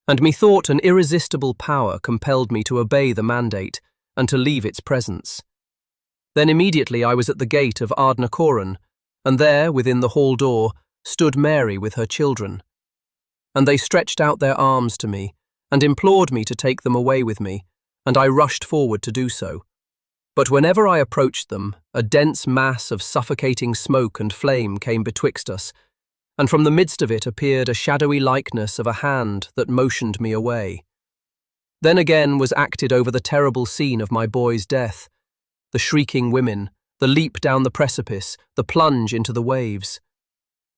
And methought an irresistible power compelled me to obey the mandate, and to leave its presence. Then immediately I was at the gate of Ardnacoran, and there, within the hall door, stood Mary with her children. And they stretched out their arms to me, and implored me to take them away with me, and I rushed forward to do so. But whenever I approached them, a dense mass of suffocating smoke and flame came betwixt us, and from the midst of it appeared a shadowy likeness of a hand that motioned me away. Then again was acted over the terrible scene of my boy's death, the shrieking women, the leap down the precipice, the plunge into the waves.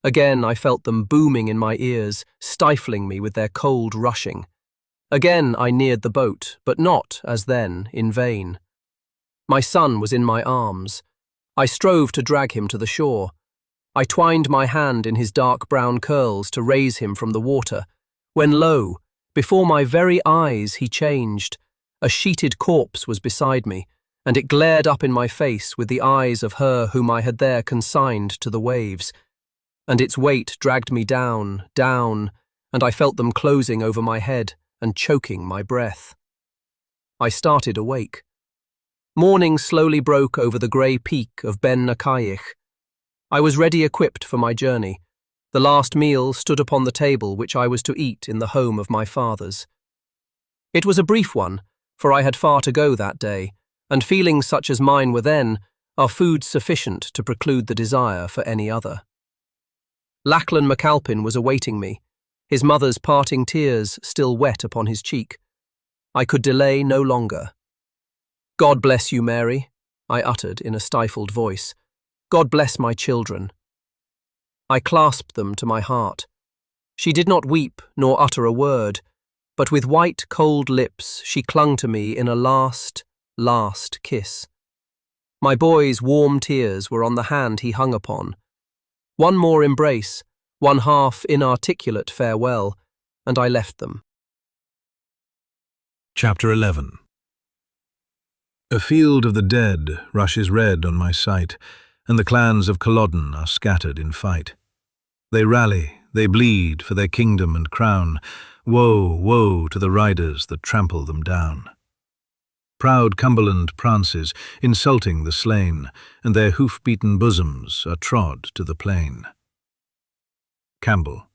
Again I felt them booming in my ears, stifling me with their cold rushing. Again I neared the boat, but not, as then, in vain. My son was in my arms. I strove to drag him to the shore. I twined my hand in his dark brown curls to raise him from the water, when lo, before my very eyes he changed. A sheeted corpse was beside me, and it glared up in my face with the eyes of her whom I had there consigned to the waves. And its weight dragged me down, down, and I felt them closing over my head and choking my breath. I started awake. Morning slowly broke over the grey peak of Ben Nakayich. I was ready equipped for my journey. The last meal stood upon the table which I was to eat in the home of my fathers. It was a brief one, for I had far to go that day, and feelings such as mine were then, are food sufficient to preclude the desire for any other. Ronald MacAlpin was awaiting me, his mother's parting tears still wet upon his cheek. I could delay no longer. "God bless you, Mary," I uttered in a stifled voice. "God bless my children." I clasped them to my heart. She did not weep nor utter a word, but with white, cold lips she clung to me in a last kiss. My boy's warm tears were on the hand he hung upon. One more embrace, one half inarticulate farewell, and I left them. Chapter 11. A field of the dead rushes red on my sight, and the clans of Culloden are scattered in fight. They rally, they bleed for their kingdom and crown. Woe, woe to the riders that trample them down. Proud Cumberland prances, insulting the slain, and their hoof-beaten bosoms are trod to the plain. Campbell.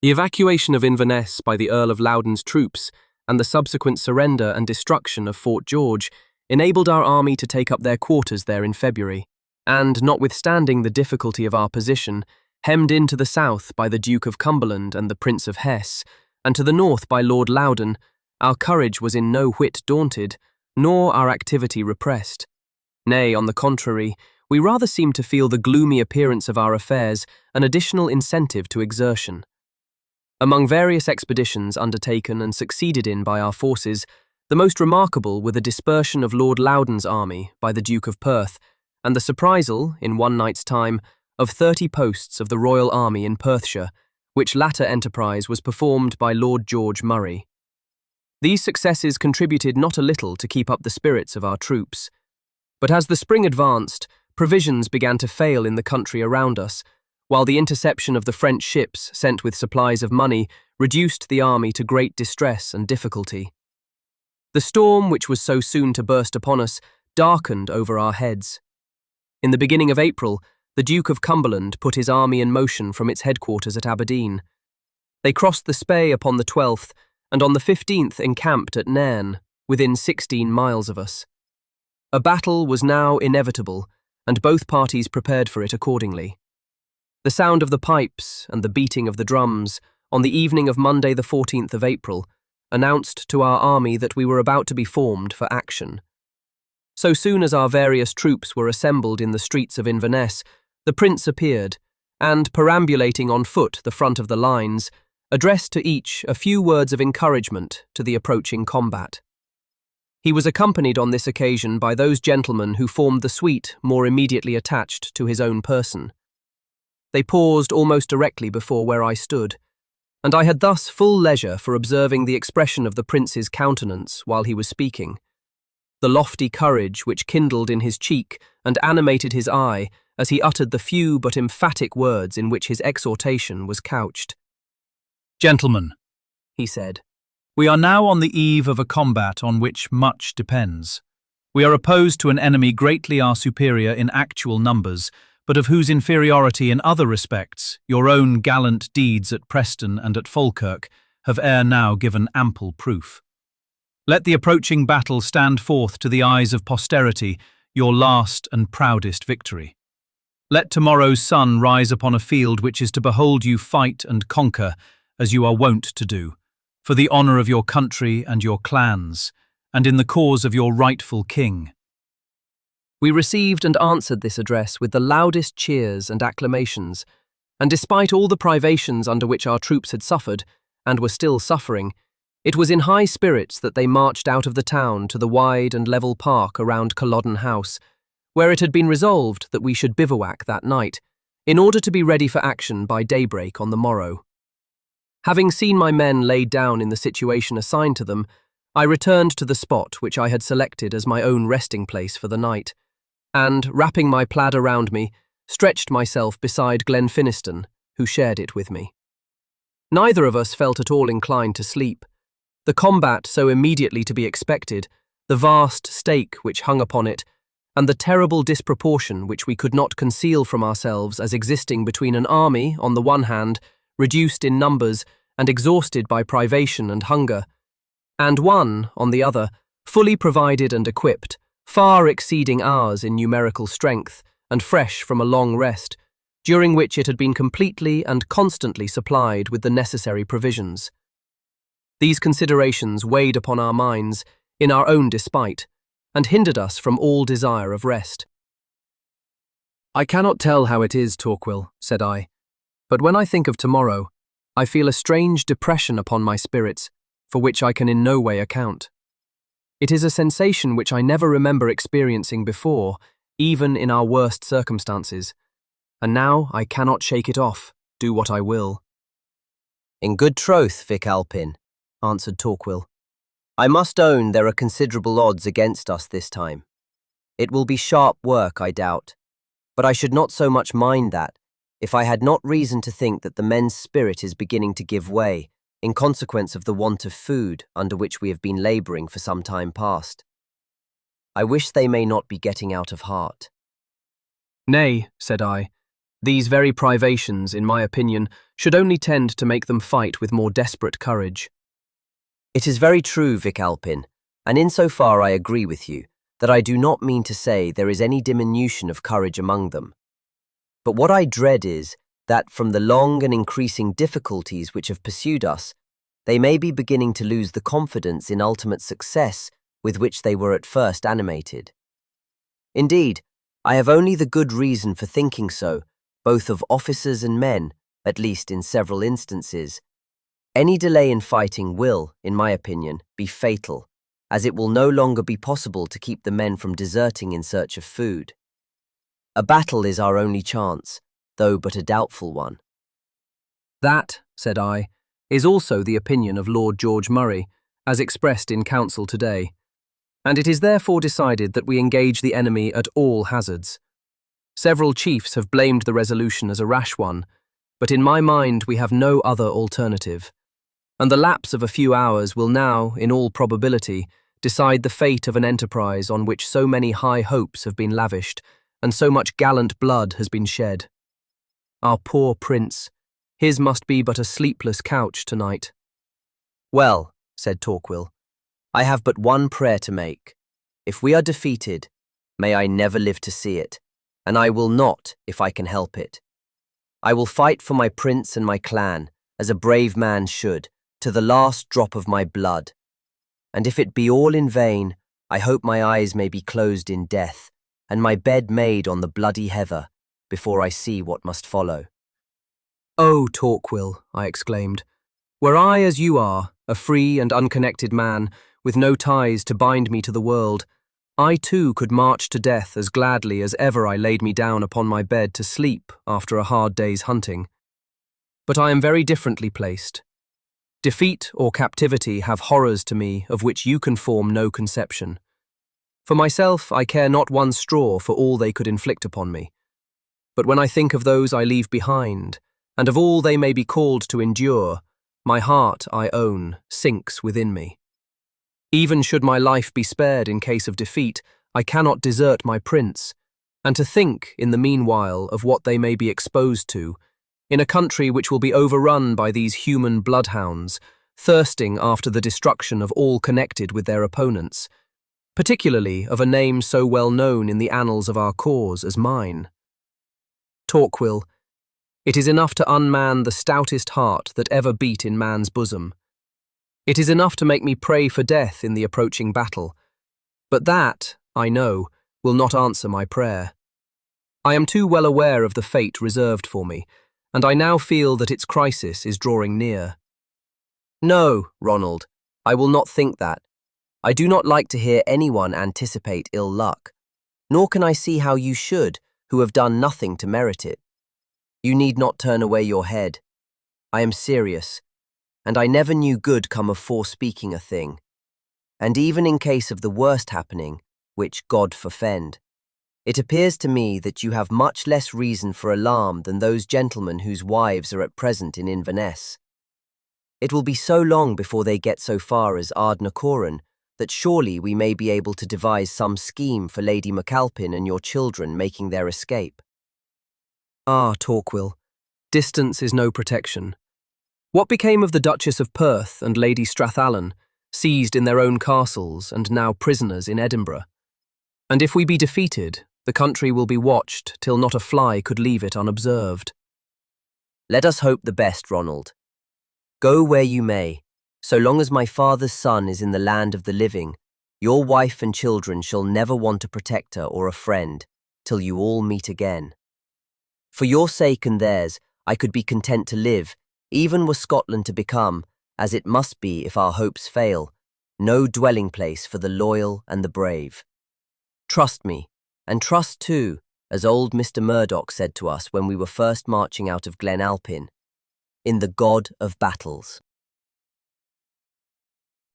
The evacuation of Inverness by the Earl of Loudoun's troops and the subsequent surrender and destruction of Fort George enabled our army to take up their quarters there in February, and, notwithstanding the difficulty of our position, hemmed in to the south by the Duke of Cumberland and the Prince of Hesse, and to the north by Lord Loudon, our courage was in no whit daunted, nor our activity repressed. Nay, on the contrary, we rather seemed to feel the gloomy appearance of our affairs an additional incentive to exertion. Among various expeditions undertaken and succeeded in by our forces, the most remarkable were the dispersion of Lord Loudon's army by the Duke of Perth, and the surprisal, in one night's time, of 30 posts of the Royal Army in Perthshire, which latter enterprise was performed by Lord George Murray. These successes contributed not a little to keep up the spirits of our troops. But as the spring advanced, provisions began to fail in the country around us, while the interception of the French ships sent with supplies of money reduced the army to great distress and difficulty. The storm, which was so soon to burst upon us, darkened over our heads. In the beginning of April, the Duke of Cumberland put his army in motion from its headquarters at Aberdeen. They crossed the Spey upon the 12th, and on the 15th encamped at Nairn, within 16 miles of us. A battle was now inevitable, and both parties prepared for it accordingly. The sound of the pipes and the beating of the drums, on the evening of Monday the 14th of April, announced to our army that we were about to be formed for action. So soon as our various troops were assembled in the streets of Inverness, the Prince appeared, and, perambulating on foot the front of the lines, addressed to each a few words of encouragement to the approaching combat. He was accompanied on this occasion by those gentlemen who formed the suite more immediately attached to his own person. They paused almost directly before where I stood, and I had thus full leisure for observing the expression of the Prince's countenance while he was speaking, the lofty courage which kindled in his cheek and animated his eye as he uttered the few but emphatic words in which his exhortation was couched. "Gentlemen," he said, "we are now on the eve of a combat on which much depends. We are opposed to an enemy greatly our superior in actual numbers, but of whose inferiority in other respects your own gallant deeds at Preston and at Falkirk have ere now given ample proof. Let the approaching battle stand forth to the eyes of posterity your last and proudest victory. Let tomorrow's sun rise upon a field which is to behold you fight and conquer, as you are wont to do, for the honour of your country and your clans, and in the cause of your rightful king." We received and answered this address with the loudest cheers and acclamations, and despite all the privations under which our troops had suffered, and were still suffering, it was in high spirits that they marched out of the town to the wide and level park around Culloden House, where it had been resolved that we should bivouac that night, in order to be ready for action by daybreak on the morrow. Having seen my men laid down in the situation assigned to them, I returned to the spot which I had selected as my own resting place for the night, and, wrapping my plaid around me, stretched myself beside Glenfinniston, who shared it with me. Neither of us felt at all inclined to sleep. The combat so immediately to be expected, the vast stake which hung upon it, and the terrible disproportion which we could not conceal from ourselves as existing between an army, on the one hand, reduced in numbers and exhausted by privation and hunger, and one, on the other, fully provided and equipped, far exceeding ours in numerical strength, and fresh from a long rest, during which it had been completely and constantly supplied with the necessary provisions. These considerations weighed upon our minds in our own despite, and hindered us from all desire of rest. "I cannot tell how it is, Torquil," said I, "but when I think of tomorrow, I feel a strange depression upon my spirits, for which I can in no way account. It is a sensation which I never remember experiencing before, even in our worst circumstances, and now I cannot shake it off, do what I will." "In good troth, Vic Alpin," answered Torquil, "I must own there are considerable odds against us this time. It will be sharp work, I doubt, but I should not so much mind that, if I had not reason to think that the men's spirit is beginning to give way, in consequence of the want of food under which we have been labouring for some time past. I wish they may not be getting out of heart." "Nay," said I, "these very privations, in my opinion, should only tend to make them fight with more desperate courage." "It is very true, Vic Alpin, and in so far I agree with you, that I do not mean to say there is any diminution of courage among them. But what I dread is, that from the long and increasing difficulties which have pursued us, they may be beginning to lose the confidence in ultimate success with which they were at first animated. Indeed, I have only the good reason for thinking so, both of officers and men, at least in several instances. Any delay in fighting will, in my opinion, be fatal, as it will no longer be possible to keep the men from deserting in search of food. A battle is our only chance, though but a doubtful one." "That," said I, "is also the opinion of Lord George Murray, as expressed in council today, and it is therefore decided that we engage the enemy at all hazards. Several chiefs have blamed the resolution as a rash one, but in my mind we have no other alternative, and the lapse of a few hours will now, in all probability, decide the fate of an enterprise on which so many high hopes have been lavished, and so much gallant blood has been shed. Our poor prince, his must be but a sleepless couch tonight." "Well," said Torquil, "I have but one prayer to make. If we are defeated, may I never live to see it, and I will not, if I can help it. I will fight for my prince and my clan, as a brave man should, to the last drop of my blood. And if it be all in vain, I hope my eyes may be closed in death, and my bed made on the bloody heather, before I see what must follow." "Oh, Torquil," I exclaimed, "were I as you are, a free and unconnected man, with no ties to bind me to the world, I too could march to death as gladly as ever I laid me down upon my bed to sleep after a hard day's hunting. But I am very differently placed. Defeat or captivity have horrors to me of which you can form no conception. For myself, I care not one straw for all they could inflict upon me. But when I think of those I leave behind, and of all they may be called to endure, my heart, I own, sinks within me. Even should my life be spared in case of defeat, I cannot desert my prince, and to think, in the meanwhile, of what they may be exposed to, in a country which will be overrun by these human bloodhounds, thirsting after the destruction of all connected with their opponents, particularly of a name so well known in the annals of our cause as mine. Torquil, it is enough to unman the stoutest heart that ever beat in man's bosom. It is enough to make me pray for death in the approaching battle, but that, I know, will not answer my prayer. I am too well aware of the fate reserved for me, and I now feel that its crisis is drawing near." "No, Ronald, I will not think that. I do not like to hear anyone anticipate ill luck, nor can I see how you should, who have done nothing to merit it. You need not turn away your head. I am serious, and I never knew good come of forespeaking a thing. And even in case of the worst happening, which God forfend, it appears to me that you have much less reason for alarm than those gentlemen whose wives are at present in Inverness. It will be so long before they get so far as Ardnacouran that surely we may be able to devise some scheme for Lady MacAlpin and your children making their escape." "Ah, Torquil, distance is no protection. What became of the Duchess of Perth and Lady Strathallan, seized in their own castles and now prisoners in Edinburgh? And if we be defeated, the country will be watched till not a fly could leave it unobserved." "Let us hope the best, Ronald. Go where you may, So long as my father's son is in the land of the living, your wife and children shall never want a protector or a friend till you all meet again. For your sake and theirs, I could be content to live, even were Scotland to become, as it must be if our hopes fail, no dwelling place for the loyal and the brave. Trust me, and trust too, as old Mr. Murdoch said to us when we were first marching out of Clan Alpin, in the God of battles.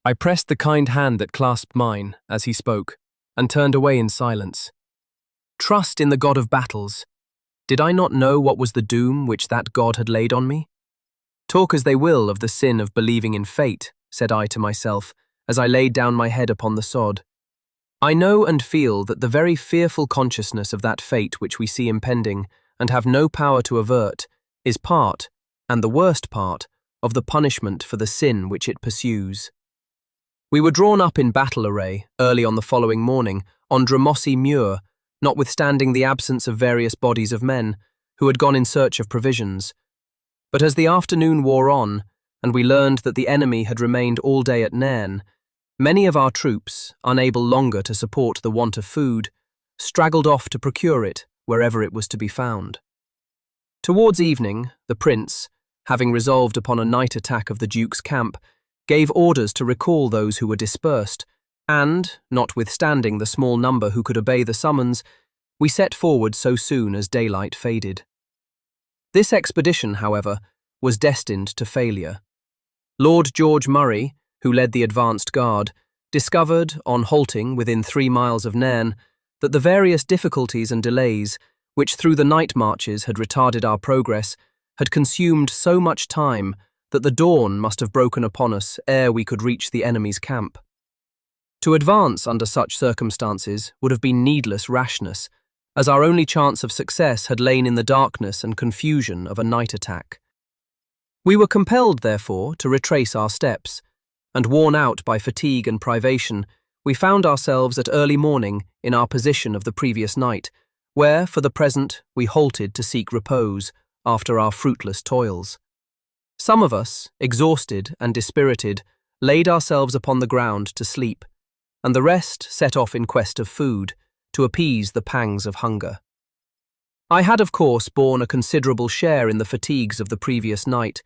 I pressed the kind hand that clasped mine as he spoke, and turned away in silence. Trust in the God of battles. Did I not know what was the doom which that God had laid on me? Talk as they will of the sin of believing in fate, said I to myself, as I laid down my head upon the sod. I know and feel that the very fearful consciousness of that fate which we see impending, and have no power to avert, is part, and the worst part, of the punishment for the sin which it pursues. We were drawn up in battle array, early on the following morning, on Dramossy Muir, notwithstanding the absence of various bodies of men, who had gone in search of provisions. But as the afternoon wore on, and we learned that the enemy had remained all day at Nairn, many of our troops, unable longer to support the want of food, straggled off to procure it wherever it was to be found. Towards evening, the prince, having resolved upon a night attack of the Duke's camp, gave orders to recall those who were dispersed, and, notwithstanding the small number who could obey the summons, we set forward so soon as daylight faded. This expedition, however, was destined to failure. Lord George Murray, who led the advanced guard, discovered, on halting within 3 miles of Nairn, that the various difficulties and delays, which through the night marches had retarded our progress, had consumed so much time that the dawn must have broken upon us ere we could reach the enemy's camp. To advance under such circumstances would have been needless rashness, as our only chance of success had lain in the darkness and confusion of a night attack. We were compelled, therefore, to retrace our steps, and worn out by fatigue and privation, we found ourselves at early morning in our position of the previous night, where, for the present, we halted to seek repose after our fruitless toils. Some of us, exhausted and dispirited, laid ourselves upon the ground to sleep, and the rest set off in quest of food, to appease the pangs of hunger. I had, of course, borne a considerable share in the fatigues of the previous night,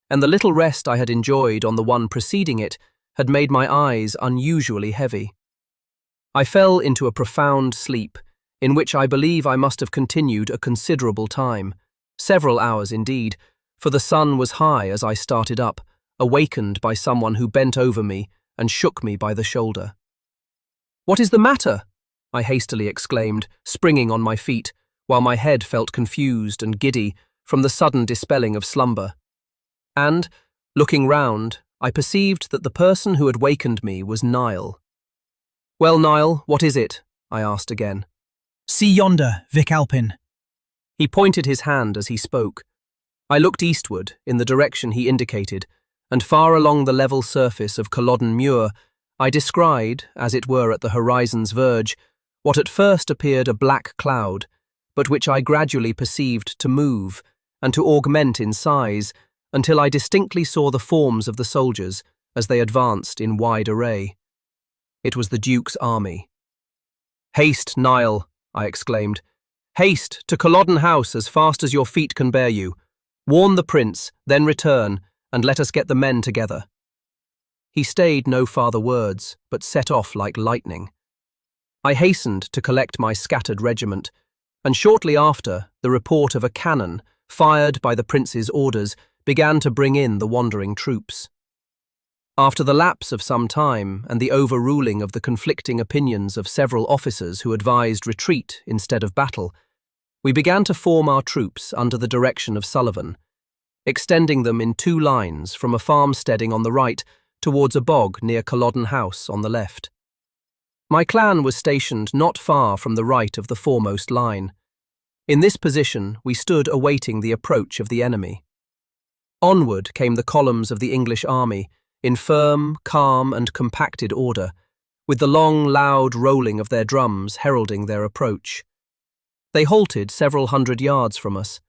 and the little rest I had enjoyed on the one preceding it had made my eyes unusually heavy. I fell into a profound sleep, in which I believe I must have continued a considerable time, several hours indeed, for the sun was high as I started up, awakened by someone who bent over me and shook me by the shoulder. "What is the matter?" I hastily exclaimed, springing on my feet, while my head felt confused and giddy from the sudden dispelling of slumber. And, looking round, I perceived that the person who had wakened me was Niall. "Well, Niall, what is it?" I asked again. "See yonder, Vic Alpin." He pointed his hand as he spoke. I looked eastward, in the direction he indicated, and far along the level surface of Culloden Muir, I descried, as it were at the horizon's verge, what at first appeared a black cloud, but which I gradually perceived to move, and to augment in size, until I distinctly saw the forms of the soldiers as they advanced in wide array. It was the Duke's army. "Haste, Niall," I exclaimed. "Haste to Culloden House as fast as your feet can bear you. Warn the prince, then return, and let us get the men together." He stayed no farther words, but set off like lightning. I hastened to collect my scattered regiment, and shortly after, the report of a cannon, fired by the prince's orders, began to bring in the wandering troops. After the lapse of some time and the overruling of the conflicting opinions of several officers who advised retreat instead of battle, we began to form our troops under the direction of Sullivan, extending them in 2 lines from a farmsteading on the right towards a bog near Culloden House on the left. My clan was stationed not far from the right of the foremost line. In this position we stood awaiting the approach of the enemy. Onward came the columns of the English army, in firm, calm and compacted order, with the long, loud rolling of their drums heralding their approach. They halted several hundred yards from us.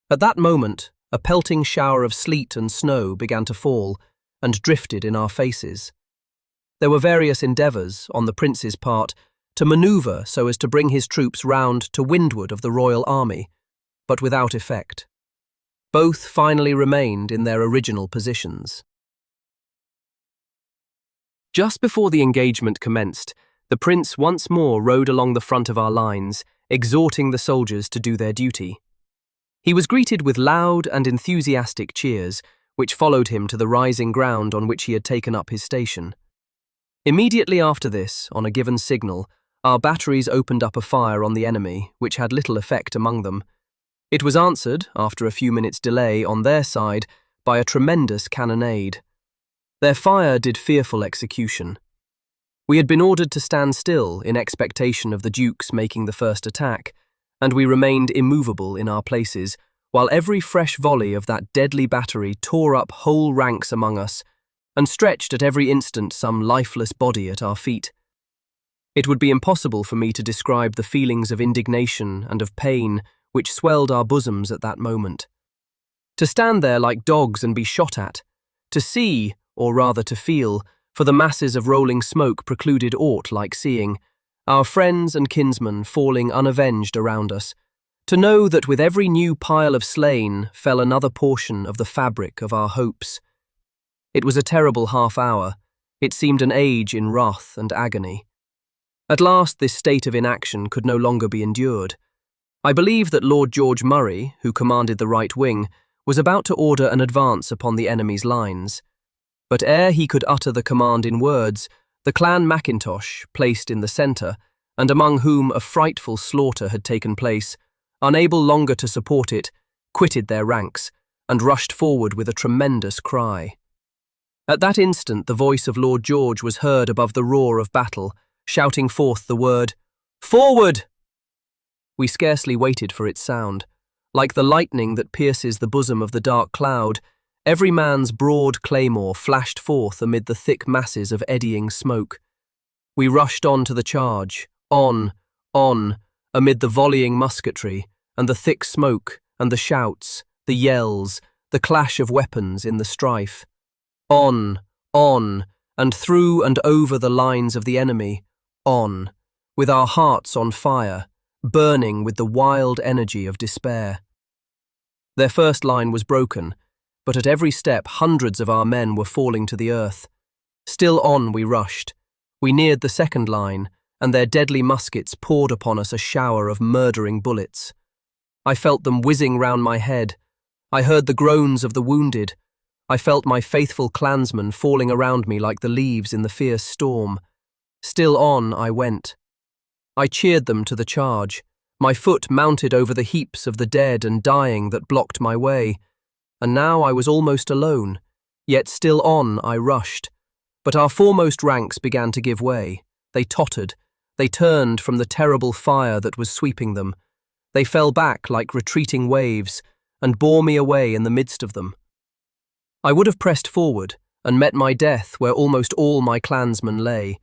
At that moment, a pelting shower of sleet and snow began to fall, and drifted in our faces. There were various endeavours, on the prince's part, to manoeuvre so as to bring his troops round to windward of the royal army, but without effect. Both finally remained in their original positions. Just before the engagement commenced, the prince once more rode along the front of our lines, exhorting the soldiers to do their duty. He was greeted with loud and enthusiastic cheers, which followed him to the rising ground on which he had taken up his station. Immediately after this, on a given signal, our batteries opened up a fire on the enemy, which had little effect among them. It was answered, after a few minutes' delay on their side, by a tremendous cannonade. Their fire did fearful execution. We had been ordered to stand still in expectation of the Dukes making the first attack, and we remained immovable in our places, while every fresh volley of that deadly battery tore up whole ranks among us, and stretched at every instant some lifeless body at our feet. It would be impossible for me to describe the feelings of indignation and of pain which swelled our bosoms at that moment. To stand there like dogs and be shot at, to see, or rather to feel, for the masses of rolling smoke precluded aught like seeing, our friends and kinsmen falling unavenged around us, to know that with every new pile of slain fell another portion of the fabric of our hopes. It was a terrible half-hour. It seemed an age in wrath and agony. At last this state of inaction could no longer be endured. I believe that Lord George Murray, who commanded the right wing, was about to order an advance upon the enemy's lines. But ere he could utter the command in words, the Clan Mackintosh, placed in the centre, and among whom a frightful slaughter had taken place, unable longer to support it, quitted their ranks, and rushed forward with a tremendous cry. At that instant the voice of Lord George was heard above the roar of battle, shouting forth the word, "Forward!" We scarcely waited for its sound. Like the lightning that pierces the bosom of the dark cloud, every man's broad claymore flashed forth amid the thick masses of eddying smoke. We rushed on to the charge, on, amid the volleying musketry, and the thick smoke, and the shouts, the yells, the clash of weapons in the strife. On, and through and over the lines of the enemy, on, with our hearts on fire, burning with the wild energy of despair. Their first line was broken, but at every step hundreds of our men were falling to the earth. Still on we rushed. We neared the second line, and their deadly muskets poured upon us a shower of murdering bullets. I felt them whizzing round my head. I heard the groans of the wounded. I felt my faithful clansmen falling around me like the leaves in the fierce storm. Still on I went. I cheered them to the charge. My foot mounted over the heaps of the dead and dying that blocked my way. And now I was almost alone, yet still on I rushed. But our foremost ranks began to give way. They tottered. They turned from the terrible fire that was sweeping them. They fell back like retreating waves, and bore me away in the midst of them. I would have pressed forward, and met my death where almost all my clansmen lay.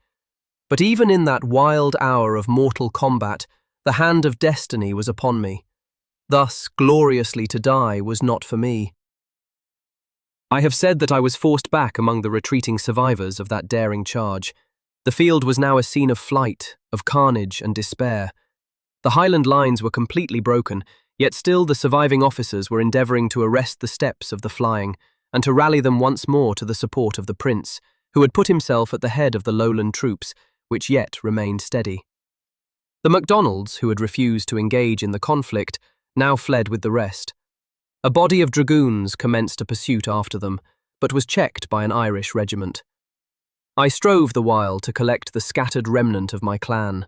But even in that wild hour of mortal combat, the hand of destiny was upon me. Thus gloriously to die was not for me. I have said that I was forced back among the retreating survivors of that daring charge. The field was now a scene of flight, of carnage and despair. The Highland lines were completely broken, yet still the surviving officers were endeavouring to arrest the steps of the flying, and to rally them once more to the support of the prince, who had put himself at the head of the lowland troops, which yet remained steady. The MacDonalds, who had refused to engage in the conflict, now fled with the rest. A body of dragoons commenced a pursuit after them, but was checked by an Irish regiment. I strove the while to collect the scattered remnant of my clan.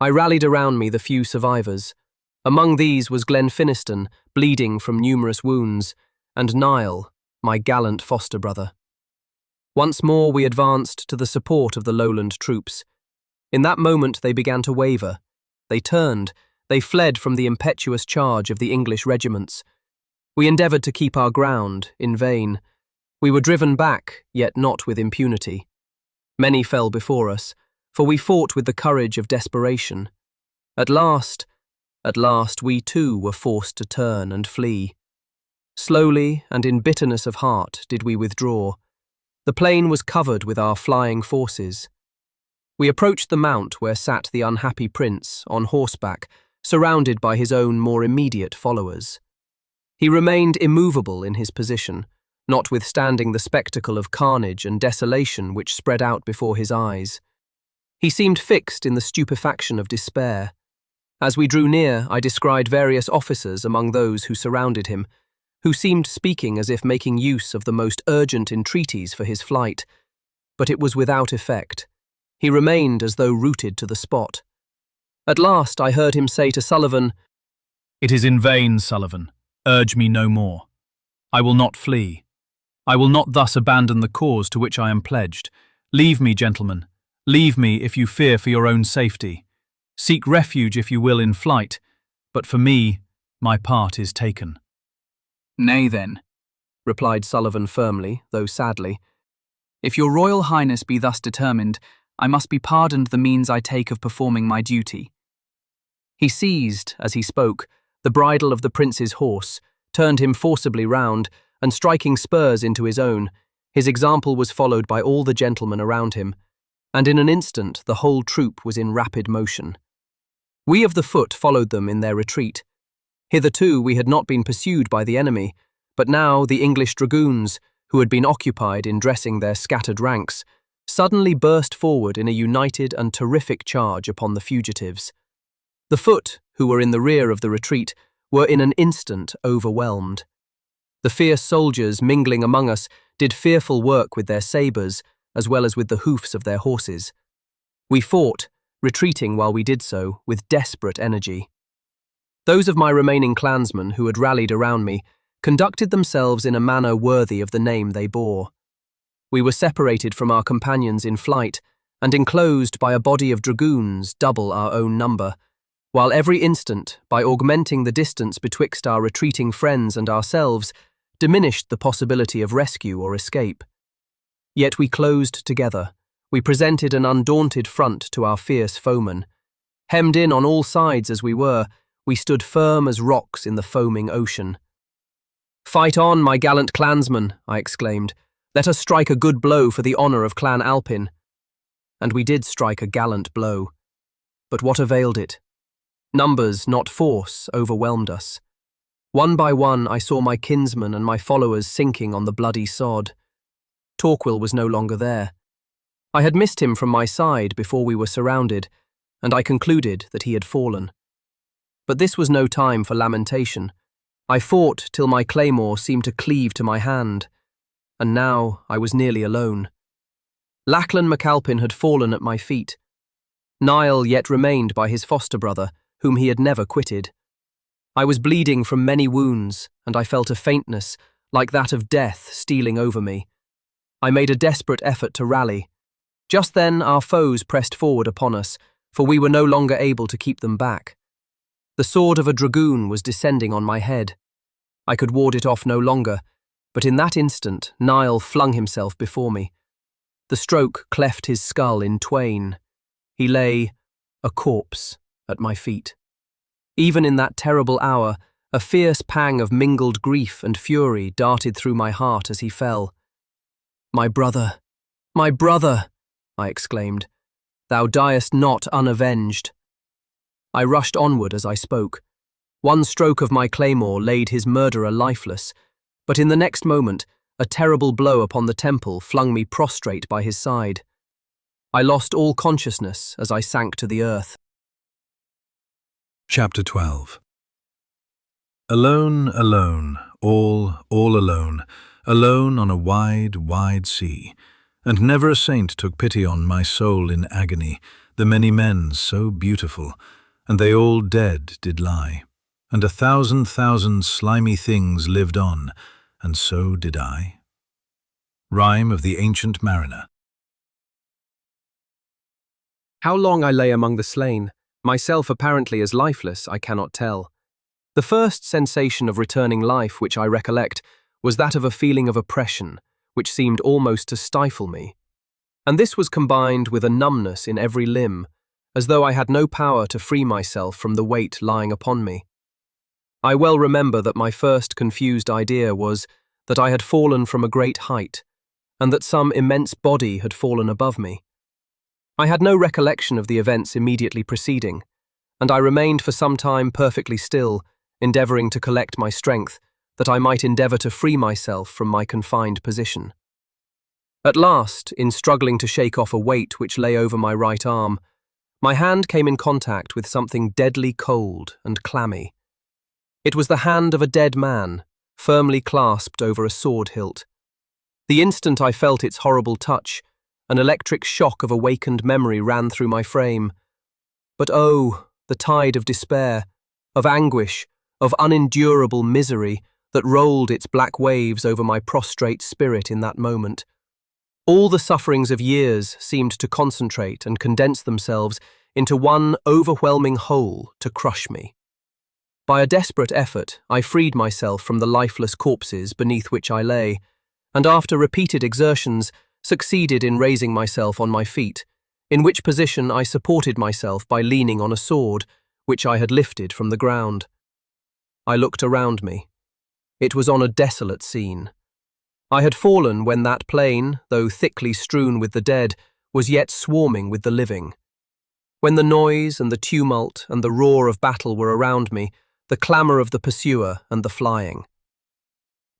I rallied around me the few survivors. Among these was Glenfinniston, bleeding from numerous wounds, and Niall, my gallant foster brother. Once more we advanced to the support of the lowland troops. In that moment they began to waver. They turned. They fled from the impetuous charge of the English regiments. We endeavoured to keep our ground, in vain. We were driven back, yet not with impunity. Many fell before us, for we fought with the courage of desperation. At last, we too were forced to turn and flee. Slowly and in bitterness of heart did we withdraw. The plain was covered with our flying forces. We approached the mount where sat the unhappy prince, on horseback, surrounded by his own more immediate followers. He remained immovable in his position, notwithstanding the spectacle of carnage and desolation which spread out before his eyes. He seemed fixed in the stupefaction of despair. As we drew near, I descried various officers among those who surrounded him, who seemed speaking as if making use of the most urgent entreaties for his flight, but it was without effect. He remained as though rooted to the spot. At last I heard him say to Sullivan, "It is in vain, Sullivan. Urge me no more. I will not flee. I will not thus abandon the cause to which I am pledged. Leave me, gentlemen. Leave me if you fear for your own safety. Seek refuge if you will in flight, but for me, my part is taken." "Nay then," replied Sullivan firmly, though sadly, "if your Royal Highness be thus determined, I must be pardoned the means I take of performing my duty." He seized, as he spoke, the bridle of the prince's horse, turned him forcibly round, and striking spurs into his own, his example was followed by all the gentlemen around him, and in an instant the whole troop was in rapid motion. We of the foot followed them in their retreat. Hitherto we had not been pursued by the enemy, but now the English dragoons, who had been occupied in dressing their scattered ranks, suddenly burst forward in a united and terrific charge upon the fugitives. The foot, who were in the rear of the retreat, were in an instant overwhelmed. The fierce soldiers mingling among us did fearful work with their sabres, as well as with the hoofs of their horses. We fought, retreating while we did so, with desperate energy. Those of my remaining clansmen who had rallied around me conducted themselves in a manner worthy of the name they bore. We were separated from our companions in flight and enclosed by a body of dragoons double our own number, while every instant, by augmenting the distance betwixt our retreating friends and ourselves, diminished the possibility of rescue or escape. Yet we closed together. We presented an undaunted front to our fierce foemen. Hemmed in on all sides as we were, we stood firm as rocks in the foaming ocean. "Fight on, my gallant clansmen," I exclaimed. "Let us strike a good blow for the honour of Clan Alpin." And we did strike a gallant blow. But what availed it? Numbers, not force, overwhelmed us. One by one I saw my kinsmen and my followers sinking on the bloody sod. Torquil was no longer there. I had missed him from my side before we were surrounded, and I concluded that he had fallen. But this was no time for lamentation. I fought till my claymore seemed to cleave to my hand, and now I was nearly alone. Ronald MacAlpin had fallen at my feet. Niall yet remained by his foster brother, whom he had never quitted. I was bleeding from many wounds, and I felt a faintness, like that of death, stealing over me. I made a desperate effort to rally. Just then our foes pressed forward upon us, for we were no longer able to keep them back. The sword of a dragoon was descending on my head. I could ward it off no longer, but in that instant Niall flung himself before me. The stroke cleft his skull in twain. He lay, a corpse, at my feet. Even in that terrible hour, a fierce pang of mingled grief and fury darted through my heart as he fell. "My brother, my brother!" I exclaimed. "Thou diest not unavenged." I rushed onward as I spoke. One stroke of my claymore laid his murderer lifeless, but in the next moment, a terrible blow upon the temple flung me prostrate by his side. I lost all consciousness as I sank to the earth. Chapter 12. Alone, alone, all alone, alone on a wide, wide sea, and never a saint took pity on my soul in agony, the many men so beautiful, and they all dead did lie, and 1,000,000 slimy things lived on, and so did I. Rhyme of the Ancient Mariner. How long I lay among the slain, myself apparently as lifeless, I cannot tell. The first sensation of returning life which I recollect was that of a feeling of oppression, which seemed almost to stifle me. And this was combined with a numbness in every limb, as though I had no power to free myself from the weight lying upon me. I well remember that my first confused idea was that I had fallen from a great height, and that some immense body had fallen above me. I had no recollection of the events immediately preceding, and I remained for some time perfectly still, endeavouring to collect my strength, that I might endeavour to free myself from my confined position. At last, in struggling to shake off a weight which lay over my right arm, my hand came in contact with something deadly cold and clammy. It was the hand of a dead man, firmly clasped over a sword hilt. The instant I felt its horrible touch, an electric shock of awakened memory ran through my frame. But oh, the tide of despair, of anguish, of unendurable misery that rolled its black waves over my prostrate spirit in that moment. All the sufferings of years seemed to concentrate and condense themselves into one overwhelming whole to crush me. By a desperate effort, I freed myself from the lifeless corpses beneath which I lay, and after repeated exertions, succeeded in raising myself on my feet, in which position I supported myself by leaning on a sword, which I had lifted from the ground. I looked around me. It was on a desolate scene. I had fallen when that plain, though thickly strewn with the dead, was yet swarming with the living. When the noise and the tumult and the roar of battle were around me, the clamour of the pursuer and the flying.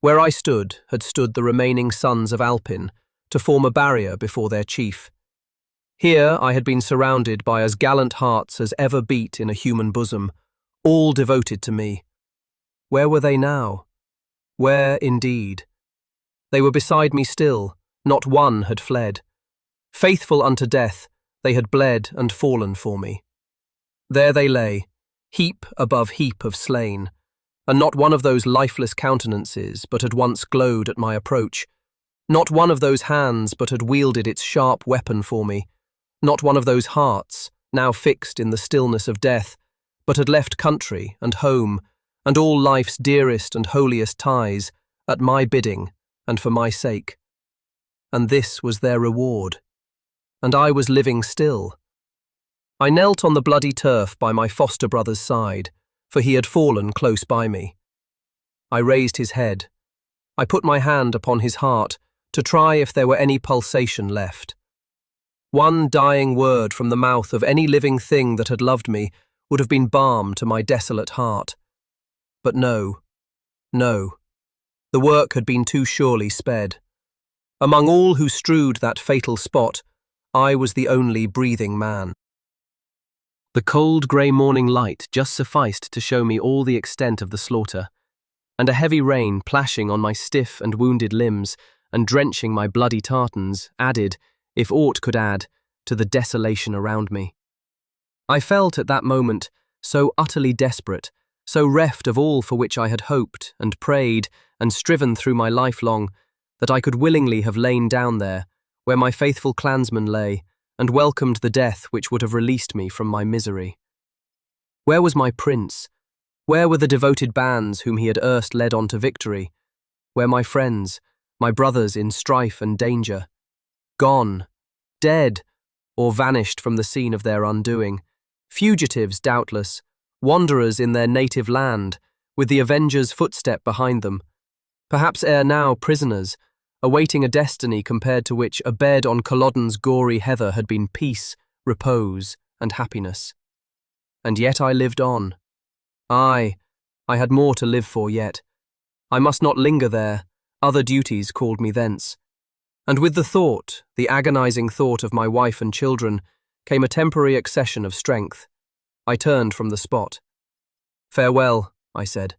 Where I stood had stood the remaining sons of Alpin, to form a barrier before their chief. Here I had been surrounded by as gallant hearts as ever beat in a human bosom, all devoted to me. Where were they now? Where, indeed? They were beside me still, not one had fled. Faithful unto death, they had bled and fallen for me. There they lay, heap above heap of slain, and not one of those lifeless countenances but had once glowed at my approach. Not one of those hands but had wielded its sharp weapon for me. Not one of those hearts, now fixed in the stillness of death, but had left country and home, and all life's dearest and holiest ties, at my bidding, and for my sake. And this was their reward. And I was living still. I knelt on the bloody turf by my foster brother's side, for he had fallen close by me. I raised his head. I put my hand upon his heart to try if there were any pulsation left. One dying word from the mouth of any living thing that had loved me would have been balm to my desolate heart. But no, no. The work had been too surely sped. Among all who strewed that fatal spot, I was the only breathing man. The cold grey morning light just sufficed to show me all the extent of the slaughter, and a heavy rain plashing on my stiff and wounded limbs and drenching my bloody tartans added, if aught could add, to the desolation around me. I felt at that moment so utterly desperate, so reft of all for which I had hoped and prayed and striven through my life long, that I could willingly have lain down there, where my faithful clansmen lay, and welcomed the death which would have released me from my misery. Where was my prince? Where were the devoted bands whom he had erst led on to victory? Where my friends, my brothers in strife and danger? Gone, dead, or vanished from the scene of their undoing, fugitives doubtless, wanderers in their native land, with the avenger's footstep behind them, perhaps ere now prisoners, awaiting a destiny compared to which a bed on Culloden's gory heather had been peace, repose, and happiness. And yet I lived on. I had more to live for yet. I must not linger there, other duties called me thence. And with the thought, the agonizing thought of my wife and children, came a temporary accession of strength. I turned from the spot. Farewell, I said.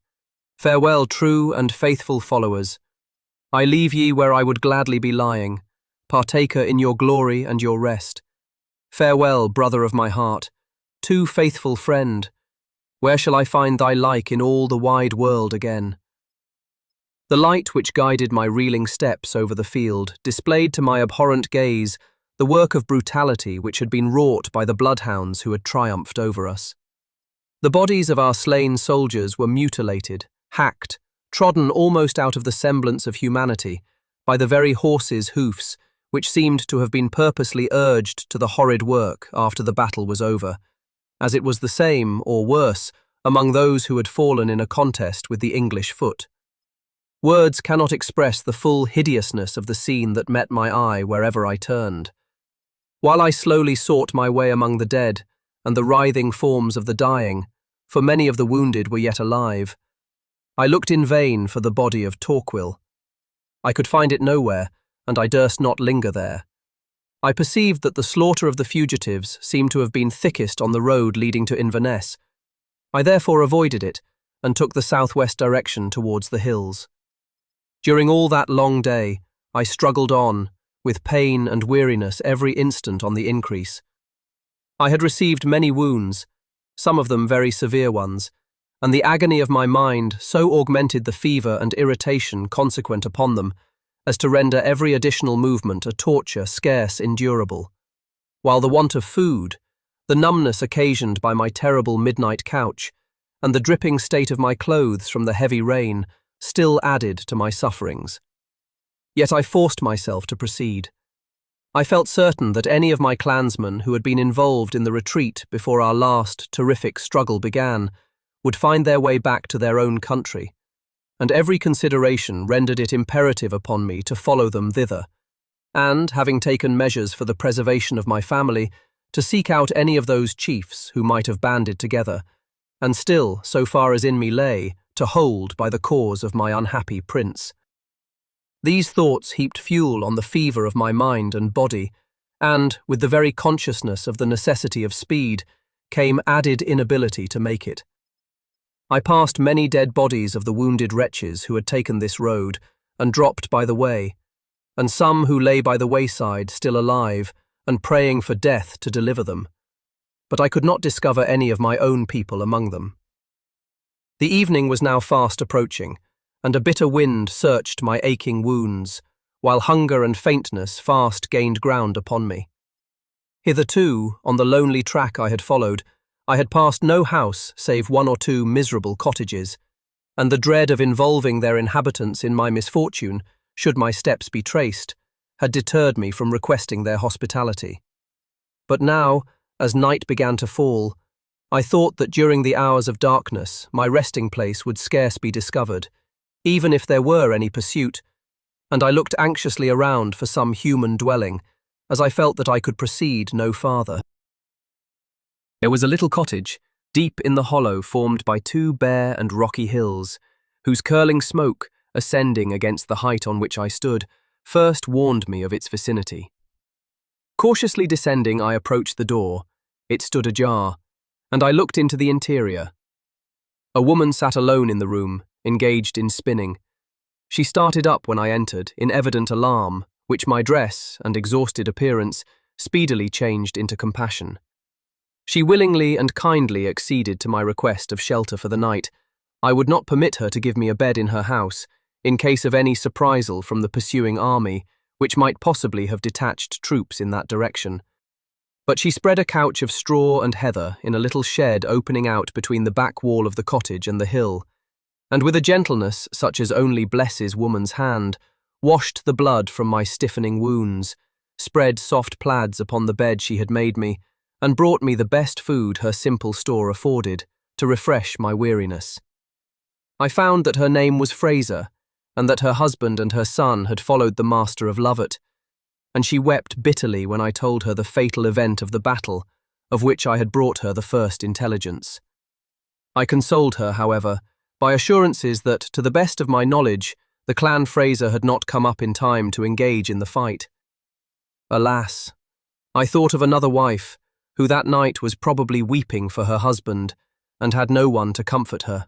Farewell, true and faithful followers. I leave ye where I would gladly be lying, partaker in your glory and your rest. Farewell, brother of my heart, too faithful friend. Where shall I find thy like in all the wide world again? The light which guided my reeling steps over the field displayed to my abhorrent gaze the work of brutality which had been wrought by the bloodhounds who had triumphed over us. The bodies of our slain soldiers were mutilated, hacked, trodden almost out of the semblance of humanity by the very horses' hoofs, which seemed to have been purposely urged to the horrid work after the battle was over, as it was the same, or worse, among those who had fallen in a contest with the English foot. Words cannot express the full hideousness of the scene that met my eye wherever I turned. While I slowly sought my way among the dead and the writhing forms of the dying, for many of the wounded were yet alive, I looked in vain for the body of Torquil. I could find it nowhere, and I durst not linger there. I perceived that the slaughter of the fugitives seemed to have been thickest on the road leading to Inverness. I therefore avoided it, and took the southwest direction towards the hills. During all that long day, I struggled on, with pain and weariness every instant on the increase. I had received many wounds, some of them very severe ones, and the agony of my mind so augmented the fever and irritation consequent upon them as to render every additional movement a torture scarce endurable, while the want of food, the numbness occasioned by my terrible midnight couch, and the dripping state of my clothes from the heavy rain still added to my sufferings. Yet I forced myself to proceed. I felt certain that any of my clansmen who had been involved in the retreat before our last terrific struggle began would find their way back to their own country, and every consideration rendered it imperative upon me to follow them thither, and, having taken measures for the preservation of my family, to seek out any of those chiefs who might have banded together, and still, so far as in me lay, to hold by the cause of my unhappy prince. These thoughts heaped fuel on the fever of my mind and body, and, with the very consciousness of the necessity of speed, came added inability to make it. I passed many dead bodies of the wounded wretches who had taken this road and dropped by the way, and some who lay by the wayside still alive and praying for death to deliver them, but I could not discover any of my own people among them. The evening was now fast approaching, and a bitter wind searched my aching wounds, while hunger and faintness fast gained ground upon me. Hitherto, on the lonely track I had followed, I had passed no house save one or two miserable cottages, and the dread of involving their inhabitants in my misfortune, should my steps be traced, had deterred me from requesting their hospitality. But now, as night began to fall, I thought that during the hours of darkness my resting place would scarce be discovered, even if there were any pursuit, and I looked anxiously around for some human dwelling, as I felt that I could proceed no farther. There was a little cottage, deep in the hollow formed by two bare and rocky hills, whose curling smoke, ascending against the height on which I stood, first warned me of its vicinity. Cautiously descending, I approached the door. It stood ajar, and I looked into the interior. A woman sat alone in the room, engaged in spinning. She started up when I entered, in evident alarm, which my dress and exhausted appearance speedily changed into compassion. She willingly and kindly acceded to my request of shelter for the night. I would not permit her to give me a bed in her house, in case of any surprisal from the pursuing army, which might possibly have detached troops in that direction. But she spread a couch of straw and heather in a little shed opening out between the back wall of the cottage and the hill, and with a gentleness such as only blesses woman's hand, washed the blood from my stiffening wounds, spread soft plaids upon the bed she had made me, and brought me the best food her simple store afforded, to refresh my weariness. I found that her name was Fraser, and that her husband and her son had followed the Master of Lovat, and she wept bitterly when I told her the fatal event of the battle, of which I had brought her the first intelligence. I consoled her, however, by assurances that, to the best of my knowledge, the Clan Fraser had not come up in time to engage in the fight. Alas! I thought of another wife, who that night was probably weeping for her husband, and had no one to comfort her.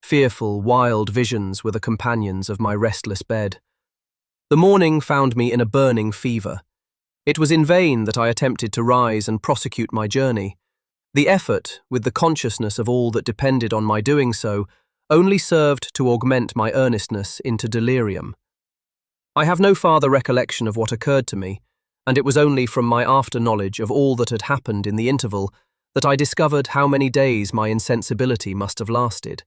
Fearful, wild visions were the companions of my restless bed. The morning found me in a burning fever. It was in vain that I attempted to rise and prosecute my journey. The effort, with the consciousness of all that depended on my doing so, only served to augment my earnestness into delirium. I have no farther recollection of what occurred to me, and it was only from my after-knowledge of all that had happened in the interval that I discovered how many days my insensibility must have lasted.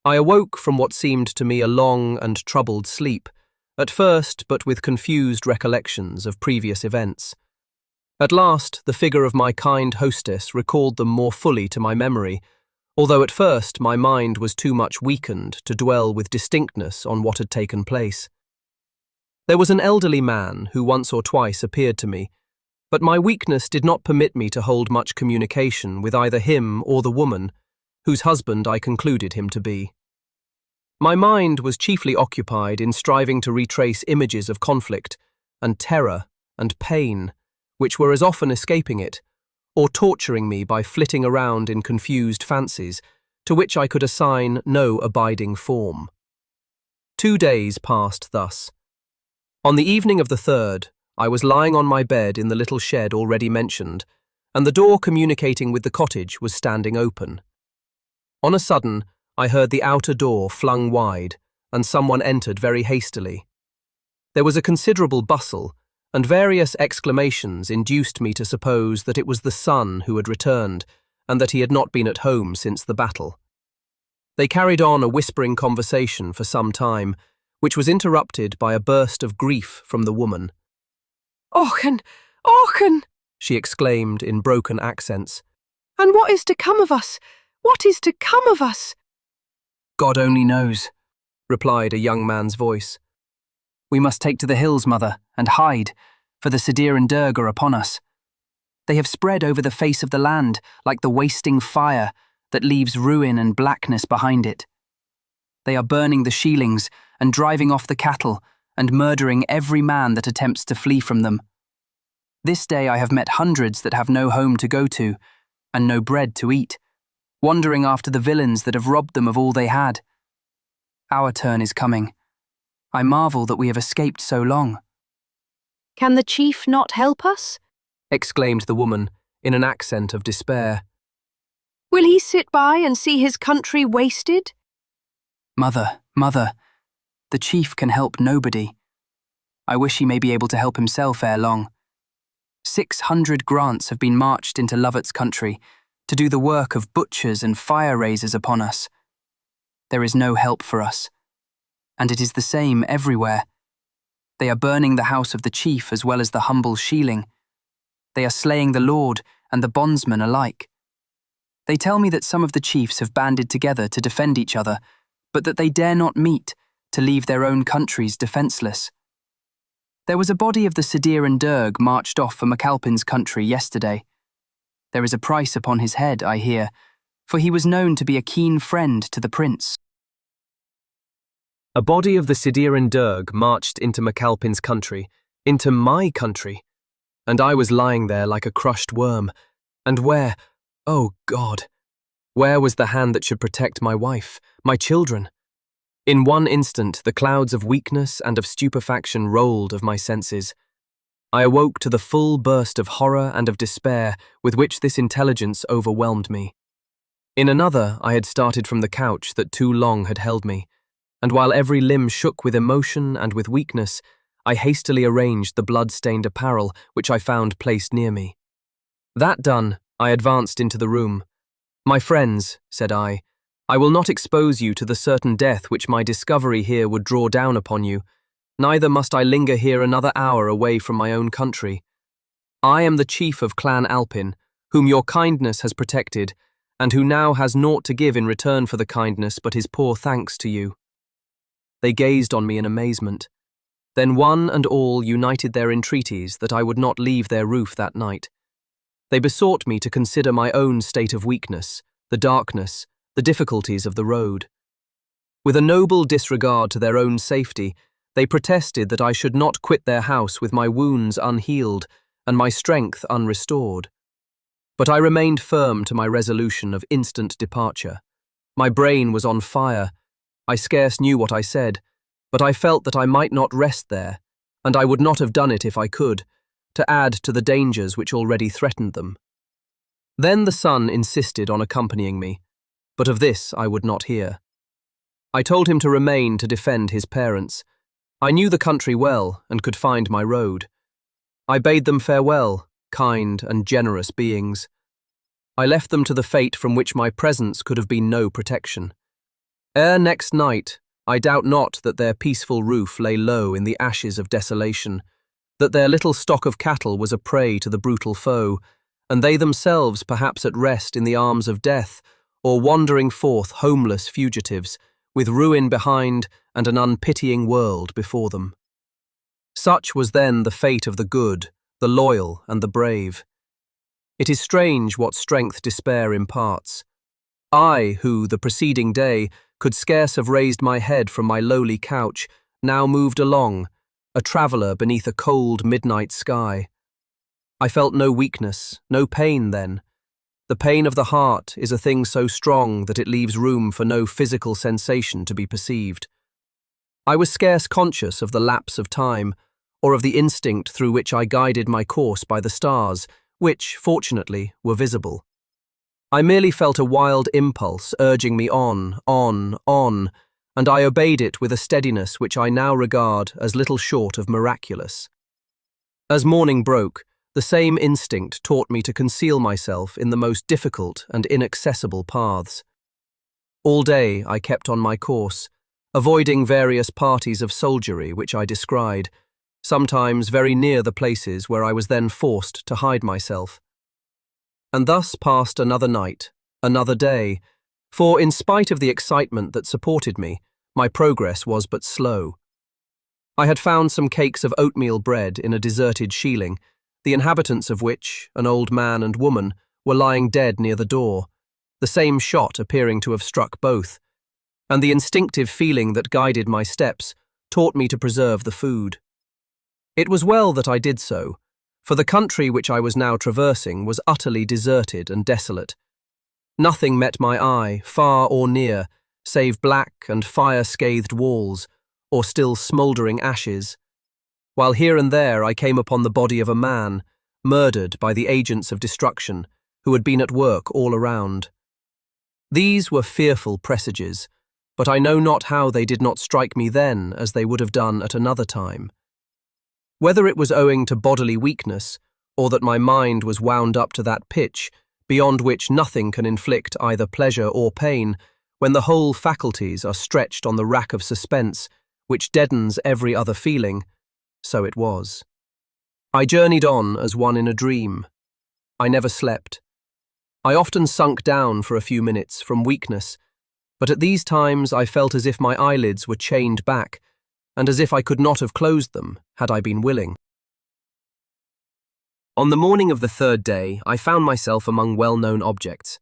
I awoke from what seemed to me a long and troubled sleep, at first but with confused recollections of previous events. At last, the figure of my kind hostess recalled them more fully to my memory, although at first my mind was too much weakened to dwell with distinctness on what had taken place. There was an elderly man who once or twice appeared to me, but my weakness did not permit me to hold much communication with either him or the woman, whose husband I concluded him to be. My mind was chiefly occupied in striving to retrace images of conflict and terror and pain, which were as often escaping it, or torturing me by flitting around in confused fancies, to which I could assign no abiding form. 2 days passed thus. On the evening of the 3rd, I was lying on my bed in the little shed already mentioned, and the door communicating with the cottage was standing open. On a sudden, I heard the outer door flung wide, and someone entered very hastily. There was a considerable bustle, and various exclamations induced me to suppose that it was the son who had returned, and that he had not been at home since the battle. They carried on a whispering conversation for some time, which was interrupted by a burst of grief from the woman. "Ochen, Ochen!" she exclaimed in broken accents. "And what is to come of us? What is to come of us?" "God only knows," replied a young man's voice. "We must take to the hills, mother, and hide, for the Sadir and Derg are upon us. They have spread over the face of the land like the wasting fire that leaves ruin and blackness behind it. They are burning the sheilings and driving off the cattle and murdering every man that attempts to flee from them. This day I have met hundreds that have no home to go to and no bread to eat, wandering after the villains that have robbed them of all they had. Our turn is coming. I marvel that we have escaped so long." "Can the chief not help us?" exclaimed the woman in an accent of despair. "Will he sit by and see his country wasted?" Mother, the chief can help nobody. I wish he may be able to help himself ere long. 600 grants have been marched into Lovat's country to do the work of butchers and fire-raisers upon us. There is no help for us, and it is the same everywhere. They are burning the house of the chief as well as the humble sheiling. They are slaying the lord and the bondsman alike. They tell me that some of the chiefs have banded together to defend each other, but that they dare not meet to leave their own countries defenceless. There was a body of the Sadir and Derg marched off for MacAlpin's country yesterday. There is a price upon his head, I hear, for he was known to be a keen friend to the prince. A body of the Sadir and Derg marched into MacAlpin's country, into my country, and I was lying there like a crushed worm. And where, oh God, where was the hand that should protect my wife, my children? In one instant, the clouds of weakness and of stupefaction rolled of my senses. I awoke to the full burst of horror and of despair with which this intelligence overwhelmed me. In another, I had started from the couch that too long had held me, and while every limb shook with emotion and with weakness, I hastily arranged the blood-stained apparel which I found placed near me. That done, I advanced into the room. "My friends," said I will not expose you to the certain death which my discovery here would draw down upon you, neither must I linger here another hour away from my own country. I am the chief of Clan Alpin, whom your kindness has protected, and who now has naught to give in return for the kindness but his poor thanks to you." They gazed on me in amazement. Then one and all united their entreaties that I would not leave their roof that night. They besought me to consider my own state of weakness, the darkness, the difficulties of the road. With a noble disregard to their own safety, they protested that I should not quit their house with my wounds unhealed and my strength unrestored. But I remained firm to my resolution of instant departure. My brain was on fire. I scarce knew what I said, but I felt that I might not rest there, and I would not have done it if I could, to add to the dangers which already threatened them. Then the son insisted on accompanying me, but of this I would not hear. I told him to remain to defend his parents. I knew the country well and could find my road. I bade them farewell, kind and generous beings. I left them to the fate from which my presence could have been no protection. Ere next night, I doubt not that their peaceful roof lay low in the ashes of desolation, that their little stock of cattle was a prey to the brutal foe, and they themselves perhaps at rest in the arms of death, or wandering forth homeless fugitives, with ruin behind and an unpitying world before them. Such was then the fate of the good, the loyal, and the brave. It is strange what strength despair imparts. I, who, the preceding day, could scarce have raised my head from my lowly couch, now moved along, a traveller beneath a cold midnight sky. I felt no weakness, no pain then. The pain of the heart is a thing so strong that it leaves room for no physical sensation to be perceived. I was scarce conscious of the lapse of time, or of the instinct through which I guided my course by the stars, which, fortunately, were visible. I merely felt a wild impulse urging me on, and I obeyed it with a steadiness which I now regard as little short of miraculous. As morning broke, the same instinct taught me to conceal myself in the most difficult and inaccessible paths. All day I kept on my course, avoiding various parties of soldiery which I descried, sometimes very near the places where I was then forced to hide myself. And thus passed another night, another day, for in spite of the excitement that supported me, my progress was but slow. I had found some cakes of oatmeal bread in a deserted shieling, the inhabitants of which, an old man and woman, were lying dead near the door, the same shot appearing to have struck both, and the instinctive feeling that guided my steps taught me to preserve the food. It was well that I did so, for the country which I was now traversing was utterly deserted and desolate. Nothing met my eye, far or near, save black and fire-scathed walls, or still smouldering ashes, while here and there I came upon the body of a man, murdered by the agents of destruction, who had been at work all around. These were fearful presages, but I know not how they did not strike me then as they would have done at another time. Whether it was owing to bodily weakness, or that my mind was wound up to that pitch, beyond which nothing can inflict either pleasure or pain, when the whole faculties are stretched on the rack of suspense, which deadens every other feeling, so it was. I journeyed on as one in a dream. I never slept. I often sunk down for a few minutes from weakness, but at these times I felt as if my eyelids were chained back, and as if I could not have closed them, had I been willing. On the morning of the third day, I found myself among well-known objects.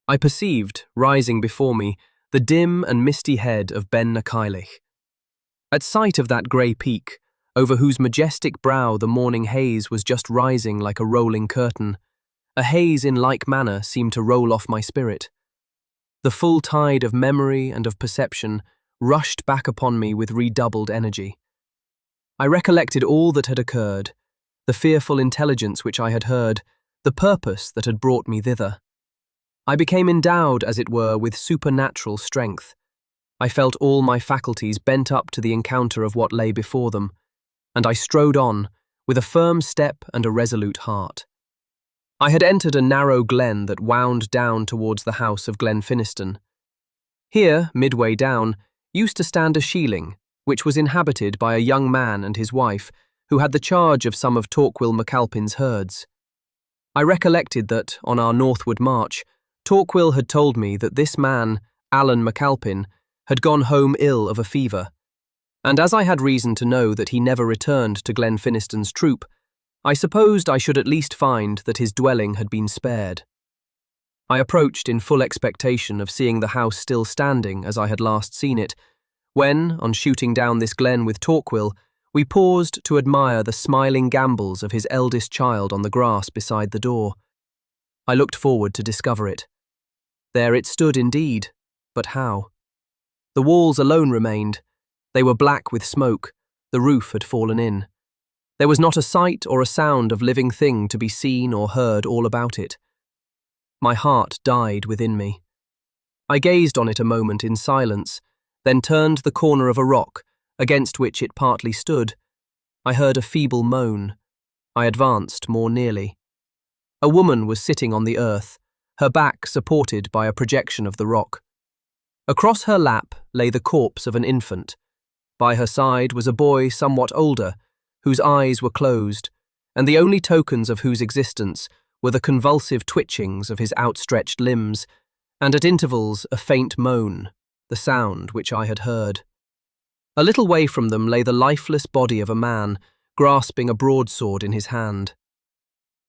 I perceived, rising before me, the dim and misty head of Ben Nachillich. At sight of that grey peak, over whose majestic brow the morning haze was just rising like a rolling curtain, a haze in like manner seemed to roll off my spirit. The full tide of memory and of perception rushed back upon me with redoubled energy. I recollected all that had occurred, the fearful intelligence which I had heard, the purpose that had brought me thither. I became endowed, as it were, with supernatural strength. I felt all my faculties bent up to the encounter of what lay before them, and I strode on, with a firm step and a resolute heart. I had entered a narrow glen that wound down towards the house of Glenfinniston. Here, midway down, used to stand a shieling, which was inhabited by a young man and his wife, who had the charge of some of Ronald MacAlpin's herds. I recollected that, on our northward march, Ronald had told me that this man, Ronald MacAlpin, had gone home ill of a fever, and as I had reason to know that he never returned to Glenfinniston's troop, I supposed I should at least find that his dwelling had been spared. I approached in full expectation of seeing the house still standing as I had last seen it, when, on shooting down this glen with Ronald, we paused to admire the smiling gambols of his eldest child on the grass beside the door. I looked forward to discover it. There it stood indeed, but how? The walls alone remained. They were black with smoke, the roof had fallen in. There was not a sight or a sound of living thing to be seen or heard all about it. My heart died within me. I gazed on it a moment in silence, then turned the corner of a rock, against which it partly stood. I heard a feeble moan. I advanced more nearly. A woman was sitting on the earth, her back supported by a projection of the rock. Across her lap lay the corpse of an infant. By her side was a boy somewhat older, whose eyes were closed, and the only tokens of whose existence were the convulsive twitchings of his outstretched limbs, and at intervals a faint moan, the sound which I had heard. A little way from them lay the lifeless body of a man, grasping a broadsword in his hand.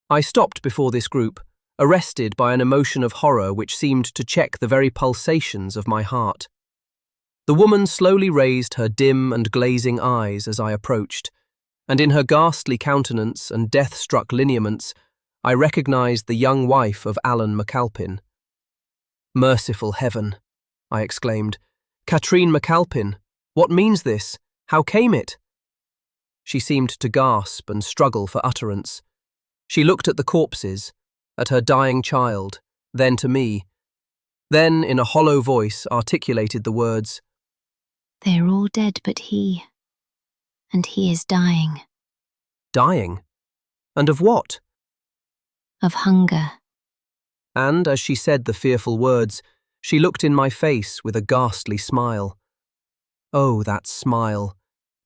I stopped before this group, arrested by an emotion of horror which seemed to check the very pulsations of my heart. The woman slowly raised her dim and glazing eyes as I approached, and in her ghastly countenance and death-struck lineaments, I recognized the young wife of Ronald MacAlpin. "Merciful heaven," I exclaimed. "Katrine MacAlpin, what means this? How came it?" She seemed to gasp and struggle for utterance. She looked at the corpses, at her dying child, then to me, then in a hollow voice articulated the words, "They are all dead but he, and he is dying." "Dying? And of what?" "Of hunger." And as she said the fearful words, she looked in my face with a ghastly smile. Oh, that smile,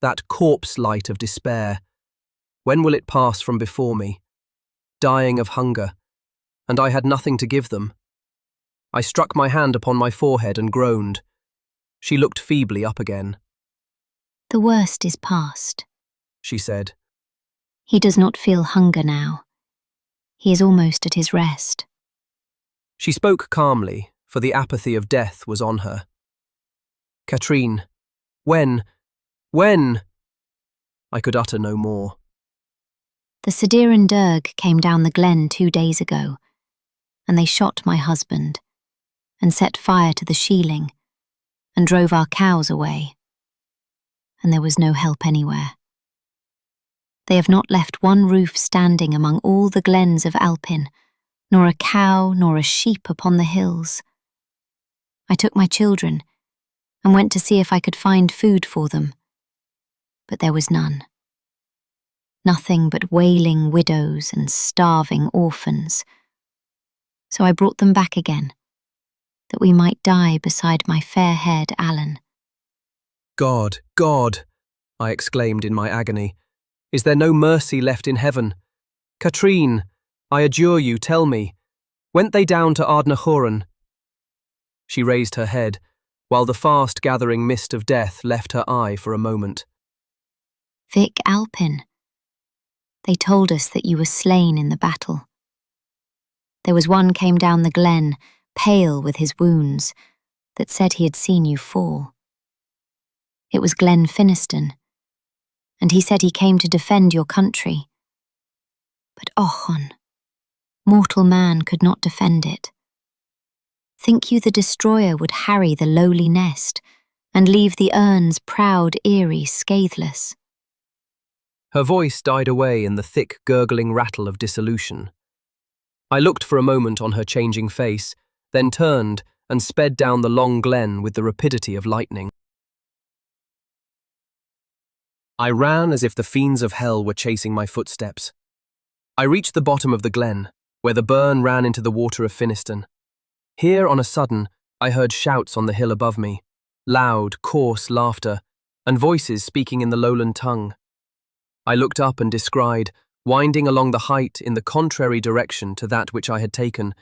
that corpse light of despair. When will it pass from before me? Dying of hunger, and I had nothing to give them. I struck my hand upon my forehead and groaned. She looked feebly up again. "The worst is past," she said. "He does not feel hunger now. He is almost at his rest." She spoke calmly, for the apathy of death was on her. "Katrine, when? I could utter no more. "The Sadiran Derg came down the glen 2 days ago, and they shot my husband, and set fire to the shieling, and drove our cows away, and there was no help anywhere. They have not left one roof standing among all the glens of Alpin, nor a cow nor a sheep upon the hills. I took my children, and went to see if I could find food for them, but there was none. Nothing but wailing widows and starving orphans. So I brought them back again, that we might die beside my fair-haired Alan." God, God, I exclaimed in my agony, is there no mercy left in heaven? Katrine, I adjure you, tell me, went they down to Ardnachoran? She raised her head, while the fast-gathering mist of death left her eye for a moment. "Vic Alpin. They told us that you were slain in the battle. There was one came down the glen, pale with his wounds, that said he had seen you fall. It was Glen Finiston, and he said he came to defend your country. But Ochon, mortal man could not defend it. Think you the destroyer would harry the lowly nest, and leave the urn's proud eyrie scatheless?" Her voice died away in the thick, gurgling rattle of dissolution. I looked for a moment on her changing face, then turned and sped down the long glen with the rapidity of lightning. I ran as if the fiends of hell were chasing my footsteps. I reached the bottom of the glen, where the burn ran into the water of Finiston. Here, on a sudden, I heard shouts on the hill above me, loud, coarse laughter, and voices speaking in the lowland tongue. I looked up and descried, winding along the height in the contrary direction to that which I had taken,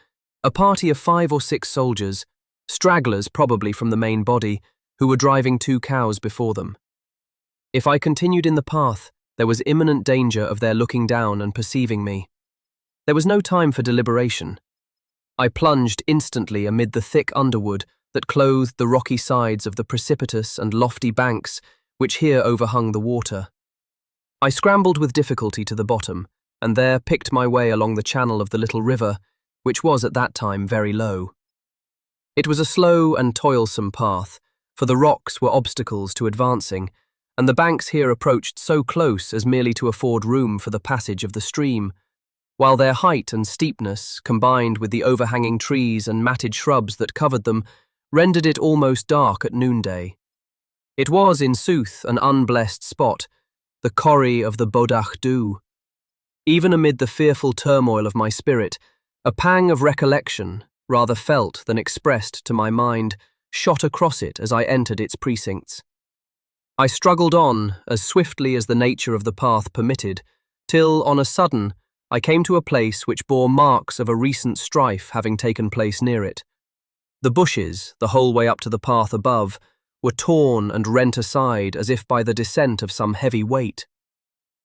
a party of 5 or 6 soldiers, stragglers probably from the main body, who were driving 2 cows before them. If I continued in the path, there was imminent danger of their looking down and perceiving me. There was no time for deliberation. I plunged instantly amid the thick underwood that clothed the rocky sides of the precipitous and lofty banks which here overhung the water. I scrambled with difficulty to the bottom, and there picked my way along the channel of the little river, which was at that time very low. It was a slow and toilsome path, for the rocks were obstacles to advancing, and the banks here approached so close as merely to afford room for the passage of the stream, while their height and steepness, combined with the overhanging trees and matted shrubs that covered them, rendered it almost dark at noonday. It was, in sooth, an unblessed spot, the corrie of the Bodach Dhu. Even amid the fearful turmoil of my spirit, a pang of recollection, rather felt than expressed to my mind, shot across it as I entered its precincts. I struggled on as swiftly as the nature of the path permitted, till, on a sudden, I came to a place which bore marks of a recent strife having taken place near it. The bushes, the whole way up to the path above, were torn and rent aside as if by the descent of some heavy weight.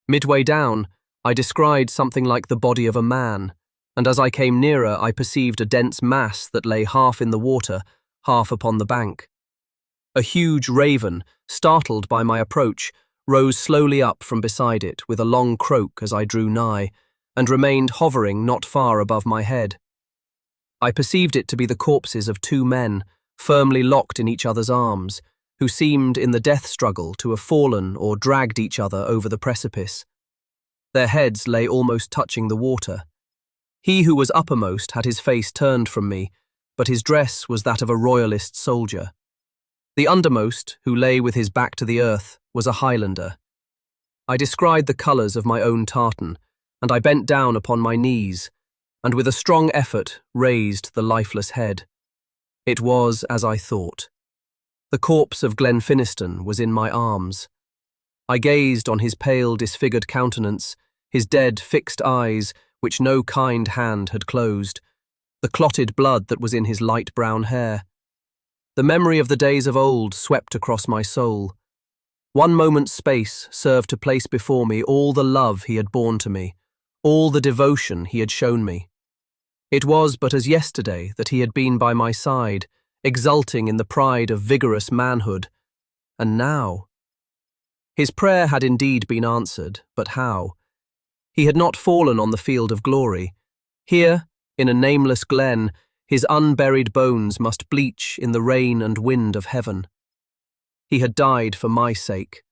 Midway down, I descried something like the body of a man, and as I came nearer I perceived a dense mass that lay half in the water, half upon the bank. A huge raven, startled by my approach, rose slowly up from beside it with a long croak as I drew nigh, and remained hovering not far above my head. I perceived it to be the corpses of two men, firmly locked in each other's arms, who seemed in the death struggle to have fallen or dragged each other over the precipice. Their heads lay almost touching the water. He who was uppermost had his face turned from me, but his dress was that of a royalist soldier. The undermost, who lay with his back to the earth, was a Highlander. I descried the colours of my own tartan, and I bent down upon my knees, and with a strong effort raised the lifeless head. It was as I thought. The corpse of Glenfinniston was in my arms. I gazed on his pale, disfigured countenance, his dead, fixed eyes, which no kind hand had closed, the clotted blood that was in his light brown hair. The memory of the days of old swept across my soul. One moment's space served to place before me all the love he had borne to me, all the devotion he had shown me. It was but as yesterday that he had been by my side, exulting in the pride of vigorous manhood. And now? His prayer had indeed been answered, but how? He had not fallen on the field of glory. Here, in a nameless glen, his unburied bones must bleach in the rain and wind of heaven. He had died for my sake,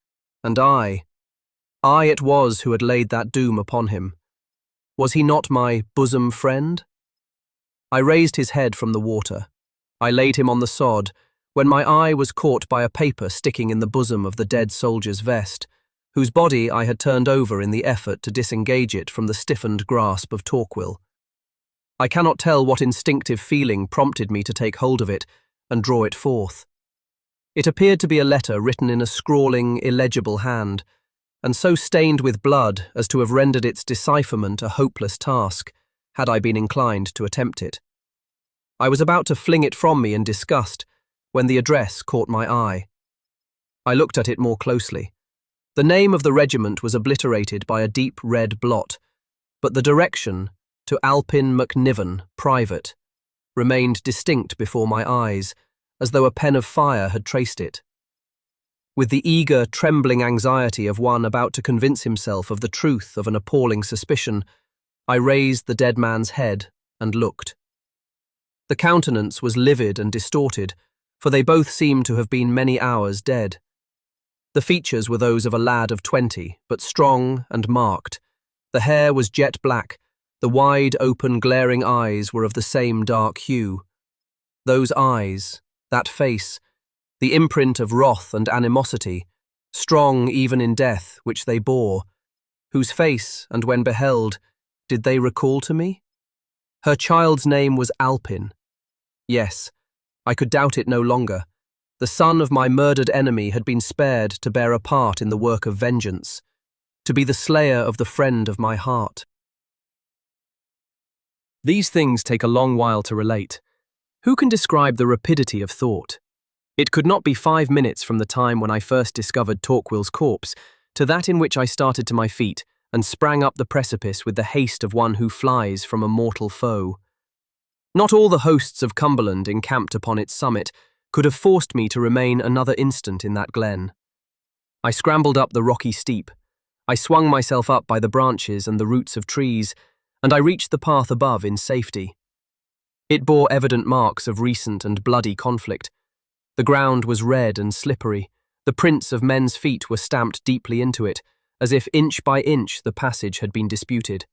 and I it was who had laid that doom upon him. Was he not my bosom friend? I raised his head from the water. I laid him on the sod, when my eye was caught by a paper sticking in the bosom of the dead soldier's vest, whose body I had turned over in the effort to disengage it from the stiffened grasp of Torquil. I cannot tell what instinctive feeling prompted me to take hold of it and draw it forth. It appeared to be a letter written in a scrawling, illegible hand, and so stained with blood as to have rendered its decipherment a hopeless task, had I been inclined to attempt it. I was about to fling it from me in disgust, when the address caught my eye. I looked at it more closely. The name of the regiment was obliterated by a deep red blot, but the direction, to Alpin McNiven, private, remained distinct before my eyes, as though a pen of fire had traced it. With the eager, trembling anxiety of one about to convince himself of the truth of an appalling suspicion, I raised the dead man's head and looked. The countenance was livid and distorted, for they both seemed to have been many hours dead. The features were those of a lad of 20, but strong and marked. The hair was jet black, the wide, open, glaring eyes were of the same dark hue. Those eyes, that face, the imprint of wrath and animosity, strong even in death, which they bore, whose face, and when beheld, did they recall to me? Her child's name was Alpin. Yes, I could doubt it no longer. The son of my murdered enemy had been spared to bear a part in the work of vengeance, to be the slayer of the friend of my heart. These things take a long while to relate. Who can describe the rapidity of thought? It could not be 5 minutes from the time when I first discovered Torquil's corpse to that in which I started to my feet and sprang up the precipice with the haste of one who flies from a mortal foe. Not all the hosts of Cumberland encamped upon its summit could have forced me to remain another instant in that glen. I scrambled up the rocky steep. I swung myself up by the branches and the roots of trees, and I reached the path above in safety. It bore evident marks of recent and bloody conflict. The ground was red and slippery. The prints of men's feet were stamped deeply into it, as if inch by inch the passage had been disputed.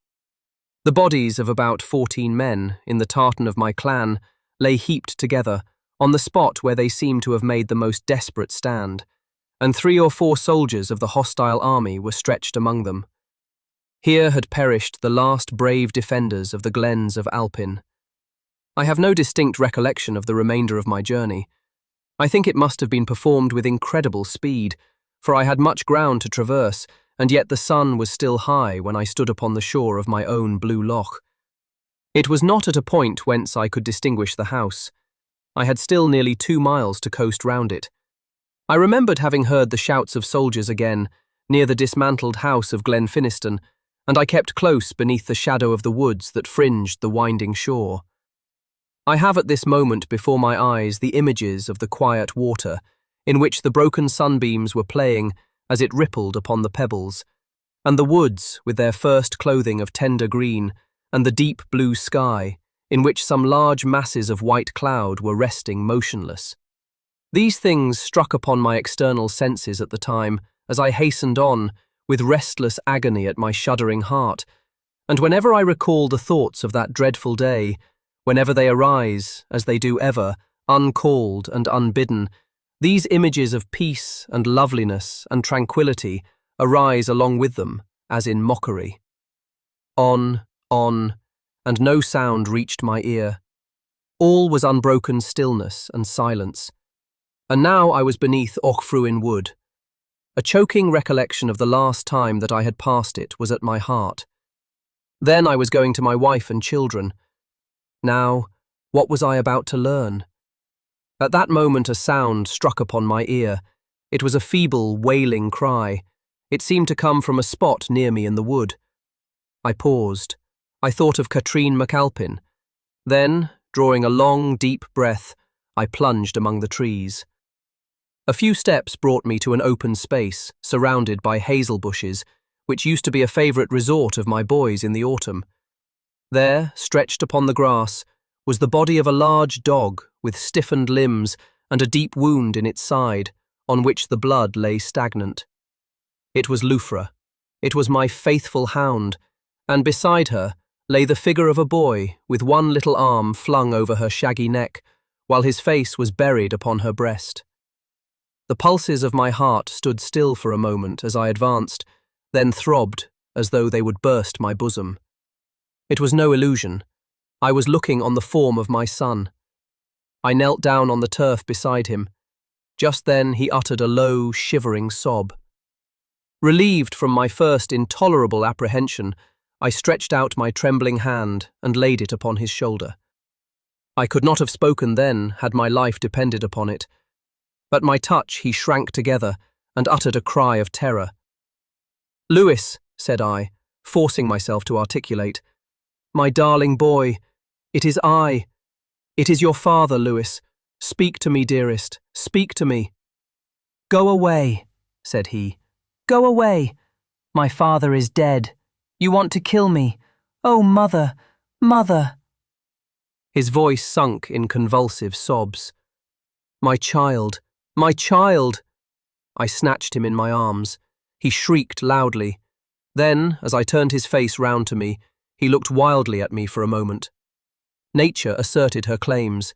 The bodies of about 14 men, in the tartan of my clan, lay heaped together, on the spot where they seemed to have made the most desperate stand, and 3 or 4 soldiers of the hostile army were stretched among them. Here had perished the last brave defenders of the glens of Alpin. I have no distinct recollection of the remainder of my journey. I think it must have been performed with incredible speed, for I had much ground to traverse, and yet the sun was still high when I stood upon the shore of my own blue loch. It was not at a point whence I could distinguish the house. I had still nearly 2 miles to coast round it. I remembered having heard the shouts of soldiers again, near the dismantled house of Glenfinniston, and I kept close beneath the shadow of the woods that fringed the winding shore. I have at this moment before my eyes the images of the quiet water, in which the broken sunbeams were playing as it rippled upon the pebbles, and the woods with their first clothing of tender green, and the deep blue sky, in which some large masses of white cloud were resting motionless. These things struck upon my external senses at the time, as I hastened on, with restless agony at my shuddering heart, and whenever I recall the thoughts of that dreadful day, whenever they arise, as they do ever, uncalled and unbidden, these images of peace and loveliness and tranquillity arise along with them, as in mockery. On, and no sound reached my ear. All was unbroken stillness and silence. And now I was beneath Ochfruin Wood. A choking recollection of the last time that I had passed it was at my heart. Then I was going to my wife and children. Now, what was I about to learn? At that moment a sound struck upon my ear. It was a feeble, wailing cry. It seemed to come from a spot near me in the wood. I paused. I thought of Clan MacAlpin. Then, drawing a long, deep breath, I plunged among the trees. A few steps brought me to an open space, surrounded by hazel bushes, which used to be a favourite resort of my boys in the autumn. There, stretched upon the grass, was the body of a large dog with stiffened limbs and a deep wound in its side, on which the blood lay stagnant. It was Lufra. It was my faithful hound, and beside her lay the figure of a boy with one little arm flung over her shaggy neck, while his face was buried upon her breast. The pulses of my heart stood still for a moment as I advanced, then throbbed as though they would burst my bosom. It was no illusion. I was looking on the form of my son. I knelt down on the turf beside him. Just then he uttered a low, shivering sob. Relieved from my first intolerable apprehension, I stretched out my trembling hand and laid it upon his shoulder. I could not have spoken then had my life depended upon it. At my touch he shrank together and uttered a cry of terror. "Lewis," said I, forcing myself to articulate, "my darling boy, it is I. It is your father, Lewis. Speak to me, dearest, speak to me." "Go away," said he. "Go away. My father is dead. You want to kill me. Oh, mother, mother." His voice sunk in convulsive sobs. "My child, my child!" I snatched him in my arms. He shrieked loudly. Then, as I turned his face round to me, he looked wildly at me for a moment. Nature asserted her claims.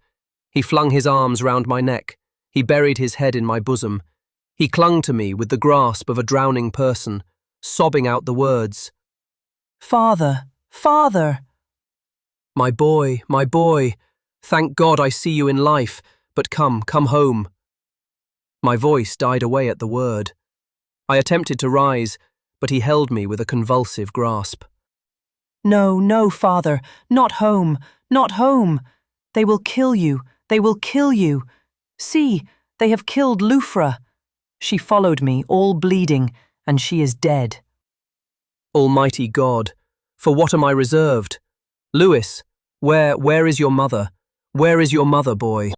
He flung his arms round my neck. He buried his head in my bosom. He clung to me with the grasp of a drowning person, sobbing out the words, "Father, father!" my boy, thank God I see you in life, but come home." My voice died away at the word. I attempted to rise, but he held me with a convulsive grasp. "No, no, father, not home, not home. They will kill you, they will kill you. See, they have killed Lufra. She followed me, all bleeding, and she is dead." Almighty God, for what am I reserved? Lewis, where is your mother? Where is your mother, boy?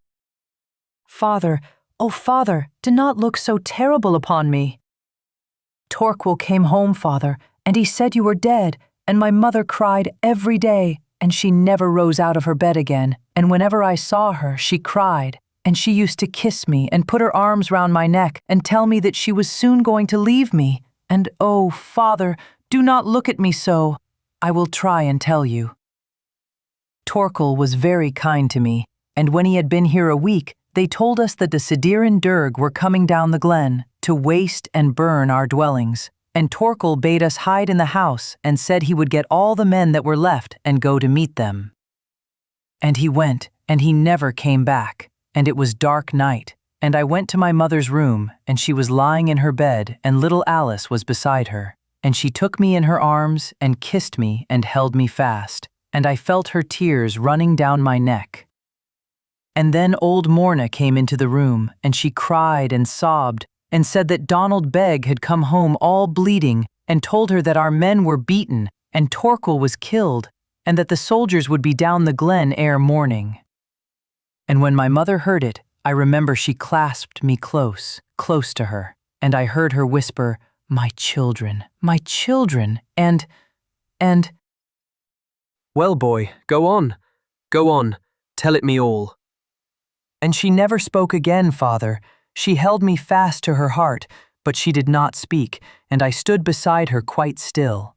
"Father, oh father, do not look so terrible upon me." "Torquil came home, father, and he said you were dead, and my mother cried every day, and she never rose out of her bed again, and whenever I saw her, she cried, and she used to kiss me and put her arms round my neck and tell me that she was soon going to leave me, and oh, father, do not look at me so. I will try and tell you." Torquil was very kind to me, and when he had been here a week, they told us that the Sidiran Durg were coming down the glen to waste and burn our dwellings, and Torquil bade us hide in the house and said he would get all the men that were left and go to meet them. And he went, and he never came back, and it was dark night, and I went to my mother's room, and she was lying in her bed, and little Alice was beside her, and she took me in her arms and kissed me and held me fast, and I felt her tears running down my neck. And then old Morna came into the room, and she cried and sobbed, and said that Donald Begg had come home all bleeding, and told her that our men were beaten, and Torquil was killed, and that the soldiers would be down the glen ere morning. And when my mother heard it, I remember she clasped me close, close to her, and I heard her whisper, my children, and— Well, boy, go on, tell it me all. And she never spoke again, father. She held me fast to her heart, but she did not speak, and I stood beside her quite still.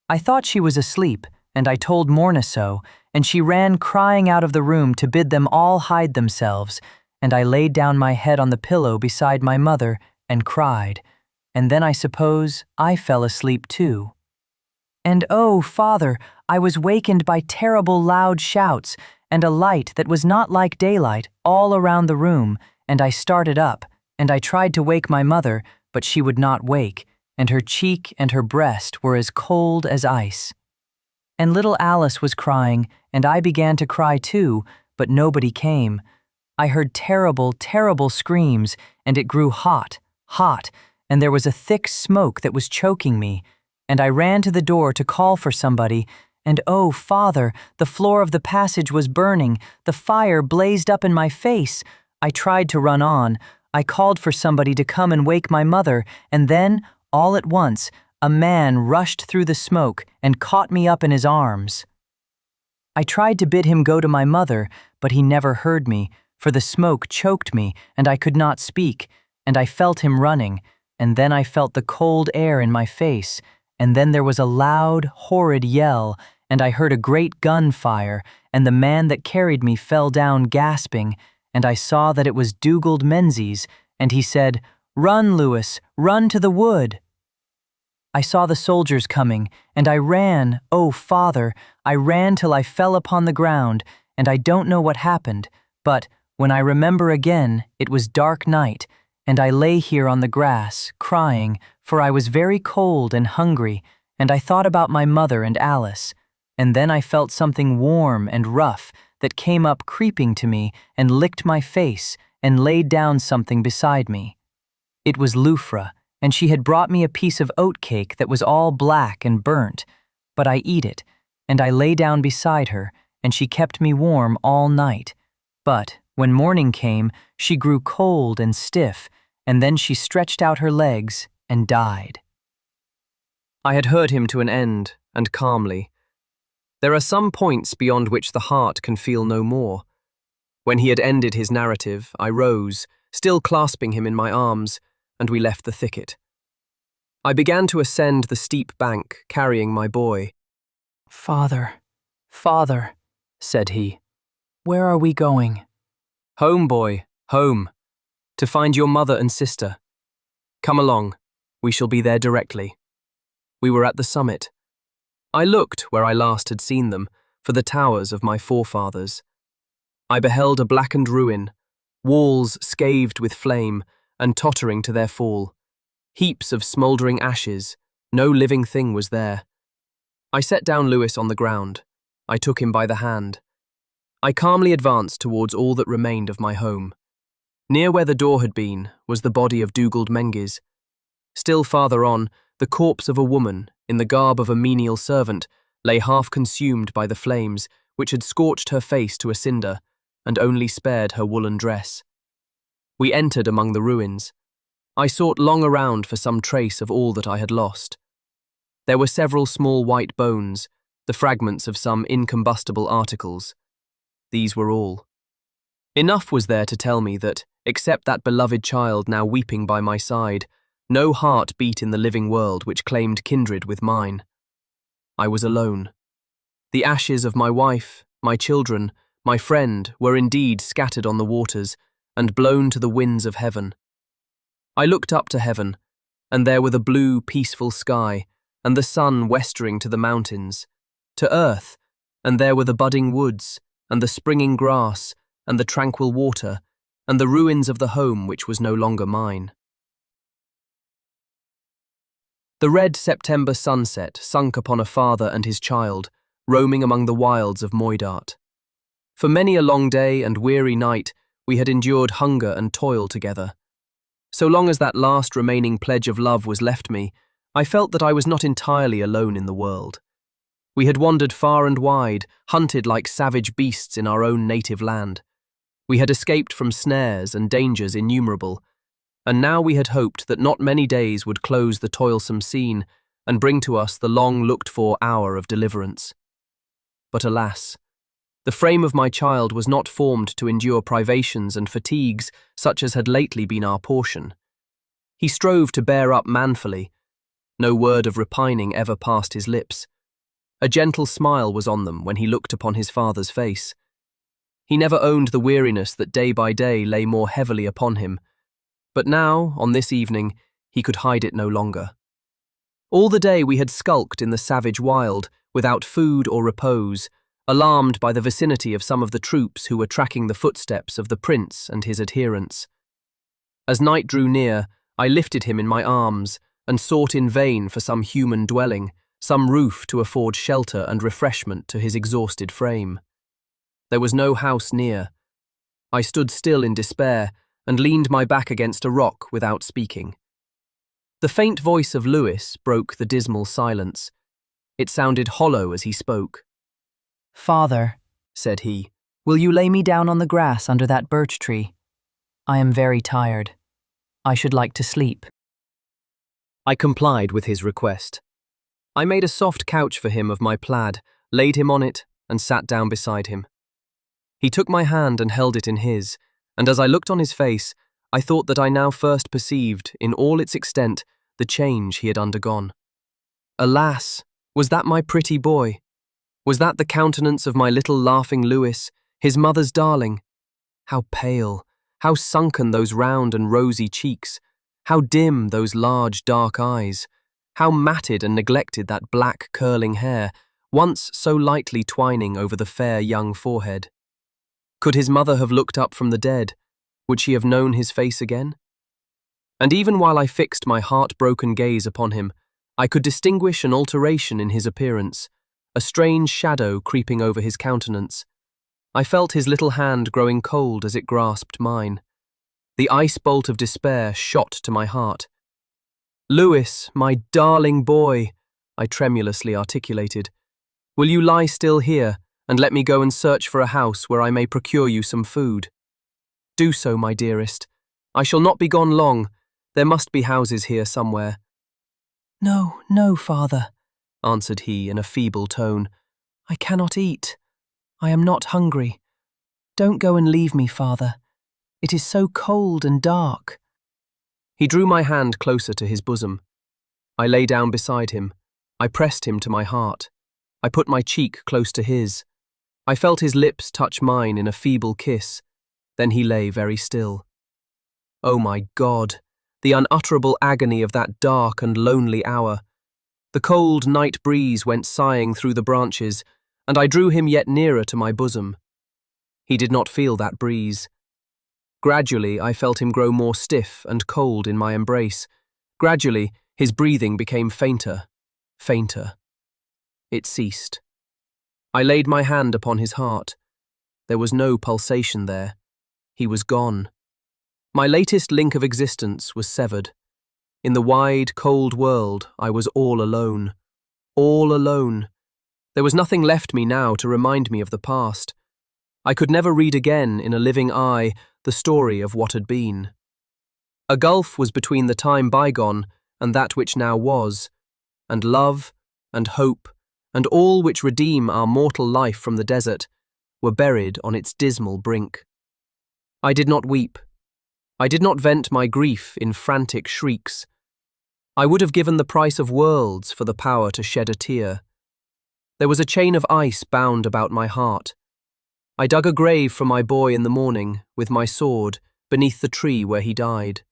I thought she was asleep, and I told Morna so, and she ran crying out of the room to bid them all hide themselves, and I laid down my head on the pillow beside my mother and cried, and then I suppose I fell asleep too. And oh, father, I was wakened by terrible loud shouts, and a light that was not like daylight all around the room, and I started up, and I tried to wake my mother, but she would not wake, and her cheek and her breast were as cold as ice. And little Alice was crying, and I began to cry too, but nobody came. I heard terrible, terrible screams, and it grew hot, and there was a thick smoke that was choking me, and I ran to the door to call for somebody, and oh, father, the floor of the passage was burning, the fire blazed up in my face. I tried to run on. I called for somebody to come and wake my mother, and then, all at once, a man rushed through the smoke and caught me up in his arms. I tried to bid him go to my mother, but he never heard me, for the smoke choked me, and I could not speak, and I felt him running, and then I felt the cold air in my face, and then there was a loud, horrid yell, and I heard a great gun fire, and the man that carried me fell down gasping, and I saw that it was Dugald Menzies, and he said, "Run, Lewis, run to the wood." I saw the soldiers coming, and I ran, oh, father, I ran till I fell upon the ground, and I don't know what happened, but when I remember again, it was dark night, and I lay here on the grass, crying, for I was very cold and hungry, and I thought about my mother and Alice, and then I felt something warm and rough that came up creeping to me and licked my face and laid down something beside me. It was Lufra, and she had brought me a piece of oat cake that was all black and burnt, but I eat it, and I lay down beside her, and she kept me warm all night. But when morning came, she grew cold and stiff, and then she stretched out her legs and died. I had heard him to an end, and calmly. There are some points beyond which the heart can feel no more. When he had ended his narrative, I rose, still clasping him in my arms, and we left the thicket. I began to ascend the steep bank, carrying my boy. "Father, father," said he, "where are we going?" "Home, boy, home, to find your mother and sister. Come along, we shall be there directly." We were at the summit. I looked where I last had seen them, for the towers of my forefathers. I beheld a blackened ruin, walls scathed with flame and tottering to their fall, heaps of smouldering ashes, no living thing was there. I set down Lewis on the ground. I took him by the hand. I calmly advanced towards all that remained of my home. Near where the door had been was the body of Dugald Menzies. Still farther on, the corpse of a woman, in the garb of a menial servant, lay half consumed by the flames, which had scorched her face to a cinder, and only spared her woolen dress. We entered among the ruins. I sought long around for some trace of all that I had lost. There were several small white bones, the fragments of some incombustible articles. These were all. Enough was there to tell me that, except that beloved child now weeping by my side, no heart beat in the living world which claimed kindred with mine. I was alone. The ashes of my wife, my children, my friend were indeed scattered on the waters and blown to the winds of heaven. I looked up to heaven, and there were the blue, peaceful sky, and the sun westering to the mountains, to earth, and there were the budding woods, and the springing grass, and the tranquil water, and the ruins of the home which was no longer mine. The red September sunset sunk upon a father and his child, roaming among the wilds of Moidart. For many a long day and weary night, we had endured hunger and toil together. So long as that last remaining pledge of love was left me, I felt that I was not entirely alone in the world. We had wandered far and wide, hunted like savage beasts in our own native land. We had escaped from snares and dangers innumerable, and now we had hoped that not many days would close the toilsome scene and bring to us the long-looked-for hour of deliverance. But alas, the frame of my child was not formed to endure privations and fatigues such as had lately been our portion. He strove to bear up manfully. No word of repining ever passed his lips. A gentle smile was on them when he looked upon his father's face. He never owned the weariness that day by day lay more heavily upon him, but now, on this evening, he could hide it no longer. All the day we had skulked in the savage wild, without food or repose, alarmed by the vicinity of some of the troops who were tracking the footsteps of the prince and his adherents. As night drew near, I lifted him in my arms and sought in vain for some human dwelling, some roof to afford shelter and refreshment to his exhausted frame. There was no house near. I stood still in despair and leaned my back against a rock without speaking. The faint voice of Lewis broke the dismal silence. It sounded hollow as he spoke. "Father," said he, "will you lay me down on the grass under that birch tree? I am very tired. I should like to sleep." I complied with his request. I made a soft couch for him of my plaid, laid him on it, and sat down beside him. He took my hand and held it in his, and as I looked on his face, I thought that I now first perceived, in all its extent, the change he had undergone. Alas, was that my pretty boy? Was that the countenance of my little laughing Lewis, his mother's darling? How pale, how sunken those round and rosy cheeks, how dim those large dark eyes, how matted and neglected that black curling hair, once so lightly twining over the fair young forehead. Could his mother have looked up from the dead? Would she have known his face again? And even while I fixed my heart-broken gaze upon him, I could distinguish an alteration in his appearance, a strange shadow creeping over his countenance. I felt his little hand growing cold as it grasped mine. The ice bolt of despair shot to my heart. "Lewis, my darling boy," I tremulously articulated, "will you lie still here and let me go and search for a house where I may procure you some food? Do so, my dearest. I shall not be gone long. There must be houses here somewhere." "No, no, father," answered he in a feeble tone. "I cannot eat. I am not hungry. Don't go and leave me, father. It is so cold and dark." He drew my hand closer to his bosom. I lay down beside him. I pressed him to my heart. I put my cheek close to his. I felt his lips touch mine in a feeble kiss. Then he lay very still. Oh my God, the unutterable agony of that dark and lonely hour. The cold night breeze went sighing through the branches, and I drew him yet nearer to my bosom. He did not feel that breeze. Gradually, I felt him grow more stiff and cold in my embrace. Gradually, his breathing became fainter, fainter. It ceased. I laid my hand upon his heart. There was no pulsation there. He was gone. My latest link of existence was severed. In the wide, cold world, I was all alone. All alone. There was nothing left me now to remind me of the past. I could never read again in a living eye the story of what had been. A gulf was between the time bygone and that which now was, and love and hope and all which redeem our mortal life from the desert were buried on its dismal brink. I did not weep. I did not vent my grief in frantic shrieks. I would have given the price of worlds for the power to shed a tear. There was a chain of ice bound about my heart. I dug a grave for my boy in the morning, with my sword, beneath the tree where he died.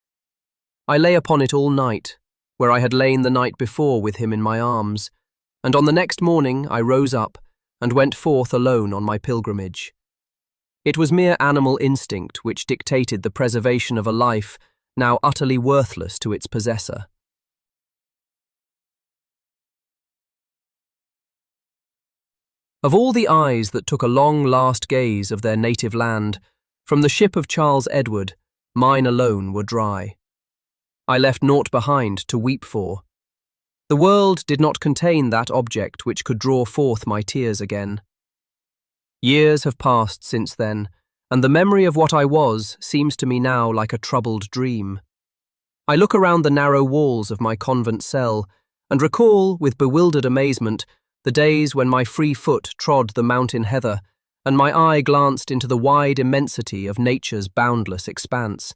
I lay upon it all night, where I had lain the night before with him in my arms, and on the next morning I rose up and went forth alone on my pilgrimage. It was mere animal instinct which dictated the preservation of a life now utterly worthless to its possessor. Of all the eyes that took a long last gaze of their native land, from the ship of Charles Edward, mine alone were dry. I left naught behind to weep for. The world did not contain that object which could draw forth my tears again. Years have passed since then, and the memory of what I was seems to me now like a troubled dream. I look around the narrow walls of my convent cell and recall with bewildered amazement the days when my free foot trod the mountain heather and my eye glanced into the wide immensity of nature's boundless expanse.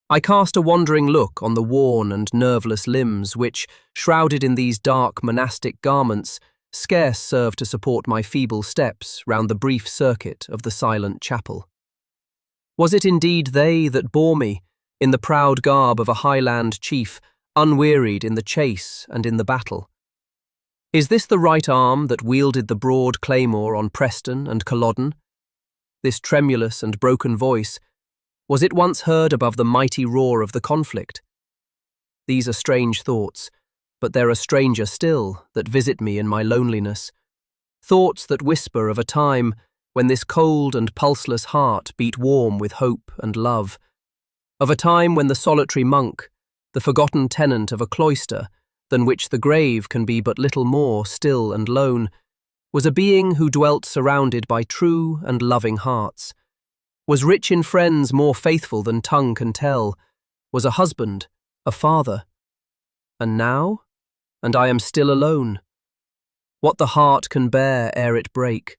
I cast a wandering look on the worn and nerveless limbs which, shrouded in these dark monastic garments, scarce serve to support my feeble steps round the brief circuit of the silent chapel. Was it indeed they that bore me, in the proud garb of a Highland chief, unwearied in the chase and in the battle? Is this the right arm that wielded the broad claymore on Preston and Culloden? This tremulous and broken voice, was it once heard above the mighty roar of the conflict? These are strange thoughts, but there are stranger still that visit me in my loneliness. Thoughts that whisper of a time when this cold and pulseless heart beat warm with hope and love. Of a time when the solitary monk, the forgotten tenant of a cloister, than which the grave can be but little more still and lone, was a being who dwelt surrounded by true and loving hearts, was rich in friends more faithful than tongue can tell, was a husband, a father. And now? And I am still alone. What the heart can bear ere it break.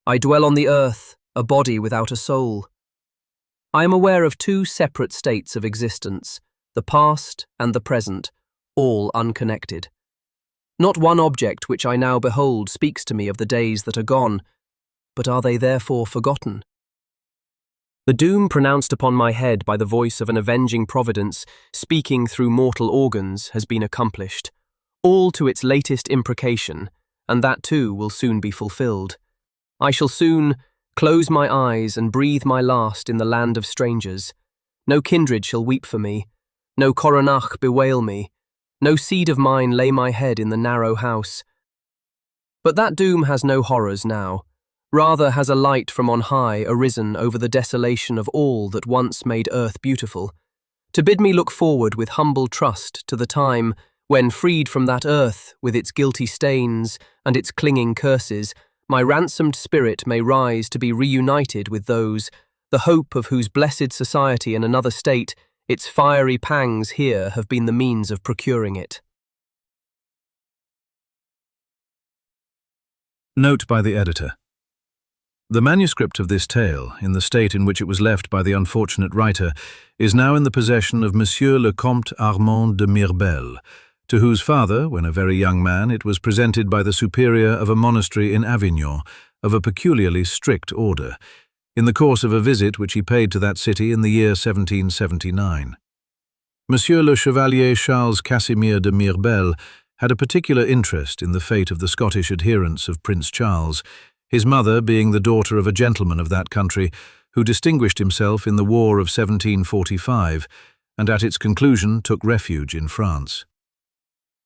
I dwell on the earth, a body without a soul. I am aware of two separate states of existence, the past and the present, all unconnected. Not one object which I now behold speaks to me of the days that are gone, but are they therefore forgotten? The doom pronounced upon my head by the voice of an avenging providence, speaking through mortal organs, has been accomplished, all to its latest imprecation, and that too will soon be fulfilled. I shall soon close my eyes and breathe my last in the land of strangers. No kindred shall weep for me, no coronach bewail me, no seed of mine lay my head in the narrow house. But that doom has no horrors now. Rather has a light from on high arisen over the desolation of all that once made earth beautiful, to bid me look forward with humble trust to the time when, freed from that earth with its guilty stains and its clinging curses, my ransomed spirit may rise to be reunited with those, the hope of whose blessed society in another state, its fiery pangs here have been the means of procuring it. Note by the editor. The manuscript of this tale, in the state in which it was left by the unfortunate writer, is now in the possession of Monsieur le Comte Armand de Mirbel, to whose father, when a very young man, it was presented by the superior of a monastery in Avignon, of a peculiarly strict order, in the course of a visit which he paid to that city in the year 1779. Monsieur le Chevalier Charles Casimir de Mirbel had a particular interest in the fate of the Scottish adherents of Prince Charles, his mother being the daughter of a gentleman of that country who distinguished himself in the War of 1745, and at its conclusion took refuge in France.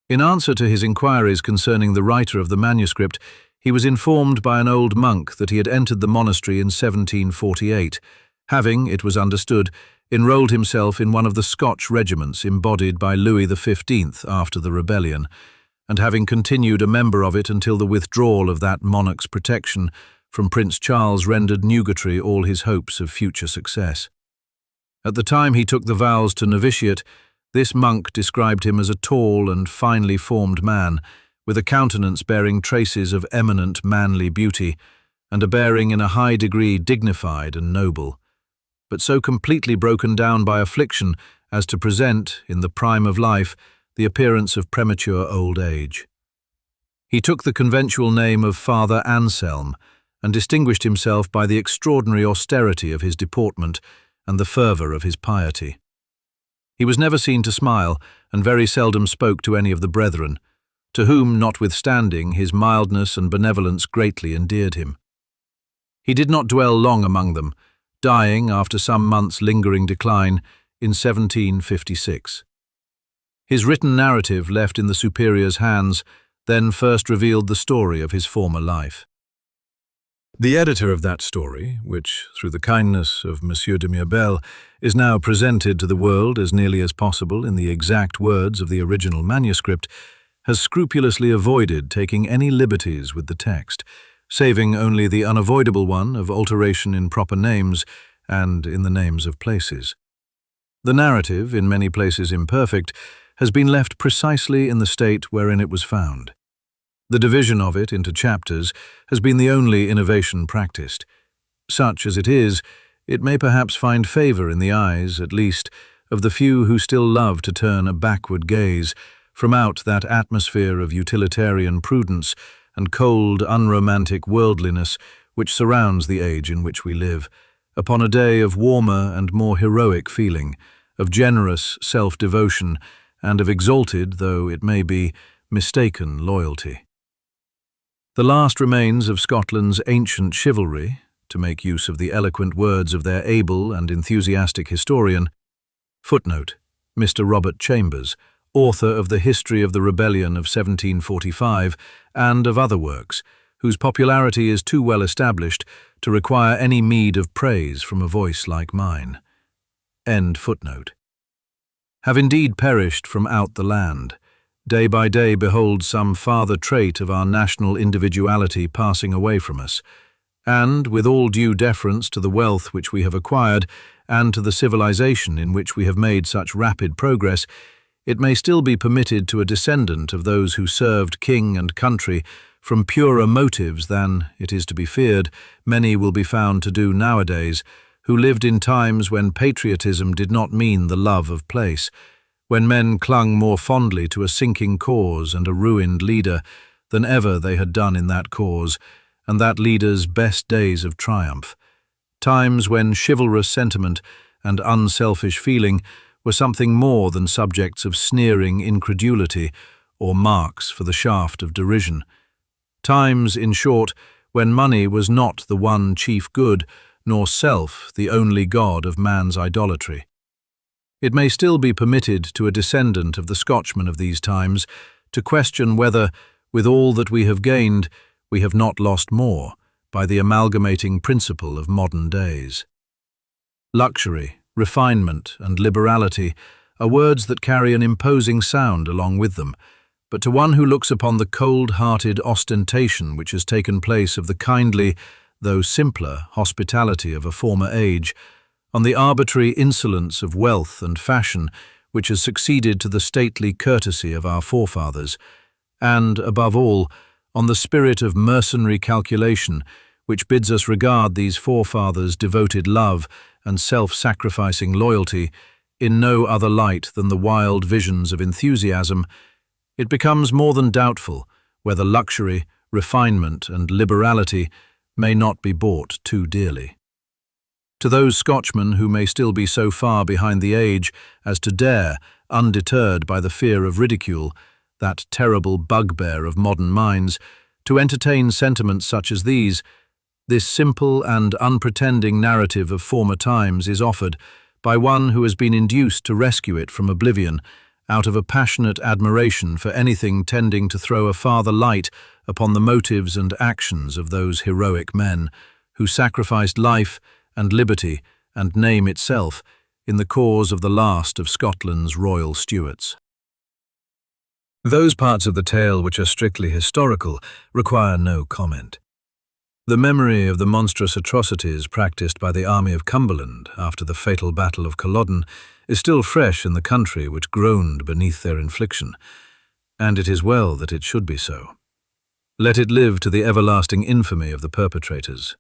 In answer to his inquiries concerning the writer of the manuscript, he was informed by an old monk that he had entered the monastery in 1748, having, it was understood, enrolled himself in one of the Scotch regiments embodied by Louis XV after the rebellion, and having continued a member of it until the withdrawal of that monarch's protection from Prince Charles rendered nugatory all his hopes of future success. At the time he took the vows to novitiate, this monk described him as a tall and finely formed man, with a countenance bearing traces of eminent manly beauty, and a bearing in a high degree dignified and noble, but so completely broken down by affliction as to present, in the prime of life, the appearance of premature old age. He took the conventual name of Father Anselm, and distinguished himself by the extraordinary austerity of his deportment and the fervour of his piety. He was never seen to smile, and very seldom spoke to any of the brethren, to whom, notwithstanding, his mildness and benevolence greatly endeared him. He did not dwell long among them, dying, after some months' lingering decline, in 1756. His written narrative left in the superior's hands then first revealed the story of his former life. The editor of that story, which, through the kindness of Monsieur de Mirbel, is now presented to the world as nearly as possible in the exact words of the original manuscript, has scrupulously avoided taking any liberties with the text, saving only the unavoidable one of alteration in proper names and in the names of places. The narrative, in many places imperfect, has been left precisely in the state wherein it was found. The division of it into chapters has been the only innovation practiced. Such as it is, it may perhaps find favour in the eyes, at least, of the few who still love to turn a backward gaze from out that atmosphere of utilitarian prudence and cold, unromantic worldliness which surrounds the age in which we live, upon a day of warmer and more heroic feeling, of generous self-devotion, and of exalted, though it may be, mistaken loyalty. The last remains of Scotland's ancient chivalry, to make use of the eloquent words of their able and enthusiastic historian, footnote, Mr. Robert Chambers, author of the History of the Rebellion of 1745 and of other works, whose popularity is too well established to require any meed of praise from a voice like mine. End footnote. Have indeed perished from out the land. Day by day behold some farther trait of our national individuality passing away from us, and, with all due deference to the wealth which we have acquired and to the civilization in which we have made such rapid progress, it may still be permitted to a descendant of those who served king and country from purer motives than, it is to be feared, many will be found to do nowadays, who lived in times when patriotism did not mean the love of place, when men clung more fondly to a sinking cause and a ruined leader than ever they had done in that cause, and that leader's best days of triumph. Times when chivalrous sentiment and unselfish feeling were something more than subjects of sneering incredulity or marks for the shaft of derision. Times, in short, when money was not the one chief good, nor self the only god of man's idolatry. It may still be permitted to a descendant of the Scotchmen of these times to question whether, with all that we have gained, we have not lost more by the amalgamating principle of modern days. Luxury, refinement, and liberality are words that carry an imposing sound along with them, but to one who looks upon the cold-hearted ostentation which has taken place of the kindly, though simpler, hospitality of a former age, on the arbitrary insolence of wealth and fashion which has succeeded to the stately courtesy of our forefathers, and, above all, on the spirit of mercenary calculation which bids us regard these forefathers' devoted love and self-sacrificing loyalty in no other light than the wild visions of enthusiasm, it becomes more than doubtful whether luxury, refinement, and liberality may not be bought too dearly. To those Scotchmen who may still be so far behind the age as to dare, undeterred by the fear of ridicule, that terrible bugbear of modern minds, to entertain sentiments such as these, this simple and unpretending narrative of former times is offered by one who has been induced to rescue it from oblivion out of a passionate admiration for anything tending to throw a farther light upon the motives and actions of those heroic men who sacrificed life and liberty and name itself in the cause of the last of Scotland's royal Stuarts. Those parts of the tale which are strictly historical require no comment. The memory of the monstrous atrocities practiced by the army of Cumberland after the fatal Battle of Culloden is still fresh in the country which groaned beneath their infliction, and it is well that it should be so. Let it live to the everlasting infamy of the perpetrators.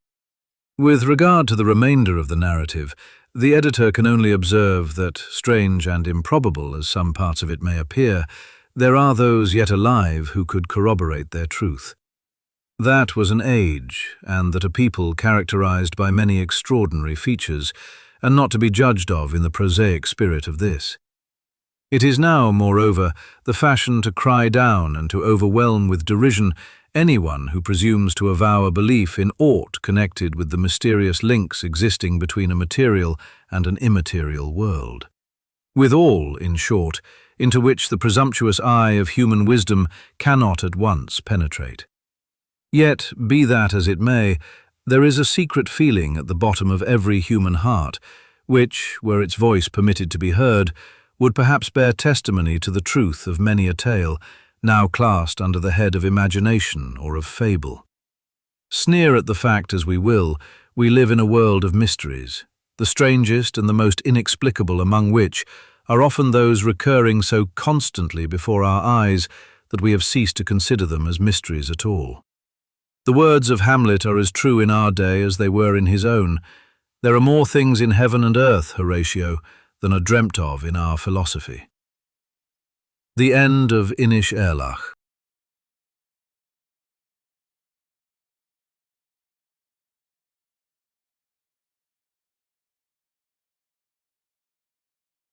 With regard to the remainder of the narrative, the editor can only observe that, strange and improbable as some parts of it may appear, there are those yet alive who could corroborate their truth. That was an age, and that a people characterized by many extraordinary features, and not to be judged of in the prosaic spirit of this. It is now, moreover, the fashion to cry down and to overwhelm with derision anyone who presumes to avow a belief in aught connected with the mysterious links existing between a material and an immaterial world. With all, in short, into which the presumptuous eye of human wisdom cannot at once penetrate. Yet, be that as it may, there is a secret feeling at the bottom of every human heart, which, were its voice permitted to be heard, would perhaps bear testimony to the truth of many a tale, now classed under the head of imagination or of fable. Sneer at the fact as we will, we live in a world of mysteries, the strangest and the most inexplicable among which are often those recurring so constantly before our eyes that we have ceased to consider them as mysteries at all. The words of Hamlet are as true in our day as they were in his own. There are more things in heaven and earth, Horatio, than are dreamt of in our philosophy. The end of INISHAIRLACH.